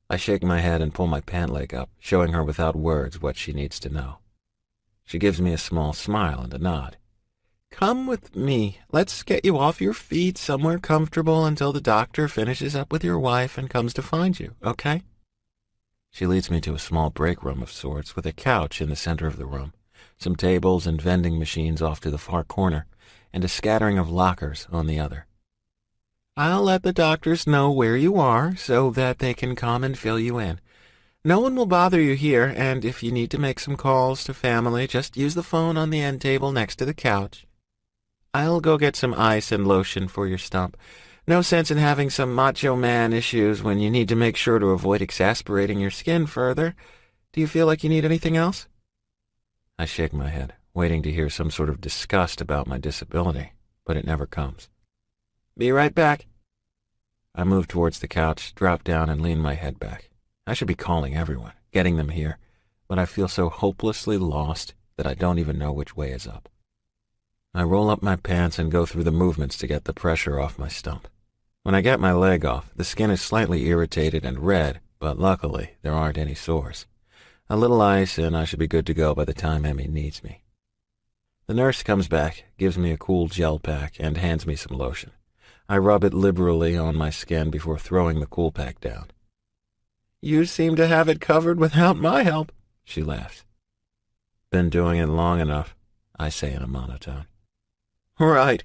I shake my head and pull my pant leg up, showing her without words what she needs to know. She gives me a small smile and a nod. "Come with me. Let's get you off your feet somewhere comfortable until the doctor finishes up with your wife and comes to find you, okay?" She leads me to a small break room of sorts with a couch in the center of the room, some tables and vending machines off to the far corner, and a scattering of lockers on the other. "I'll let the doctors know where you are so that they can come and fill you in. No one will bother you here, and if you need to make some calls to family, just use the phone on the end table next to the couch. I'll go get some ice and lotion for your stump. No sense in having some macho man issues when you need to make sure to avoid exasperating your skin further. Do you feel like you need anything else?" I shake my head, waiting to hear some sort of disgust about my disability, but it never comes. "Be right back." I move towards the couch, drop down, and lean my head back. I should be calling everyone, getting them here, but I feel so hopelessly lost that I don't even know which way is up. I roll up my pants and go through the movements to get the pressure off my stump. When I get my leg off, the skin is slightly irritated and red, but luckily there aren't any sores. A little ice and I should be good to go by the time Emmy needs me. The nurse comes back, gives me a cool gel pack, and hands me some lotion. I rub it liberally on my skin before throwing the cool pack down. "You seem to have it covered without my help," she laughs. "Been doing it long enough," I say in a monotone. "Right.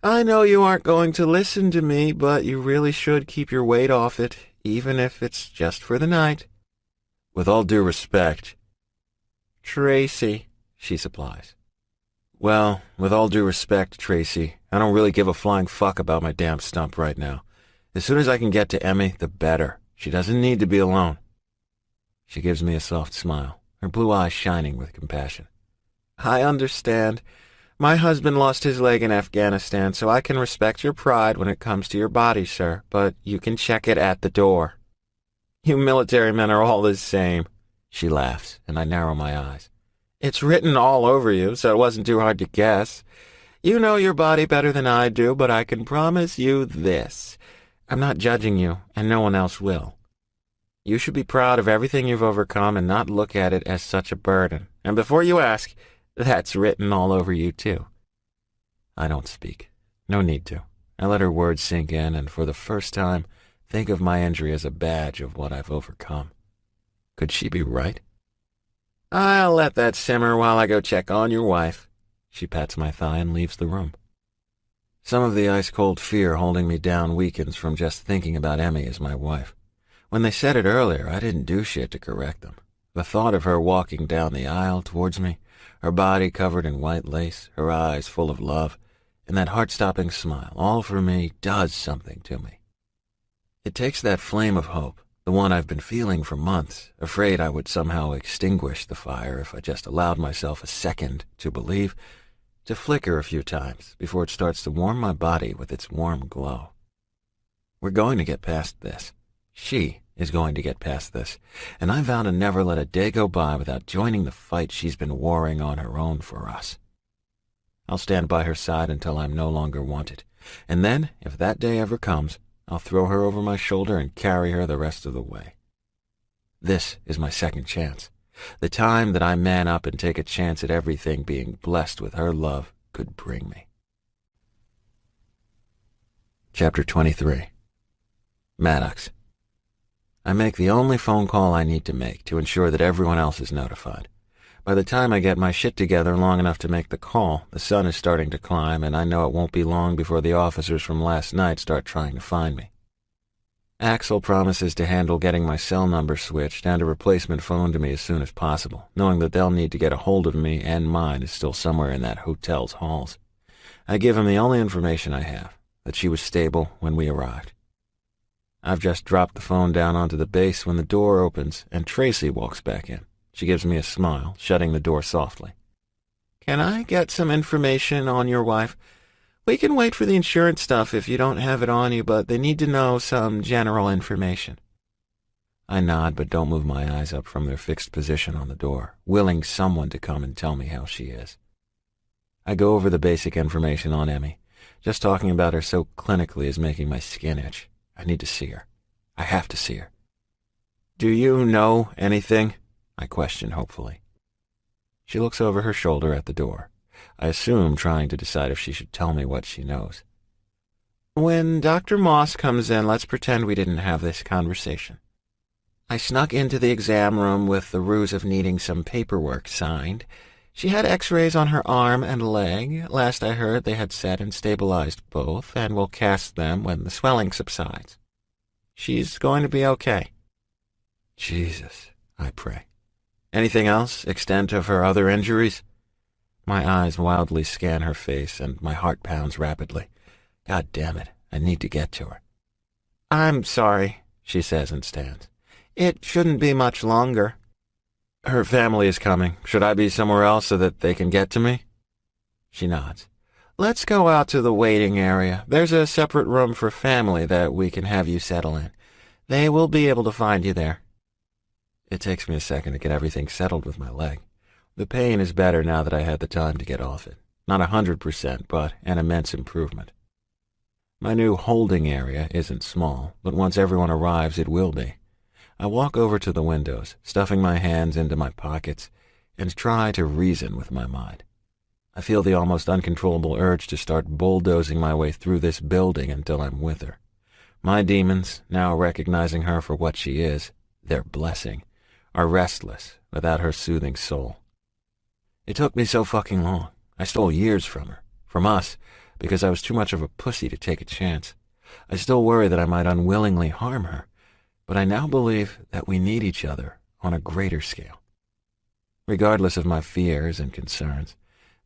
I know you aren't going to listen to me, but you really should keep your weight off it, even if it's just for the night." "With all due respect—" "Tracy," she supplies. "Well, with all due respect, Tracy, I don't really give a flying fuck about my damn stump right now. As soon as I can get to Emmy, the better. She doesn't need to be alone." She gives me a soft smile, her blue eyes shining with compassion. "I understand. My husband lost his leg in Afghanistan, so I can respect your pride when it comes to your body, sir, but you can check it at the door." "You military men are all the same," she laughs, and I narrow my eyes. "It's written all over you, so it wasn't too hard to guess. You know your body better than I do, but I can promise you this. I'm not judging you, and no one else will. You should be proud of everything you've overcome and not look at it as such a burden. And before you ask, that's written all over you, too." I don't speak. No need to. I let her words sink in, and for the first time, think of my injury as a badge of what I've overcome. Could she be right? "I'll let that simmer while I go check on your wife." She pats my thigh and leaves the room. Some of the ice-cold fear holding me down weakens from just thinking about Emmy as my wife. When they said it earlier, I didn't do shit to correct them. The thought of her walking down the aisle towards me, her body covered in white lace, her eyes full of love, and that heart-stopping smile, all for me, does something to me. It takes that flame of hope, the one I've been feeling for months, afraid I would somehow extinguish the fire if I just allowed myself a second to believe, to flicker a few times before it starts to warm my body with its warm glow. We're going to get past this. She is going to get past this, and I vow to never let a day go by without joining the fight she's been warring on her own for us. I'll stand by her side until I'm no longer wanted, and then, if that day ever comes, I'll throw her over my shoulder and carry her the rest of the way. This is my second chance. The time that I man up and take a chance at everything being blessed with her love could bring me. Chapter 23. Maddox. I make the only phone call I need to make to ensure that everyone else is notified. By the time I get my shit together long enough to make the call, the sun is starting to climb, and I know it won't be long before the officers from last night start trying to find me. Axel promises to handle getting my cell number switched and a replacement phone to me as soon as possible, knowing that they'll need to get a hold of me and mine is still somewhere in that hotel's halls. I give him the only information I have, that she was stable when we arrived. I've just dropped the phone down onto the base when the door opens and Tracy walks back in. She gives me a smile, shutting the door softly. "Can I get some information on your wife? We can wait for the insurance stuff if you don't have it on you, but they need to know some general information." I nod but don't move my eyes up from their fixed position on the door, willing someone to come and tell me how she is. I go over the basic information on Emmy. Just talking about her so clinically is making my skin itch. I need to see her. I have to see her. "Do you know anything?" I question hopefully. She looks over her shoulder at the door, I assume trying to decide if she should tell me what she knows. "When Dr. Moss comes in, let's pretend we didn't have this conversation. I snuck into the exam room with the ruse of needing some paperwork signed. She had x-rays on her arm and leg. Last I heard, they had set and stabilized both, and will cast them when the swelling subsides. She's going to be okay." Jesus, I pray. Anything else? Extent of her other injuries? My eyes wildly scan her face, and my heart pounds rapidly. God damn it, I need to get to her. I'm sorry, she says and stands. It shouldn't be much longer. Her family is coming. Should I be somewhere else so that they can get to me? She nods. Let's go out to the waiting area. There's a separate room for family that we can have you settle in. They will be able to find you there. It takes me a second to get everything settled with my leg. The pain is better now that I had the time to get off it. Not 100%, but an immense improvement. My new holding area isn't small, but once everyone arrives, it will be. I walk over to the windows, stuffing my hands into my pockets, and try to reason with my mind. I feel the almost uncontrollable urge to start bulldozing my way through this building until I'm with her. My demons, now recognizing her for what she is, their blessing, are restless without her soothing soul. It took me so fucking long. I stole years from her, from us, because I was too much of a pussy to take a chance. I still worry that I might unwillingly harm her, but I now believe that we need each other on a greater scale. Regardless of my fears and concerns,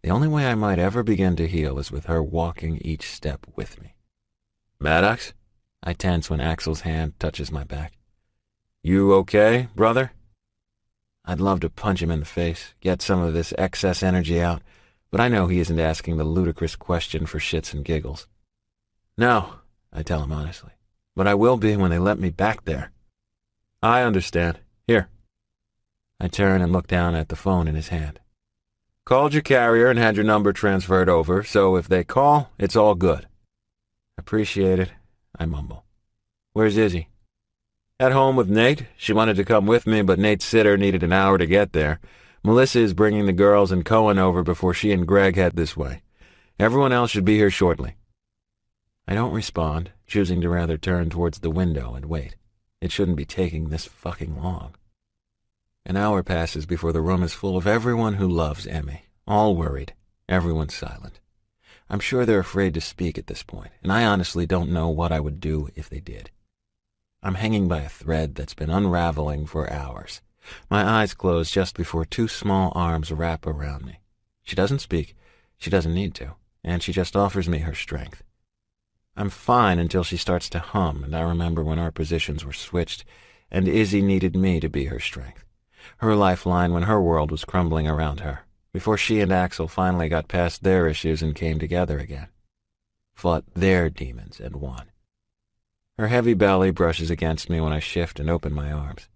the only way I might ever begin to heal is with her walking each step with me. Maddox? I tense when Axel's hand touches my back. You okay, brother? I'd love to punch him in the face, get some of this excess energy out, but I know he isn't asking the ludicrous question for shits and giggles. No, I tell him honestly, but I will be when they let me back there. I understand. Here. I turn and look down at the phone in his hand. Called your carrier and had your number transferred over, so if they call, it's all good. Appreciate it, I mumble. Where's Izzy? At home with Nate. She wanted to come with me, but Nate's sitter needed an hour to get there. Melissa is bringing the girls and Cohen over before she and Greg head this way. Everyone else should be here shortly. I don't respond, choosing to rather turn towards the window and wait. It shouldn't be taking this fucking long. An hour passes before the room is full of everyone who loves Emmy, all worried, everyone silent. I'm sure they're afraid to speak at this point, and I honestly don't know what I would do if they did. I'm hanging by a thread that's been unraveling for hours. My eyes close just before two small arms wrap around me. She doesn't speak, she doesn't need to, and she just offers me her strength. I'm fine until she starts to hum, and I remember when our positions were switched, and Izzy needed me to be her strength. Her lifeline when her world was crumbling around her, before she and Axel finally got past their issues and came together again. Fought their demons and won. Her heavy belly brushes against me when I shift and open my arms.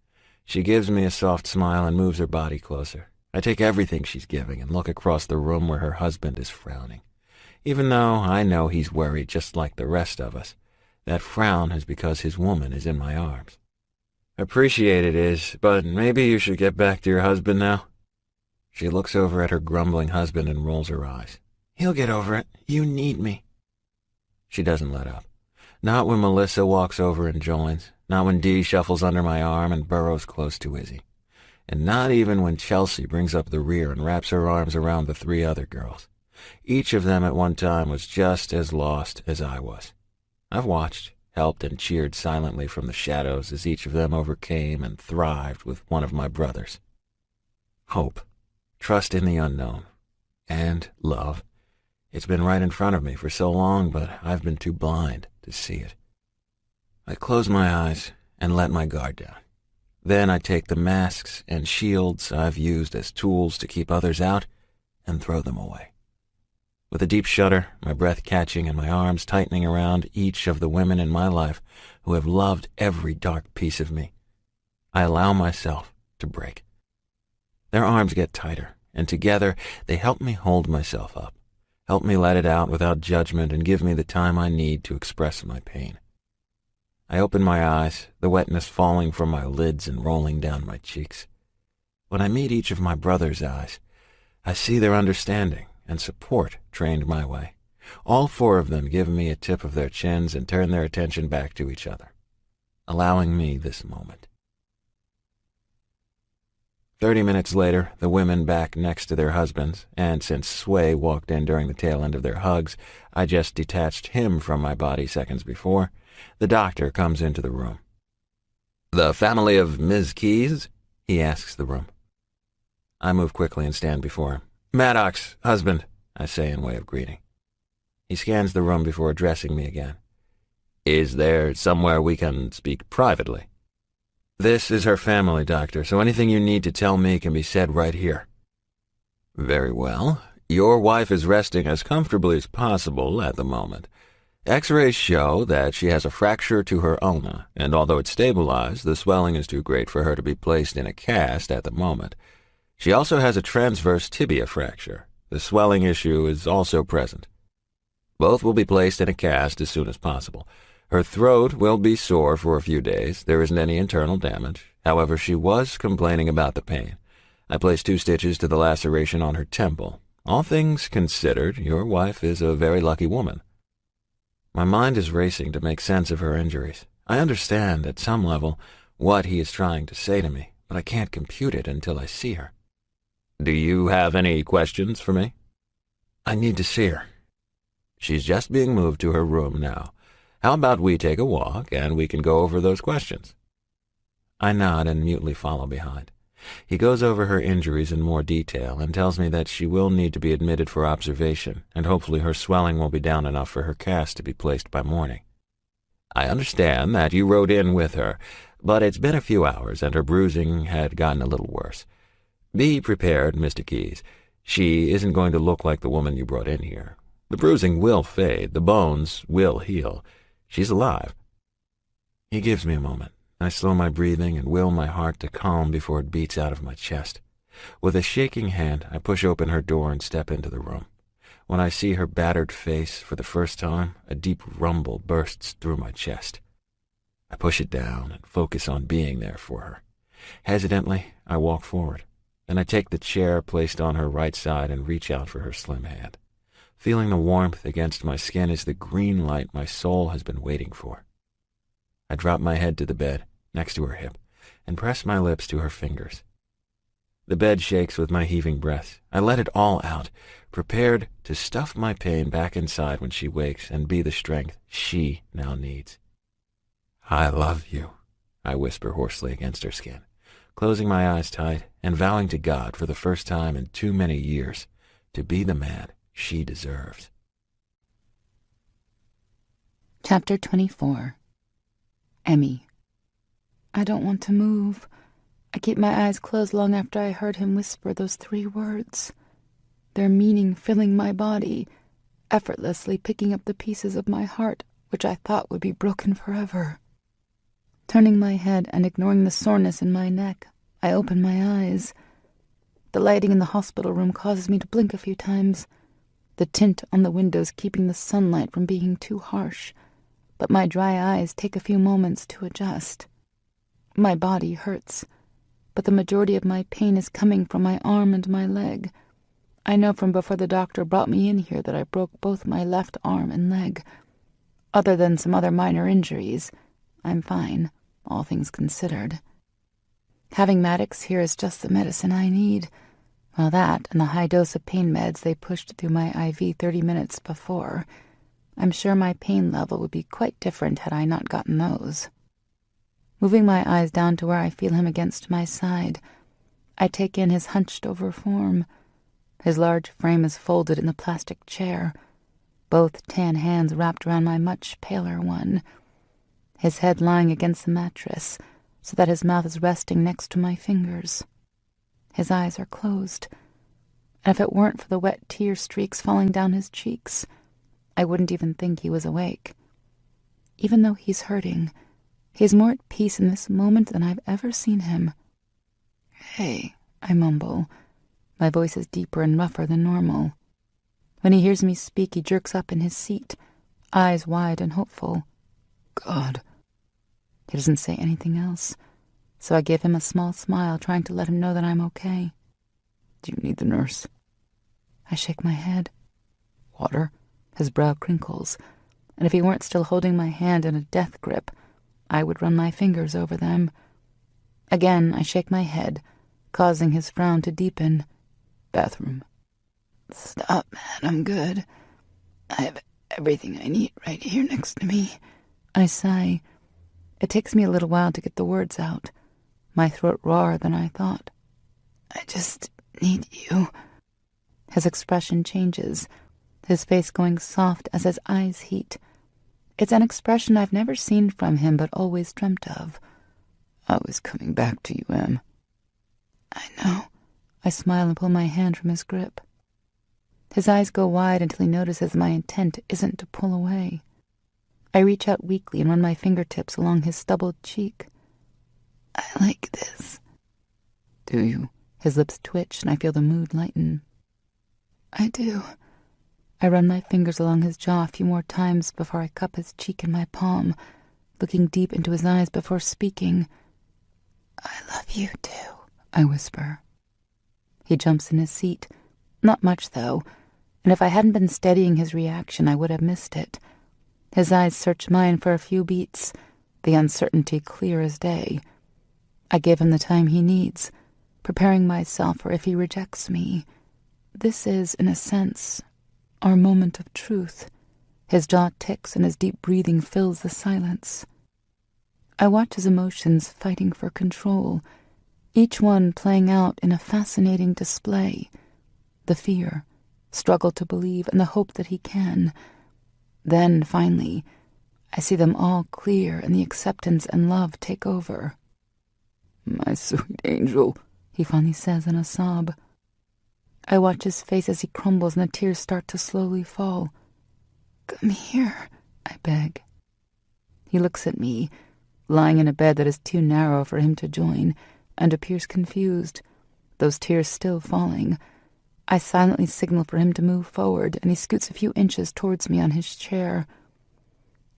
She gives me a soft smile and moves her body closer. I take everything she's giving and look across the room where her husband is frowning. Even though I know he's worried just like the rest of us, that frown is because his woman is in my arms. Appreciate it is, but maybe you should get back to your husband now. She looks over at her grumbling husband and rolls her eyes. He'll get over it. You need me. She doesn't let up. Not when Melissa walks over and joins, not when Dee shuffles under my arm and burrows close to Izzy, and not even when Chelsea brings up the rear and wraps her arms around the three other girls. Each of them at one time was just as lost as I was. I've watched, helped, and cheered silently from the shadows as each of them overcame and thrived with one of my brothers. Hope, trust in the unknown, and love. It's been right in front of me for so long, but I've been too blind to see it. I close my eyes and let my guard down. Then I take the masks and shields I've used as tools to keep others out and throw them away. With a deep shudder, my breath catching and my arms tightening around each of the women in my life who have loved every dark piece of me, I allow myself to break. Their arms get tighter, and together they help me hold myself up, help me let it out without judgment, and give me the time I need to express my pain. I open my eyes, the wetness falling from my lids and rolling down my cheeks. When I meet each of my brother's eyes, I see their understanding and support trained my way. All four of them give me a tip of their chins and turn their attention back to each other, allowing me this moment. 30 minutes later, the women back next to their husbands, and since Sway walked in during the tail end of their hugs, I just detached him from my body seconds before, the doctor comes into the room. The family of Ms. Keyes? he asks the room. I move quickly and stand before him. "Maddox, husband," I say in way of greeting. He scans the room before addressing me again. "Is there somewhere we can speak privately?" "This is her family, Doctor, so anything you need to tell me can be said right here." "Very well. Your wife is resting as comfortably as possible at the moment. X-rays show that she has a fracture to her ulna, and although it's stabilized, the swelling is too great for her to be placed in a cast at the moment. She also has a transverse tibia fracture. The swelling issue is also present. Both will be placed in a cast as soon as possible. Her throat will be sore for a few days. There isn't any internal damage. However, she was complaining about the pain. I placed 2 stitches to the laceration on her temple. All things considered, your wife is a very lucky woman." My mind is racing to make sense of her injuries. I understand, at some level, what he is trying to say to me, but I can't compute it until I see her. "Do you have any questions for me?" "I need to see her." "She's just being moved to her room now. How about we take a walk, and we can go over those questions?" I nod and mutely follow behind. He goes over her injuries in more detail and tells me that she will need to be admitted for observation, and hopefully her swelling will be down enough for her cast to be placed by morning. "I understand that you rode in with her, but it's been a few hours, and her bruising had gotten a little worse. Be prepared, Mr. Keyes. She isn't going to look like the woman you brought in here. The bruising will fade, the bones will heal. She's alive." He gives me a moment. I slow my breathing and will my heart to calm before it beats out of my chest. With a shaking hand, I push open her door and step into the room. When I see her battered face for the first time, a deep rumble bursts through my chest. I push it down and focus on being there for her. Hesitantly, I walk forward. Then I take the chair placed on her right side and reach out for her slim hand. Feeling the warmth against my skin is the green light my soul has been waiting for. I drop my head to the bed, next to her hip, and press my lips to her fingers. The bed shakes with my heaving breath. I let it all out, prepared to stuff my pain back inside when she wakes and be the strength she now needs. "I love you," I whisper hoarsely against her skin, closing my eyes tight and vowing to God for the first time in too many years to be the man she deserves. Chapter 24. Emmy. I don't want to move. I keep my eyes closed long after I heard him whisper those 3 words. Their meaning filling my body, effortlessly picking up the pieces of my heart which I thought would be broken forever. Turning my head and ignoring the soreness in my neck, I open my eyes. The lighting in the hospital room causes me to blink a few times, the tint on the windows keeping the sunlight from being too harsh, but my dry eyes take a few moments to adjust. My body hurts, but the majority of my pain is coming from my arm and my leg. I know from before the doctor brought me in here that I broke both my left arm and leg. Other than some other minor injuries, I'm fine, all things considered. Having Maddox here is just the medicine I need. Well, that and the high dose of pain meds they pushed through my IV 30 minutes before. I'm sure my pain level would be quite different had I not gotten those. Moving my eyes down to where I feel him against my side, I take in his hunched-over form. His large frame is folded in the plastic chair, both tan hands wrapped around my much paler one, his head lying against the mattress so that his mouth is resting next to my fingers. His eyes are closed, and if it weren't for the wet tear streaks falling down his cheeks, I wouldn't even think he was awake. Even though he's hurting, he is more at peace in this moment than I've ever seen him. "Hey," I mumble. My voice is deeper and rougher than normal. When he hears me speak, he jerks up in his seat, eyes wide and hopeful. "God." He doesn't say anything else, so I give him a small smile, trying to let him know that I'm okay. "Do you need the nurse?" I shake my head. "Water?" His brow crinkles, and if he weren't still holding my hand in a death grip, I would run my fingers over them. Again, I shake my head, causing his frown to deepen. "Bathroom?" "Stop, man, I'm good. I have everything I need right here next to me." I sigh. It takes me a little while to get the words out. my throat rawer than I thought. I just need you. His expression changes, his face going soft as his eyes heat. It's an expression I've never seen from him but always dreamt of. I was coming back to you, Em. I know. I smile and pull my hand from his grip. His eyes go wide until he notices my intent isn't to pull away. I reach out weakly and run my fingertips along his stubbled cheek. I like this. Do you? His lips twitch and I feel the mood lighten. I do. I run my fingers along his jaw a few more times before I cup his cheek in my palm, looking deep into his eyes before speaking. I love you too, I whisper. He jumps in his seat. Not much, though, and if I hadn't been studying his reaction, I would have missed it. His eyes search mine for a few beats, the uncertainty clear as day. I give him the time he needs, preparing myself for if he rejects me. This is, in a sense, our moment of truth. His jaw ticks and his deep breathing fills the silence. I watch his emotions fighting for control, each one playing out in a fascinating display. The fear, struggle to believe, and the hope that he can. Then, finally, I see them all clear and the acceptance and love take over. My sweet angel, he finally says in a sob. I watch his face as he crumbles and the tears start to slowly fall. Come here, I beg. He looks at me, lying in a bed that is too narrow for him to join, and appears confused, those tears still falling. I silently signal for him to move forward, and he scoots a few inches towards me on his chair.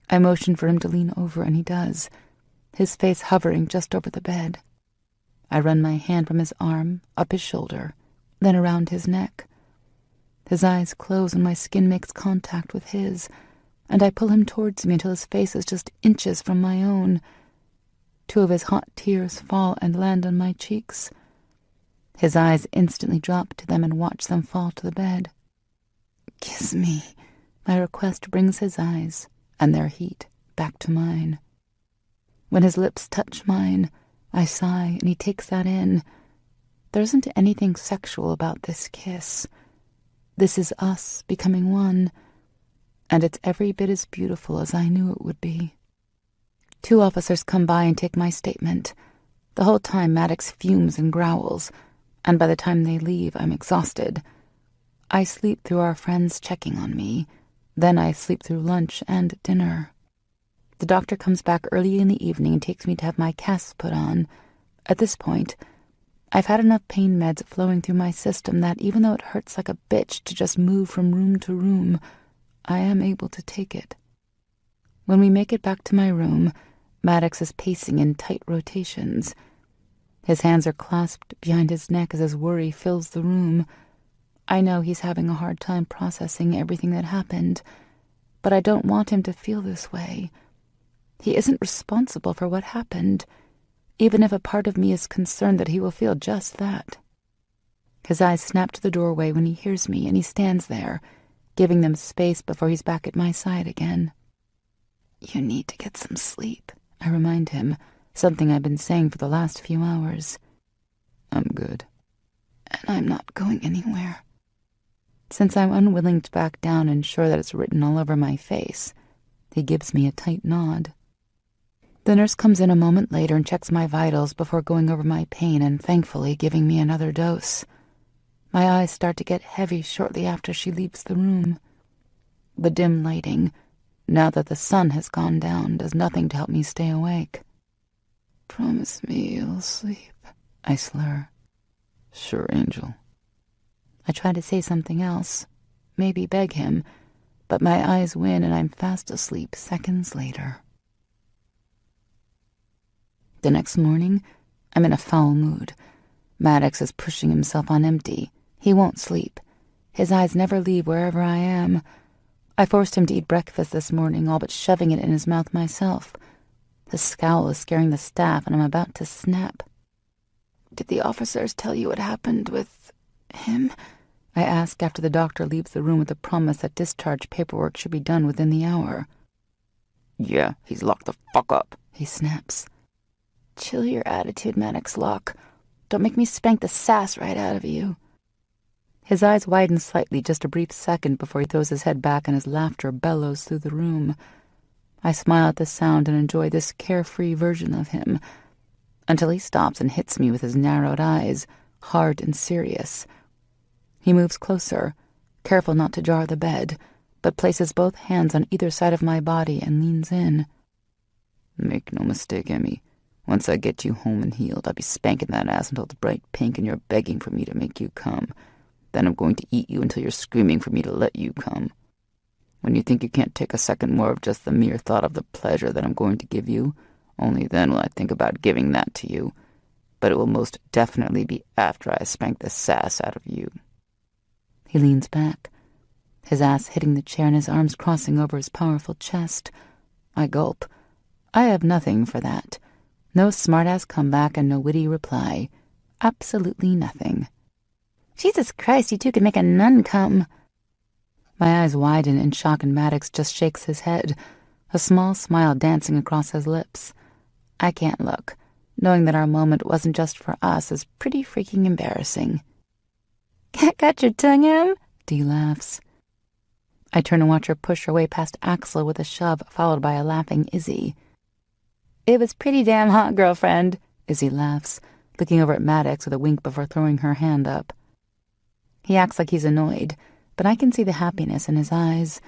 I motion for him to lean over, and he does, his face hovering just over the bed. I run my hand from his arm, up his shoulder, then around his neck. His eyes close and my skin makes contact with his, and I pull him towards me until his face is just inches from my own. 2 of his hot tears fall and land on my cheeks. His eyes instantly drop to them and watch them fall to the bed. Kiss me. My request brings his eyes, and their heat, back to mine. When his lips touch mine, I sigh, and he takes that in. There isn't anything sexual about this kiss. This is us becoming one, and it's every bit as beautiful as I knew it would be. 2 officers come by and take my statement. The whole time Maddox fumes and growls, and by the time they leave, I'm exhausted. I sleep through our friends checking on me. Then I sleep through lunch and dinner. The doctor comes back early in the evening and takes me to have my casts put on. At this point, I've had enough pain meds flowing through my system that even though it hurts like a bitch to just move from room to room, I am able to take it. When we make it back to my room, Maddox is pacing in tight rotations. His hands are clasped behind his neck as his worry fills the room. I know he's having a hard time processing everything that happened, but I don't want him to feel this way. He isn't responsible for what happened, even if a part of me is concerned that he will feel just that. His eyes snap to the doorway when he hears me, and he stands there, giving them space before he's back at my side again. You need to get some sleep, I remind him, something I've been saying for the last few hours. I'm good. And I'm not going anywhere. Since I'm unwilling to back down and sure that it's written all over my face, he gives me a tight nod. The nurse comes in a moment later and checks my vitals before going over my pain and thankfully giving me another dose. My eyes start to get heavy shortly after she leaves the room. The dim lighting, now that the sun has gone down, does nothing to help me stay awake. Promise me you'll sleep, I slur. Sure, Angel. I try to say something else, maybe beg him, but my eyes win and I'm fast asleep seconds later. The next morning, I'm in a foul mood. Maddox is pushing himself on empty. He won't sleep. His eyes never leave wherever I am. I forced him to eat breakfast this morning, all but shoving it in his mouth myself. His scowl is scaring the staff, and I'm about to snap. Did the officers tell you what happened with him? I ask after the doctor leaves the room with the promise that discharge paperwork should be done within the hour. Yeah, he's locked the fuck up, he snaps. Chill your attitude, Maddox Locke. Don't make me spank the sass right out of you. His eyes widen slightly just a brief second before he throws his head back and his laughter bellows through the room. I smile at the sound and enjoy this carefree version of him, until he stops and hits me with his narrowed eyes, hard and serious. He moves closer, careful not to jar the bed, but places both hands on either side of my body and leans in. Make no mistake, Emmy. Once I get you home and healed, I'll be spanking that ass until it's bright pink and you're begging for me to make you come. Then I'm going to eat you until you're screaming for me to let you come. When you think you can't take a second more of just the mere thought of the pleasure that I'm going to give you, only then will I think about giving that to you. But it will most definitely be after I spank the sass out of you. He leans back, his ass hitting the chair and his arms crossing over his powerful chest. I gulp. I have nothing for that. No smart-ass comeback and no witty reply. Absolutely nothing. Jesus Christ, you two could make a nun come. My eyes widen in shock and Maddox just shakes his head, a small smile dancing across his lips. I can't look. Knowing that our moment wasn't just for us is pretty freaking embarrassing. Got your tongue, Em? Dee laughs. I turn and watch her push her way past Axel with a shove, followed by a laughing Izzy. It was pretty damn hot, girlfriend, Izzy laughs, looking over at Maddox with a wink before throwing her hand up. He acts like he's annoyed, but I can see the happiness in his eyes.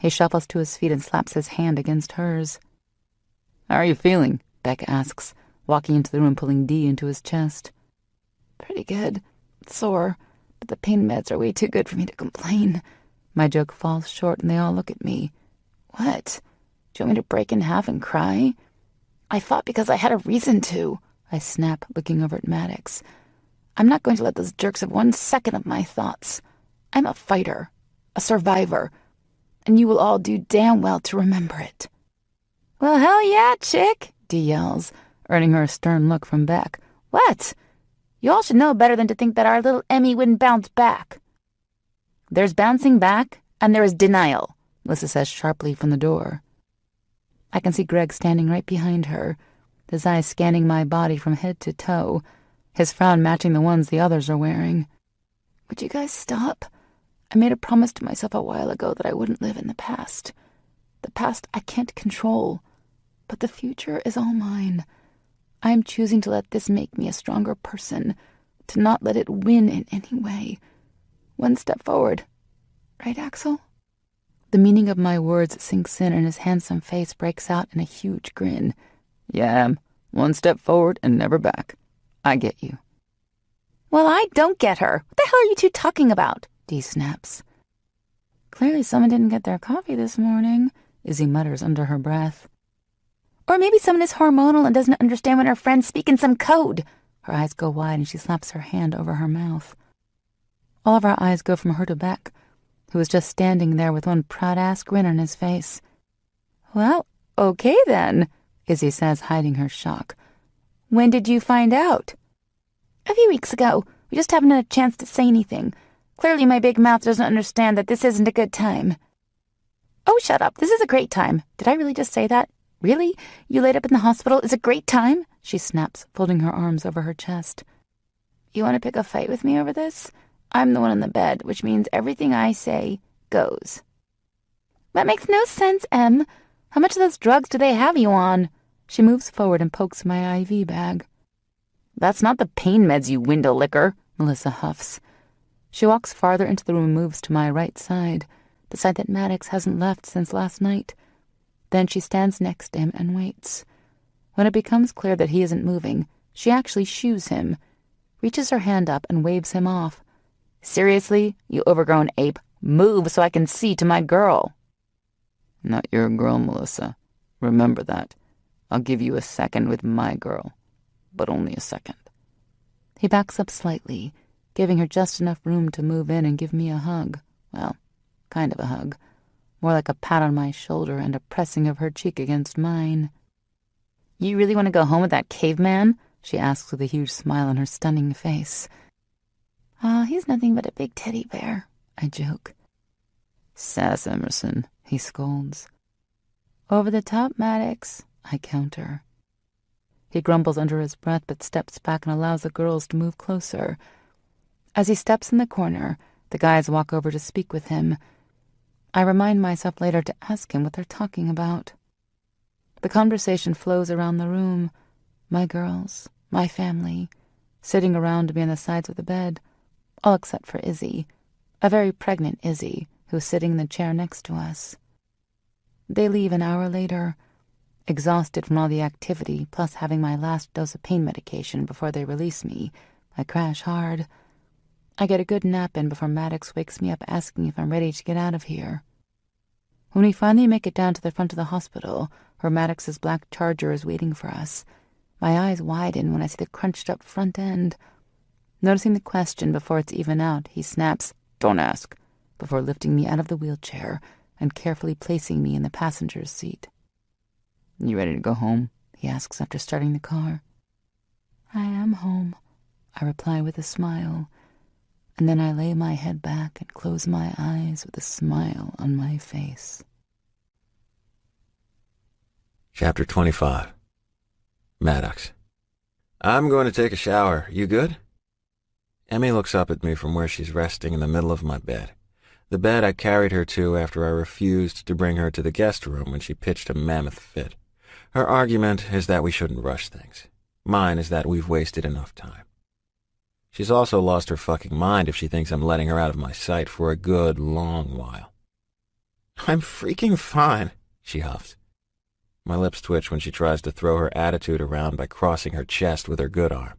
He shuffles to his feet and slaps his hand against hers. How are you feeling? Beck asks, walking into the room pulling Dee into his chest. Pretty good. Sore, but the pain meds are way too good for me to complain. My joke falls short and they all look at me. What? Do you want me to break in half and cry? I fought because I had a reason to, I snap, looking over at Maddox. I'm not going to let those jerks have 1 second of my thoughts. I'm a fighter, a survivor, and you will all do damn well to remember it. Well, hell yeah, chick, Dee yells, earning her a stern look from Beck. What? You all should know better than to think that our little Emmy wouldn't bounce back. There's bouncing back, and there is denial, Melissa says sharply from the door. I can see Greg standing right behind her, his eyes scanning my body from head to toe, his frown matching the ones the others are wearing. Would you guys stop? I made a promise to myself a while ago that I wouldn't live in the past. The past I can't control, but the future is all mine. I am choosing to let this make me a stronger person, to not let it win in any way. 1 step forward. Right, Axel? The meaning of my words sinks in and his handsome face breaks out in a huge grin. Yeah, 1 step forward and never back. I get you. Well, I don't get her. What the hell are you two talking about? Dee snaps. Clearly someone didn't get their coffee this morning, Izzy mutters under her breath. Or maybe someone is hormonal and doesn't understand when her friends speak in some code. Her eyes go wide and she slaps her hand over her mouth. All of our eyes go from her to Beck, who was just standing there with one proud-ass grin on his face. Well, okay then, Izzy says, hiding her shock. When did you find out? A few weeks ago. We just haven't had a chance to say anything. Clearly my big mouth doesn't understand that this isn't a good time. Oh, shut up. This is a great time. Did I really just say that? Really? You laid up in the hospital is a great time? She snaps, folding her arms over her chest. You want to pick a fight with me over this? I'm the one in the bed, which means everything I say goes. That makes no sense, Em. How much of those drugs do they have you on? She moves forward and pokes my IV bag. That's not the pain meds, you window licker, Melissa huffs. She walks farther into the room and moves to my right side, the side that Maddox hasn't left since last night. Then she stands next to him and waits. When it becomes clear that he isn't moving, she actually shoos him, reaches her hand up and waves him off. Seriously, you overgrown ape, move so I can see to my girl. Not your girl, Melissa. Remember that. I'll give you a second with my girl, but only a second. He backs up slightly, giving her just enough room to move in and give me a hug. Well, kind of a hug. More like a pat on my shoulder and a pressing of her cheek against mine. You really want to go home with that caveman? She asks with a huge smile on her stunning face. He's nothing but a big teddy bear, I joke. Sass Emerson, he scolds. Over the top, Maddox, I counter. He grumbles under his breath but steps back and allows the girls to move closer. As he steps in the corner, the guys walk over to speak with him. I remind myself later to ask him what they're talking about. The conversation flows around the room. My girls, my family, sitting around me on the sides of the bed, all except for Izzy, a very pregnant Izzy, who's sitting in the chair next to us. They leave an hour later, exhausted from all the activity, plus having my last dose of pain medication before they release me. I crash hard. I get a good nap in before Maddox wakes me up asking if I'm ready to get out of here. When we finally make it down to the front of the hospital, where Maddox's black Charger is waiting for us, my eyes widen when I see the crunched-up front end. Noticing the question before it's even out, he snaps, "Don't ask," before lifting me out of the wheelchair and carefully placing me in the passenger's seat. "You ready to go home?" he asks after starting the car. "I am home," I reply with a smile, and then I lay my head back and close my eyes with a smile on my face. Chapter 25. Maddox. I'm going to take a shower. You good? Emmy looks up at me from where she's resting in the middle of my bed. The bed I carried her to after I refused to bring her to the guest room when she pitched a mammoth fit. Her argument is that we shouldn't rush things. Mine is that we've wasted enough time. She's also lost her fucking mind if she thinks I'm letting her out of my sight for a good long while. I'm freaking fine, she huffs. My lips twitch when she tries to throw her attitude around by crossing her chest with her good arm.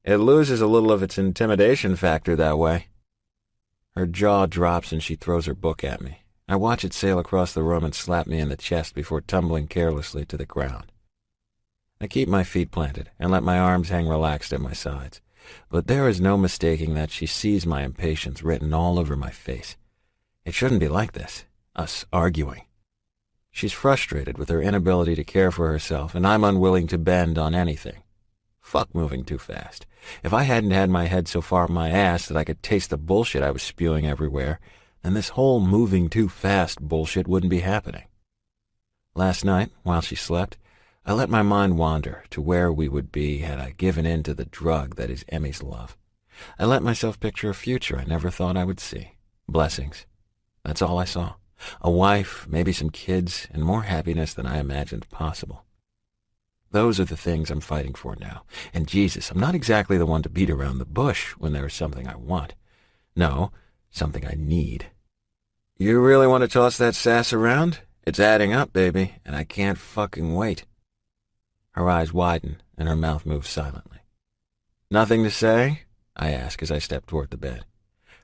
It loses a little of its intimidation factor that way. Her jaw drops and she throws her book at me. I watch it sail across the room and slap me in the chest before tumbling carelessly to the ground. I keep my feet planted and let my arms hang relaxed at my sides, but there is no mistaking that she sees my impatience written all over my face. It shouldn't be like this, us arguing. She's frustrated with her inability to care for herself, and I'm unwilling to bend on anything. Fuck moving too fast. If I hadn't had my head so far up my ass that I could taste the bullshit I was spewing everywhere, then this whole moving too fast bullshit wouldn't be happening. Last night, while she slept, I let my mind wander to where we would be had I given in to the drug that is Emmy's love. I let myself picture a future I never thought I would see. Blessings. That's all I saw. A wife, maybe some kids, and more happiness than I imagined possible. Those are the things I'm fighting for now. And Jesus, I'm not exactly the one to beat around the bush when there is something I want. No, something I need. You really want to toss that sass around? It's adding up, baby, and I can't fucking wait. Her eyes widen and her mouth moves silently. Nothing to say? I ask as I step toward the bed.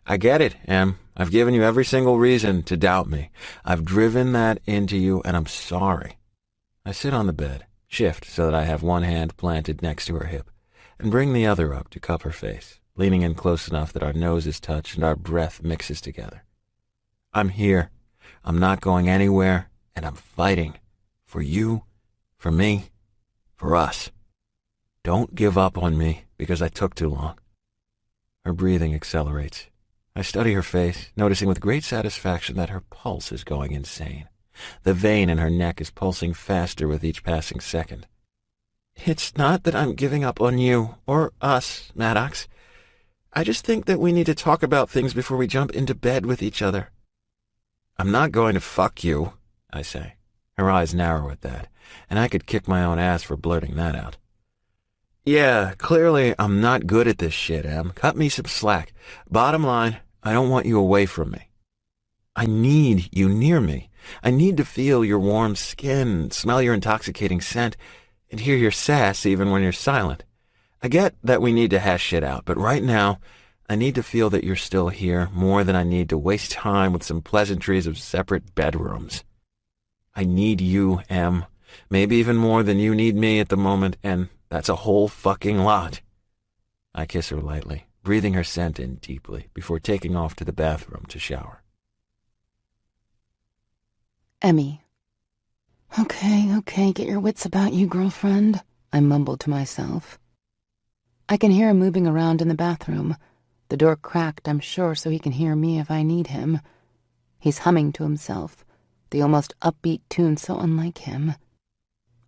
I get it, Em. I've given you every single reason to doubt me. I've driven that into you, and I'm sorry. I sit on the bed, shift so that I have one hand planted next to her hip, and bring the other up to cup her face, leaning in close enough that our noses touch and our breath mixes together. I'm here. I'm not going anywhere, and I'm fighting. For you, for me, for us. Don't give up on me because I took too long. Her breathing accelerates. I study her face, noticing with great satisfaction that her pulse is going insane. The vein in her neck is pulsing faster with each passing second. It's not that I'm giving up on you, or us, Maddox. I just think that we need to talk about things before we jump into bed with each other. I'm not going to fuck you, I say. Her eyes narrow at that, and I could kick my own ass for blurting that out. Yeah, clearly I'm not good at this shit, Em. Cut me some slack. Bottom line, I don't want you away from me. I need you near me. I need to feel your warm skin, smell your intoxicating scent, and hear your sass even when you're silent. I get that we need to hash shit out, but right now, I need to feel that you're still here more than I need to waste time with some pleasantries of separate bedrooms. I need you, Em. Maybe even more than you need me at the moment, and that's a whole fucking lot. I kiss her lightly, breathing her scent in deeply before taking off to the bathroom to shower. Emmy. Okay, get your wits about you, girlfriend, I mumbled to myself. I can hear him moving around in the bathroom. The door cracked, I'm sure, so he can hear me if I need him. He's humming to himself, the almost upbeat tune so unlike him.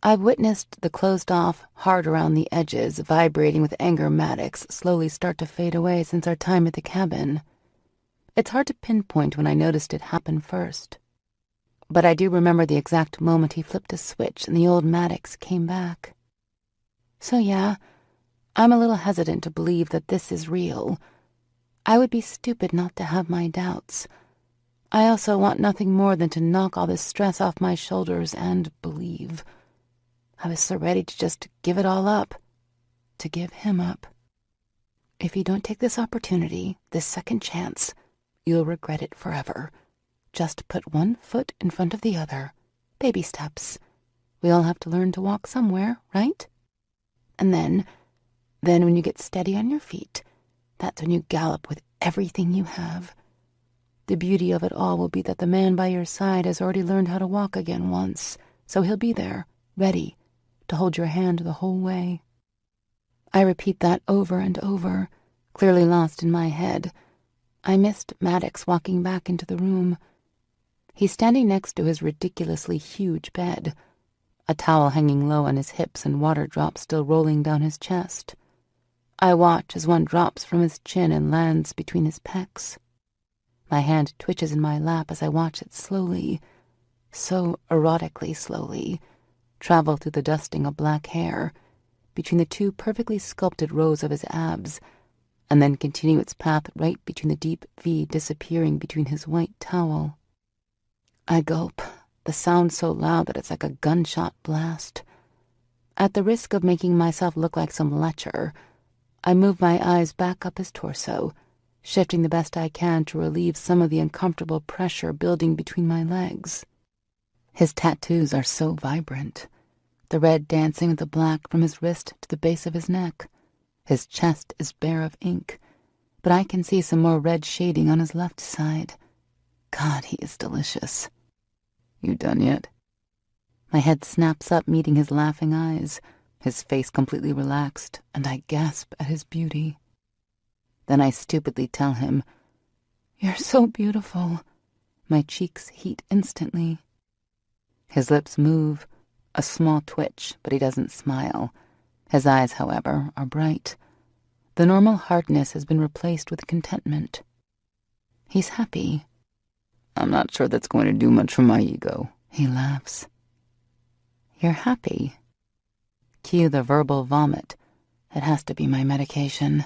I've witnessed the closed-off, hard-around-the-edges, vibrating-with-anger Maddox slowly start to fade away since our time at the cabin. It's hard to pinpoint when I noticed it happen first. But I do remember the exact moment he flipped a switch and the old Maddox came back. So yeah, I'm a little hesitant to believe that this is real. I would be stupid not to have my doubts. I also want nothing more than to knock all this stress off my shoulders and believe. I was so ready to just give it all up, to give him up. If you don't take this opportunity, this second chance, you'll regret it forever. Just put one foot in front of the other. Baby steps. We all have to learn to walk somewhere, right? And then when you get steady on your feet, that's when you gallop with everything you have. The beauty of it all will be that the man by your side has already learned how to walk again once, so he'll be there, ready, to hold your hand the whole way. I repeat that over and over, clearly lost in my head. I missed Maddox walking back into the room. He's standing next to his ridiculously huge bed, a towel hanging low on his hips and water drops still rolling down his chest. I watch as one drops from his chin and lands between his pecs. My hand twitches in my lap as I watch it slowly, so erotically slowly, travel through the dusting of black hair, between the two perfectly sculpted rows of his abs, and then continue its path right between the deep V disappearing between his white towel. I gulp, the sound so loud that it's like a gunshot blast. At the risk of making myself look like some lecher, I move my eyes back up his torso, shifting the best I can to relieve some of the uncomfortable pressure building between my legs. His tattoos are so vibrant, the red dancing with the black from his wrist to the base of his neck. His chest is bare of ink, but I can see some more red shading on his left side. God, he is delicious. You done yet? My head snaps up, meeting his laughing eyes, his face completely relaxed, and I gasp at his beauty. Then I stupidly tell him, "You're so beautiful." My cheeks heat instantly. His lips move, a small twitch, but he doesn't smile. His eyes, however, are bright. The normal hardness has been replaced with contentment. He's happy. "I'm not sure that's going to do much for my ego," he laughs. "You're happy?" Cue the verbal vomit. It has to be my medication.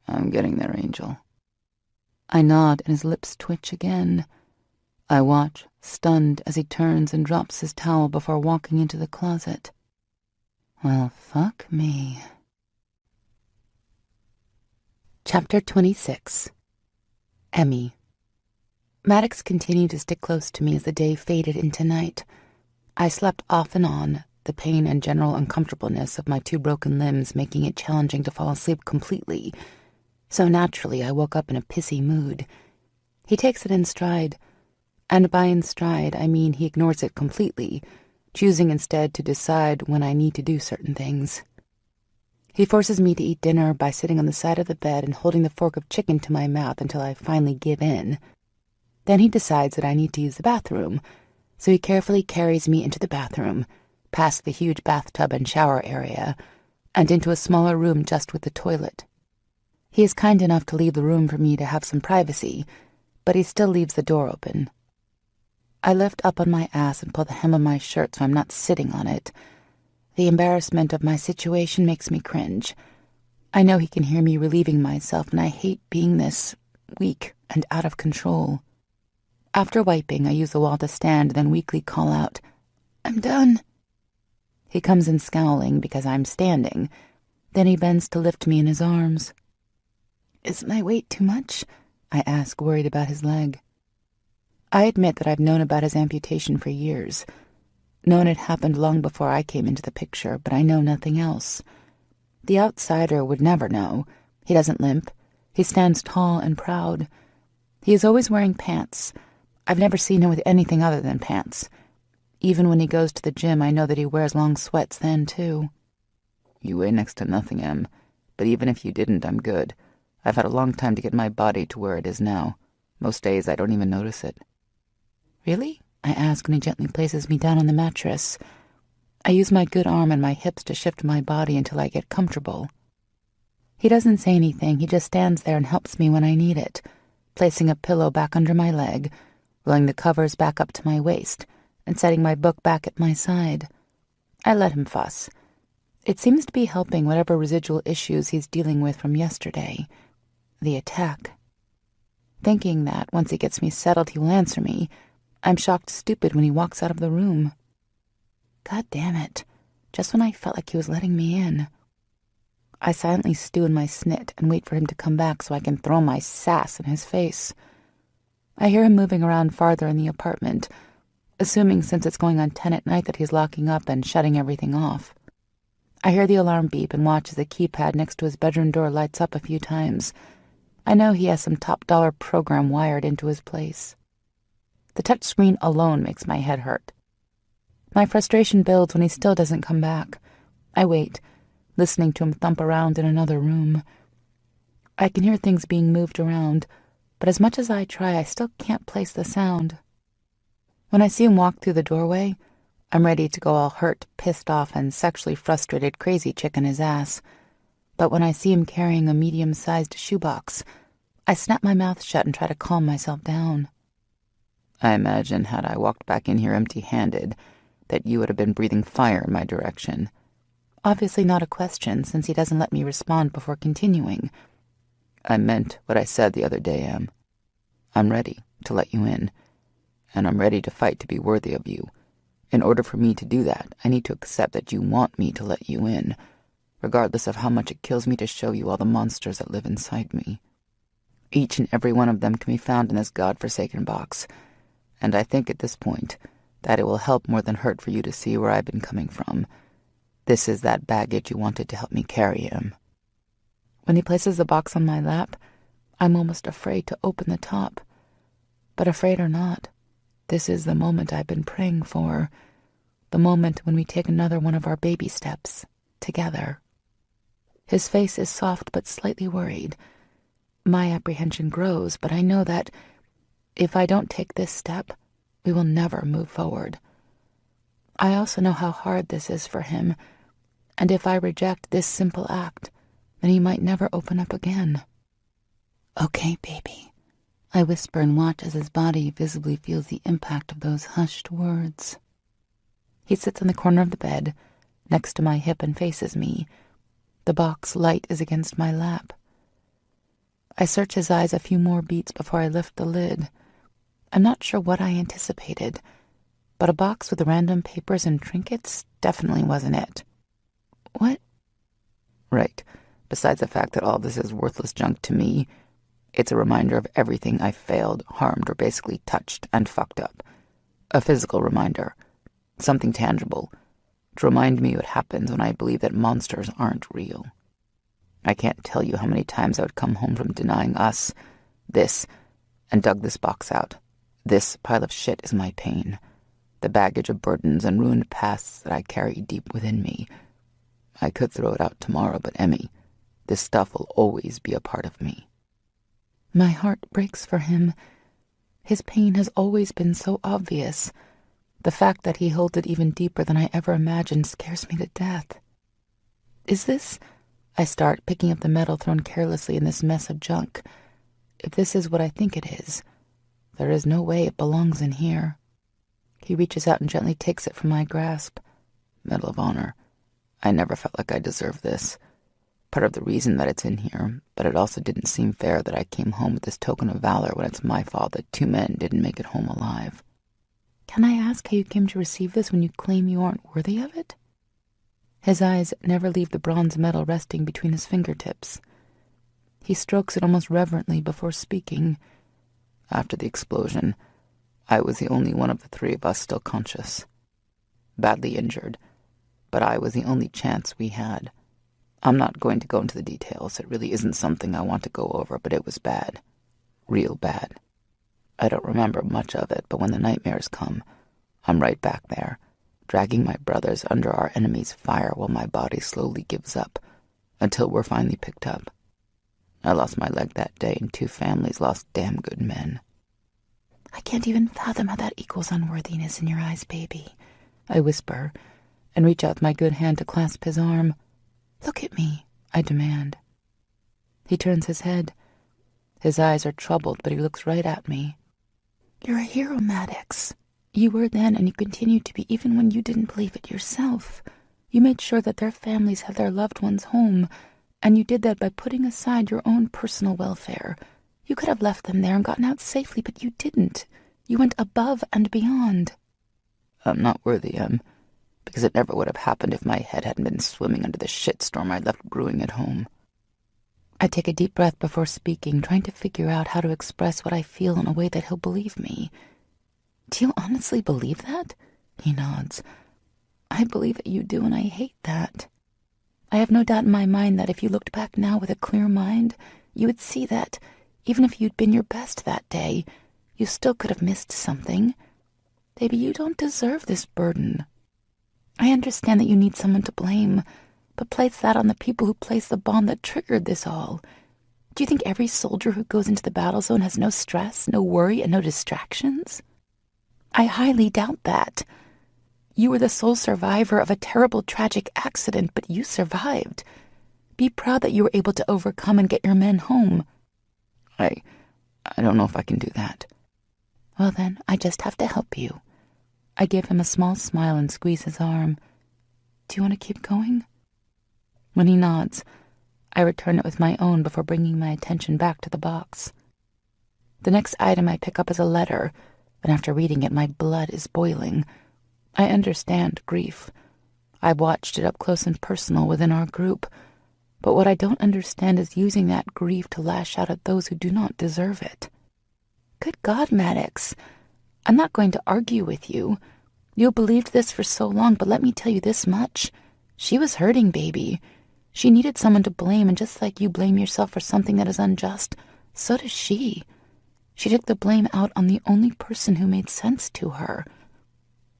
"I'm getting there, Angel." I nod and his lips twitch again. I watch, stunned, as he turns and drops his towel before walking into the closet. Well, fuck me. Chapter 26. Emmy. Maddox continued to stick close to me as the day faded into night. I slept off and on, the pain and general uncomfortableness of my two broken limbs making it challenging to fall asleep completely. So naturally, I woke up in a pissy mood. He takes it in stride, and by in stride, I mean he ignores it completely, choosing instead to decide when I need to do certain things. He forces me to eat dinner by sitting on the side of the bed and holding the fork of chicken to my mouth until I finally give in. Then he decides that I need to use the bathroom, so he carefully carries me into the bathroom, past the huge bathtub and shower area, and into a smaller room just with the toilet. He is kind enough to leave the room for me to have some privacy, but he still leaves the door open. I lift up on my ass and pull the hem of my shirt so I'm not sitting on it. The embarrassment of my situation makes me cringe. I know he can hear me relieving myself, and I hate being this weak and out of control. After wiping, I use the wall to stand, then weakly call out, "I'm done." He comes in scowling because I'm standing. Then he bends to lift me in his arms. "Is my weight too much?" I ask, worried about his leg. I admit that I've known about his amputation for years. Known it happened long before I came into the picture, but I know nothing else. The outsider would never know. He doesn't limp. He stands tall and proud. He is always wearing pants. I've never seen him with anything other than pants. Even when he goes to the gym, I know that he wears long sweats then, too. "You weigh next to nothing, Em. But even if you didn't, I'm good. I've had a long time to get my body to where it is now. Most days I don't even notice it." "Really?" I ask when he gently places me down on the mattress. I use my good arm and my hips to shift my body until I get comfortable. He doesn't say anything, he just stands there and helps me when I need it, placing a pillow back under my leg, rolling the covers back up to my waist, and setting my book back at my side. I let him fuss. It seems to be helping whatever residual issues he's dealing with from yesterday. The attack. Thinking that once he gets me settled he will answer me, I'm shocked stupid when he walks out of the room. God damn it. Just when I felt like he was letting me in. I silently stew in my snit and wait for him to come back so I can throw my sass in his face. I hear him moving around farther in the apartment, assuming since it's going on 10 at night that he's locking up and shutting everything off. I hear the alarm beep and watch as the keypad next to his bedroom door lights up a few times. I know he has some top-dollar program wired into his place. The touch screen alone makes my head hurt. My frustration builds when he still doesn't come back. I wait, listening to him thump around in another room. I can hear things being moved around, but as much as I try, I still can't place the sound. When I see him walk through the doorway, I'm ready to go all hurt, pissed off, and sexually frustrated crazy chick in his ass. But when I see him carrying a medium-sized shoebox, I snap my mouth shut and try to calm myself down. I imagine had I walked back in here empty-handed, that you would have been breathing fire in my direction. Obviously not a question, since he doesn't let me respond before continuing. I meant what I said the other day, Em. I'm ready to let you in, and I'm ready to fight to be worthy of you. In order for me to do that, I need to accept that you want me to let you in, regardless of how much it kills me to show you all the monsters that live inside me. Each and every one of them can be found in this godforsaken box, and I think at this point that it will help more than hurt for you to see where I've been coming from. This is that baggage you wanted to help me carry, him. When he places the box on my lap, I'm almost afraid to open the top. But afraid or not, this is the moment I've been praying for. The moment when we take another one of our baby steps, together. His face is soft but slightly worried. My apprehension grows, but I know that if I don't take this step, we will never move forward. I also know how hard this is for him, and if I reject this simple act, then he might never open up again. Okay, baby, I whisper and watch as his body visibly feels the impact of those hushed words. He sits in the corner of the bed, next to my hip, and faces me. The box light is against my lap. I search his eyes a few more beats before I lift the lid. I'm not sure what I anticipated, but a box with random papers and trinkets definitely wasn't it. What? Right. Besides the fact that all this is worthless junk to me, it's a reminder of everything I failed, harmed, or basically touched and fucked up. A physical reminder. Something tangible. To remind me what happens when I believe that monsters aren't real. I can't tell you how many times I would come home from denying us this and dug this box out. This pile of shit is my pain. The baggage of burdens and ruined pasts that I carry deep within me. I could throw it out tomorrow, but Emmy, this stuff will always be a part of me. My heart breaks for him. His pain has always been so obvious. The fact that he holds it even deeper than I ever imagined scares me to death. Is this... I start, picking up the metal thrown carelessly in this mess of junk. If this is what I think it is, there is no way it belongs in here. He reaches out and gently takes it from my grasp. Medal of Honor. I never felt like I deserved this. Part of the reason that it's in here, but it also didn't seem fair that I came home with this token of valor when it's my fault that 2 men didn't make it home alive. Can I ask how you came to receive this when you claim you aren't worthy of it? His eyes never leave the bronze medal resting between his fingertips. He strokes it almost reverently before speaking. After the explosion, I was the only one of the 3 of us still conscious. Badly injured, but I was the only chance we had. I'm not going to go into the details. It really isn't something I want to go over, but it was bad. Real bad. I don't remember much of it, but when the nightmares come, I'm right back there, dragging my brothers under our enemy's fire while my body slowly gives up, until we're finally picked up. I lost my leg that day, and 2 families lost damn good men. I can't even fathom how that equals unworthiness in your eyes, baby, I whisper, and reach out with my good hand to clasp his arm. "Look at me," I demand. He turns his head. His eyes are troubled, but he looks right at me. "You're a hero, Maddox. You were then, and you continue to be even when you didn't believe it yourself. You made sure that their families had their loved ones home, and you did that by putting aside your own personal welfare. You could have left them there and gotten out safely, but you didn't. You went above and beyond." "I'm not worthy, Em, because it never would have happened if my head hadn't been swimming under the shitstorm I left brewing at home." I take a deep breath before speaking, trying to figure out how to express what I feel in a way that he'll believe me. "Do you honestly believe that?" He nods. "I believe that you do, and I hate that. I have no doubt in my mind that if you looked back now with a clear mind, you would see that, even if you'd been your best that day, you still could have missed something. Baby, you don't deserve this burden. I understand that you need someone to blame, but place that on the people who placed the bomb that triggered this all. Do you think every soldier who goes into the battle zone has no stress, no worry, and no distractions? I highly doubt that. You were the sole survivor of a terrible, tragic accident, but you survived. Be proud that you were able to overcome and get your men home." I don't know if I can do that." "Well then, I just have to help you." I give him a small smile and squeeze his arm. "Do you want to keep going?" When he nods, I return it with my own before bringing my attention back to the box. The next item I pick up is a letter, and after reading it, my blood is boiling. I understand grief. I've watched it up close and personal within our group, but what I don't understand is using that grief to lash out at those who do not deserve it. Good God, Maddox, I'm not going to argue with you. You believed this for so long, but let me tell you this much. She was hurting, baby. She needed someone to blame, and just like you blame yourself for something that is unjust, so does she. She took the blame out on the only person who made sense to her.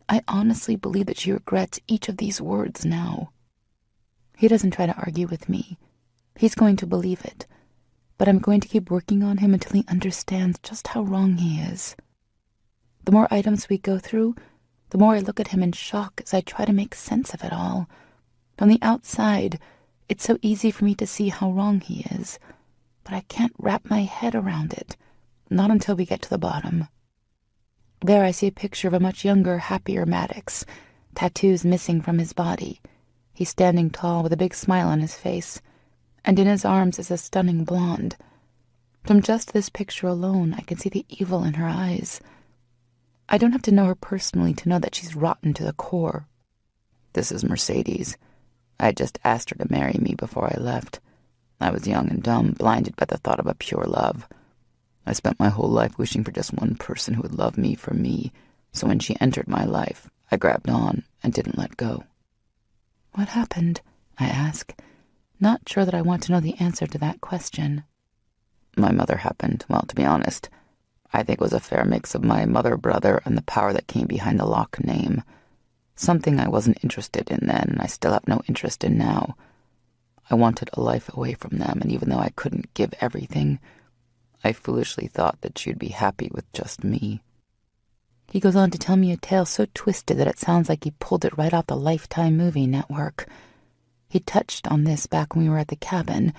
I honestly believe that she regrets each of these words now." He doesn't try to argue with me. He's going to believe it, but I'm going to keep working on him until he understands just how wrong he is. The more items we go through, the more I look at him in shock as I try to make sense of it all. From the outside, it's so easy for me to see how wrong he is, but I can't wrap my head around it, not until we get to the bottom. There I see a picture of a much younger, happier Maddox, tattoos missing from his body. He's standing tall with a big smile on his face, and in his arms is a stunning blonde. From just this picture alone, I can see the evil in her eyes. I don't have to know her personally to know that she's rotten to the core. "This is Mercedes. I just asked her to marry me before I left. I was young and dumb, blinded by the thought of a pure love. I spent my whole life wishing for just one person who would love me for me, so when she entered my life, I grabbed on and didn't let go." "What happened?" I ask, not sure that I want to know the answer to that question. "My mother happened. Well, to be honest, I think it was a fair mix of my mother, brother, and the power that came behind the Locke name. Something I wasn't interested in then, and I still have no interest in now. I wanted a life away from them, and even though I couldn't give everything, I foolishly thought that she'd be happy with just me." He goes on to tell me a tale so twisted that it sounds like he pulled it right off the Lifetime movie network. He touched on this back when we were at the cabin,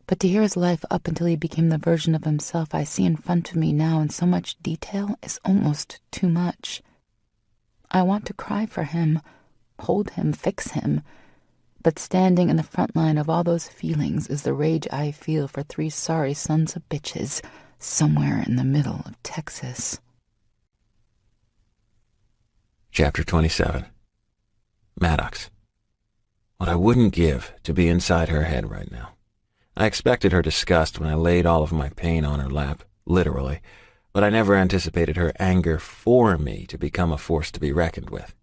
but to hear his life up until he became the version of himself I see in front of me now in so much detail is almost too much. I want to cry for him, hold him, fix him, but standing in the front line of all those feelings is the rage I feel for 3 sorry sons of bitches somewhere in the middle of Texas. Chapter 27. Maddox. What I wouldn't give to be inside her head right now. I expected her disgust when I laid all of my pain on her lap, literally, but I never anticipated her anger for me to become a force to be reckoned with.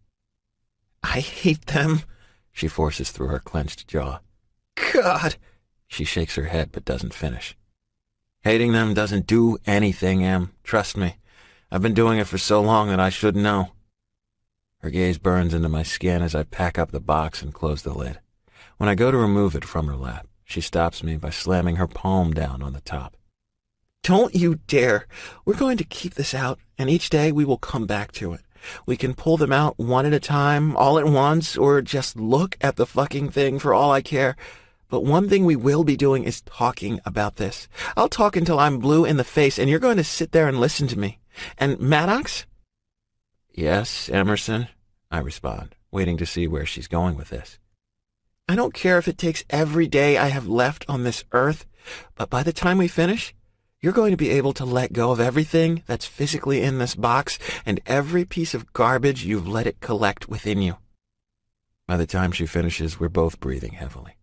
"I hate them," she forces through her clenched jaw. "God!" She shakes her head but doesn't finish. Hating them doesn't do anything, Em. Trust me. I've been doing it for so long that I should know. Her gaze burns into my skin as I pack up the box and close the lid. When I go to remove it from her lap, she stops me by slamming her palm down on the top. "Don't you dare. We're going to keep this out, and each day we will come back to it. We can pull them out one at a time, all at once, or just look at the fucking thing for all I care. But one thing we will be doing is talking about this. I'll talk until I'm blue in the face, and you're going to sit there and listen to me. And Maddox? Yes, Emerson, I respond, waiting to see where she's going with this. I don't care if it takes every day I have left on this earth, but by the time we finish, you're going to be able to let go of everything that's physically in this box and every piece of garbage you've let it collect within you. By the time she finishes, we're both breathing heavily.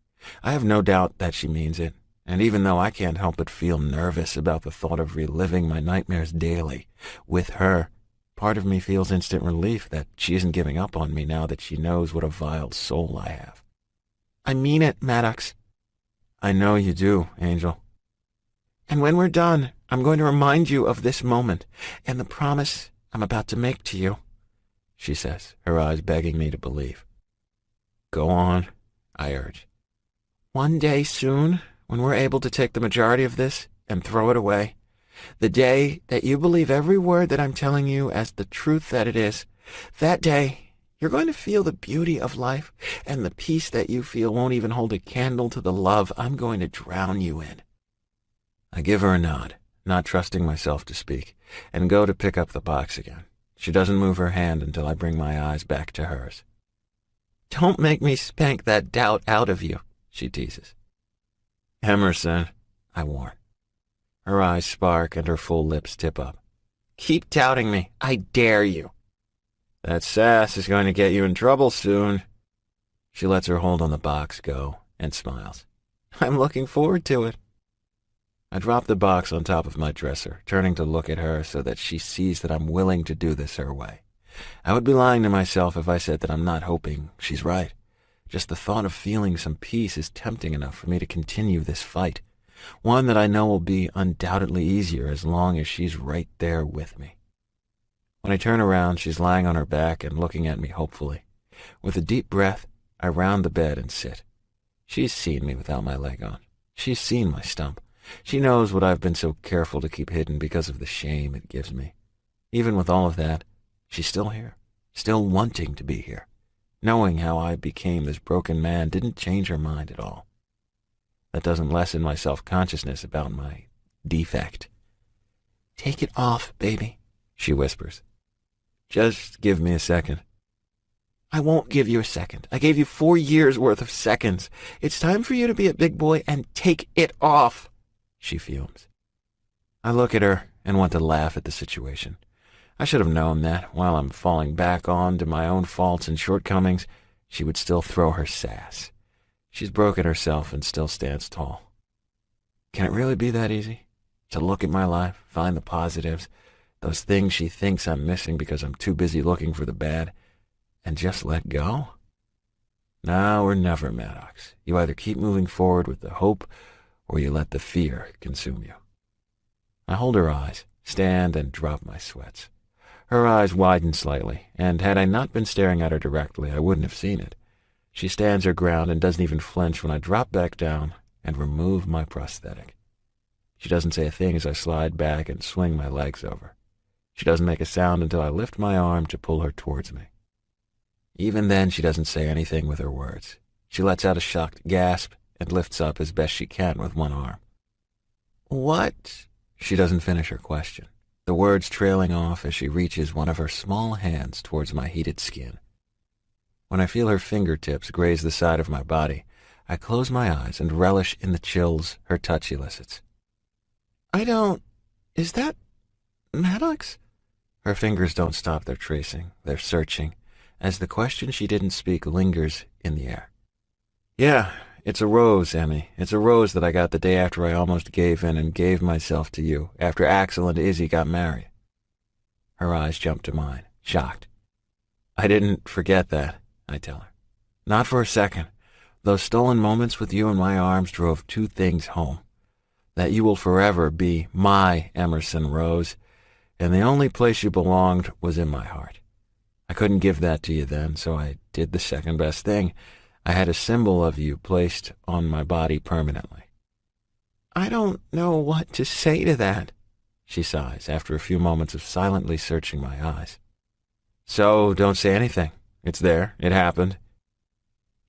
I have no doubt that she means it, and even though I can't help but feel nervous about the thought of reliving my nightmares daily with her, part of me feels instant relief that she isn't giving up on me now that she knows what a vile soul I have. I mean it, Maddox. I know you do, Angel. And when we're done, I'm going to remind you of this moment and the promise I'm about to make to you, she says, her eyes begging me to believe. Go on, I urge. One day soon, when we're able to take the majority of this and throw it away, the day that you believe every word that I'm telling you as the truth that it is, that day you're going to feel the beauty of life, and the peace that you feel won't even hold a candle to the love I'm going to drown you in. I give her a nod, not trusting myself to speak, and go to pick up the box again. She doesn't move her hand until I bring my eyes back to hers. Don't make me spank that doubt out of you, she teases. Emerson, I warn. Her eyes spark and her full lips tip up. Keep doubting me. I dare you. That sass is going to get you in trouble soon. She lets her hold on the box go and smiles. I'm looking forward to it. I drop the box on top of my dresser, turning to look at her so that she sees that I'm willing to do this her way. I would be lying to myself if I said that I'm not hoping she's right. Just the thought of feeling some peace is tempting enough for me to continue this fight, one that I know will be undoubtedly easier as long as she's right there with me. When I turn around, she's lying on her back and looking at me hopefully. With a deep breath, I round the bed and sit. She's seen me without my leg on. She's seen my stump. She knows what I've been so careful to keep hidden because of the shame it gives me. Even with all of that, she's still here, still wanting to be here. Knowing how I became this broken man didn't change her mind at all. That doesn't lessen my self-consciousness about my defect. Take it off, baby, she whispers. Just give me a second. I won't give you a second. I gave you 4 years' worth of seconds. It's time for you to be a big boy and take it off, she fumes. I look at her and want to laugh at the situation. I should have known that, while I'm falling back on to my own faults and shortcomings, she would still throw her sass. She's broken herself and still stands tall. Can it really be that easy? To look at my life, find the positives, those things she thinks I'm missing because I'm too busy looking for the bad, and just let go? Now or never, Maddox. You either keep moving forward with the hope, or you let the fear consume you. I hold her eyes, stand and drop my sweats. Her eyes widen slightly, and had I not been staring at her directly, I wouldn't have seen it. She stands her ground and doesn't even flinch when I drop back down and remove my prosthetic. She doesn't say a thing as I slide back and swing my legs over. She doesn't make a sound until I lift my arm to pull her towards me. Even then, she doesn't say anything with her words. She lets out a shocked gasp and lifts up as best she can with one arm. What? She doesn't finish her question, the words trailing off as she reaches one of her small hands towards my heated skin. When I feel her fingertips graze the side of my body, I close my eyes and relish in the chills her touch elicits. Is that Maddox? Her fingers don't stop their tracing, their searching, as the question she didn't speak lingers in the air. Yeah, it's a rose, Emmy. It's a rose that I got the day after I almost gave in and gave myself to you, after Axel and Izzy got married. Her eyes jump to mine, shocked. I didn't forget that, I tell her. Not for a second. Those stolen moments with you in my arms drove two things home. That you will forever be my Emerson Rose, and the only place you belonged was in my heart. I couldn't give that to you then, so I did the second best thing. I had a symbol of you placed on my body permanently. I don't know what to say to that, she sighs after a few moments of silently searching my eyes. So don't say anything. It's there. It happened.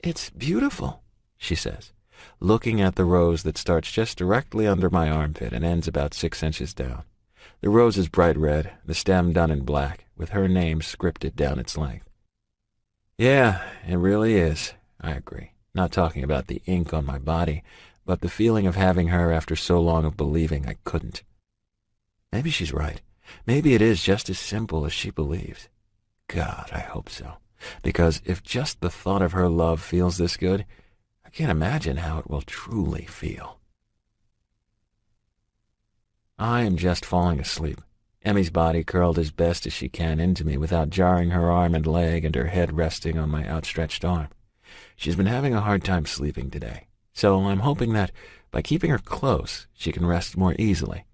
It's beautiful, she says, looking at the rose that starts just directly under my armpit and ends about 6 inches down. The rose is bright red, the stem done in black, with her name scripted down its length. Yeah, it really is, I agree. Not talking about the ink on my body, but the feeling of having her after so long of believing I couldn't. Maybe she's right. Maybe it is just as simple as she believes. God, I hope so. Because if just the thought of her love feels this good, I can't imagine how it will truly feel. I am just falling asleep. Emmy's body curled as best as she can into me without jarring her arm and leg and her head resting on my outstretched arm. She's been having a hard time sleeping today, so I'm hoping that by keeping her close, she can rest more easily.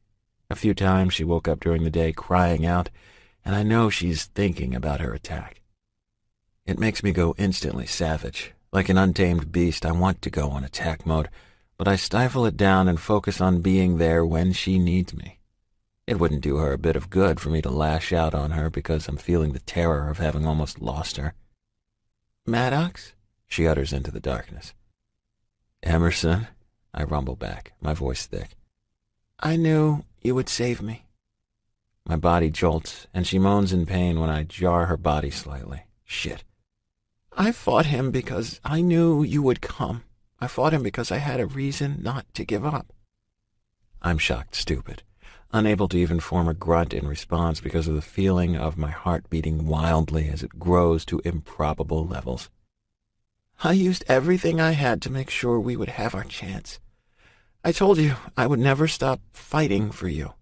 A few times she woke up during the day crying out, and I know she's thinking about her attack. It makes me go instantly savage. Like an untamed beast, I want to go on attack mode, but I stifle it down and focus on being there when she needs me. It wouldn't do her a bit of good for me to lash out on her because I'm feeling the terror of having almost lost her. Maddox? She utters into the darkness. Emerson? I rumble back, my voice thick. I knew you would save me. My body jolts, and she moans in pain when I jar her body slightly. Shit. I fought him because I knew you would come. I fought him because I had a reason not to give up. I'm shocked stupid, unable to even form a grunt in response because of the feeling of my heart beating wildly as it grows to improbable levels. I used everything I had to make sure we would have our chance. I told you I would never stop fighting for you.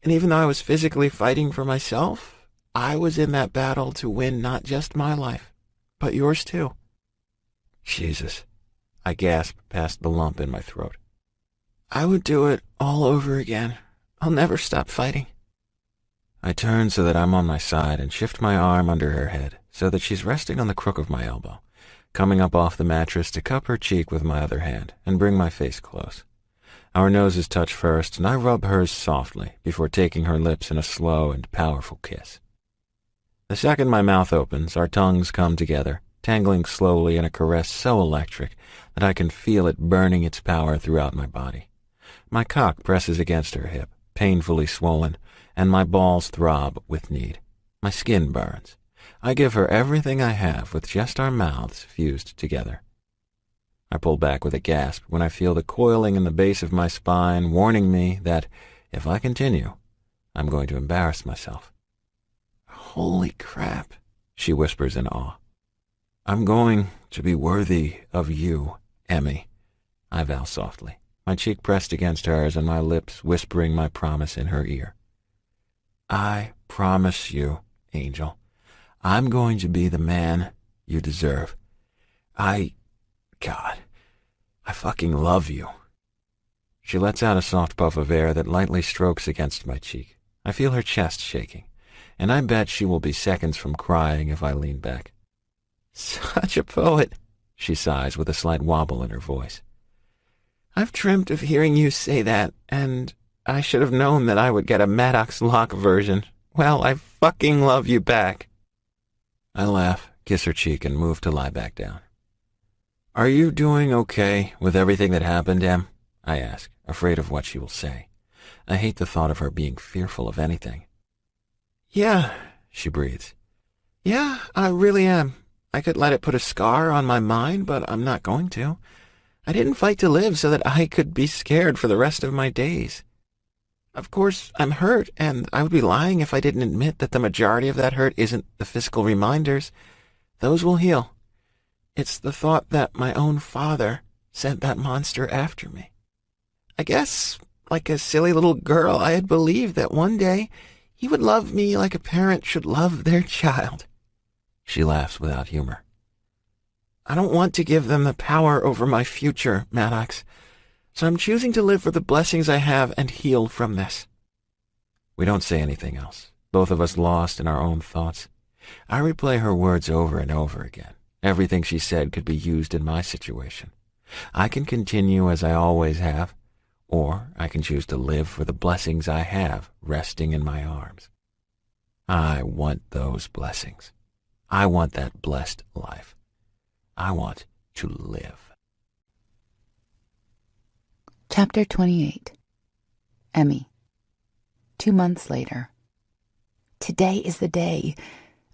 And even though I was physically fighting for myself, I was in that battle to win not just my life, but yours too. Jesus. I gasp past the lump in my throat. I would do it all over again. I'll never stop fighting. I turn so that I'm on my side and shift my arm under her head so that she's resting on the crook of my elbow, coming up off the mattress to cup her cheek with my other hand and bring my face close. Our noses touch first, and I rub hers softly before taking her lips in a slow and powerful kiss. The second my mouth opens, our tongues come together, tangling slowly in a caress so electric that I can feel it burning its power throughout my body. My cock presses against her hip, painfully swollen, and my balls throb with need. My skin burns. I give her everything I have with just our mouths fused together. I pull back with a gasp when I feel the coiling in the base of my spine warning me that, if I continue, I'm going to embarrass myself. Holy crap, she whispers in awe. I'm going to be worthy of you, Emmy, I vow softly, my cheek pressed against hers and my lips whispering my promise in her ear. I promise you, Angel, I'm going to be the man you deserve. God, I fucking love you. She lets out a soft puff of air that lightly strokes against my cheek. I feel her chest shaking, and I bet she will be seconds from crying if I lean back. Such a poet, she sighs with a slight wobble in her voice. I've dreamt of hearing you say that, and I should have known that I would get a Maddox Locke version. Well, I fucking love you back. I laugh, kiss her cheek, and move to lie back down. Are you doing okay with everything that happened, Em? I ask, afraid of what she will say. I hate the thought of her being fearful of anything. Yeah, she breathes. Yeah, I really am. I could let it put a scar on my mind, but I'm not going to. I didn't fight to live so that I could be scared for the rest of my days. Of course, I'm hurt, and I would be lying if I didn't admit that the majority of that hurt isn't the physical reminders. Those will heal. It's the thought that my own father sent that monster after me. I guess, like a silly little girl, I had believed that one day he would love me like a parent should love their child. She laughs without humor. I don't want to give them the power over my future, Maddox, so I'm choosing to live for the blessings I have and heal from this. We don't say anything else, both of us lost in our own thoughts. I replay her words over and over again. Everything she said could be used in my situation. I can continue as I always have, or I can choose to live for the blessings I have resting in my arms. I want those blessings. I want that blessed life. I want to live. Chapter 28. Emmy. 2 months later. Today is the day.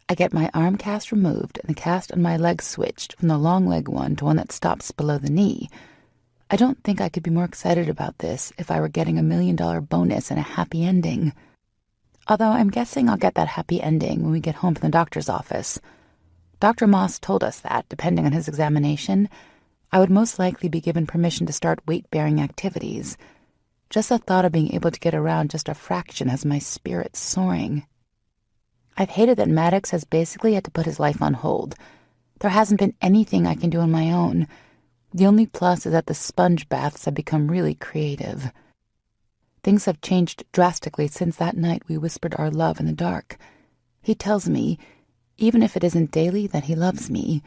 I get my arm cast removed and the cast on my leg switched from the long leg one to one that stops below the knee. I don't think I could be more excited about this if I were getting $1 million bonus and a happy ending. Although I'm guessing I'll get that happy ending when we get home from the doctor's office. Dr. Moss told us that, depending on his examination, I would most likely be given permission to start weight-bearing activities. Just the thought of being able to get around just a fraction has my spirits soaring. I've hated that Maddox has basically had to put his life on hold. There hasn't been anything I can do on my own. The only plus is that the sponge baths have become really creative. Things have changed drastically since that night we whispered our love in the dark. He tells me, even if it isn't daily, that he loves me.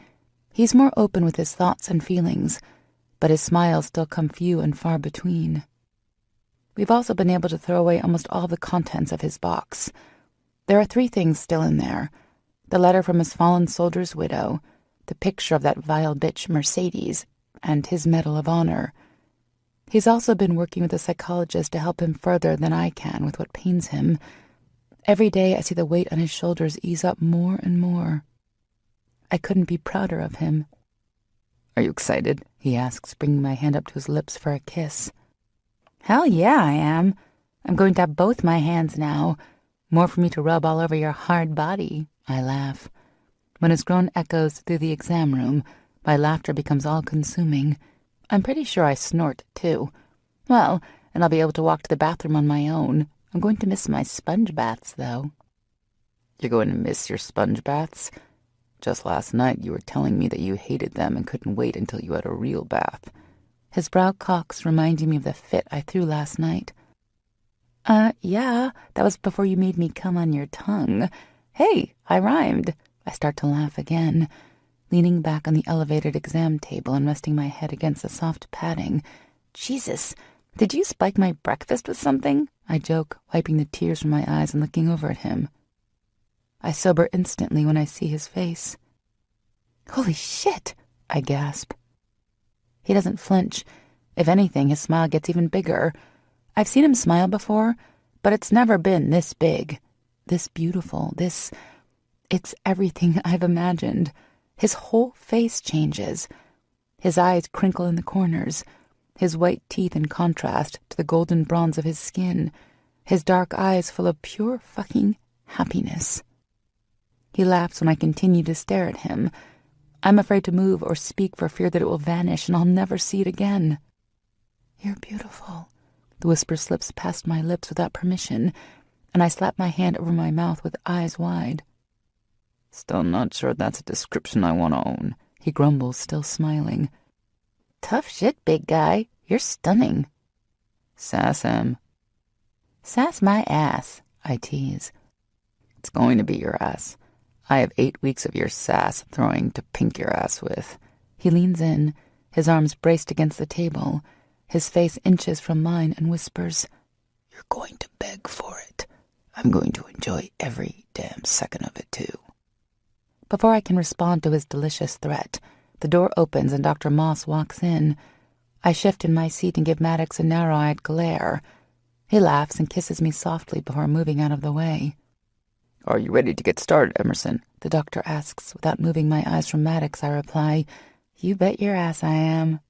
He's more open with his thoughts and feelings, but his smiles still come few and far between. We've also been able to throw away almost all the contents of his box. There are 3 things still in there: the letter from his fallen soldier's widow, the picture of that vile bitch Mercedes, and his Medal of Honor. He's also been working with a psychologist to help him further than I can with what pains him. Every day I see the weight on his shoulders ease up more and more. I couldn't be prouder of him. "Are you excited?" he asks, bringing my hand up to his lips for a kiss. "Hell yeah, I am. I'm going to have both my hands now. More for me to rub all over your hard body," I laugh. When his groan echoes through the exam room, my laughter becomes all-consuming. I'm pretty sure I snort, too. Well, and I'll be able to walk to the bathroom on my own. I'm going to miss my sponge baths, though. "You're going to miss your sponge baths? Just last night you were telling me that you hated them and couldn't wait until you had a real bath." His brow cocks, reminding me of the fit I threw last night. Yeah, that was before you made me come on your tongue. Hey, I rhymed." I start to laugh again, leaning back on the elevated exam table and resting my head against the soft padding. "Jesus, did you spike my breakfast with something?" I joke, wiping the tears from my eyes and looking over at him. I sober instantly when I see his face. "Holy shit!" I gasp. He doesn't flinch. If anything, his smile gets even bigger. I've seen him smile before, but it's never been this big, this beautiful, it's everything I've imagined. His whole face changes. His eyes crinkle in the corners, his white teeth in contrast to the golden bronze of his skin, his dark eyes full of pure fucking happiness. He laughs when I continue to stare at him. I'm afraid to move or speak for fear that it will vanish and I'll never see it again. "You're beautiful." The whisper slips past my lips without permission, and I slap my hand over my mouth with eyes wide. "Still not sure that's a description I want to own," he grumbles, still smiling. "Tough shit, big guy. You're stunning." "Sass em." "Sass my ass," I tease. "It's going to be your ass. I have 8 weeks of your sass throwing to pink your ass with." He leans in, his arms braced against the table, his face inches from mine, and whispers, "You're going to beg for it. I'm going to enjoy every damn second of it, too." Before I can respond to his delicious threat, the door opens and Dr. Moss walks in. I shift in my seat and give Maddox a narrow-eyed glare. He laughs and kisses me softly before moving out of the way. "Are you ready to get started, Emerson?" the doctor asks. Without moving my eyes from Maddox, I reply, "You bet your ass I am."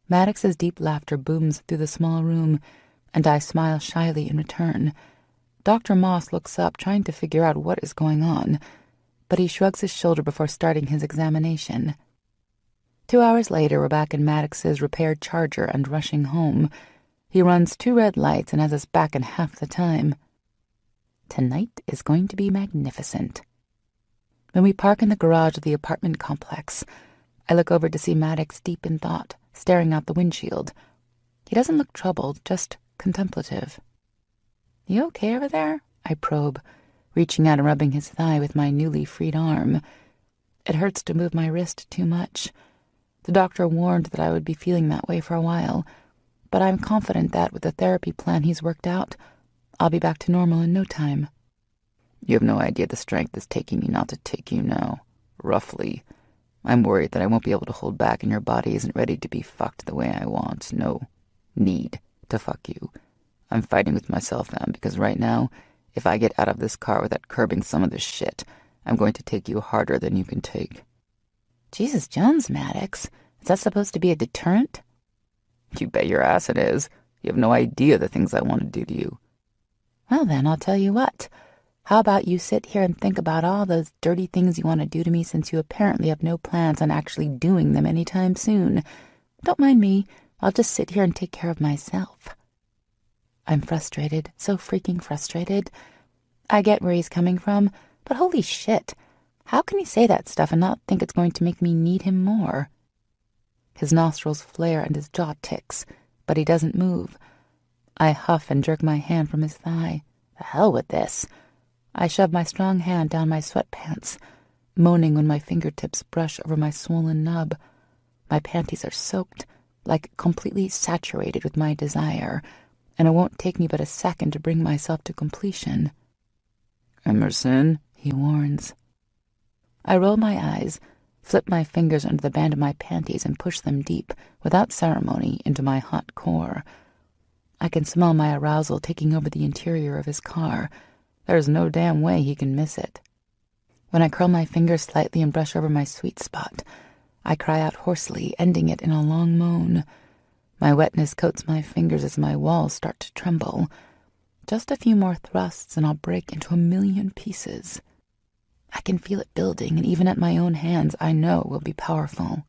Maddox's deep laughter booms through the small room, and I smile shyly in return. Dr. Moss looks up, trying to figure out what is going on, but he shrugs his shoulder before starting his examination. 2 hours later, we're back in Maddox's repaired Charger and rushing home. He runs 2 red lights and has us back in half the time. Tonight is going to be magnificent. When we park in the garage of the apartment complex, I look over to see Maddox deep in thought, staring out the windshield. He doesn't look troubled, just contemplative. "You okay over there?" I probe, reaching out and rubbing his thigh with my newly freed arm. It hurts to move my wrist too much. The doctor warned that I would be feeling that way for a while, but I'm confident that with the therapy plan he's worked out, I'll be back to normal in no time. You have no idea the strength it's taking me not to take you now. Roughly. I'm worried that I won't be able to hold back and your body isn't ready to be fucked the way I want. No need to fuck you. I'm fighting with myself now because right now, if I get out of this car without curbing some of this shit, I'm going to take you harder than you can take. Jesus Jones, Maddox. Is that supposed to be a deterrent? You bet your ass it is. You have no idea the things I want to do to you. Well then, I'll tell you what. How about you sit here and think about all those dirty things you want to do to me since you apparently have no plans on actually doing them anytime soon. Don't mind me. I'll just sit here and take care of myself. I'm frustrated, so freaking frustrated. I get where he's coming from, but holy shit. How can he say that stuff and not think it's going to make me need him more? His nostrils flare and his jaw ticks, but he doesn't move. I huff and jerk my hand from his thigh. The hell with this. I shove my strong hand down my sweatpants, moaning when my fingertips brush over my swollen nub. My panties are soaked, like completely saturated with my desire, and it won't take me but a second to bring myself to completion. Emerson, he warns. I roll my eyes, flip my fingers under the band of my panties and push them deep, without ceremony, into my hot core. I can smell my arousal taking over the interior of his car. There's no damn way he can miss it. When I curl my fingers slightly and brush over my sweet spot, I cry out hoarsely, ending it in a long moan. My wetness coats my fingers as my walls start to tremble. Just a few more thrusts and I'll break into a million pieces. I can feel it building, and even at my own hands, I know it will be powerful.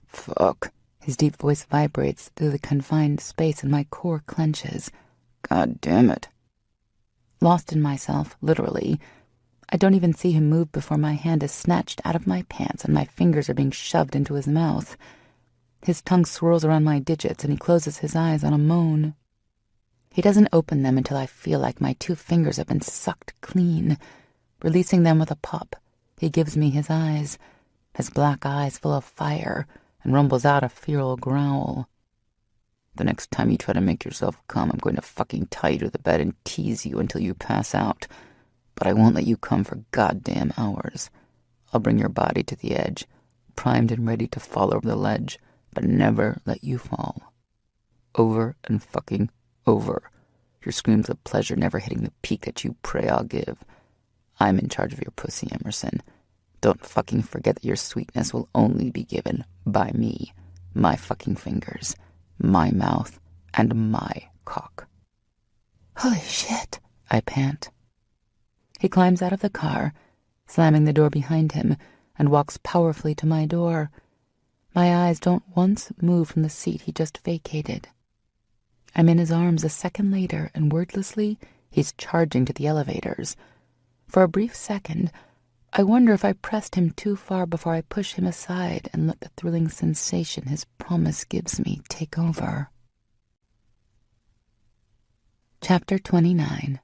Fuck. His deep voice vibrates through the confined space and my core clenches. God damn it. Lost in myself, literally. I don't even see him move before my hand is snatched out of my pants and my fingers are being shoved into his mouth. His tongue swirls around my digits and he closes his eyes on a moan. He doesn't open them until I feel like my 2 fingers have been sucked clean. Releasing them with a pop, he gives me his eyes, his black eyes full of fire, and rumbles out a feral growl. The next time you try to make yourself come, I'm going to fucking tie you to the bed and tease you until you pass out. But I won't let you come for goddamn hours. I'll bring your body to the edge, primed and ready to fall over the ledge, but never let you fall. Over and fucking over. Your screams of pleasure never hitting the peak that you pray I'll give. I'm in charge of your pussy, Emerson. Don't fucking forget that your sweetness will only be given by me, my fucking fingers, my mouth, and my cock. Holy shit, I pant. He climbs out of the car, slamming the door behind him, and walks powerfully to my door. My eyes don't once move from the seat he just vacated. I'm in his arms a second later, and wordlessly, he's charging to the elevators. For a brief second, I wonder if I pressed him too far before I push him aside and let the thrilling sensation his promise gives me take over. Chapter 29.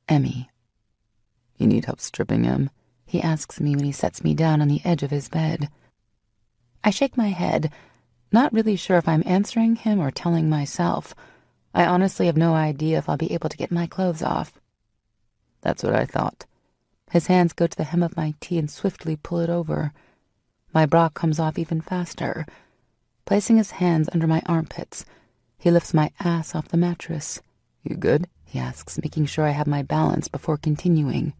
Emmy. You need help stripping, Em? He asks me when he sets me down on the edge of his bed. I shake my head, not really sure if I'm answering him or telling myself. I honestly have no idea if I'll be able to get my clothes off. That's what I thought. His hands go to the hem of my tee and swiftly pull it over. My bra comes off even faster. Placing his hands under my armpits, he lifts my ass off the mattress. You good? He asks, making sure I have my balance before continuing.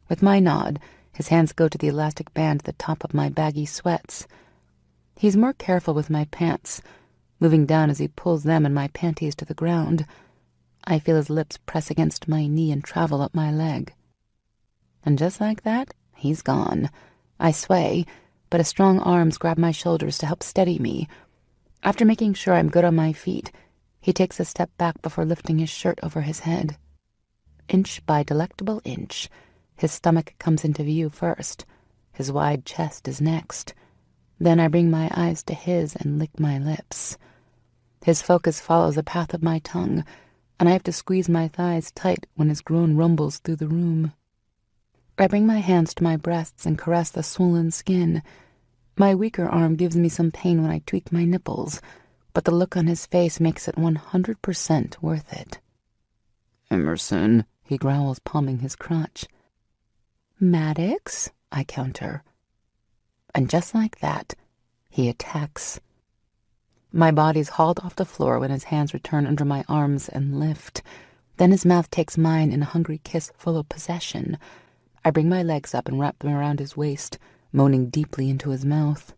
With my nod, his hands go to the elastic band at the top of my baggy sweats. He's more careful with my pants, moving down as he pulls them and my panties to the ground. I feel his lips press against my knee and travel up my leg. And just like that, he's gone. I sway, but his strong arms grab my shoulders to help steady me. After making sure I'm good on my feet, he takes a step back before lifting his shirt over his head. Inch by delectable inch, his stomach comes into view first. His wide chest is next. Then I bring my eyes to his and lick my lips. His focus follows the path of my tongue, and I have to squeeze my thighs tight when his groan rumbles through the room. I bring my hands to my breasts and caress the swollen skin. My weaker arm gives me some pain when I tweak my nipples, but the look on his face makes it 100% worth it. Emerson, he growls, palming his crotch. Maddox, I counter. And just like that, he attacks. My body's hauled off the floor when his hands return under my arms and lift. Then his mouth takes mine in a hungry kiss full of possession. I bring my legs up and wrap them around his waist, moaning deeply into his mouth.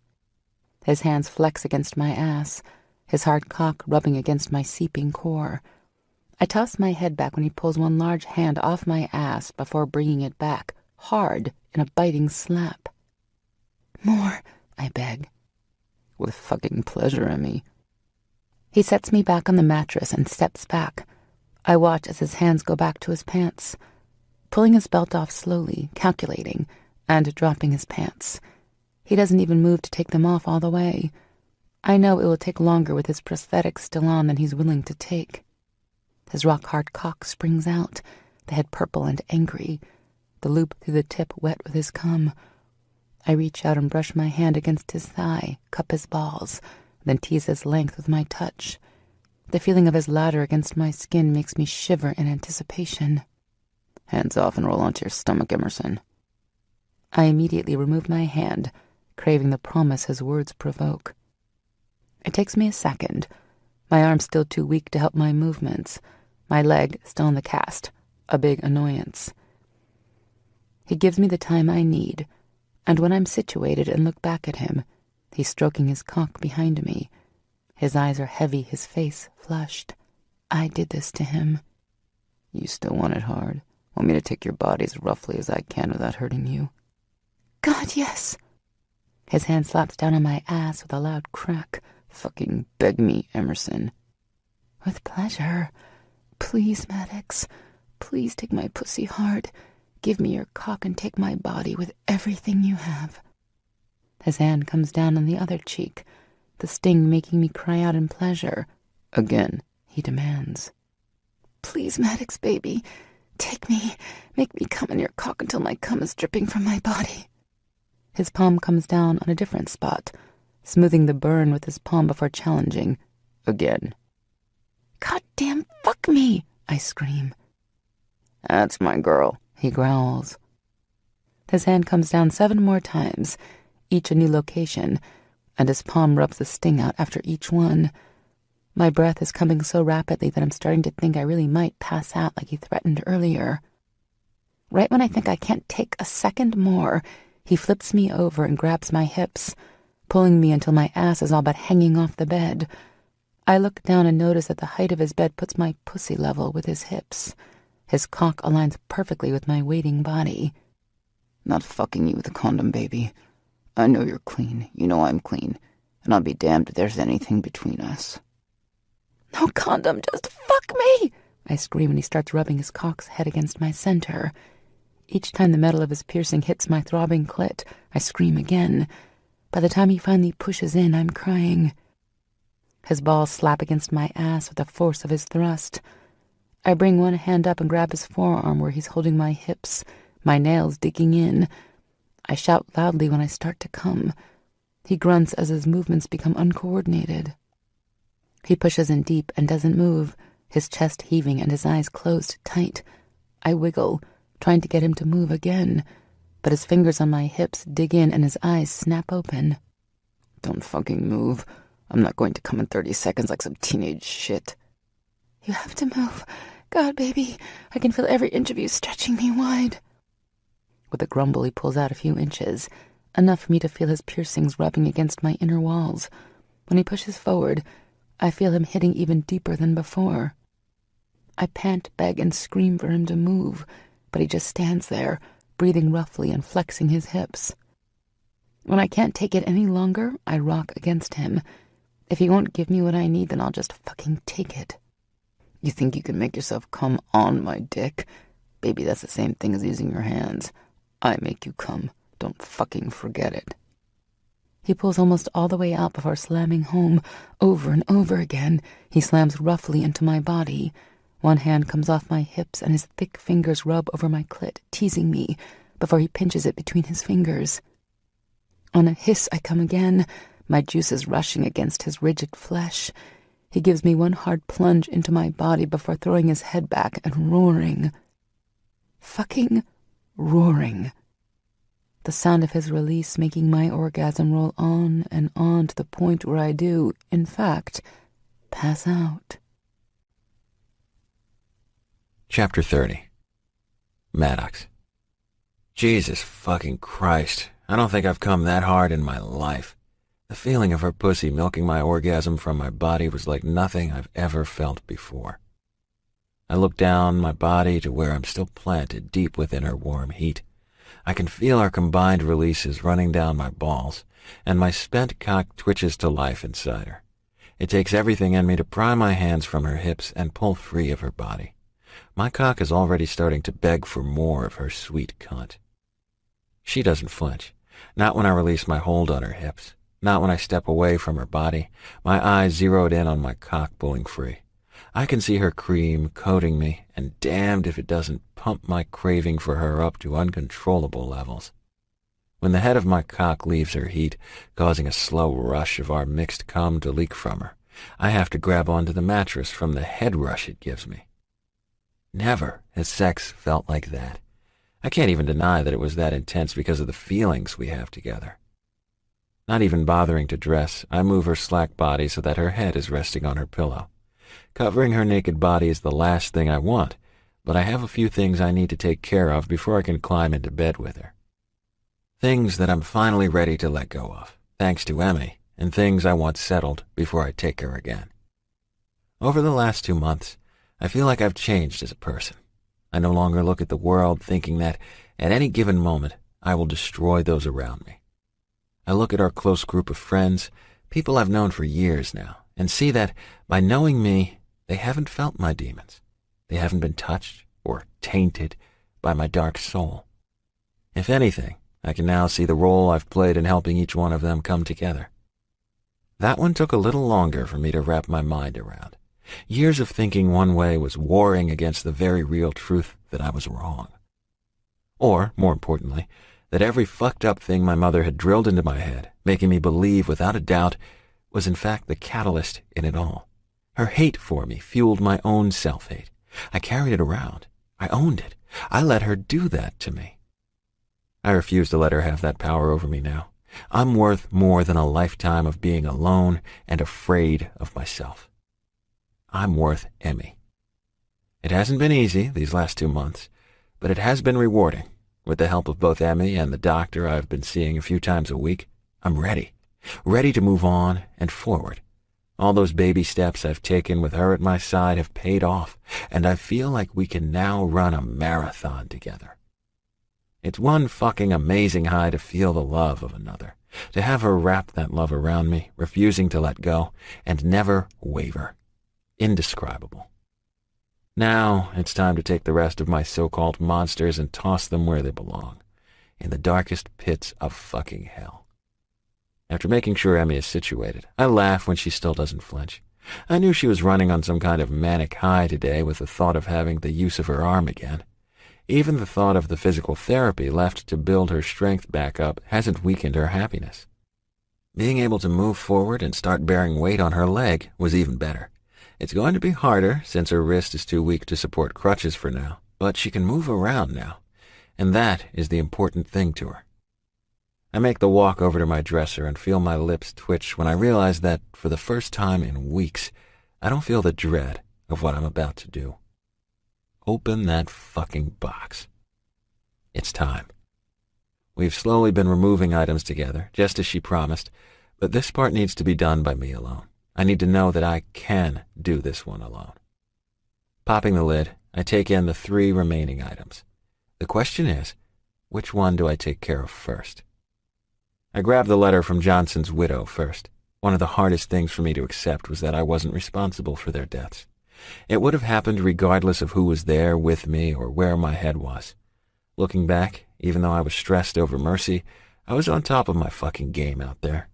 His hands flex against my ass, his hard cock rubbing against my seeping core. I toss my head back when he pulls one large hand off my ass before bringing it back, hard, in a biting slap. More, I beg. With fucking pleasure, Emmy. He sets me back on the mattress and steps back. I watch as his hands go back to his pants, pulling his belt off slowly, calculating, and dropping his pants. He doesn't even move to take them off all the way. I know it will take longer with his prosthetics still on than he's willing to take. His rock-hard cock springs out, the head purple and angry, the loop through the tip wet with his cum. I reach out and brush my hand against his thigh, cup his balls, then tease his length with my touch. The feeling of his ladder against my skin makes me shiver in anticipation. Hands off and roll onto your stomach, Emerson. I immediately remove my hand, craving the promise his words provoke. It takes me a second, my arm still too weak to help my movements, my leg still in the cast, a big annoyance. He gives me the time I need, and when I'm situated and look back at him, he's stroking his cock behind me. His eyes are heavy, his face flushed. I did this to him. You still want it hard? Want me to take your body as roughly as I can without hurting you? God, yes. His hand slaps down on my ass with a loud crack. Fucking beg me, Emerson. With pleasure. Please, Maddox. Please take my pussy hard. Give me your cock and take my body with everything you have. His hand comes down on the other cheek, the sting making me cry out in pleasure. Again, he demands. Please, Maddox, baby. Take me. Make me come in your cock until my cum is dripping from my body. His palm comes down on a different spot, smoothing the burn with his palm before challenging. Again. Goddamn fuck me, I scream. That's my girl, he growls. His hand comes down 7 more times, each a new location, and his palm rubs the sting out after each one. My breath is coming so rapidly that I'm starting to think I really might pass out like he threatened earlier. Right when I think I can't take a second more, he flips me over and grabs my hips, pulling me until my ass is all but hanging off the bed. I look down and notice that the height of his bed puts my pussy level with his hips. His cock aligns perfectly with my waiting body. Not fucking you with a condom, baby. I know you're clean. You know I'm clean. And I'll be damned if there's anything between us. No condom, just fuck me! I scream when he starts rubbing his cock's head against my center. Each time the metal of his piercing hits my throbbing clit, I scream again. By the time he finally pushes in, I'm crying. His balls slap against my ass with the force of his thrust. I bring one hand up and grab his forearm where he's holding my hips, my nails digging in. I shout loudly when I start to come. He grunts as his movements become uncoordinated. He pushes in deep and doesn't move, his chest heaving and his eyes closed tight. I wiggle, trying to get him to move again, but his fingers on my hips dig in and his eyes snap open. Don't fucking move. I'm not going to come in 30 seconds like some teenage shit. You have to move. God, baby, I can feel every inch of you stretching me wide. With a grumble, he pulls out a few inches, enough for me to feel his piercings rubbing against my inner walls. When he pushes forward, I feel him hitting even deeper than before. I pant, beg, and scream for him to move, but he just stands there, breathing roughly and flexing his hips. When I can't take it any longer, I rock against him. If he won't give me what I need, then I'll just fucking take it. You think you can make yourself come on my dick? Baby, that's the same thing as using your hands. I make you come. Don't fucking forget it. He pulls almost all the way out before slamming home. Over and over again, he slams roughly into my body. One hand comes off my hips and his thick fingers rub over my clit, teasing me, before he pinches it between his fingers. On a hiss, I come again, my juices rushing against his rigid flesh. He gives me one hard plunge into my body before throwing his head back and roaring. fucking roaring. The sound of his release making my orgasm roll on and on to the point where I do, in fact, pass out. Chapter 30. Maddox. Jesus fucking Christ. I don't think I've come that hard in my life. The feeling of her pussy milking my orgasm from my body was like nothing I've ever felt before. I look down my body to where I'm still planted deep within her warm heat. I can feel our combined releases running down my balls, and my spent cock twitches to life inside her. It takes everything in me to pry my hands from her hips and pull free of her body. My cock is already starting to beg for more of her sweet cunt. She doesn't flinch, not when I release my hold on her hips, not when I step away from her body, my eyes zeroed in on my cock pulling free. I can see her cream coating me, and damned if it doesn't pump my craving for her up to uncontrollable levels. When the head of my cock leaves her heat, causing a slow rush of our mixed cum to leak from her, I have to grab onto the mattress from the head rush it gives me. Never has sex felt like that. I can't even deny that it was that intense because of the feelings we have together. Not even bothering to dress, I move her slack body so that her head is resting on her pillow. Covering her naked body is the last thing I want, but I have a few things I need to take care of before I can climb into bed with her. Things that I'm finally ready to let go of, thanks to Emmy, and things I want settled before I take her again. Over the last 2 months, I feel like I've changed as a person. I no longer look at the world thinking that at any given moment I will destroy those around me. I look at our close group of friends, people I've known for years now, and see that by knowing me, they haven't felt my demons. They haven't been touched or tainted by my dark soul. If anything, I can now see the role I've played in helping each one of them come together. That one took a little longer for me to wrap my mind around. Years of thinking one way was warring against the very real truth that I was wrong. Or, more importantly, that every fucked up thing my mother had drilled into my head, making me believe without a doubt, was in fact the catalyst in it all. Her hate for me fueled my own self-hate. I carried it around. I owned it. I let her do that to me. I refuse to let her have that power over me now. I'm worth more than a lifetime of being alone and afraid of myself. I'm worth Emmy. It hasn't been easy these last 2 months, but it has been rewarding. With the help of both Emmy and the doctor I've been seeing a few times a week, I'm ready to move on and forward. All those baby steps I've taken with her at my side have paid off, and I feel like we can now run a marathon together. It's one fucking amazing high to feel the love of another, to have her wrap that love around me, refusing to let go, and never waver. Indescribable. Now it's time to take the rest of my so-called monsters and toss them where they belong, in the darkest pits of fucking hell. After making sure Emmy is situated, I laugh when she still doesn't flinch. I knew she was running on some kind of manic high today with the thought of having the use of her arm again. Even the thought of the physical therapy left to build her strength back up hasn't weakened her happiness. Being able to move forward and start bearing weight on her leg was even better. It's going to be harder since her wrist is too weak to support crutches for now, but she can move around now, and that is the important thing to her. I make the walk over to my dresser and feel my lips twitch when I realize that, for the first time in weeks, I don't feel the dread of what I'm about to do. Open that fucking box. It's time. We've slowly been removing items together, just as she promised, but this part needs to be done by me alone. I need to know that I can do this one alone. Popping the lid, I take in the 3 remaining items. The question is, which one do I take care of first? I grabbed the letter from Johnson's widow first. One of the hardest things for me to accept was that I wasn't responsible for their deaths. It would have happened regardless of who was there with me or where my head was. Looking back, even though I was stressed over Mercy, I was on top of my fucking game out there.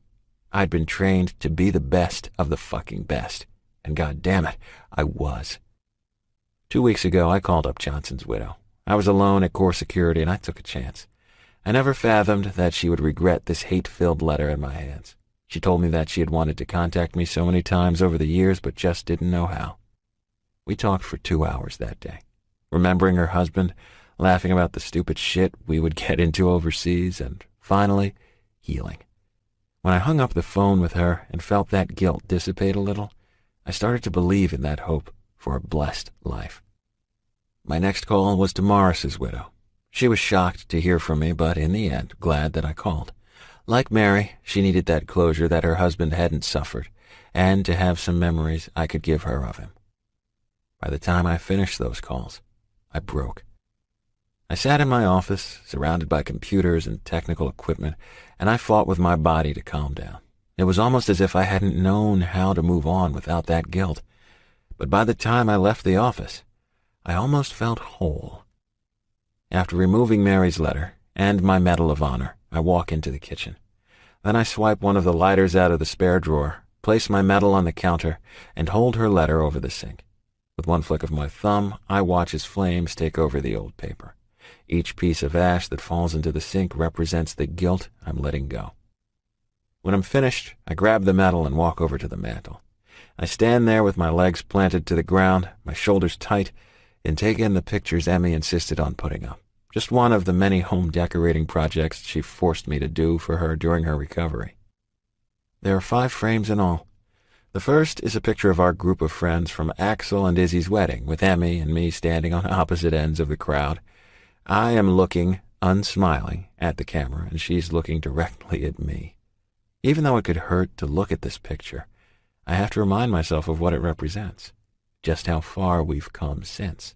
I'd been trained to be the best of the fucking best, and God damn it, I was. 2 weeks ago, I called up Johnson's widow. I was alone at core security, and I took a chance. I never fathomed that she would regret this hate-filled letter in my hands. She told me that she had wanted to contact me so many times over the years, but just didn't know how. We talked for 2 hours that day, remembering her husband, laughing about the stupid shit we would get into overseas, and finally, healing. When I hung up the phone with her and felt that guilt dissipate a little, I started to believe in that hope for a blessed life. My next call was to Morris's widow. She was shocked to hear from me, but in the end, glad that I called. Like Mary, she needed that closure that her husband hadn't suffered, and to have some memories I could give her of him. By the time I finished those calls, I broke. I sat in my office, surrounded by computers and technical equipment, and I fought with my body to calm down. It was almost as if I hadn't known how to move on without that guilt. But by the time I left the office, I almost felt whole. After removing Mary's letter and my Medal of Honor, I walk into the kitchen. Then I swipe one of the lighters out of the spare drawer, place my medal on the counter, and hold her letter over the sink. With one flick of my thumb, I watch as flames take over the old paper. Each piece of ash that falls into the sink represents the guilt I'm letting go. When I'm finished, I grab the medal and walk over to the mantel. I stand there with my legs planted to the ground, my shoulders tight, and take in the pictures Emmy insisted on putting up. Just one of the many home decorating projects she forced me to do for her during her recovery. There are 5 frames in all. The first is a picture of our group of friends from Axel and Izzy's wedding, with Emmy and me standing on opposite ends of the crowd. I am looking, unsmiling, at the camera, and she's looking directly at me. Even though it could hurt to look at this picture, I have to remind myself of what it represents, just how far we've come since.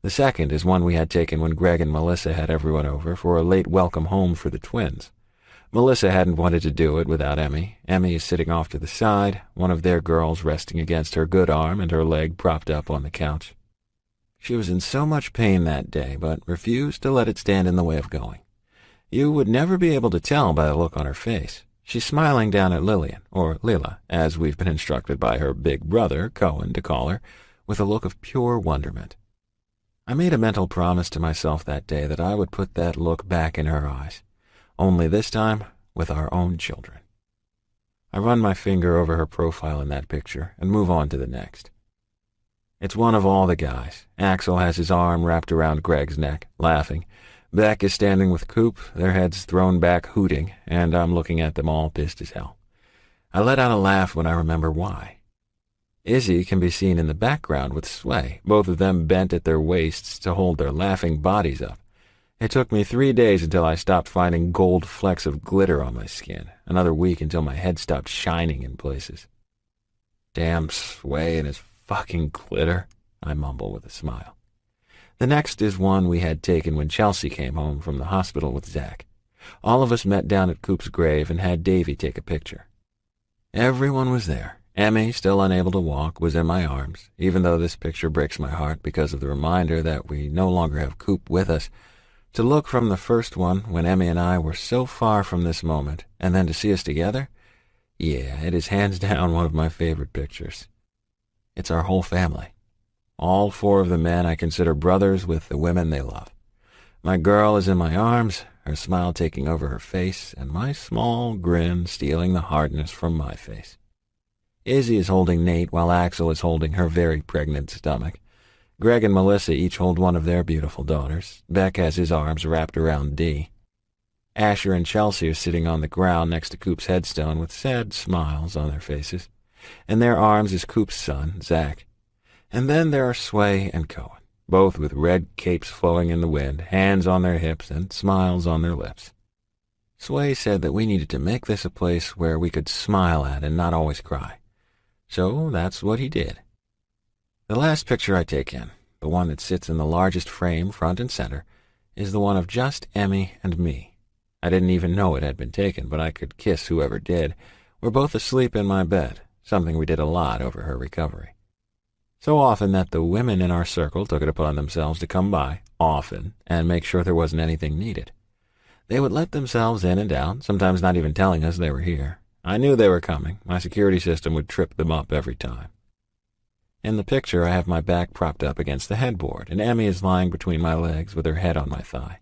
The second is one we had taken when Greg and Melissa had everyone over for a late welcome home for the twins. Melissa hadn't wanted to do it without Emmy. Emmy is sitting off to the side, one of their girls resting against her good arm and her leg propped up on the couch. She was in so much pain that day, but refused to let it stand in the way of going. You would never be able to tell by the look on her face. She's smiling down at Lillian, or Lila, as we've been instructed by her big brother, Cohen, to call her, with a look of pure wonderment. I made a mental promise to myself that day that I would put that look back in her eyes, only this time with our own children. I run my finger over her profile in that picture and move on to the next. It's one of all the guys. Axel has his arm wrapped around Greg's neck, laughing. Beck is standing with Coop, their heads thrown back, hooting, and I'm looking at them all pissed as hell. I let out a laugh when I remember why. Izzy can be seen in the background with Sway, both of them bent at their waists to hold their laughing bodies up. It took me 3 days until I stopped finding gold flecks of glitter on my skin, another week until my head stopped shining in places. Damn Sway and his fucking glitter, I mumble with a smile. The next is one we had taken when Chelsea came home from the hospital with Zach. All of us met down at Coop's grave and had Davy take a picture. Everyone was there. Emmy, still unable to walk, was in my arms, even though this picture breaks my heart because of the reminder that we no longer have Coop with us. To look from the first one, when Emmy and I were so far from this moment, and then to see us together, yeah, it is hands down one of my favorite pictures. It's our whole family. All 4 of the men I consider brothers with the women they love. My girl is in my arms, her smile taking over her face, and my small grin stealing the hardness from my face. Izzy is holding Nate while Axel is holding her very pregnant stomach. Greg and Melissa each hold one of their beautiful daughters. Beck has his arms wrapped around Dee. Asher and Chelsea are sitting on the ground next to Coop's headstone with sad smiles on their faces. In their arms is Coop's son, Zach. And then there are Sway and Cohen, both with red capes flowing in the wind, hands on their hips and smiles on their lips. Sway said that we needed to make this a place where we could smile at and not always cry. So that's what he did. The last picture I take in, the one that sits in the largest frame front and center, is the one of just Emmy and me. I didn't even know it had been taken, but I could kiss whoever did. We're both asleep in my bed, something we did a lot over her recovery. So often that the women in our circle took it upon themselves to come by, often, and make sure there wasn't anything needed. They would let themselves in and out, sometimes not even telling us they were here. I knew they were coming. My security system would trip them up every time. In the picture, I have my back propped up against the headboard, and Emmy is lying between my legs with her head on my thigh.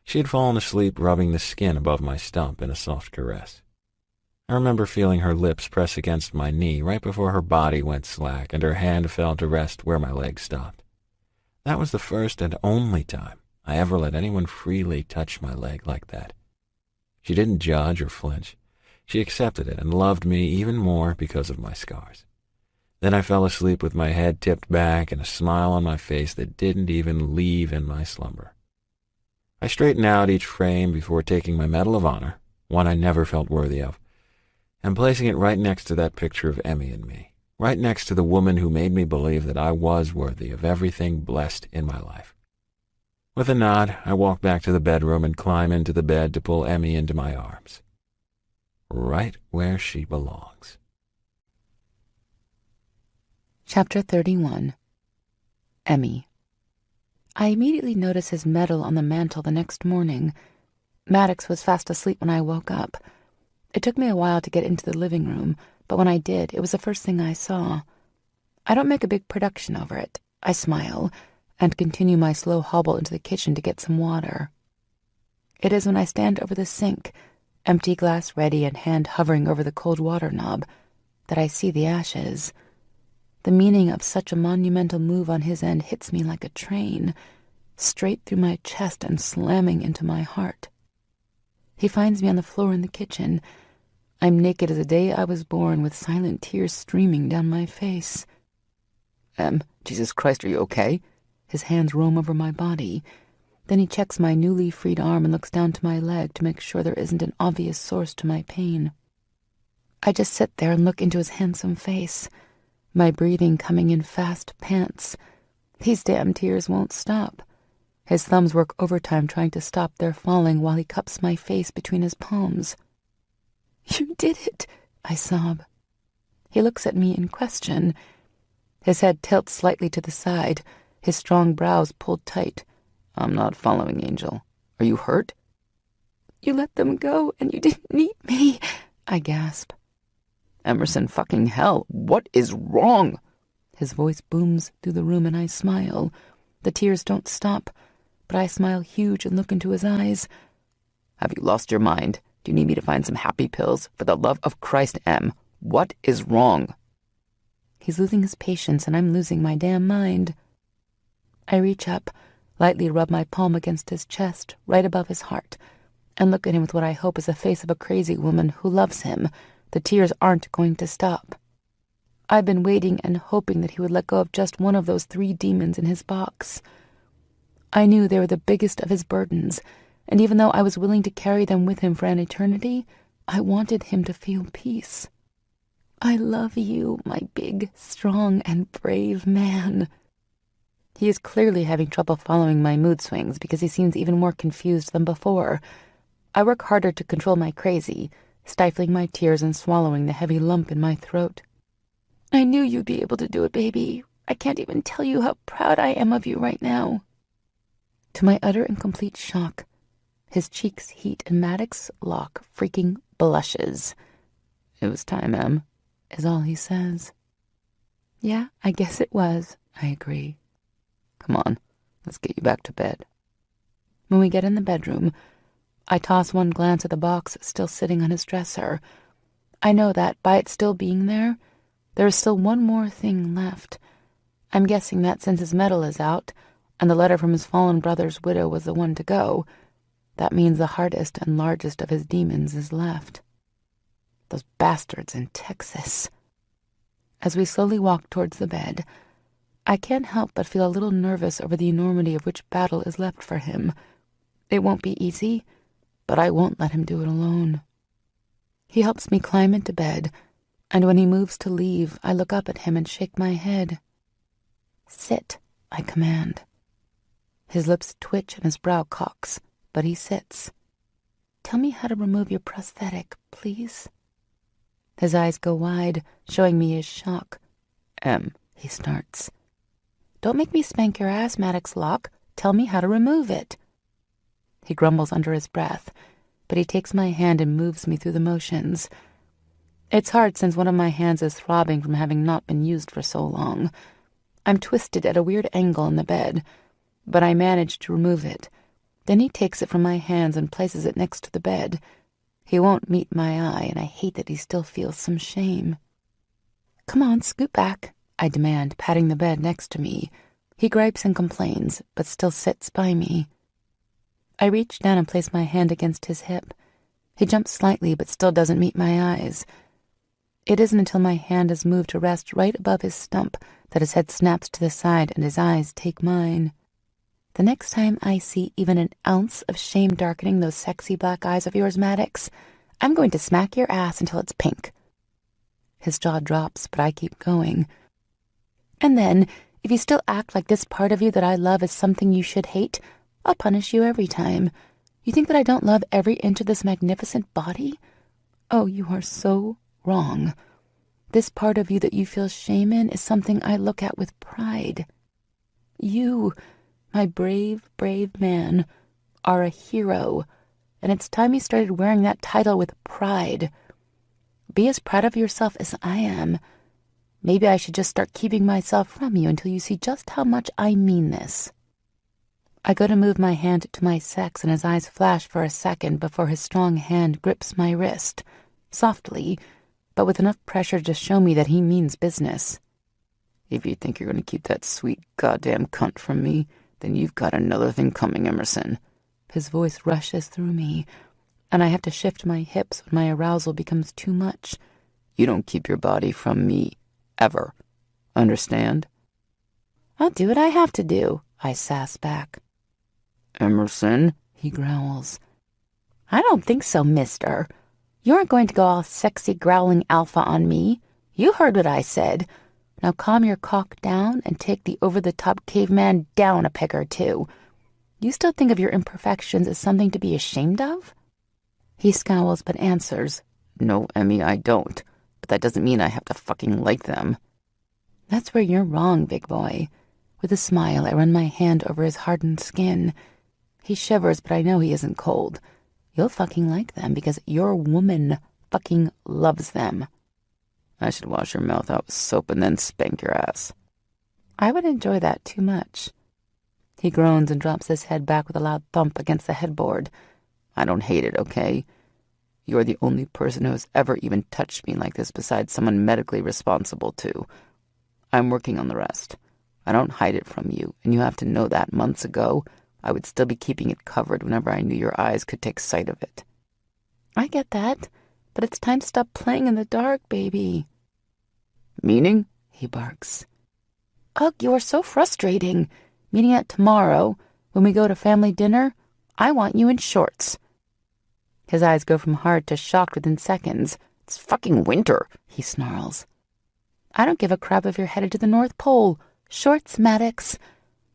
She had fallen asleep rubbing the skin above my stump in a soft caress. I remember feeling her lips press against my knee right before her body went slack and her hand fell to rest where my leg stopped. That was the first and only time I ever let anyone freely touch my leg like that. She didn't judge or flinch. She accepted it and loved me even more because of my scars. Then I fell asleep with my head tipped back and a smile on my face that didn't even leave in my slumber. I straightened out each frame before taking my Medal of Honor, one I never felt worthy of, and placing it right next to that picture of Emmy and me, right next to the woman who made me believe that I was worthy of everything blessed in my life. With a nod, I walked back to the bedroom and climbed into the bed to pull Emmy into my arms. Right where she belongs. Chapter 31. Emmy. I immediately noticed his medal on the mantel the next morning. Maddox was fast asleep when I woke up. It took me a while to get into the living room, but when I did, it was the first thing I saw. I don't make a big production over it. I smile and continue my slow hobble into the kitchen to get some water. It is when I stand over the sink, empty glass ready and hand hovering over the cold water knob, that I see the ashes. The meaning of such a monumental move on his end hits me like a train, straight through my chest and slamming into my heart. He finds me on the floor in the kitchen. I'm naked as the day I was born, with silent tears streaming down my face. Jesus Christ, are you okay? His hands roam over my body. Then he checks my newly freed arm and looks down to my leg to make sure there isn't an obvious source to my pain. I just sit there and look into his handsome face, my breathing coming in fast pants. These damn tears won't stop. His thumbs work overtime trying to stop their falling while he cups my face between his palms. "You did it," I sob. He looks at me in question. His head tilts slightly to the side, his strong brows pulled tight. "I'm not following, Angel. Are you hurt?" "You let them go and you didn't need me," I gasp. Emerson, fucking hell, what is wrong? His voice booms through the room and I smile. The tears don't stop, but I smile huge and look into his eyes. Have you lost your mind? Do you need me to find some happy pills? For the love of Christ, Em, what is wrong? He's losing his patience and I'm losing my damn mind. I reach up, lightly rub my palm against his chest, right above his heart, and look at him with what I hope is the face of a crazy woman who loves him. The tears aren't going to stop. I've been waiting and hoping that he would let go of just one of those 3 demons in his box. I knew they were the biggest of his burdens, and even though I was willing to carry them with him for an eternity, I wanted him to feel peace. I love you, my big, strong, and brave man. He is clearly having trouble following my mood swings because he seems even more confused than before. I work harder to control my crazy, stifling my tears and swallowing the heavy lump in my throat. I knew you'd be able to do it, baby. I can't even tell you how proud I am of you right now. To my utter and complete shock, his cheeks heat and Maddox Locke freaking blushes. It was time, Em, is all he says. Yeah, I guess it was, I agree. Come on, let's get you back to bed. When we get in the bedroom, I toss one glance at the box still sitting on his dresser. I know that, by it still being there, there is still one more thing left. I'm guessing that since his medal is out, and the letter from his fallen brother's widow was the one to go, that means the hardest and largest of his demons is left. Those bastards in Texas. As we slowly walk towards the bed, I can't help but feel a little nervous over the enormity of which battle is left for him. It won't be easy, but I won't let him do it alone. He helps me climb into bed, and when he moves to leave, I look up at him and shake my head. Sit, I command. His lips twitch and his brow cocks, but he sits. Tell me how to remove your prosthetic, please. His eyes go wide, showing me his shock. Em, he starts. Don't make me spank your ass, Maddox Locke. Tell me how to remove it. He grumbles under his breath, but he takes my hand and moves me through the motions. It's hard since one of my hands is throbbing from having not been used for so long. I'm twisted at a weird angle in the bed, but I manage to remove it. Then he takes it from my hands and places it next to the bed. He won't meet my eye, and I hate that he still feels some shame. Come on, scoot back, I demand, patting the bed next to me. He gripes and complains, but still sits by me. I reach down and place my hand against his hip. He jumps slightly, but still doesn't meet my eyes. It isn't until my hand is moved to rest right above his stump that his head snaps to the side and his eyes take mine. The next time I see even an ounce of shame darkening those sexy black eyes of yours, Maddox, I'm going to smack your ass until it's pink. His jaw drops, but I keep going. And then, if you still act like this part of you that I love is something you should hate, I'll punish you every time. You think that I don't love every inch of this magnificent body? Oh, you are so wrong. This part of you that you feel shame in is something I look at with pride. You, my brave, brave man, are a hero, and it's time you started wearing that title with pride. Be as proud of yourself as I am. Maybe I should just start keeping myself from you until you see just how much I mean this. I go to move my hand to my sex, and his eyes flash for a second before his strong hand grips my wrist, softly, but with enough pressure to show me that he means business. If you think you're going to keep that sweet goddamn cunt from me, then you've got another thing coming, Emerson. His voice rushes through me, and I have to shift my hips when my arousal becomes too much. You don't keep your body from me, ever. Understand? I'll do what I have to do, I sass back. Emerson, he growls. I don't think so, mister. You aren't going to go all sexy growling alpha on me. You heard what I said. Now calm your cock down and take the over-the-top caveman down a peg or two. You still think of your imperfections as something to be ashamed of? He scowls but answers, No, Emmy, I don't. But that doesn't mean I have to fucking like them. That's where you're wrong, big boy. With a smile, I run my hand over his hardened skin. He shivers, but I know he isn't cold. You'll fucking like them because your woman fucking loves them. I should wash your mouth out with soap and then spank your ass. I would enjoy that too much. He groans and drops his head back with a loud thump against the headboard. I don't hate it, okay? You're the only person who has ever even touched me like this besides someone medically responsible too. I'm working on the rest. I don't hide it from you, and you have to know that months ago, I would still be keeping it covered whenever I knew your eyes could take sight of it. I get that, but it's time to stop playing in the dark, baby. Meaning? He barks. Ugh, you are so frustrating. Meaning that tomorrow, when we go to family dinner, I want you in shorts. His eyes go from hard to shocked within seconds. It's fucking winter, he snarls. I don't give a crap if you're headed to the North Pole. Shorts, Maddox.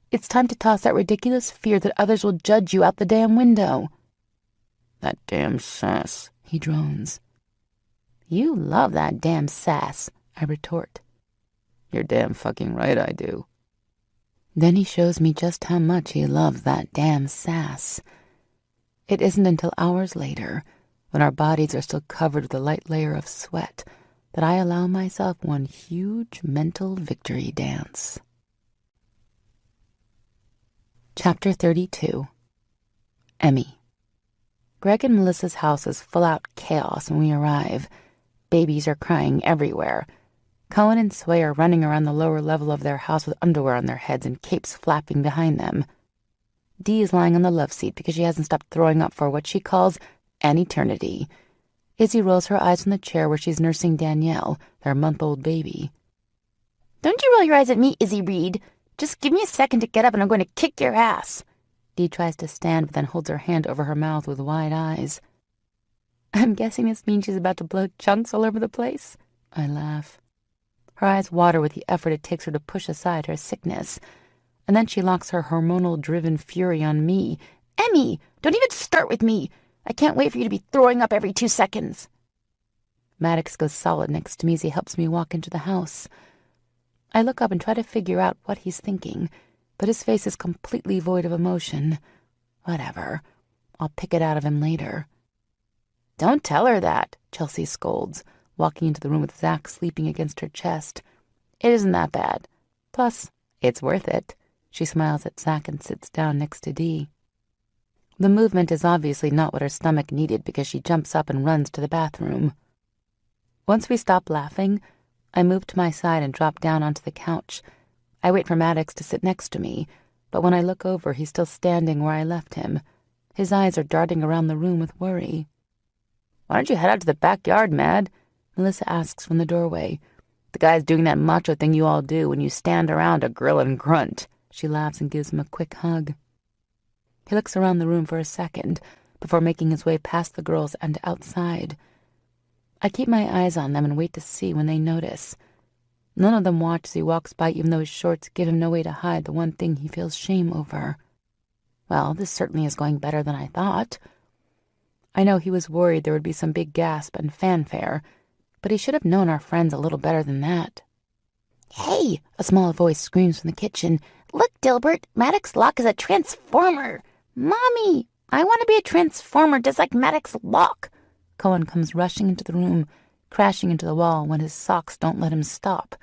It's time to toss that ridiculous fear that others will judge you out the damn window. That damn sass, he drones. You love that damn sass, I retort. You're damn fucking right I do. Then he shows me just how much he loves that damn sass. It isn't until hours later, when our bodies are still covered with a light layer of sweat, that I allow myself one huge mental victory dance. Chapter 32. Emmy. Greg and Melissa's house is full-out chaos when we arrive. Babies are crying everywhere. Cohen and Sway are running around the lower level of their house with underwear on their heads and capes flapping behind them. Dee is lying on the love seat because she hasn't stopped throwing up for what she calls an eternity. Izzy rolls her eyes on the chair where she's nursing Danielle, their month-old baby. Don't you roll your eyes at me, Izzy Reed. Just give me a second to get up and I'm going to kick your ass. Dee tries to stand but then holds her hand over her mouth with wide eyes. I'm guessing this means she's about to blow chunks all over the place. I laugh. Her eyes water with the effort it takes her to push aside her sickness. And then she locks her hormonal-driven fury on me. Emmy, don't even start with me. I can't wait for you to be throwing up every 2 seconds. Maddox goes solid next to me as he helps me walk into the house. I look up and try to figure out what he's thinking, but his face is completely void of emotion. Whatever. I'll pick it out of him later. Don't tell her that, Chelsea scolds, walking into the room with Zach sleeping against her chest. It isn't that bad. Plus, it's worth it. She smiles at Zach and sits down next to Dee. The movement is obviously not what her stomach needed because she jumps up and runs to the bathroom. Once we stop laughing, I move to my side and drop down onto the couch. I wait for Maddox to sit next to me, but when I look over, he's still standing where I left him. His eyes are darting around the room with worry. "Why don't you head out to the backyard, Mad?" Melissa asks from the doorway. "The guy's doing that macho thing you all do when you stand around to grill and grunt." She laughs and gives him a quick hug. He looks around the room for a second before making his way past the girls and outside. I keep my eyes on them and wait to see when they notice. None of them watch as he walks by, even though his shorts give him no way to hide the one thing he feels shame over. Well, this certainly is going better than I thought. I know he was worried there would be some big gasp and fanfare, but he should have known our friends a little better than that. "Hey!" a small voice screams from the kitchen. "Look, Dilbert, Maddox Locke is a transformer! Mommy, I want to be a transformer just like Maddox Locke!" Cohen comes rushing into the room, crashing into the wall when his socks don't let him stop.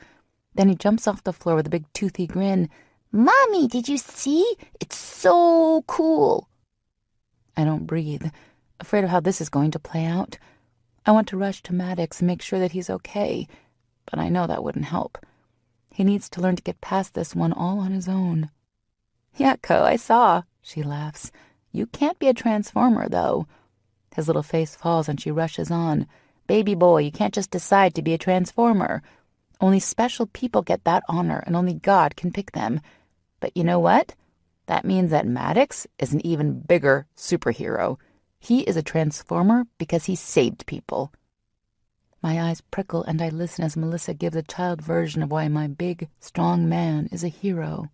Then he jumps off the floor with a big toothy grin. "Mommy, did you see? It's so cool!" I don't breathe, afraid of how this is going to play out. I want to rush to Maddox and make sure that he's okay, but I know that wouldn't help. He needs to learn to get past this one all on his own. "Yeah, Co, I saw," she laughs. "You can't be a transformer, though." His little face falls and she rushes on. "Baby boy, you can't just decide to be a transformer. Only special people get that honor, and only God can pick them. But you know what? That means that Maddox is an even bigger superhero. He is a transformer because he saved people." My eyes prickle and I listen as Melissa gives a child version of why my big, strong man is a hero.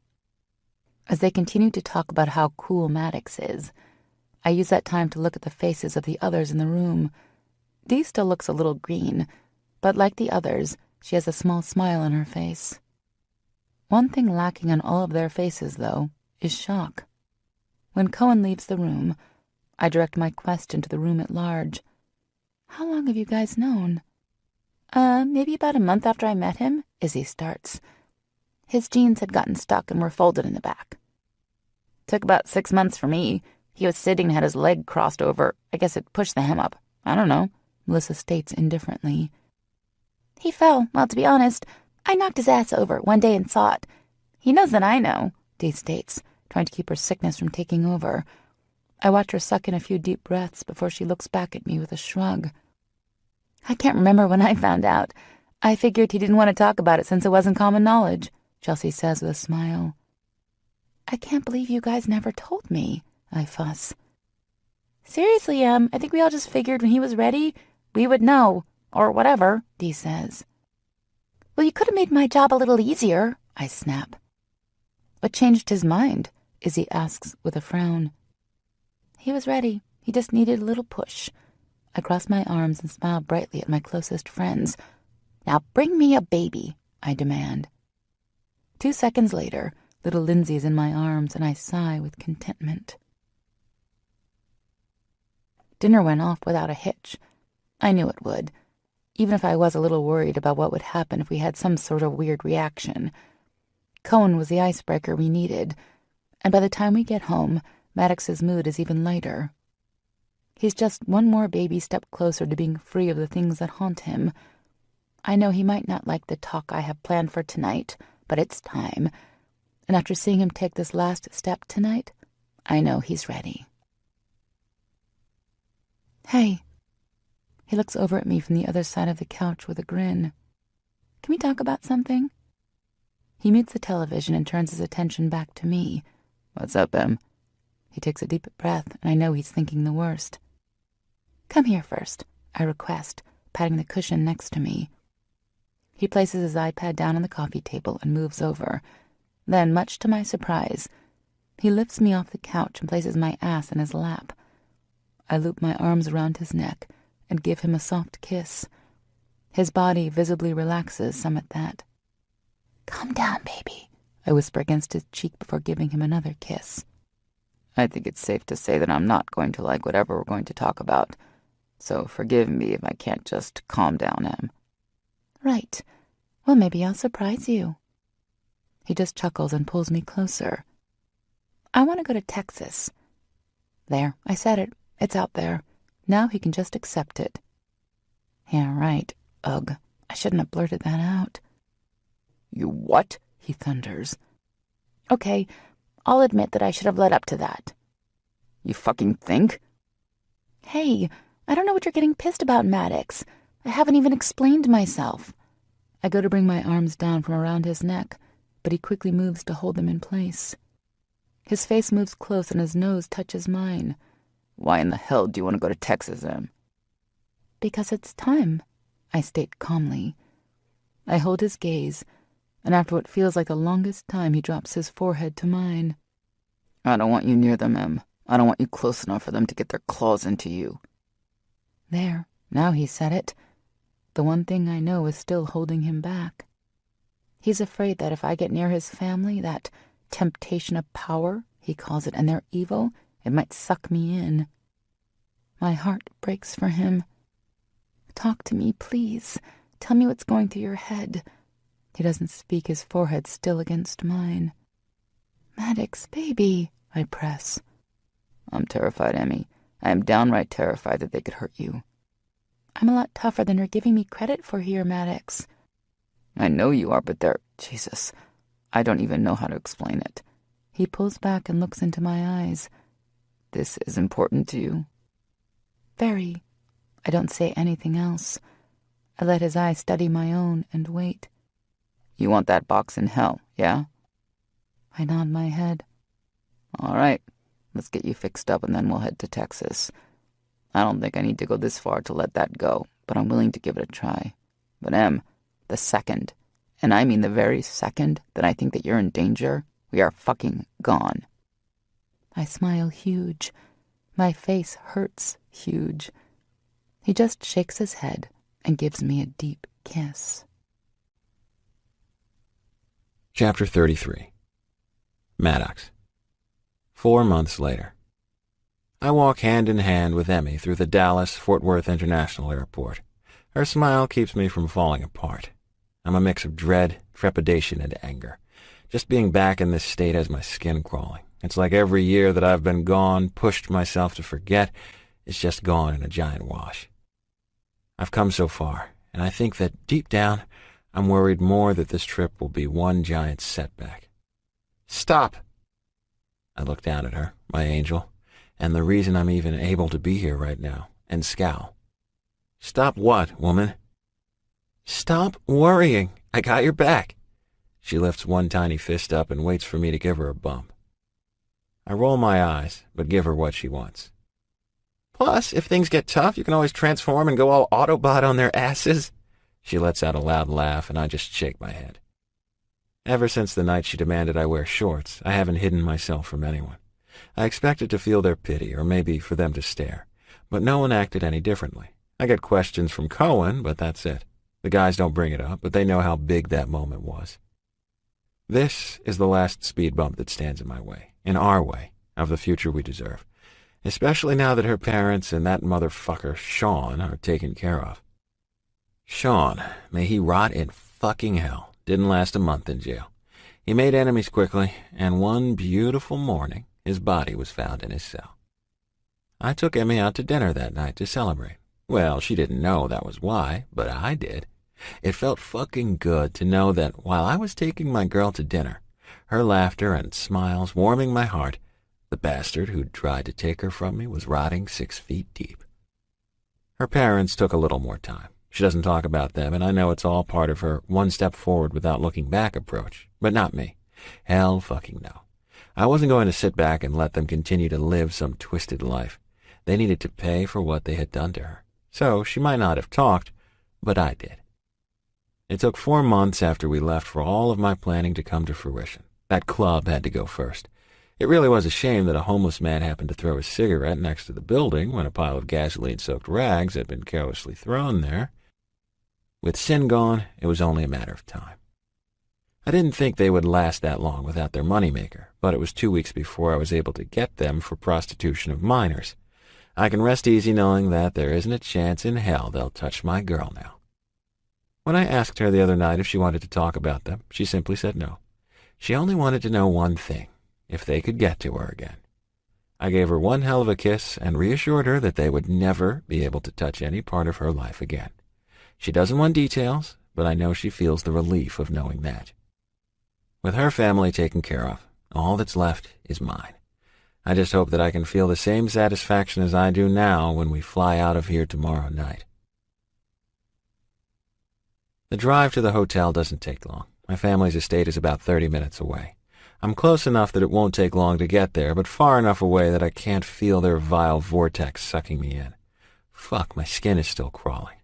As they continue to talk about how cool Maddox is, I use that time to look at the faces of the others in the room. Dee still looks a little green, but like the others, she has a small smile on her face. One thing lacking on all of their faces, though, is shock. When Cohen leaves the room, I direct my question to the room at large. "How long have you guys known?" Maybe about a month after I met him," Izzy starts. "His jeans had gotten stuck and were folded in the back." "Took about 6 months for me. He was sitting and had his leg crossed over. I guess it pushed the hem up. I don't know," Melissa states indifferently. "He fell. Well, to be honest, I knocked his ass over one day and saw it. He knows that I know," Dee states, trying to keep her sickness from taking over. I watch her suck in a few deep breaths before she looks back at me with a shrug. "I can't remember when I found out. I figured he didn't want to talk about it since it wasn't common knowledge," Chelsea says with a smile. "I can't believe you guys never told me," I fuss. "Seriously, I think we all just figured when he was ready, we would know, or whatever," Dee says. "Well, you could have made my job a little easier," I snap. "What changed his mind?" Izzy asks with a frown. "He was ready. He just needed a little push." I cross my arms and smile brightly at my closest friends. "Now bring me a baby," I demand. 2 seconds later, little Lindsay is in my arms and I sigh with contentment. Dinner went off without a hitch. I knew it would, even if I was a little worried about what would happen if we had some sort of weird reaction. Cohen was the icebreaker we needed, and by the time we get home, Maddox's mood is even lighter. He's just one more baby step closer to being free of the things that haunt him. I know he might not like the talk I have planned for tonight, but it's time. And after seeing him take this last step tonight, I know he's ready. "Hey." He looks over at me from the other side of the couch with a grin. "Can we talk about something?" He mutes the television and turns his attention back to me. "What's up, Em?" He takes a deep breath, and I know he's thinking the worst. "Come here first," I request, patting the cushion next to me. He places his iPad down on the coffee table and moves over. Then, much to my surprise, he lifts me off the couch and places my ass in his lap. I loop my arms around his neck and give him a soft kiss. His body visibly relaxes some at that. "Calm down, baby," I whisper against his cheek before giving him another kiss. "I think it's safe to say that I'm not going to like whatever we're going to talk about. So forgive me if I can't just calm down, Em." "Right. Well, maybe I'll surprise you." He just chuckles and pulls me closer. "I want to go to Texas." There, I said it. It's out there. Now he can just accept it. Yeah, right. Ugh. I shouldn't have blurted that out. "You what?" he thunders. Okay, I'll admit that I should have led up to that. You fucking think? Hey, I don't know what you're getting pissed about, Maddox. I haven't even explained myself. I go to bring my arms down from around his neck, but he quickly moves to hold them in place. His face moves close and his nose touches mine. Why in the hell do you want to go to Texas, Em? Because it's time, I state calmly. I hold his gaze, and after what feels like the longest time, he drops his forehead to mine. I don't want you near them, Em. I don't want you close enough for them to get their claws into you. There, now he said it. The one thing I know is still holding him back. He's afraid that if I get near his family, that temptation of power, he calls it, and their evil, it might suck me in. My heart breaks for him. Talk to me, please. Tell me what's going through your head. He doesn't speak, his forehead still against mine. Maddox, baby, I press. I'm terrified, Emmy. I am downright terrified that they could hurt you. I'm a lot tougher than you're giving me credit for here, Maddox. I know you are, but Jesus, I don't even know how to explain it. He pulls back and looks into my eyes. This is important to you? Very. I don't say anything else. I let his eyes study my own and wait. You want that box in hell, yeah? I nod my head. All right, let's get you fixed up and then we'll head to Texas. I don't think I need to go this far to let that go, but I'm willing to give it a try. But Em, the second, and I mean the very second, that I think that you're in danger, we are fucking gone. I smile huge. My face hurts huge. He just shakes his head and gives me a deep kiss. Chapter 33. Maddox. 4 months later. I walk hand in hand with Emmy through the Dallas-Fort Worth International Airport. Her smile keeps me from falling apart. I'm a mix of dread, trepidation, and anger. Just being back in this state has my skin crawling. It's like every year that I've been gone, pushed myself to forget, it's just gone in a giant wash. I've come so far, and I think that deep down, I'm worried more that this trip will be one giant setback. Stop! I look down at her, my angel, and the reason I'm even able to be here right now, and scowl. Stop what, woman? Stop worrying. I got your back. She lifts one tiny fist up and waits for me to give her a bump. I roll my eyes, but give her what she wants. Plus, if things get tough, you can always transform and go all Autobot on their asses. She lets out a loud laugh, and I just shake my head. Ever since the night she demanded I wear shorts, I haven't hidden myself from anyone. I expected to feel their pity, or maybe for them to stare, but no one acted any differently. I get questions from Cohen, but that's it. The guys don't bring it up, but they know how big that moment was. This is the last speed bump that stands in my way, in our way, of the future we deserve, especially now that her parents and that motherfucker Sean are taken care of. Sean, may he rot in fucking hell, didn't last a month in jail. He made enemies quickly, and one beautiful morning, his body was found in his cell. I took Emmy out to dinner that night to celebrate. Well, she didn't know that was why, but I did. It felt fucking good to know that while I was taking my girl to dinner, her laughter and smiles warming my heart, the bastard who'd tried to take her from me was rotting 6 feet deep. Her parents took a little more time. She doesn't talk about them, and I know it's all part of her one step forward without looking back approach, but not me. Hell fucking no. I wasn't going to sit back and let them continue to live some twisted life. They needed to pay for what they had done to her. So she might not have talked, but I did. It took 4 months after we left for all of my planning to come to fruition. That club had to go first. It really was a shame that a homeless man happened to throw a cigarette next to the building when a pile of gasoline-soaked rags had been carelessly thrown there. With Sin gone, it was only a matter of time. I didn't think they would last that long without their moneymaker, but it was 2 weeks before I was able to get them for prostitution of minors. I can rest easy knowing that there isn't a chance in hell they'll touch my girl now. When I asked her the other night if she wanted to talk about them, she simply said no. She only wanted to know one thing, if they could get to her again. I gave her one hell of a kiss and reassured her that they would never be able to touch any part of her life again. She doesn't want details, but I know she feels the relief of knowing that. With her family taken care of, all that's left is mine. I just hope that I can feel the same satisfaction as I do now when we fly out of here tomorrow night. The drive to the hotel doesn't take long. My family's estate is about 30 minutes away. I'm close enough that it won't take long to get there, but far enough away that I can't feel their vile vortex sucking me in. Fuck, my skin is still crawling.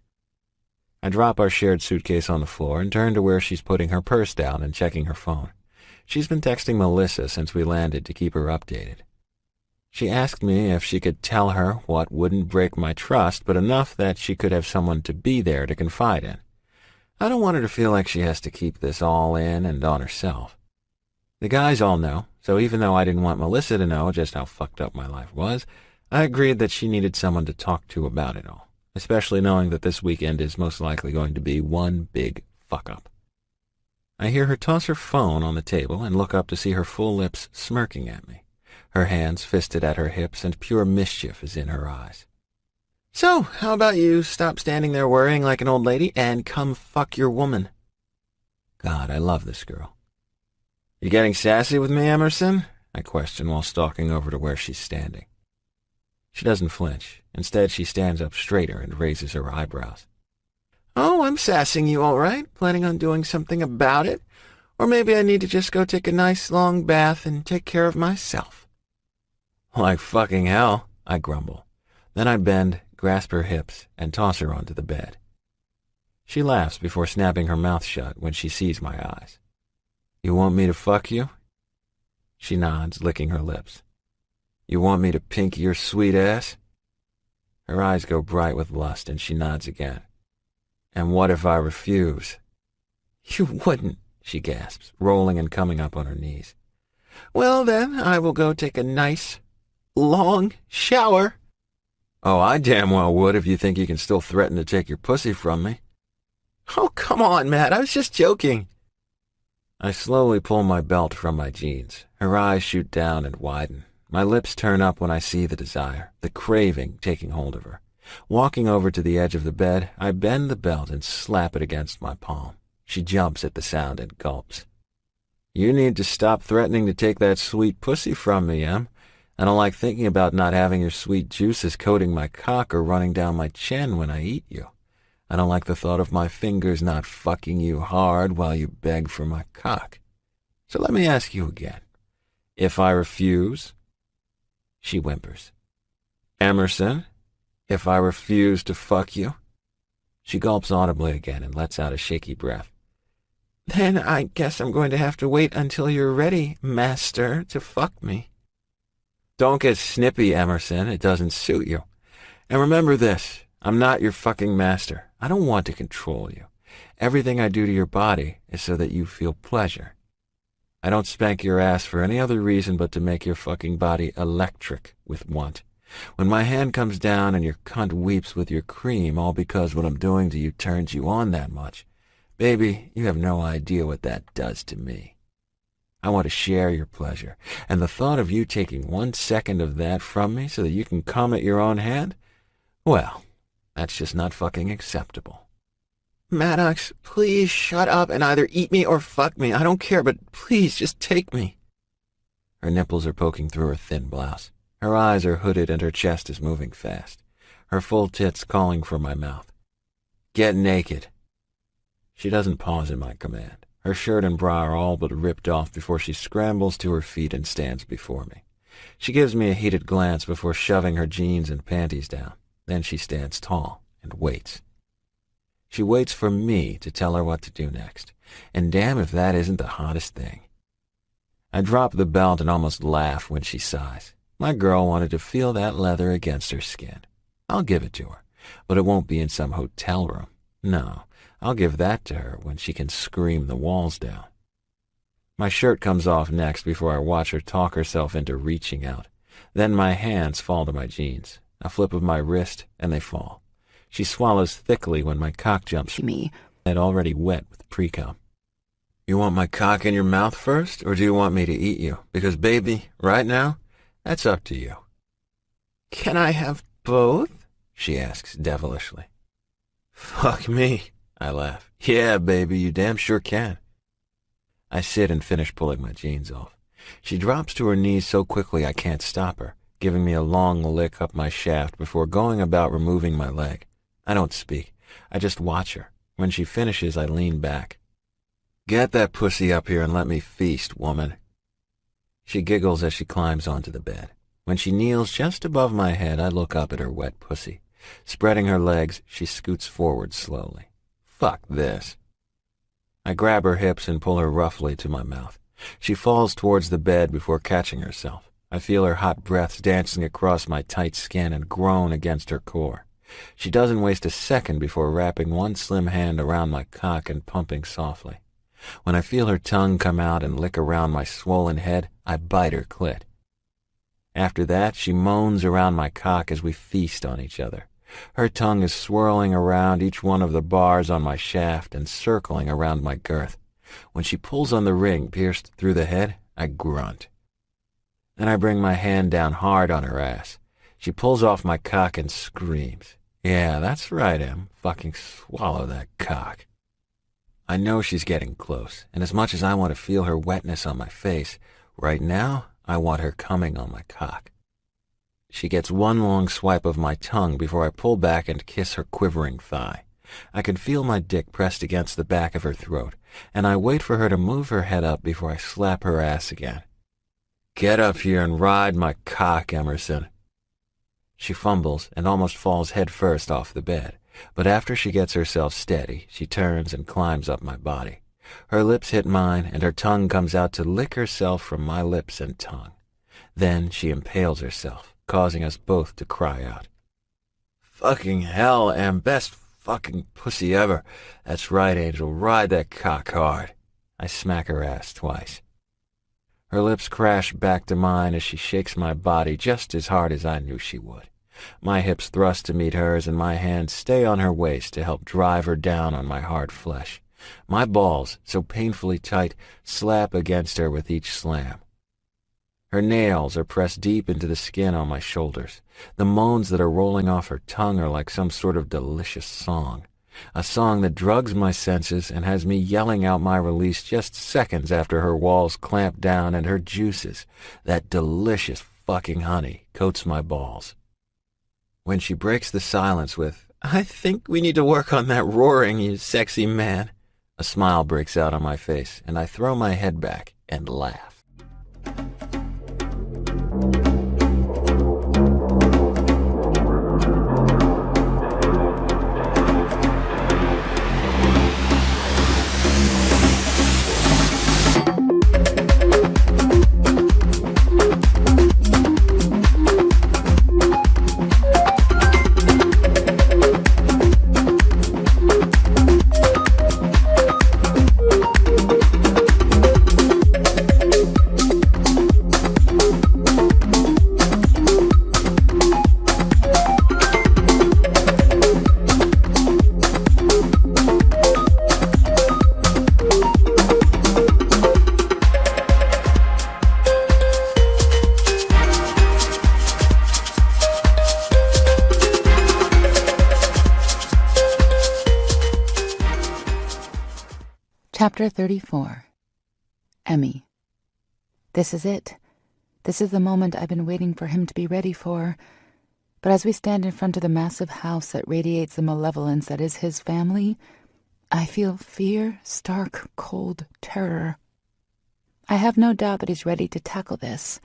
I drop our shared suitcase on the floor and turn to where she's putting her purse down and checking her phone. She's been texting Melissa since we landed to keep her updated. She asked me if she could tell her what wouldn't break my trust, but enough that she could have someone to be there to confide in. I don't want her to feel like she has to keep this all in and on herself. The guys all know, so even though I didn't want Melissa to know just how fucked up my life was, I agreed that she needed someone to talk to about it all, especially knowing that this weekend is most likely going to be one big fuck-up. I hear her toss her phone on the table and look up to see her full lips smirking at me. Her hands fisted at her hips and pure mischief is in her eyes. So, how about you stop standing there worrying like an old lady and come fuck your woman? God, I love this girl. You getting sassy with me, Emerson? I question while stalking over to where she's standing. She doesn't flinch. Instead, she stands up straighter and raises her eyebrows. Oh, I'm sassing you all right. Planning on doing something about it? Or maybe I need to just go take a nice long bath and take care of myself. Like fucking hell, I grumble. Then I bend, grasp her hips, and toss her onto the bed. She laughs before snapping her mouth shut when she sees my eyes. You want me to fuck you? She nods, licking her lips. You want me to pink your sweet ass? Her eyes go bright with lust, and she nods again. And what if I refuse? You wouldn't, she gasps, rolling and coming up on her knees. Well, then, I will go take a nice, long shower. Oh, I damn well would if you think you can still threaten to take your pussy from me. Oh, come on, Matt, I was just joking. I slowly pull my belt from my jeans. Her eyes shoot down and widen. My lips turn up when I see the desire, the craving taking hold of her. Walking over to the edge of the bed, I bend the belt and slap it against my palm. She jumps at the sound and gulps. You need to stop threatening to take that sweet pussy from me, Em. I don't like thinking about not having your sweet juices coating my cock or running down my chin when I eat you. I don't like the thought of my fingers not fucking you hard while you beg for my cock. So let me ask you again. If I refuse? She whimpers. Emerson, if I refuse to fuck you? She gulps audibly again and lets out a shaky breath. Then I guess I'm going to have to wait until you're ready, master, to fuck me. Don't get snippy, Emerson. It doesn't suit you. And remember this. I'm not your fucking master. I don't want to control you. Everything I do to your body is so that you feel pleasure. I don't spank your ass for any other reason but to make your fucking body electric with want. When my hand comes down and your cunt weeps with your cream, all because what I'm doing to you turns you on that much, baby, you have no idea what that does to me. I want to share your pleasure, and the thought of you taking 1 second of that from me so that you can come at your own hand, well, that's just not fucking acceptable. Maddox, please shut up and either eat me or fuck me. I don't care, but please just take me. Her nipples are poking through her thin blouse. Her eyes are hooded and her chest is moving fast. Her full tits calling for my mouth. Get naked. She doesn't pause in my command. Her shirt and bra are all but ripped off before she scrambles to her feet and stands before me. She gives me a heated glance before shoving her jeans and panties down. Then she stands tall and waits. She waits for me to tell her what to do next, and damn if that isn't the hottest thing. I drop the belt and almost laugh when she sighs. My girl wanted to feel that leather against her skin. I'll give it to her, but it won't be in some hotel room. No, I'll give that to her when she can scream the walls down. My shirt comes off next before I watch her talk herself into reaching out. Then my hands fall to my jeans. A flip of my wrist, and they fall. She swallows thickly when my cock jumps me. Head already wet with pre-cum. You want my cock in your mouth first, or do you want me to eat you? Because, baby, right now, that's up to you. Can I have both? She asks devilishly. Fuck me, I laugh. Yeah, baby, you damn sure can. I sit and finish pulling my jeans off. She drops to her knees so quickly I can't stop her, giving me a long lick up my shaft before going about removing my leg. I don't speak. I just watch her. When she finishes, I lean back. "Get that pussy up here and let me feast, woman." She giggles as she climbs onto the bed. When she kneels just above my head, I look up at her wet pussy. Spreading her legs, she scoots forward slowly. Fuck this. I grab her hips and pull her roughly to my mouth. She falls towards the bed before catching herself. I feel her hot breaths dancing across my tight skin and groan against her core. She doesn't waste a second before wrapping one slim hand around my cock and pumping softly. When I feel her tongue come out and lick around my swollen head, I bite her clit. After that, she moans around my cock as we feast on each other. Her tongue is swirling around each one of the bars on my shaft and circling around my girth. When she pulls on the ring pierced through the head, I grunt. Then I bring my hand down hard on her ass. She pulls off my cock and screams. Yeah, that's right, Em. Fucking swallow that cock. I know she's getting close, and as much as I want to feel her wetness on my face, right now, I want her coming on my cock. She gets one long swipe of my tongue before I pull back and kiss her quivering thigh. I can feel my dick pressed against the back of her throat, and I wait for her to move her head up before I slap her ass again. "Get up here and ride my cock, Emerson." She fumbles and almost falls head first off the bed, but after she gets herself steady, she turns and climbs up my body. Her lips hit mine, and her tongue comes out to lick herself from my lips and tongue. Then she impales herself, causing us both to cry out. "Fucking hell, Em, best fucking pussy ever. That's right, Angel, ride that cock hard." I smack her ass twice. Her lips crash back to mine as she shakes my body just as hard as I knew she would. My hips thrust to meet hers, and my hands stay on her waist to help drive her down on my hard flesh. My balls, so painfully tight, slap against her with each slam. Her nails are pressed deep into the skin on my shoulders. The moans that are rolling off her tongue are like some sort of delicious song. A song that drugs my senses and has me yelling out my release just seconds after her walls clamp down and her juices, that delicious fucking honey, coats my balls. When she breaks the silence with, "I think we need to work on that roaring, you sexy man," a smile breaks out on my face, and I throw my head back and laugh. Chapter 34. Emmy. This is it. This is the moment I've been waiting for him to be ready for. But as we stand in front of the massive house that radiates the malevolence that is his family, I feel fear, stark, cold terror. I have no doubt that he's ready to tackle this.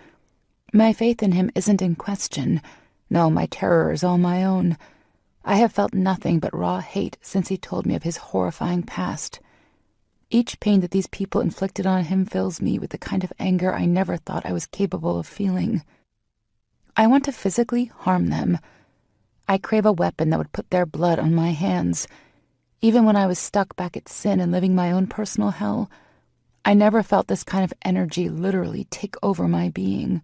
My faith in him isn't in question. No, my terror is all my own. I have felt nothing but raw hate since he told me of his horrifying past. Each pain that these people inflicted on him fills me with the kind of anger I never thought I was capable of feeling. I want to physically harm them. I crave a weapon that would put their blood on my hands. Even when I was stuck back at sin and living my own personal hell, I never felt this kind of energy literally take over my being.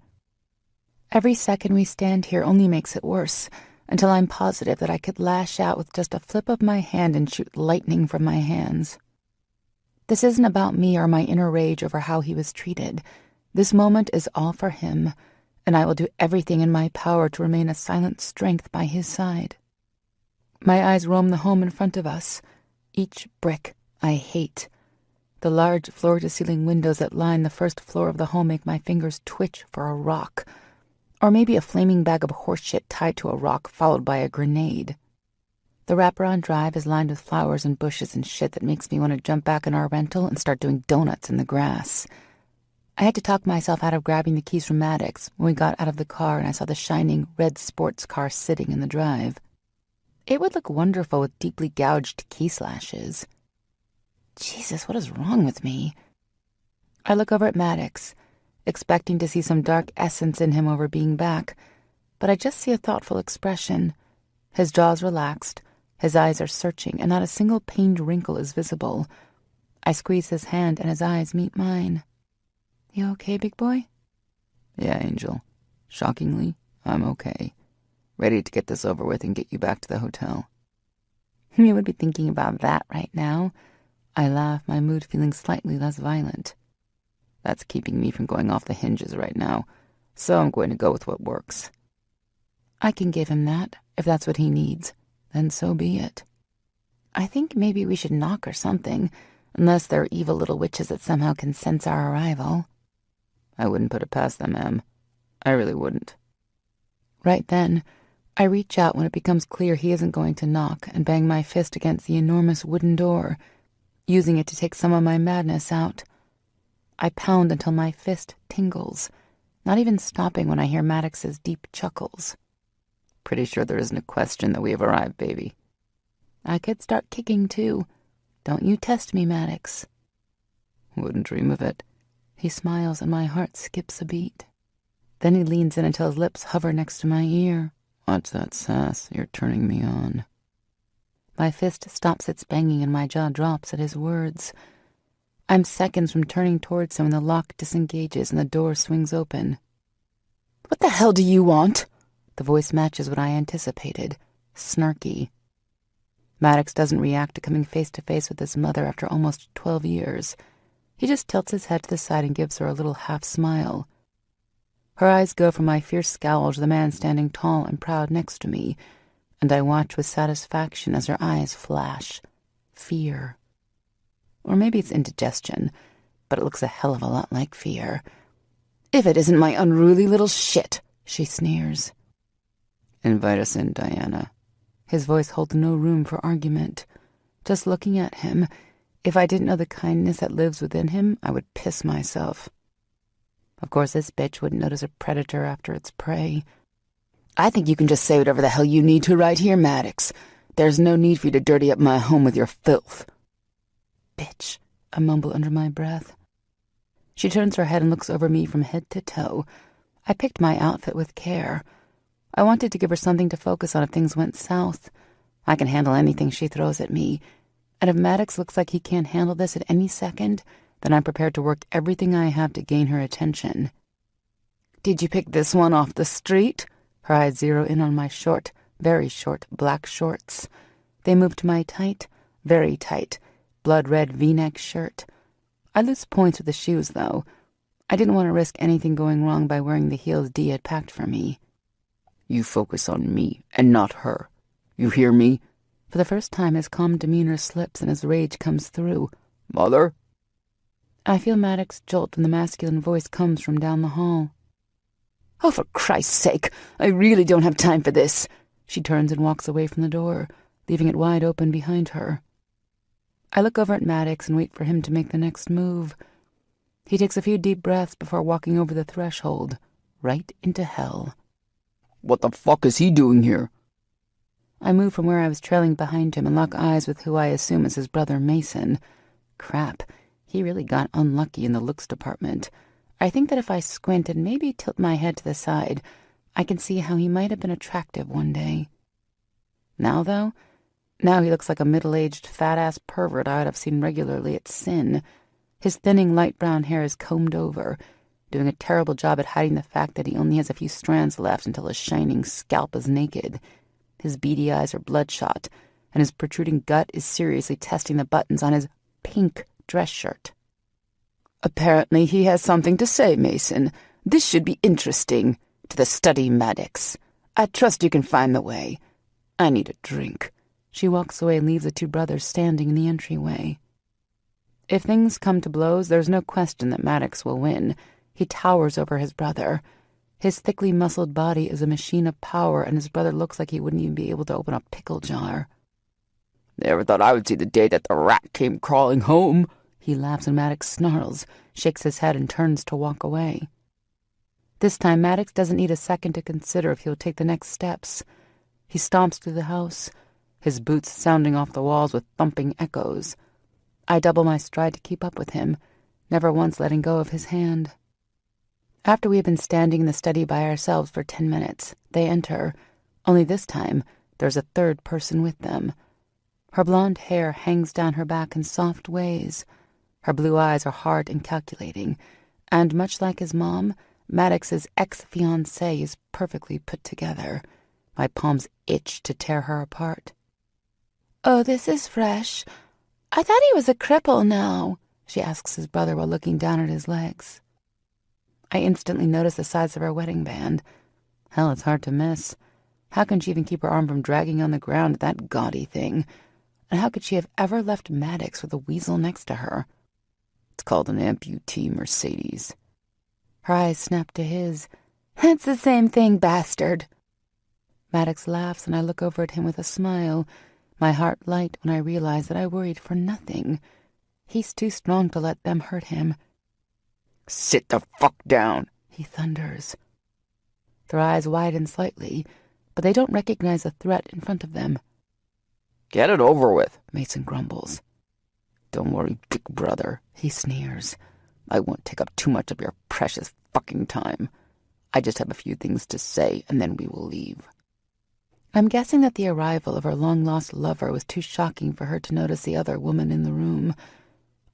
Every second we stand here only makes it worse, until I'm positive that I could lash out with just a flip of my hand and shoot lightning from my hands. This isn't about me or my inner rage over how he was treated. This moment is all for him, and I will do everything in my power to remain a silent strength by his side. My eyes roam the home in front of us. Each brick I hate. The large floor-to-ceiling windows that line the first floor of the home make my fingers twitch for a rock. Or maybe a flaming bag of horseshit tied to a rock followed by a grenade. The wraparound drive is lined with flowers and bushes and shit that makes me want to jump back in our rental and start doing donuts in the grass. I had to talk myself out of grabbing the keys from Maddox when we got out of the car and I saw the shining red sports car sitting in the drive. It would look wonderful with deeply gouged key slashes. Jesus, what is wrong with me? I look over at Maddox, expecting to see some dark essence in him over being back, but I just see a thoughtful expression. His jaw's relaxed, his eyes are searching, and not a single pained wrinkle is visible. I squeeze his hand and his eyes meet mine. You okay, big boy? Yeah, Angel. Shockingly, I'm okay. Ready to get this over with and get you back to the hotel. You would be thinking about that right now. I laugh, my mood feeling slightly less violent. That's keeping me from going off the hinges right now, so I'm going to go with what works. I can give him that, if that's what he needs. Then so be it. I think maybe we should knock or something, unless there are evil little witches that somehow can sense our arrival. I wouldn't put it past them, Em. I really wouldn't. Right then, I reach out when it becomes clear he isn't going to knock and bang my fist against the enormous wooden door, using it to take some of my madness out. I pound until my fist tingles, not even stopping when I hear Maddox's deep chuckles. Pretty sure there isn't a question that we have arrived, baby. I could start kicking, too. Don't you test me, Maddox. Wouldn't dream of it. He smiles and my heart skips a beat. Then he leans in until his lips hover next to my ear. Watch that sass. You're turning me on. My fist stops its banging and my jaw drops at his words. I'm seconds from turning towards him when the lock disengages and the door swings open. What the hell do you want? The voice matches what I anticipated. Snarky. Maddox doesn't react to coming face to face with his mother after almost 12 years. He just tilts his head to the side and gives her a little half-smile. Her eyes go from my fierce scowl to the man standing tall and proud next to me, and I watch with satisfaction as her eyes flash. Fear. Or maybe it's indigestion, but it looks a hell of a lot like fear. If it isn't my unruly little shit, she sneers. Invite us in, Diana. His voice holds no room for argument. Just looking at him, if I didn't know the kindness that lives within him, I would piss myself. Of course, this bitch wouldn't notice a predator after its prey. I think you can just say whatever the hell you need to right here, Maddox. There's no need for you to dirty up my home with your filth. Bitch, I mumble under my breath. She turns her head and looks over me from head to toe. I picked my outfit with care. I wanted to give her something to focus on if things went south. I can handle anything she throws at me. And if Maddox looks like he can't handle this at any second, then I'm prepared to work everything I have to gain her attention. Did you pick this one off the street? Her eyes zero in on my short, very short, black shorts. They move to my tight, very tight, blood-red V-neck shirt. I lose points with the shoes, though. I didn't want to risk anything going wrong by wearing the heels Dee had packed for me. You focus on me, and not her. You hear me? For the first time, his calm demeanor slips and his rage comes through. Mother? I feel Maddox jolt when the masculine voice comes from down the hall. Oh, for Christ's sake, I really don't have time for this. She turns and walks away from the door, leaving it wide open behind her. I look over at Maddox and wait for him to make the next move. He takes a few deep breaths before walking over the threshold, right into hell. What the fuck is he doing here? I move from where I was trailing behind him and lock eyes with who I assume is his brother Mason. Crap, he really got unlucky in the looks department. I think that if I squint and maybe tilt my head to the side, I can see how he might have been attractive one day. Now, though, now he looks like a middle-aged, fat-ass pervert I would have seen regularly at Sin. His thinning light brown hair is combed over, doing a terrible job at hiding the fact that he only has a few strands left until his shining scalp is naked. His beady eyes are bloodshot, and his protruding gut is seriously testing the buttons on his pink dress shirt. Apparently he has something to say, Mason. This should be interesting. To the study, Maddox. I trust you can find the way. I need a drink. She walks away and leaves the two brothers standing in the entryway. If things come to blows, there's no question that Maddox will win. He towers over his brother. His thickly muscled body is a machine of power, and his brother looks like he wouldn't even be able to open a pickle jar. Never thought I would see the day that the rat came crawling home. He laughs and Maddox snarls, shakes his head, and turns to walk away. This time, Maddox doesn't need a second to consider if he'll take the next steps. He stomps through the house, his boots sounding off the walls with thumping echoes. I double my stride to keep up with him, never once letting go of his hand. After we have been standing in the study by ourselves for 10 minutes, they enter, only this time there's a third person with them. Her blonde hair hangs down her back in soft waves. Her blue eyes are hard and calculating, and much like his mom, Maddox's ex-fiancée is perfectly put together. My palms itch to tear her apart. "Oh, this is fresh. I thought he was a cripple now," she asks his brother while looking down at his legs. I instantly notice the size of her wedding band. Hell, it's hard to miss. How can she even keep her arm from dragging on the ground at that gaudy thing? And how could she have ever left Maddox with a weasel next to her? It's called an amputee, Mercedes. Her eyes snap to his. "It's the same thing, bastard." Maddox laughs, and I look over at him with a smile, my heart light when I realize that I worried for nothing. He's too strong to let them hurt him. "Sit the fuck down," he thunders. Their eyes widen slightly, but they don't recognize a threat in front of them. "Get it over with," Mason grumbles. "Don't worry, big brother," he sneers. "I won't take up too much of your precious fucking time. I just have a few things to say, and then we will leave." I'm guessing that the arrival of her long-lost lover was too shocking for her to notice the other woman in the room.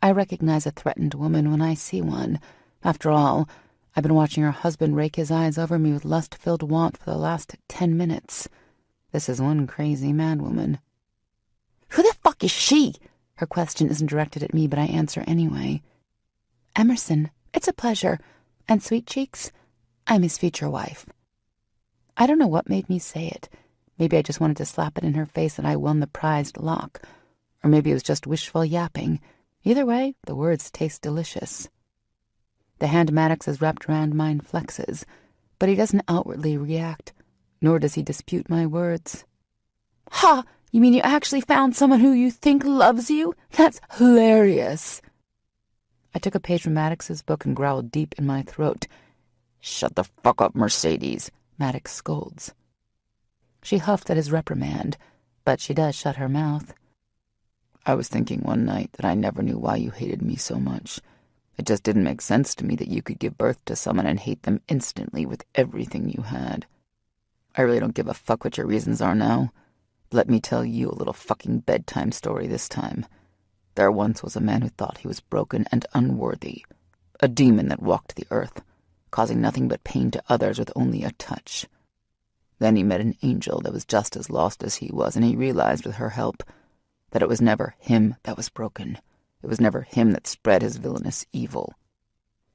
I recognize a threatened woman when I see one. After all, I've been watching her husband rake his eyes over me with lust-filled want for the last 10 minutes. This is one crazy madwoman. "Who the fuck is she?" Her question isn't directed at me, but I answer anyway. "Emerson, it's a pleasure. And Sweet Cheeks, I'm his future wife." I don't know what made me say it. Maybe I just wanted to slap it in her face that I won the prized Locke. Or maybe it was just wishful yapping. Either way, the words taste delicious. The hand Maddox has wrapped around mine flexes, but he doesn't outwardly react, nor does he dispute my words. "Ha! You mean you actually found someone who you think loves you? That's hilarious." I took a page from Maddox's book and growled deep in my throat. "Shut the fuck up, Mercedes," Maddox scolds. She huffed at his reprimand, but she does shut her mouth. "I was thinking one night that I never knew why you hated me so much. It just didn't make sense to me that you could give birth to someone and hate them instantly with everything you had. I really don't give a fuck what your reasons are now. Let me tell you a little fucking bedtime story this time. There once was a man who thought he was broken and unworthy, a demon that walked the earth, causing nothing but pain to others with only a touch. Then he met an angel that was just as lost as he was, and he realized with her help that it was never him that was broken. It was never him that spread his villainous evil.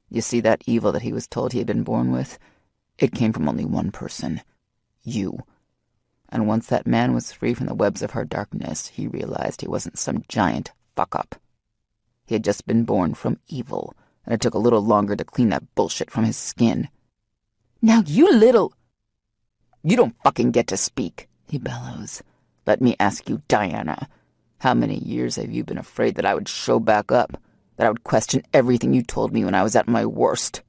You see, that evil that he was told he had been born with, it came from only one person, you. And once that man was free from the webs of her darkness, he realized he wasn't some giant fuck-up. He had just been born from evil, and it took a little longer to clean that bullshit from his skin. "Now you little—" "You don't fucking get to speak," he bellows. "Let me ask you, Diana, how many years have you been afraid that I would show back up, that I would question everything you told me when I was at my worst?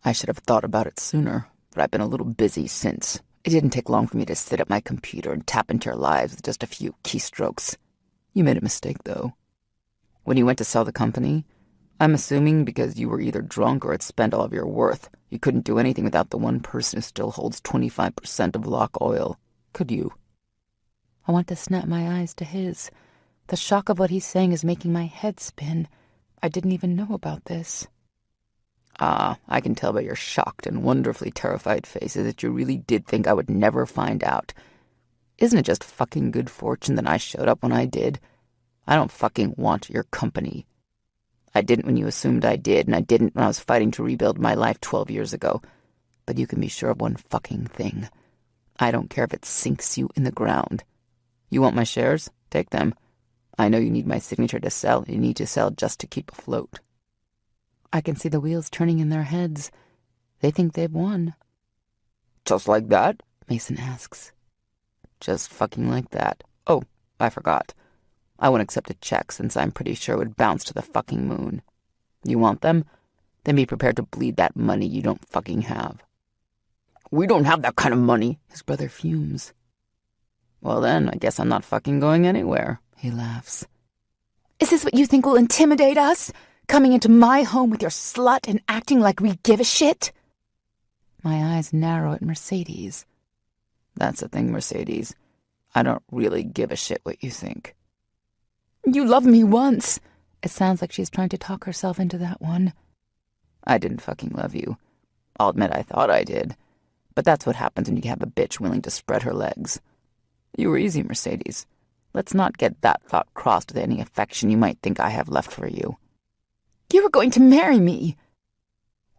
I should have thought about it sooner, but I've been a little busy since. It didn't take long for me to sit at my computer and tap into your lives with just a few keystrokes. You made a mistake, though. When you went to sell the company, I'm assuming because you were either drunk or had spent all of your worth, you couldn't do anything without the one person who still holds 25% of Locke Oil. Could you?" I want to snap my eyes to his. The shock of what he's saying is making my head spin. I didn't even know about this. "Ah, I can tell by your shocked and wonderfully terrified faces that you really did think I would never find out. Isn't it just fucking good fortune that I showed up when I did? I don't fucking want your company. I didn't when you assumed I did, and I didn't when I was fighting to rebuild my life 12 years ago. But you can be sure of one fucking thing. I don't care if it sinks you in the ground. You want my shares? Take them. I know you need my signature to sell. You need to sell just to keep afloat. I can see the wheels turning in their heads. They think they've won. Just like that? Mason asks. Just fucking like that. Oh, I forgot. I won't accept a check since I'm pretty sure it would bounce to the fucking moon. You want them? Then be prepared to bleed that money you don't fucking have. We don't have that kind of money, his brother fumes. Well then, I guess I'm not fucking going anywhere, he laughs. Is this what you think will intimidate us? Coming into my home with your slut and acting like we give a shit? My eyes narrow at Mercedes. That's the thing, Mercedes. I don't really give a shit what you think. You loved me once. It sounds like she's trying to talk herself into that one. I didn't fucking love you. I'll admit I thought I did. But that's what happens when you have a bitch willing to spread her legs. You were easy, Mercedes. Let's not get that thought crossed with any affection you might think I have left for you. You were going to marry me.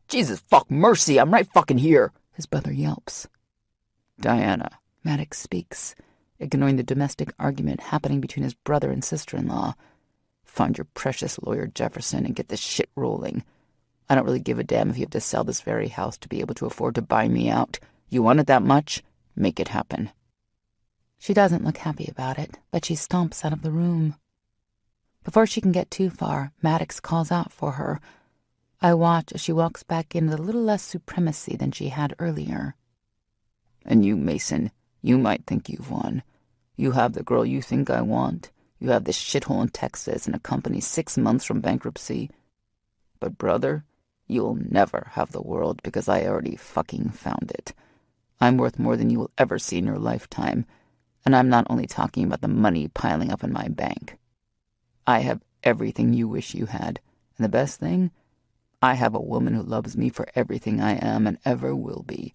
Jesus fuck mercy, I'm right fucking here, his brother yelps. Diana, Maddox speaks, ignoring the domestic argument happening between his brother and sister-in-law. Find your precious lawyer Jefferson and get this shit rolling. I don't really give a damn if you have to sell this very house to be able to afford to buy me out. You want it that much? Make it happen. She doesn't look happy about it, but she stomps out of the room. Before she can get too far, Maddox calls out for her. I watch as she walks back in with a little less supremacy than she had earlier. And you, Mason, you might think you've won. You have the girl you think I want. You have this shithole in Texas and a company 6 months from bankruptcy. But, brother, you'll never have the world because I already fucking found it. I'm worth more than you will ever see in your lifetime. And I'm not only talking about the money piling up in my bank. I have everything you wish you had. And the best thing? I have a woman who loves me for everything I am and ever will be.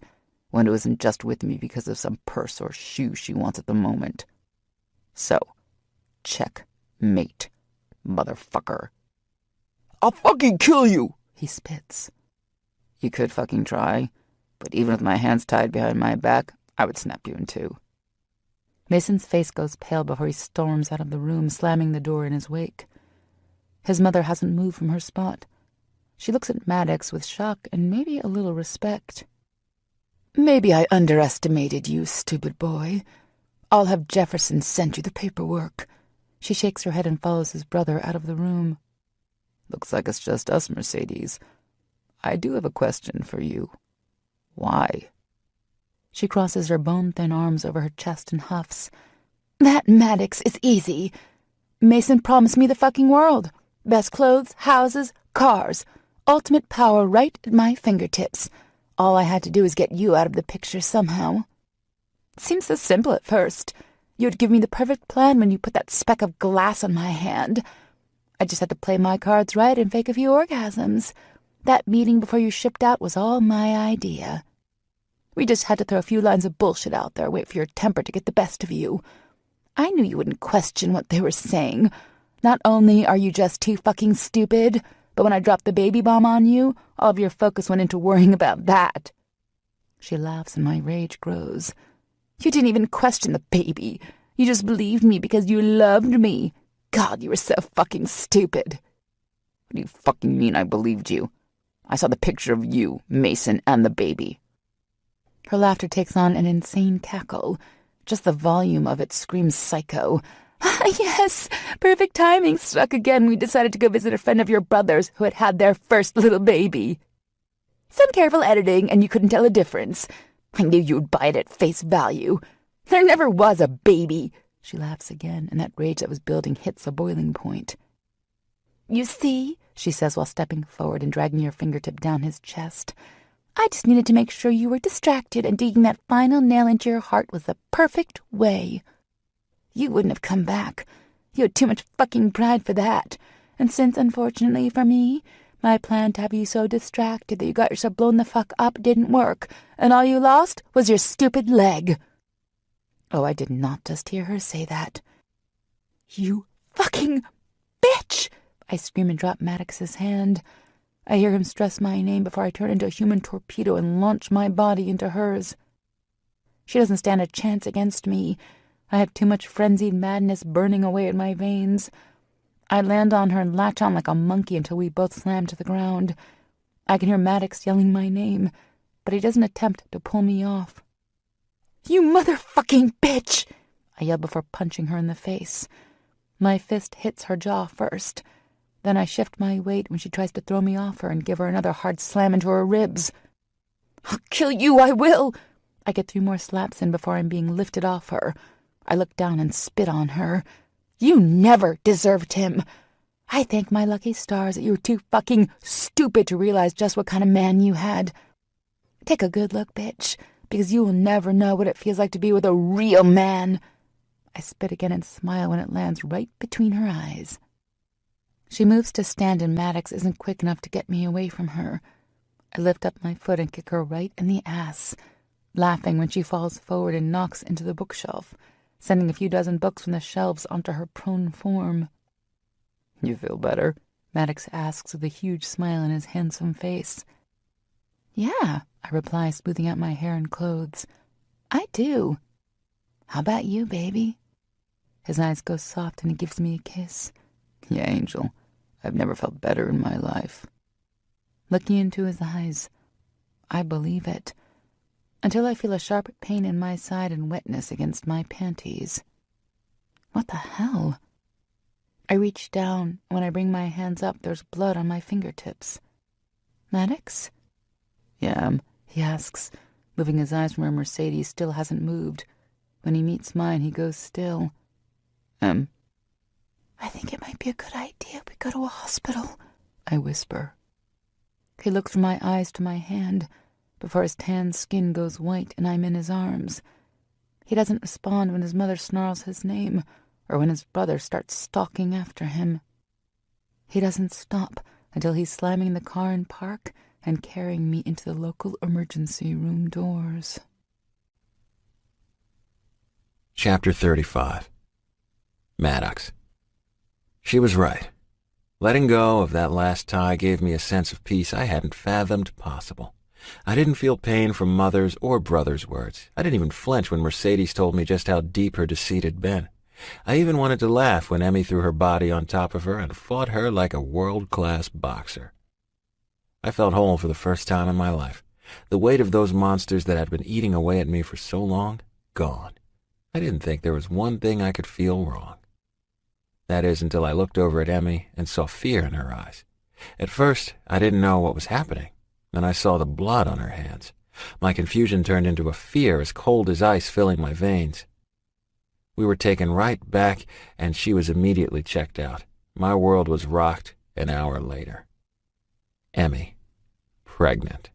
One who isn't just with me because of some purse or shoe she wants at the moment. So, checkmate, motherfucker. I'll fucking kill you, he spits. You could fucking try, but even with my hands tied behind my back, I would snap you in two. Mason's face goes pale before he storms out of the room, slamming the door in his wake. His mother hasn't moved from her spot. She looks at Maddox with shock and maybe a little respect. Maybe I underestimated you, stupid boy. I'll have Jefferson send you the paperwork. She shakes her head and follows his brother out of the room. Looks like it's just us, Mercedes. I do have a question for you. Why? She crosses her bone-thin arms over her chest and huffs. That, Maddox, is easy. Mason promised me the fucking world. Best clothes, houses, cars. Ultimate power right at my fingertips. All I had to do was get you out of the picture somehow. It seems so simple at first. You would give me the perfect plan when you put that speck of glass on my hand. I just had to play my cards right and fake a few orgasms. That meeting before you shipped out was all my idea. We just had to throw a few lines of bullshit out there, wait for your temper to get the best of you. I knew you wouldn't question what they were saying. Not only are you just too fucking stupid, but when I dropped the baby bomb on you, all of your focus went into worrying about that. She laughs and my rage grows. You didn't even question the baby. You just believed me because you loved me. God, you were so fucking stupid. What do you fucking mean I believed you? I saw the picture of you, Mason, and the baby. Her laughter takes on an insane cackle. Just the volume of it screams psycho. Yes, perfect timing struck again. We decided to go visit a friend of your brother's who had had their first little baby. Some careful editing, and you couldn't tell a difference. I knew you'd buy it at face value. There never was a baby. She laughs again, and that rage that was building hits a boiling point. You see, she says while stepping forward and dragging her fingertip down his chest. I just needed to make sure you were distracted, and digging that final nail into your heart was the perfect way. You wouldn't have come back. You had too much fucking pride for that. And since, unfortunately for me, my plan to have you so distracted that you got yourself blown the fuck up didn't work, and all you lost was your stupid leg. Oh, I did not just hear her say that. You fucking bitch! I scream and drop Maddox's hand. I hear him stress my name before I turn into a human torpedo and launch my body into hers. She doesn't stand a chance against me. I have too much frenzied madness burning away at my veins. I land on her and latch on like a monkey until we both slam to the ground. I can hear Maddox yelling my name, but he doesn't attempt to pull me off. "You motherfucking bitch!" I yell before punching her in the face. My fist hits her jaw first. Then I shift my weight when she tries to throw me off her and give her another hard slam into her ribs. "I'll kill you, I will!" I get 3 more slaps in before I'm being lifted off her. I look down and spit on her. "You never deserved him. I thank my lucky stars that you were too fucking stupid to realize just what kind of man you had. Take a good look, bitch, because you will never know what it feels like to be with a real man." I spit again and smile when it lands right between her eyes. She moves to stand and Maddox isn't quick enough to get me away from her. I lift up my foot and kick her right in the ass, laughing when she falls forward and knocks into the bookshelf, sending a few dozen books from the shelves onto her prone form. "You feel better?" Maddox asks with a huge smile on his handsome face. "Yeah," I reply, smoothing out my hair and clothes. "I do. How about you, baby?" His eyes go soft and he gives me a kiss. "Yeah, Angel. I've never felt better in my life." Looking into his eyes, I believe it, until I feel a sharp pain in my side and wetness against my panties. What the hell? I reach down, and when I bring my hands up, there's blood on my fingertips. "Maddox?" "Yeah, he asks, moving his eyes from where Mercedes still hasn't moved. When he meets mine, he goes still. "I think it might be a good idea if we go to a hospital," I whisper. He looks from my eyes to my hand before his tan skin goes white and I'm in his arms. He doesn't respond when his mother snarls his name or when his brother starts stalking after him. He doesn't stop until he's slamming the car in park and carrying me into the local emergency room doors. Chapter 35. Maddox. She was right. Letting go of that last tie gave me a sense of peace I hadn't fathomed possible. I didn't feel pain from Mother's or Brother's words. I didn't even flinch when Mercedes told me just how deep her deceit had been. I even wanted to laugh when Emmy threw her body on top of her and fought her like a world-class boxer. I felt whole for the first time in my life. The weight of those monsters that had been eating away at me for so long, gone. I didn't think there was one thing I could feel wrong. That is, until I looked over at Emmy and saw fear in her eyes. At first, I didn't know what was happening. Then I saw the blood on her hands. My confusion turned into a fear as cold as ice filling my veins. We were taken right back, and she was immediately checked out. My world was rocked an hour later. Emmy. Pregnant.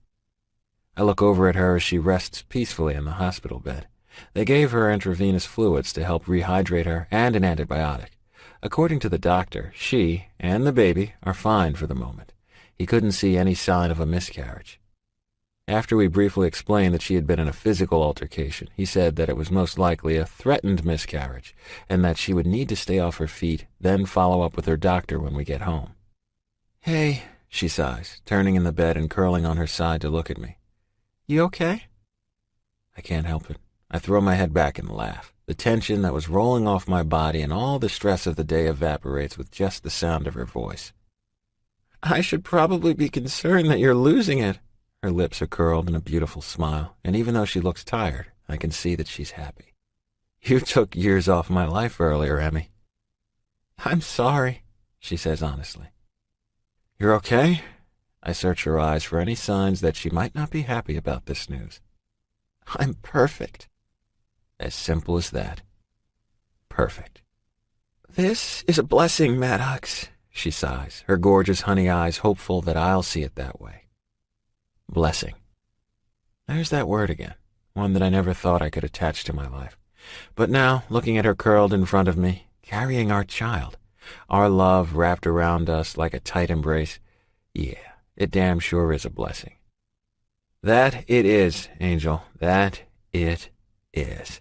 I look over at her as she rests peacefully in the hospital bed. They gave her intravenous fluids to help rehydrate her and an antibiotic. According to the doctor, she and the baby are fine for the moment. He couldn't see any sign of a miscarriage. After we briefly explained that she had been in a physical altercation, he said that it was most likely a threatened miscarriage and that she would need to stay off her feet, then follow up with her doctor when we get home. "Hey," she sighs, turning in the bed and curling on her side to look at me. "You okay?" I can't help it. I throw my head back and laugh. The tension that was rolling off my body and all the stress of the day evaporates with just the sound of her voice. "I should probably be concerned that you're losing it." Her lips are curled in a beautiful smile, and even though she looks tired, I can see that she's happy. "You took years off my life earlier, Emmy." "I'm sorry," she says honestly. "You're okay?" I search her eyes for any signs that she might not be happy about this news. "I'm perfect." As simple as that. Perfect. "This is a blessing, Maddox," she sighs, her gorgeous honey eyes hopeful that I'll see it that way. Blessing. There's that word again, one that I never thought I could attach to my life. But now, looking at her curled in front of me, carrying our child, our love wrapped around us like a tight embrace, yeah, it damn sure is a blessing. That it is, Angel, that it is.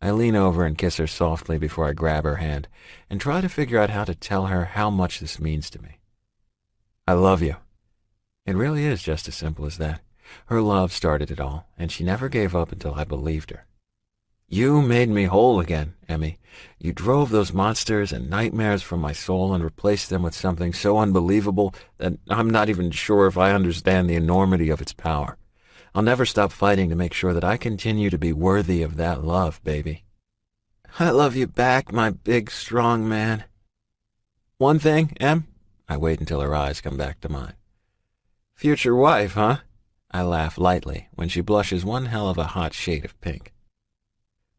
I lean over and kiss her softly before I grab her hand and try to figure out how to tell her how much this means to me. I love you. It really is just as simple as that. Her love started it all, and she never gave up until I believed her. You made me whole again, Emmy. You drove those monsters and nightmares from my soul and replaced them with something so unbelievable that I'm not even sure if I understand the enormity of its power. I'll never stop fighting to make sure that I continue to be worthy of that love, baby. I love you back, my big, strong man. One thing, Em? I wait until her eyes come back to mine. Future wife, huh? I laugh lightly when she blushes one hell of a hot shade of pink.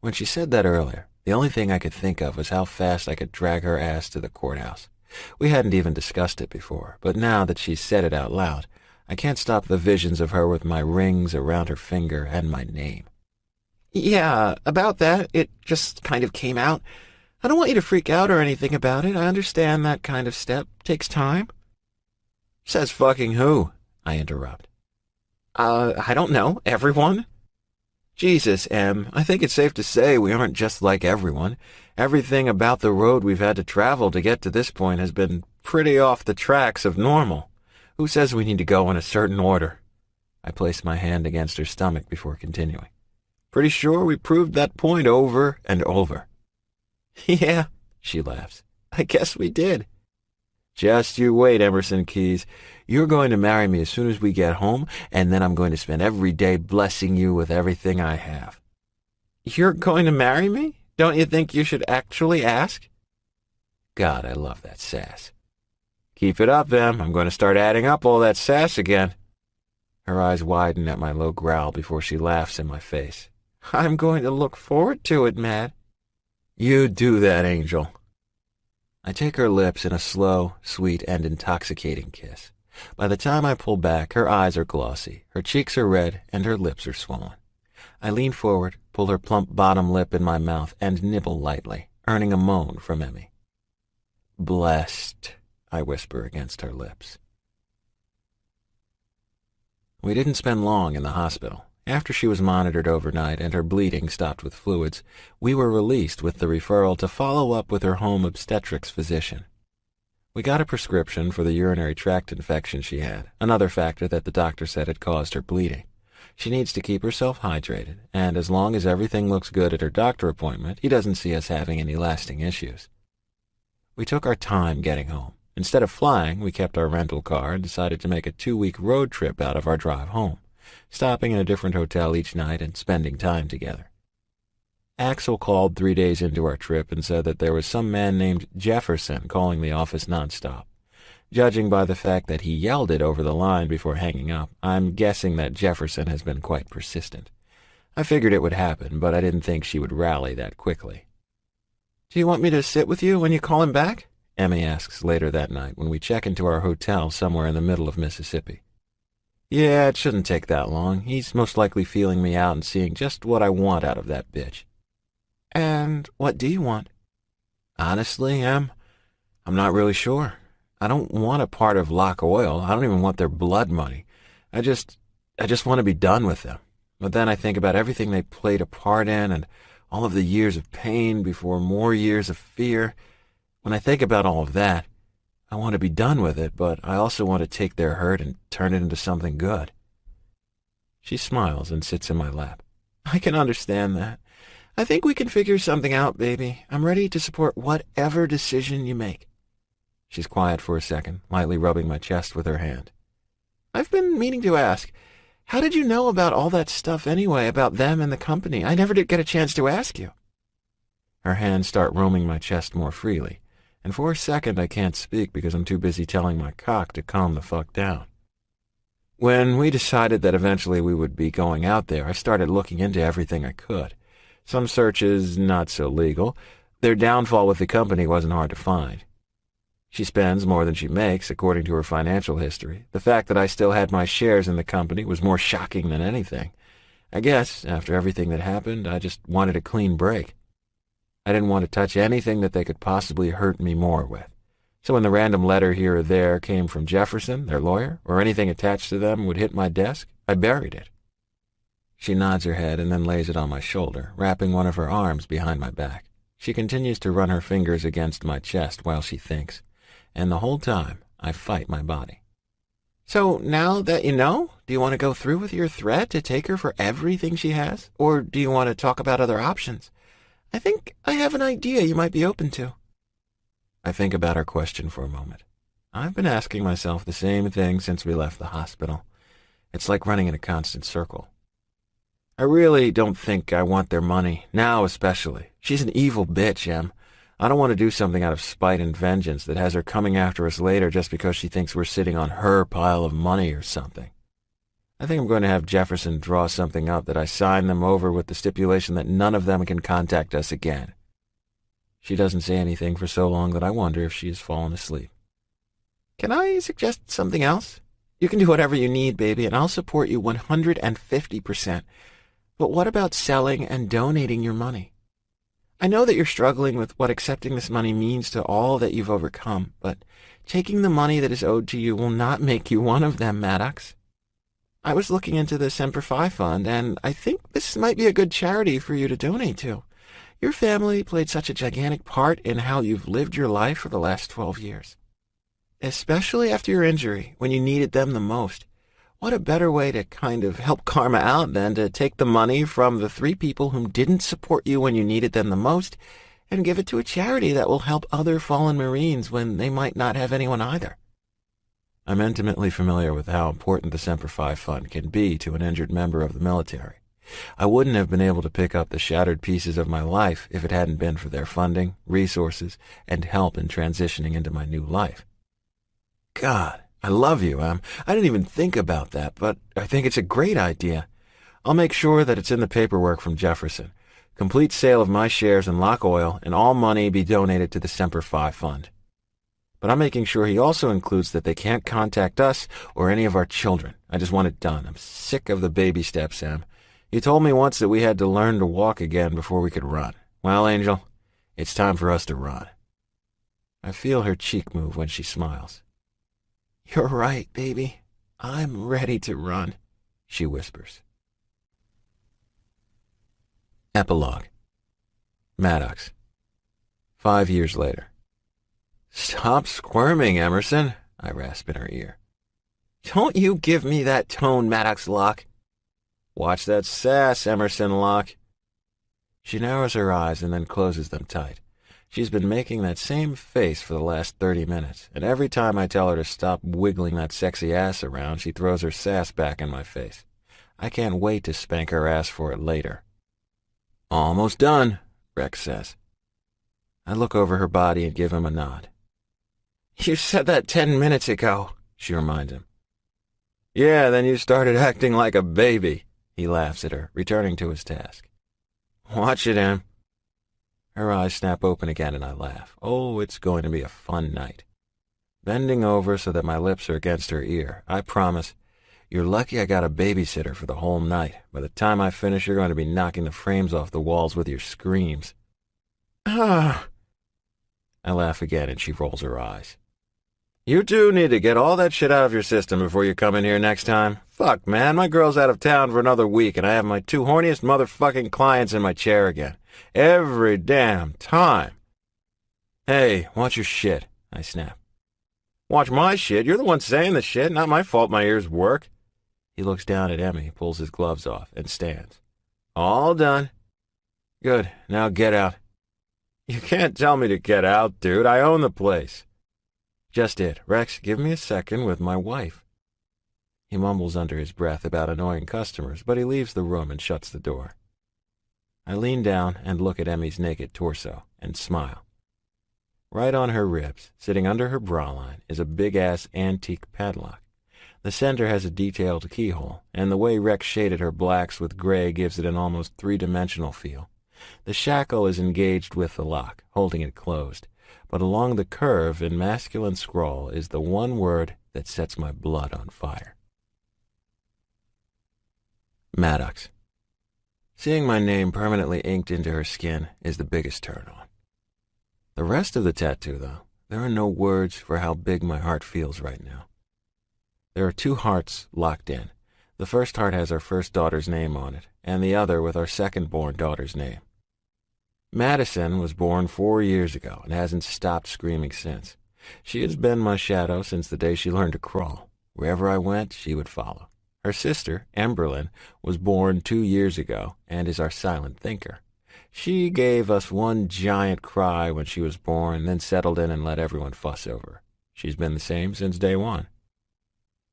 When she said that earlier, the only thing I could think of was how fast I could drag her ass to the courthouse. We hadn't even discussed it before, but now that she's said it out loud, I can't stop the visions of her with my rings around her finger and my name. Yeah, about that, it just kind of came out. I don't want you to freak out or anything about it. I understand that kind of step takes time. Says fucking who? I interrupt. I don't know. Everyone? Jesus, Em, I think it's safe to say we aren't just like everyone. Everything about the road we've had to travel to get to this point has been pretty off the tracks of normal. Who says we need to go in a certain order? I place my hand against her stomach before continuing. Pretty sure we proved that point over and over. Yeah, she laughs. I guess we did. Just you wait, Emerson Keyes. You're going to marry me as soon as we get home, and then I'm going to spend every day blessing you with everything I have. You're going to marry me? Don't you think you should actually ask? God, I love that sass. Keep it up, Em. I'm going to start adding up all that sass again. Her eyes widen at my low growl before she laughs in my face. I'm going to look forward to it, Matt. You do that, Angel. I take her lips in a slow, sweet, and intoxicating kiss. By the time I pull back, her eyes are glossy, her cheeks are red, and her lips are swollen. I lean forward, pull her plump bottom lip in my mouth, and nibble lightly, earning a moan from Emmy. Blessed, I whisper against her lips. We didn't spend long in the hospital. After she was monitored overnight and her bleeding stopped with fluids, we were released with the referral to follow up with her home obstetrics physician. We got a prescription for the urinary tract infection she had, another factor that the doctor said had caused her bleeding. She needs to keep herself hydrated, and as long as everything looks good at her doctor appointment, he doesn't see us having any lasting issues. We took our time getting home. Instead of flying, we kept our rental car and decided to make a 2-week road trip out of our drive home, stopping in a different hotel each night and spending time together. Axel called 3 days into our trip and said that there was some man named Jefferson calling the office nonstop. Judging by the fact that he yelled it over the line before hanging up, I'm guessing that Jefferson has been quite persistent. I figured it would happen, but I didn't think she would rally that quickly. Do you want me to sit with you when you call him back? Emmy asks later that night when we check into our hotel somewhere in the middle of Mississippi. Yeah, it shouldn't take that long. He's most likely feeling me out and seeing just what I want out of that bitch. And what do you want? Honestly, Em, I'm not really sure. I don't want a part of Locke Oil. I don't even want their blood money. I just want to be done with them. But then I think about everything they played a part in and all of the years of pain before more years of fear. When I think about all of that, I want to be done with it, but I also want to take their hurt and turn it into something good. She smiles and sits in my lap. I can understand that. I think we can figure something out, baby. I'm ready to support whatever decision you make. She's quiet for a second, lightly rubbing my chest with her hand. I've been meaning to ask, how did you know about all that stuff anyway, about them and the company? I never did get a chance to ask you. Her hands start roaming my chest more freely, and for a second I can't speak because I'm too busy telling my cock to calm the fuck down. When we decided that eventually we would be going out there, I started looking into everything I could. Some searches, not so legal. Their downfall with the company wasn't hard to find. She spends more than she makes, according to her financial history. The fact that I still had my shares in the company was more shocking than anything. I guess, after everything that happened, I just wanted a clean break. I didn't want to touch anything that they could possibly hurt me more with. So when the random letter here or there came from Jefferson, their lawyer, or anything attached to them would hit my desk, I buried it. She nods her head and then lays it on my shoulder, wrapping one of her arms behind my back. She continues to run her fingers against my chest while she thinks, and the whole time I fight my body. So now that you know, do you want to go through with your threat to take her for everything she has? Or do you want to talk about other options? I think I have an idea you might be open to. I think about her question for a moment. I've been asking myself the same thing since we left the hospital. It's like running in a constant circle. I really don't think I want their money, now especially. She's an evil bitch, Em. I don't want to do something out of spite and vengeance that has her coming after us later just because she thinks we're sitting on her pile of money or something. I think I'm going to have Jefferson draw something up that I sign them over with the stipulation that none of them can contact us again. She doesn't say anything for so long that I wonder if she has fallen asleep. Can I suggest something else? You can do whatever you need, baby, and I'll support you 150%. But what about selling and donating your money? I know that you're struggling with what accepting this money means to all that you've overcome, but taking the money that is owed to you will not make you one of them, Maddox. I was looking into the Semper Fi Fund, and I think this might be a good charity for you to donate to. Your family played such a gigantic part in how you've lived your life for the last 12 years. Especially after your injury, when you needed them the most. What a better way to kind of help karma out than to take the money from the 3 people who didn't support you when you needed them the most and give it to a charity that will help other fallen Marines when they might not have anyone either. I'm intimately familiar with how important the Semper Fi Fund can be to an injured member of the military. I wouldn't have been able to pick up the shattered pieces of my life if it hadn't been for their funding, resources, and help in transitioning into my new life. God, I love you, Em. I didn't even think about that, but I think it's a great idea. I'll make sure that it's in the paperwork from Jefferson. Complete sale of my shares in Locke Oil and all money be donated to the Semper Fi Fund. But I'm making sure he also includes that they can't contact us or any of our children. I just want it done. I'm sick of the baby steps, Em. You told me once that we had to learn to walk again before we could run. Well, Angel, it's time for us to run. I feel her cheek move when she smiles. You're right, baby. I'm ready to run, she whispers. Epilogue. Maddox. 5 years later. Stop squirming, Emerson, I rasp in her ear. Don't you give me that tone, Maddox Locke. Watch that sass, Emerson Locke. She narrows her eyes and then closes them tight. She's been making that same face for the last 30 minutes, and every time I tell her to stop wiggling that sexy ass around, she throws her sass back in my face. I can't wait to spank her ass for it later. Almost done, Rex says. I look over her body and give him a nod. You said that 10 minutes ago, she reminds him. Yeah, then you started acting like a baby. He laughs at her, returning to his task. Watch it, Em. Her eyes snap open again and I laugh. Oh, it's going to be a fun night. Bending over so that my lips are against her ear, I promise, you're lucky I got a babysitter for the whole night. By the time I finish, you're going to be knocking the frames off the walls with your screams. Ah! I laugh again and she rolls her eyes. You two need to get all that shit out of your system before you come in here next time. Fuck, man, my girl's out of town for another week and I have my 2 horniest motherfucking clients in my chair again. Every damn time. Hey, watch your shit, I snap. Watch my shit? You're the one saying the shit, not my fault my ears work. He looks down at Emmy, pulls his gloves off, and stands. All done. Good, now get out. You can't tell me to get out, dude. I own the place. Just it. Rex, give me a second with my wife. He mumbles under his breath about annoying customers, but he leaves the room and shuts the door. I lean down and look at Emmy's naked torso and smile. Right on her ribs, sitting under her bra line, is a big-ass antique padlock. The center has a detailed keyhole, and the way Rex shaded her blacks with gray gives it an almost 3-dimensional feel. The shackle is engaged with the lock, holding it closed, but along the curve in masculine scrawl is the one word that sets my blood on fire. Maddox. Seeing my name permanently inked into her skin is the biggest turn-on. The rest of the tattoo, though, there are no words for how big my heart feels right now. There are 2 hearts locked in. The first heart has our first daughter's name on it, and the other with our second-born daughter's name. Madison was born 4 years ago and hasn't stopped screaming since. She has been my shadow since the day she learned to crawl. Wherever I went, she would follow. Her sister, Emberlyn, was born 2 years ago and is our silent thinker. She gave us one giant cry when she was born, then settled in and let everyone fuss over her. She's been the same since day one.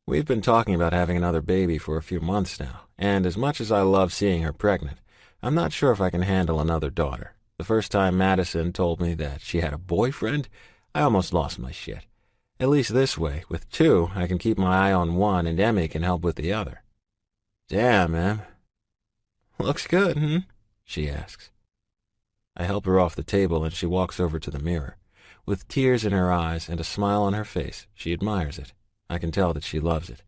We've been talking about having another baby for a few months now, and as much as I love seeing her pregnant, I'm not sure if I can handle another daughter. The first time Madison told me that she had a boyfriend, I almost lost my shit. At least this way, with 2, I can keep my eye on one and Emmy can help with the other. Damn, Em. Looks good, hmm? She asks. I help her off the table and she walks over to the mirror. With tears in her eyes and a smile on her face, she admires it. I can tell that she loves it.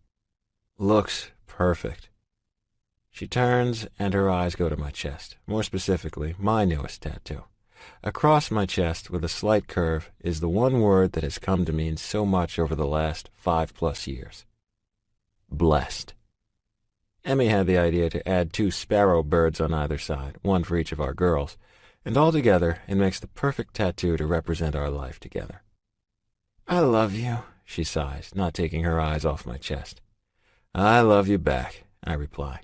Looks perfect. She turns and her eyes go to my chest, more specifically, my newest tattoo. Across my chest, with a slight curve, is the one word that has come to mean so much over the last 5+ years. Blessed. Emmy had the idea to add 2 sparrow birds on either side, one for each of our girls, and altogether it makes the perfect tattoo to represent our life together. I love you, she sighs, not taking her eyes off my chest. I love you back, I reply.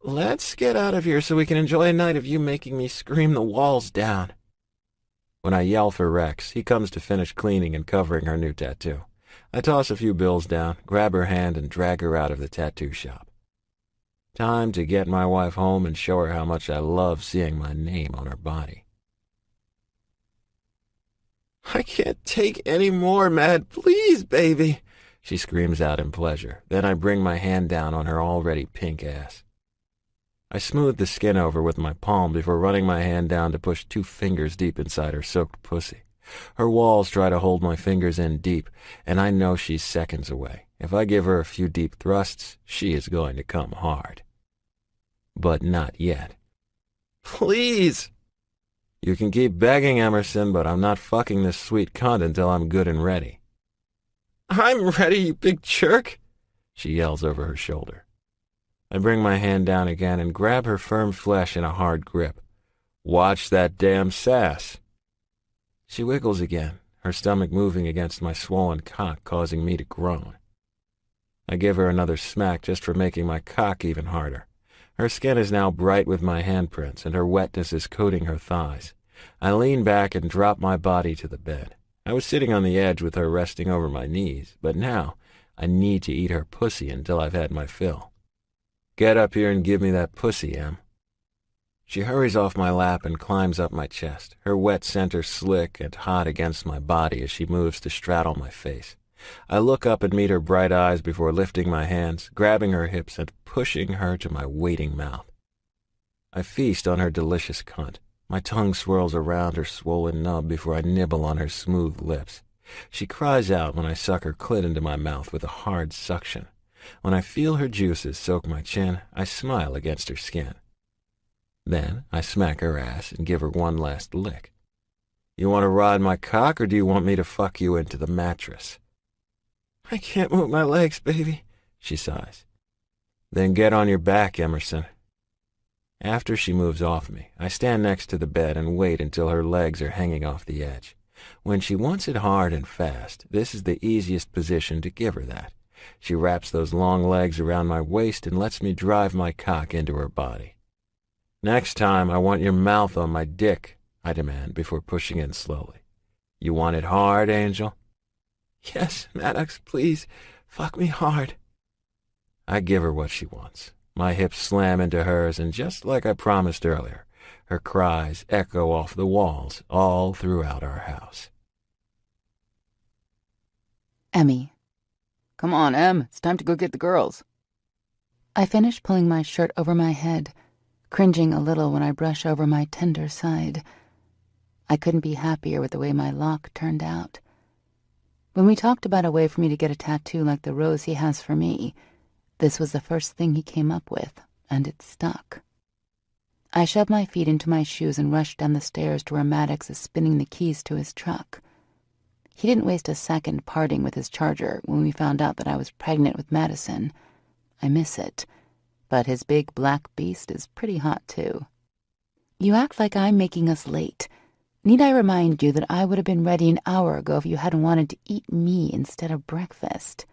Let's get out of here so we can enjoy a night of you making me scream the walls down. When I yell for Rex, he comes to finish cleaning and covering her new tattoo. I toss a few bills down, grab her hand, and drag her out of the tattoo shop. Time to get my wife home and show her how much I love seeing my name on her body. I can't take any more, Mad. Please, baby, she screams out in pleasure. Then I bring my hand down on her already pink ass. I smooth the skin over with my palm before running my hand down to push 2 fingers deep inside her soaked pussy. Her walls try to hold my fingers in deep, and I know she's seconds away. If I give her a few deep thrusts, she is going to come hard. But not yet. Please! You can keep begging, Emerson, but I'm not fucking this sweet cunt until I'm good and ready. I'm ready, you big jerk! She yells over her shoulder. I bring my hand down again and grab her firm flesh in a hard grip. Watch that damn sass. She wiggles again, her stomach moving against my swollen cock, causing me to groan. I give her another smack just for making my cock even harder. Her skin is now bright with my handprints, and her wetness is coating her thighs. I lean back and drop my body to the bed. I was sitting on the edge with her resting over my knees, but now I need to eat her pussy until I've had my fill. Get up here and give me that pussy, Em. She hurries off my lap and climbs up my chest, her wet center slick and hot against my body as she moves to straddle my face. I look up and meet her bright eyes before lifting my hands, grabbing her hips and pushing her to my waiting mouth. I feast on her delicious cunt. My tongue swirls around her swollen nub before I nibble on her smooth lips. She cries out when I suck her clit into my mouth with a hard suction. When I feel her juices soak my chin, I smile against her skin. Then I smack her ass and give her one last lick. You want to ride my cock, or do you want me to fuck you into the mattress? I can't move my legs, baby, she sighs. Then get on your back, Emerson. After she moves off me, I stand next to the bed and wait until her legs are hanging off the edge. When she wants it hard and fast, this is the easiest position to give her that. She wraps those long legs around my waist and lets me drive my cock into her body. Next time, I want your mouth on my dick, I demand before pushing in slowly. You want it hard, Angel? Yes, Maddox, please, fuck me hard. I give her what she wants. My hips slam into hers, and just like I promised earlier, her cries echo off the walls all throughout our house. Emmy. Come on, Em. It's time to go get the girls. I finish pulling my shirt over my head, cringing a little when I brush over my tender side. I couldn't be happier with the way my Locke turned out. When we talked about a way for me to get a tattoo like the rose he has for me, this was the first thing he came up with, and it stuck. I shoved my feet into my shoes and rushed down the stairs to where Maddox is spinning the keys to his truck. He didn't waste a second parting with his charger when we found out that I was pregnant with Madison. I miss it, but his big black beast is pretty hot too. You act like I'm making us late. Need I remind you that I would have been ready an hour ago if you hadn't wanted to eat me instead of breakfast?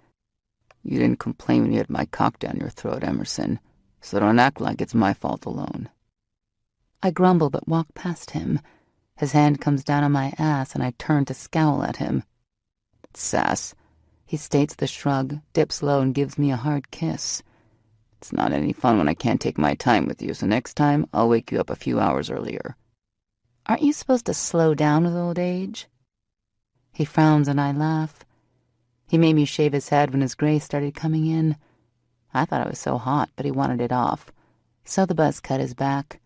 You didn't complain when you had my cock down your throat, Emerson, so don't act like it's my fault alone. I grumble but walk past him. His hand comes down on my ass and I turn to scowl at him. Sass. He states with a shrug, dips low and gives me a hard kiss. It's not any fun when I can't take my time with you, so next time I'll wake you up a few hours earlier. Aren't you supposed to slow down with old age? He frowns and I laugh. He made me shave his head when his gray started coming in. I thought it was so hot, but he wanted it off. So the buzz cut is back.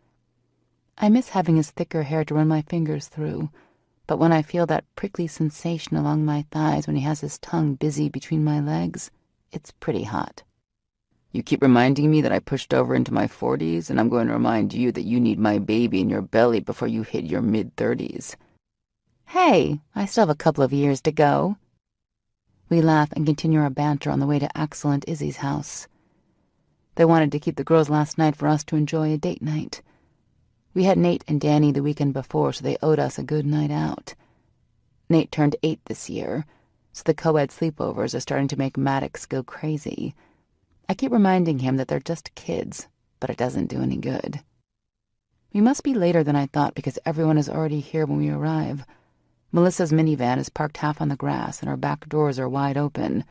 I miss having his thicker hair to run my fingers through, but when I feel that prickly sensation along my thighs when he has his tongue busy between my legs, it's pretty hot. You keep reminding me that I pushed over into my 40s, and I'm going to remind you that you need my baby in your belly before you hit your mid-30s. Hey, I still have a couple of years to go. We laugh and continue our banter on the way to Axel and Izzy's house. They wanted to keep the girls last night for us to enjoy a date night. We had Nate and Danny the weekend before, so they owed us a good night out. Nate turned 8 this year, so the co-ed sleepovers are starting to make Maddox go crazy. I keep reminding him that they're just kids, but it doesn't do any good. We must be later than I thought because everyone is already here when we arrive. Melissa's minivan is parked half on the grass and our back doors are wide open.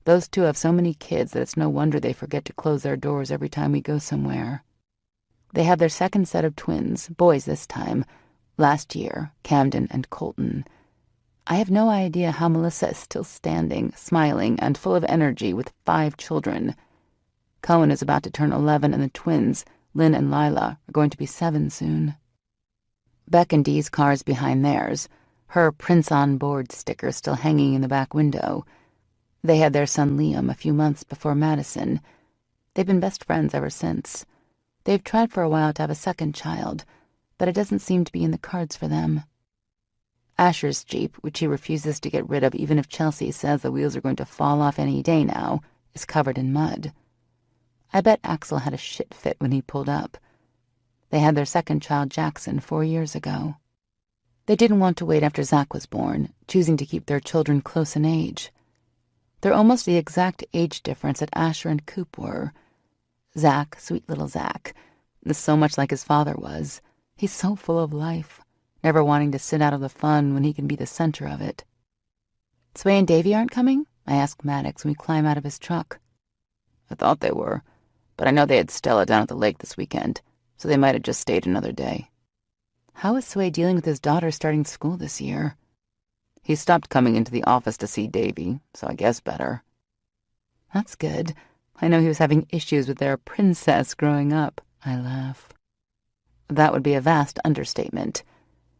Those two have so many kids that it's no wonder they forget to close their doors every time we go somewhere. They have their second set of twins, boys this time, last year, Camden and Colton. I have no idea how Melissa is still standing, smiling, and full of energy with 5 children. Cohen is about to turn 11 and the twins, Lynn and Lila, are going to be 7 soon. Beck and Dee's car is behind theirs, her Prince on Board sticker still hanging in the back window. They had their son Liam a few months before Madison. They've been best friends ever since. They've tried for a while to have a second child, but it doesn't seem to be in the cards for them. Asher's Jeep, which he refuses to get rid of even if Chelsea says the wheels are going to fall off any day now, is covered in mud. I bet Axel had a shit fit when he pulled up. They had their second child, Jackson, 4 years ago. They didn't want to wait after Zach was born, choosing to keep their children close in age. They're almost the exact age difference that Asher and Coop were. Zach, sweet little Zach, is so much like his father was. He's so full of life, never wanting to sit out of the fun when he can be the center of it. Sway and Davy aren't coming? I ask Maddox when we climb out of his truck. I thought they were, but I know they had Stella down at the lake this weekend, so they might have just stayed another day. How is Sway dealing with his daughter starting school this year? He stopped coming into the office to see Davy, so I guess better. That's good. I know he was having issues with their princess growing up. I laugh. That would be a vast understatement.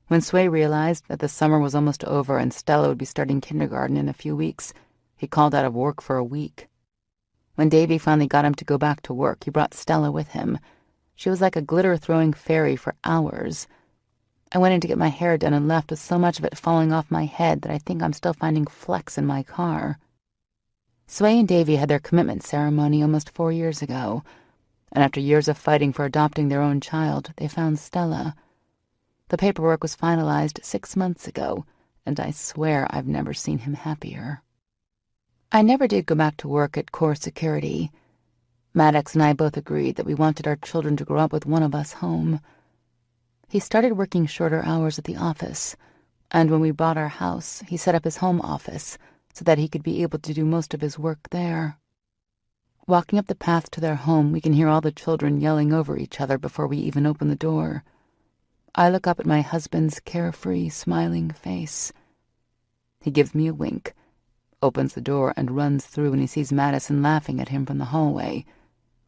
When Sway realized that the summer was almost over and Stella would be starting kindergarten in a few weeks, he called out of work for a week. When Davy finally got him to go back to work, he brought Stella with him. She was like a glitter-throwing fairy for hours. I went in to get my hair done and left with so much of it falling off my head that I think I'm still finding flecks in my car. Sway and Davy had their commitment ceremony almost 4 years ago, and after years of fighting for adopting their own child, they found Stella. The paperwork was finalized 6 months ago, and I swear I've never seen him happier. I never did go back to work at Core Security. Maddox and I both agreed that we wanted our children to grow up with one of us home. He started working shorter hours at the office, and when we bought our house, he set up his home office so that he could be able to do most of his work there. Walking up the path to their home, we can hear all the children yelling over each other before we even open the door. I look up at my husband's carefree, smiling face. He gives me a wink, opens the door, and runs through when he sees Madison laughing at him from the hallway.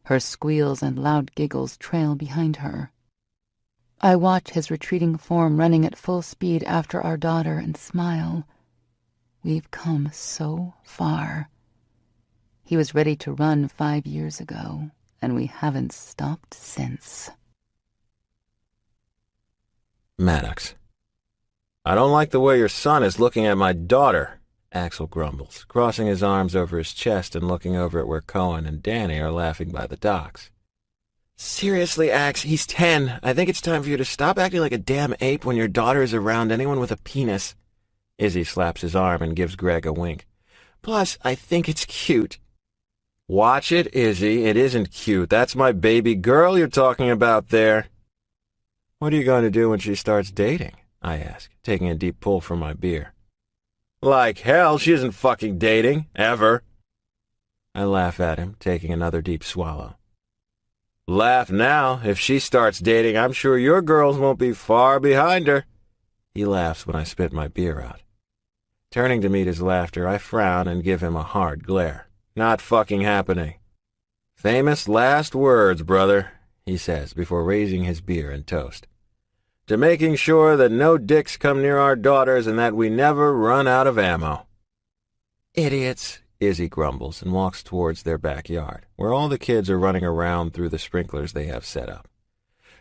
Her squeals and loud giggles trail behind her. I watch his retreating form running at full speed after our daughter and smile. We've come so far. He was ready to run 5 years ago, and we haven't stopped since. Maddox. I don't like the way your son is looking at my daughter, Axel grumbles, crossing his arms over his chest and looking over at where Cohen and Danny are laughing by the docks. Seriously, Ax, he's 10. I think it's time for you to stop acting like a damn ape when your daughter is around anyone with a penis. Izzy slaps his arm and gives Greg a wink. Plus, I think it's cute. Watch it, Izzy. It isn't cute. That's my baby girl you're talking about there. What are you going to do when she starts dating? I ask, taking a deep pull from my beer. Like hell, she isn't fucking dating, ever. I laugh at him, taking another deep swallow. Laugh now. If she starts dating, I'm sure your girls won't be far behind her. He laughs when I spit my beer out. Turning to meet his laughter, I frown and give him a hard glare. Not fucking happening. Famous last words, brother, he says before raising his beer and toast. To making sure that no dicks come near our daughters and that we never run out of ammo. Idiots, Izzy grumbles and walks towards their backyard, where all the kids are running around through the sprinklers they have set up.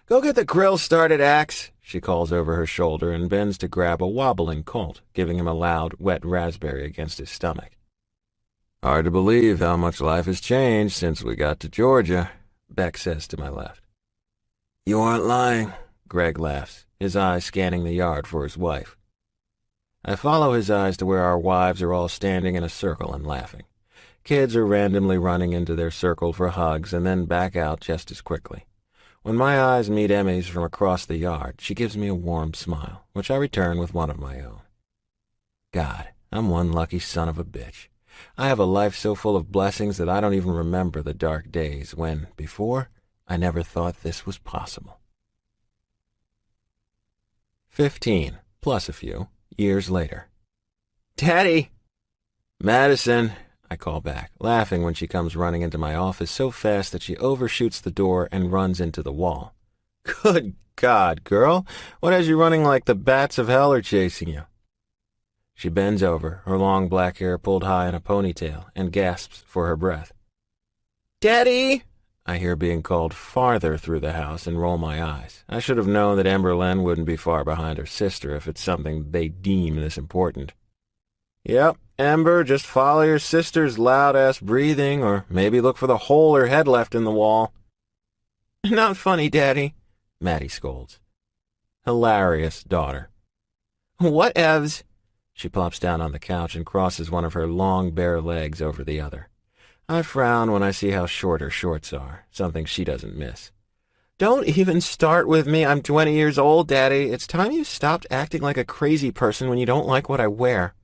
Go get the grill started, Axe, she calls over her shoulder and bends to grab a wobbling colt, giving him a loud, wet raspberry against his stomach. Hard to believe how much life has changed since we got to Georgia, Beck says to my left. You aren't lying, Greg laughs, his eyes scanning the yard for his wife. I follow his eyes to where our wives are all standing in a circle and laughing. Kids are randomly running into their circle for hugs and then back out just as quickly. When my eyes meet Emmy's from across the yard, she gives me a warm smile, which I return with one of my own. God, I'm one lucky son of a bitch. I have a life so full of blessings that I don't even remember the dark days when, before, I never thought this was possible. 15, plus a few, years later. Daddy! Madison, I call back, laughing when she comes running into my office so fast that she overshoots the door and runs into the wall. Good God, girl, what has you running like the bats of hell are chasing you? She bends over, her long black hair pulled high in a ponytail, and gasps for her breath. Daddy! I hear being called farther through the house and roll my eyes. I should have known that Emberlyn wouldn't be far behind her sister if it's something they deem this important. Yep, Ember, just follow your sister's loud-ass breathing, or maybe look for the hole her head left in the wall. Not funny, Daddy, Maddie scolds. Hilarious, daughter. Whatevs? She plops down on the couch and crosses one of her long, bare legs over the other. I frown when I see how short her shorts are, something she doesn't miss. Don't even start with me. I'm 20 years old, Daddy. It's time you stopped acting like a crazy person when you don't like what I wear.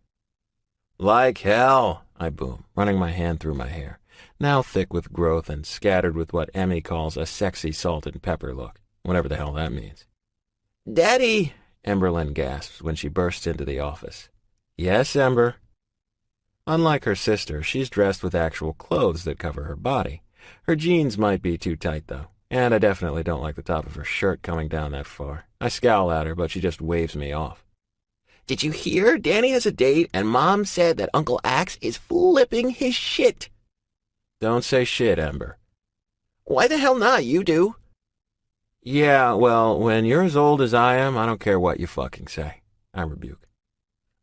Like hell, I boom, running my hand through my hair, now thick with growth and scattered with what Emmy calls a sexy salt and pepper look, whatever the hell that means. Daddy, Emberlyn gasps when she bursts into the office. Yes, Ember. Unlike her sister, she's dressed with actual clothes that cover her body. Her jeans might be too tight, though, and I definitely don't like the top of her shirt coming down that far. I scowl at her, but she just waves me off. Did you hear? Danny has a date, and Mom said that Uncle Axe is flipping his shit. Don't say shit, Ember. Why the hell not? You do. Yeah, well, when you're as old as I am, I don't care what you fucking say, I rebuke.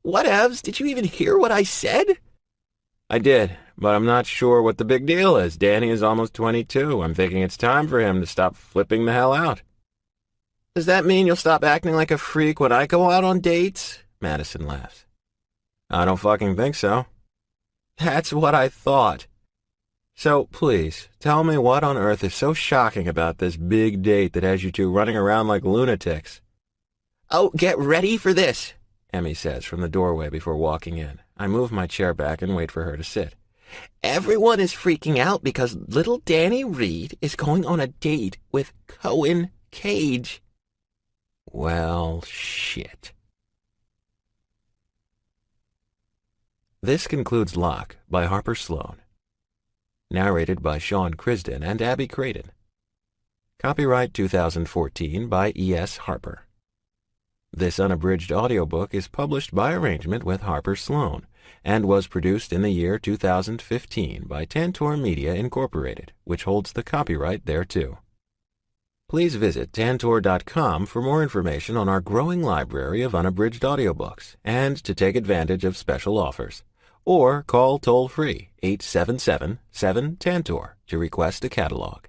Whatevs? Did you even hear what I said? I did, but I'm not sure what the big deal is. Danny is almost 22. I'm thinking it's time for him to stop flipping the hell out. Does that mean you'll stop acting like a freak when I go out on dates? Madison laughs. I don't fucking think so. That's what I thought. So, please, tell me what on earth is so shocking about this big date that has you two running around like lunatics? Oh, get ready for this, Emmy says from the doorway before walking in. I move my chair back and wait for her to sit. Everyone is freaking out because little Danny Reed is going on a date with Cohen Cage. Well, shit. This concludes Locke by Harper Sloan. Narrated by Sean Crisden and Abby Creighton. Copyright 2014 by E.S. Harper. This unabridged audiobook is published by arrangement with Harper Sloan and was produced in the year 2015 by Tantor Media Incorporated, which holds the copyright thereto. Please visit tantor.com for more information on our growing library of unabridged audiobooks and to take advantage of special offers, or call toll-free 877-7-TANTOR to request a catalog.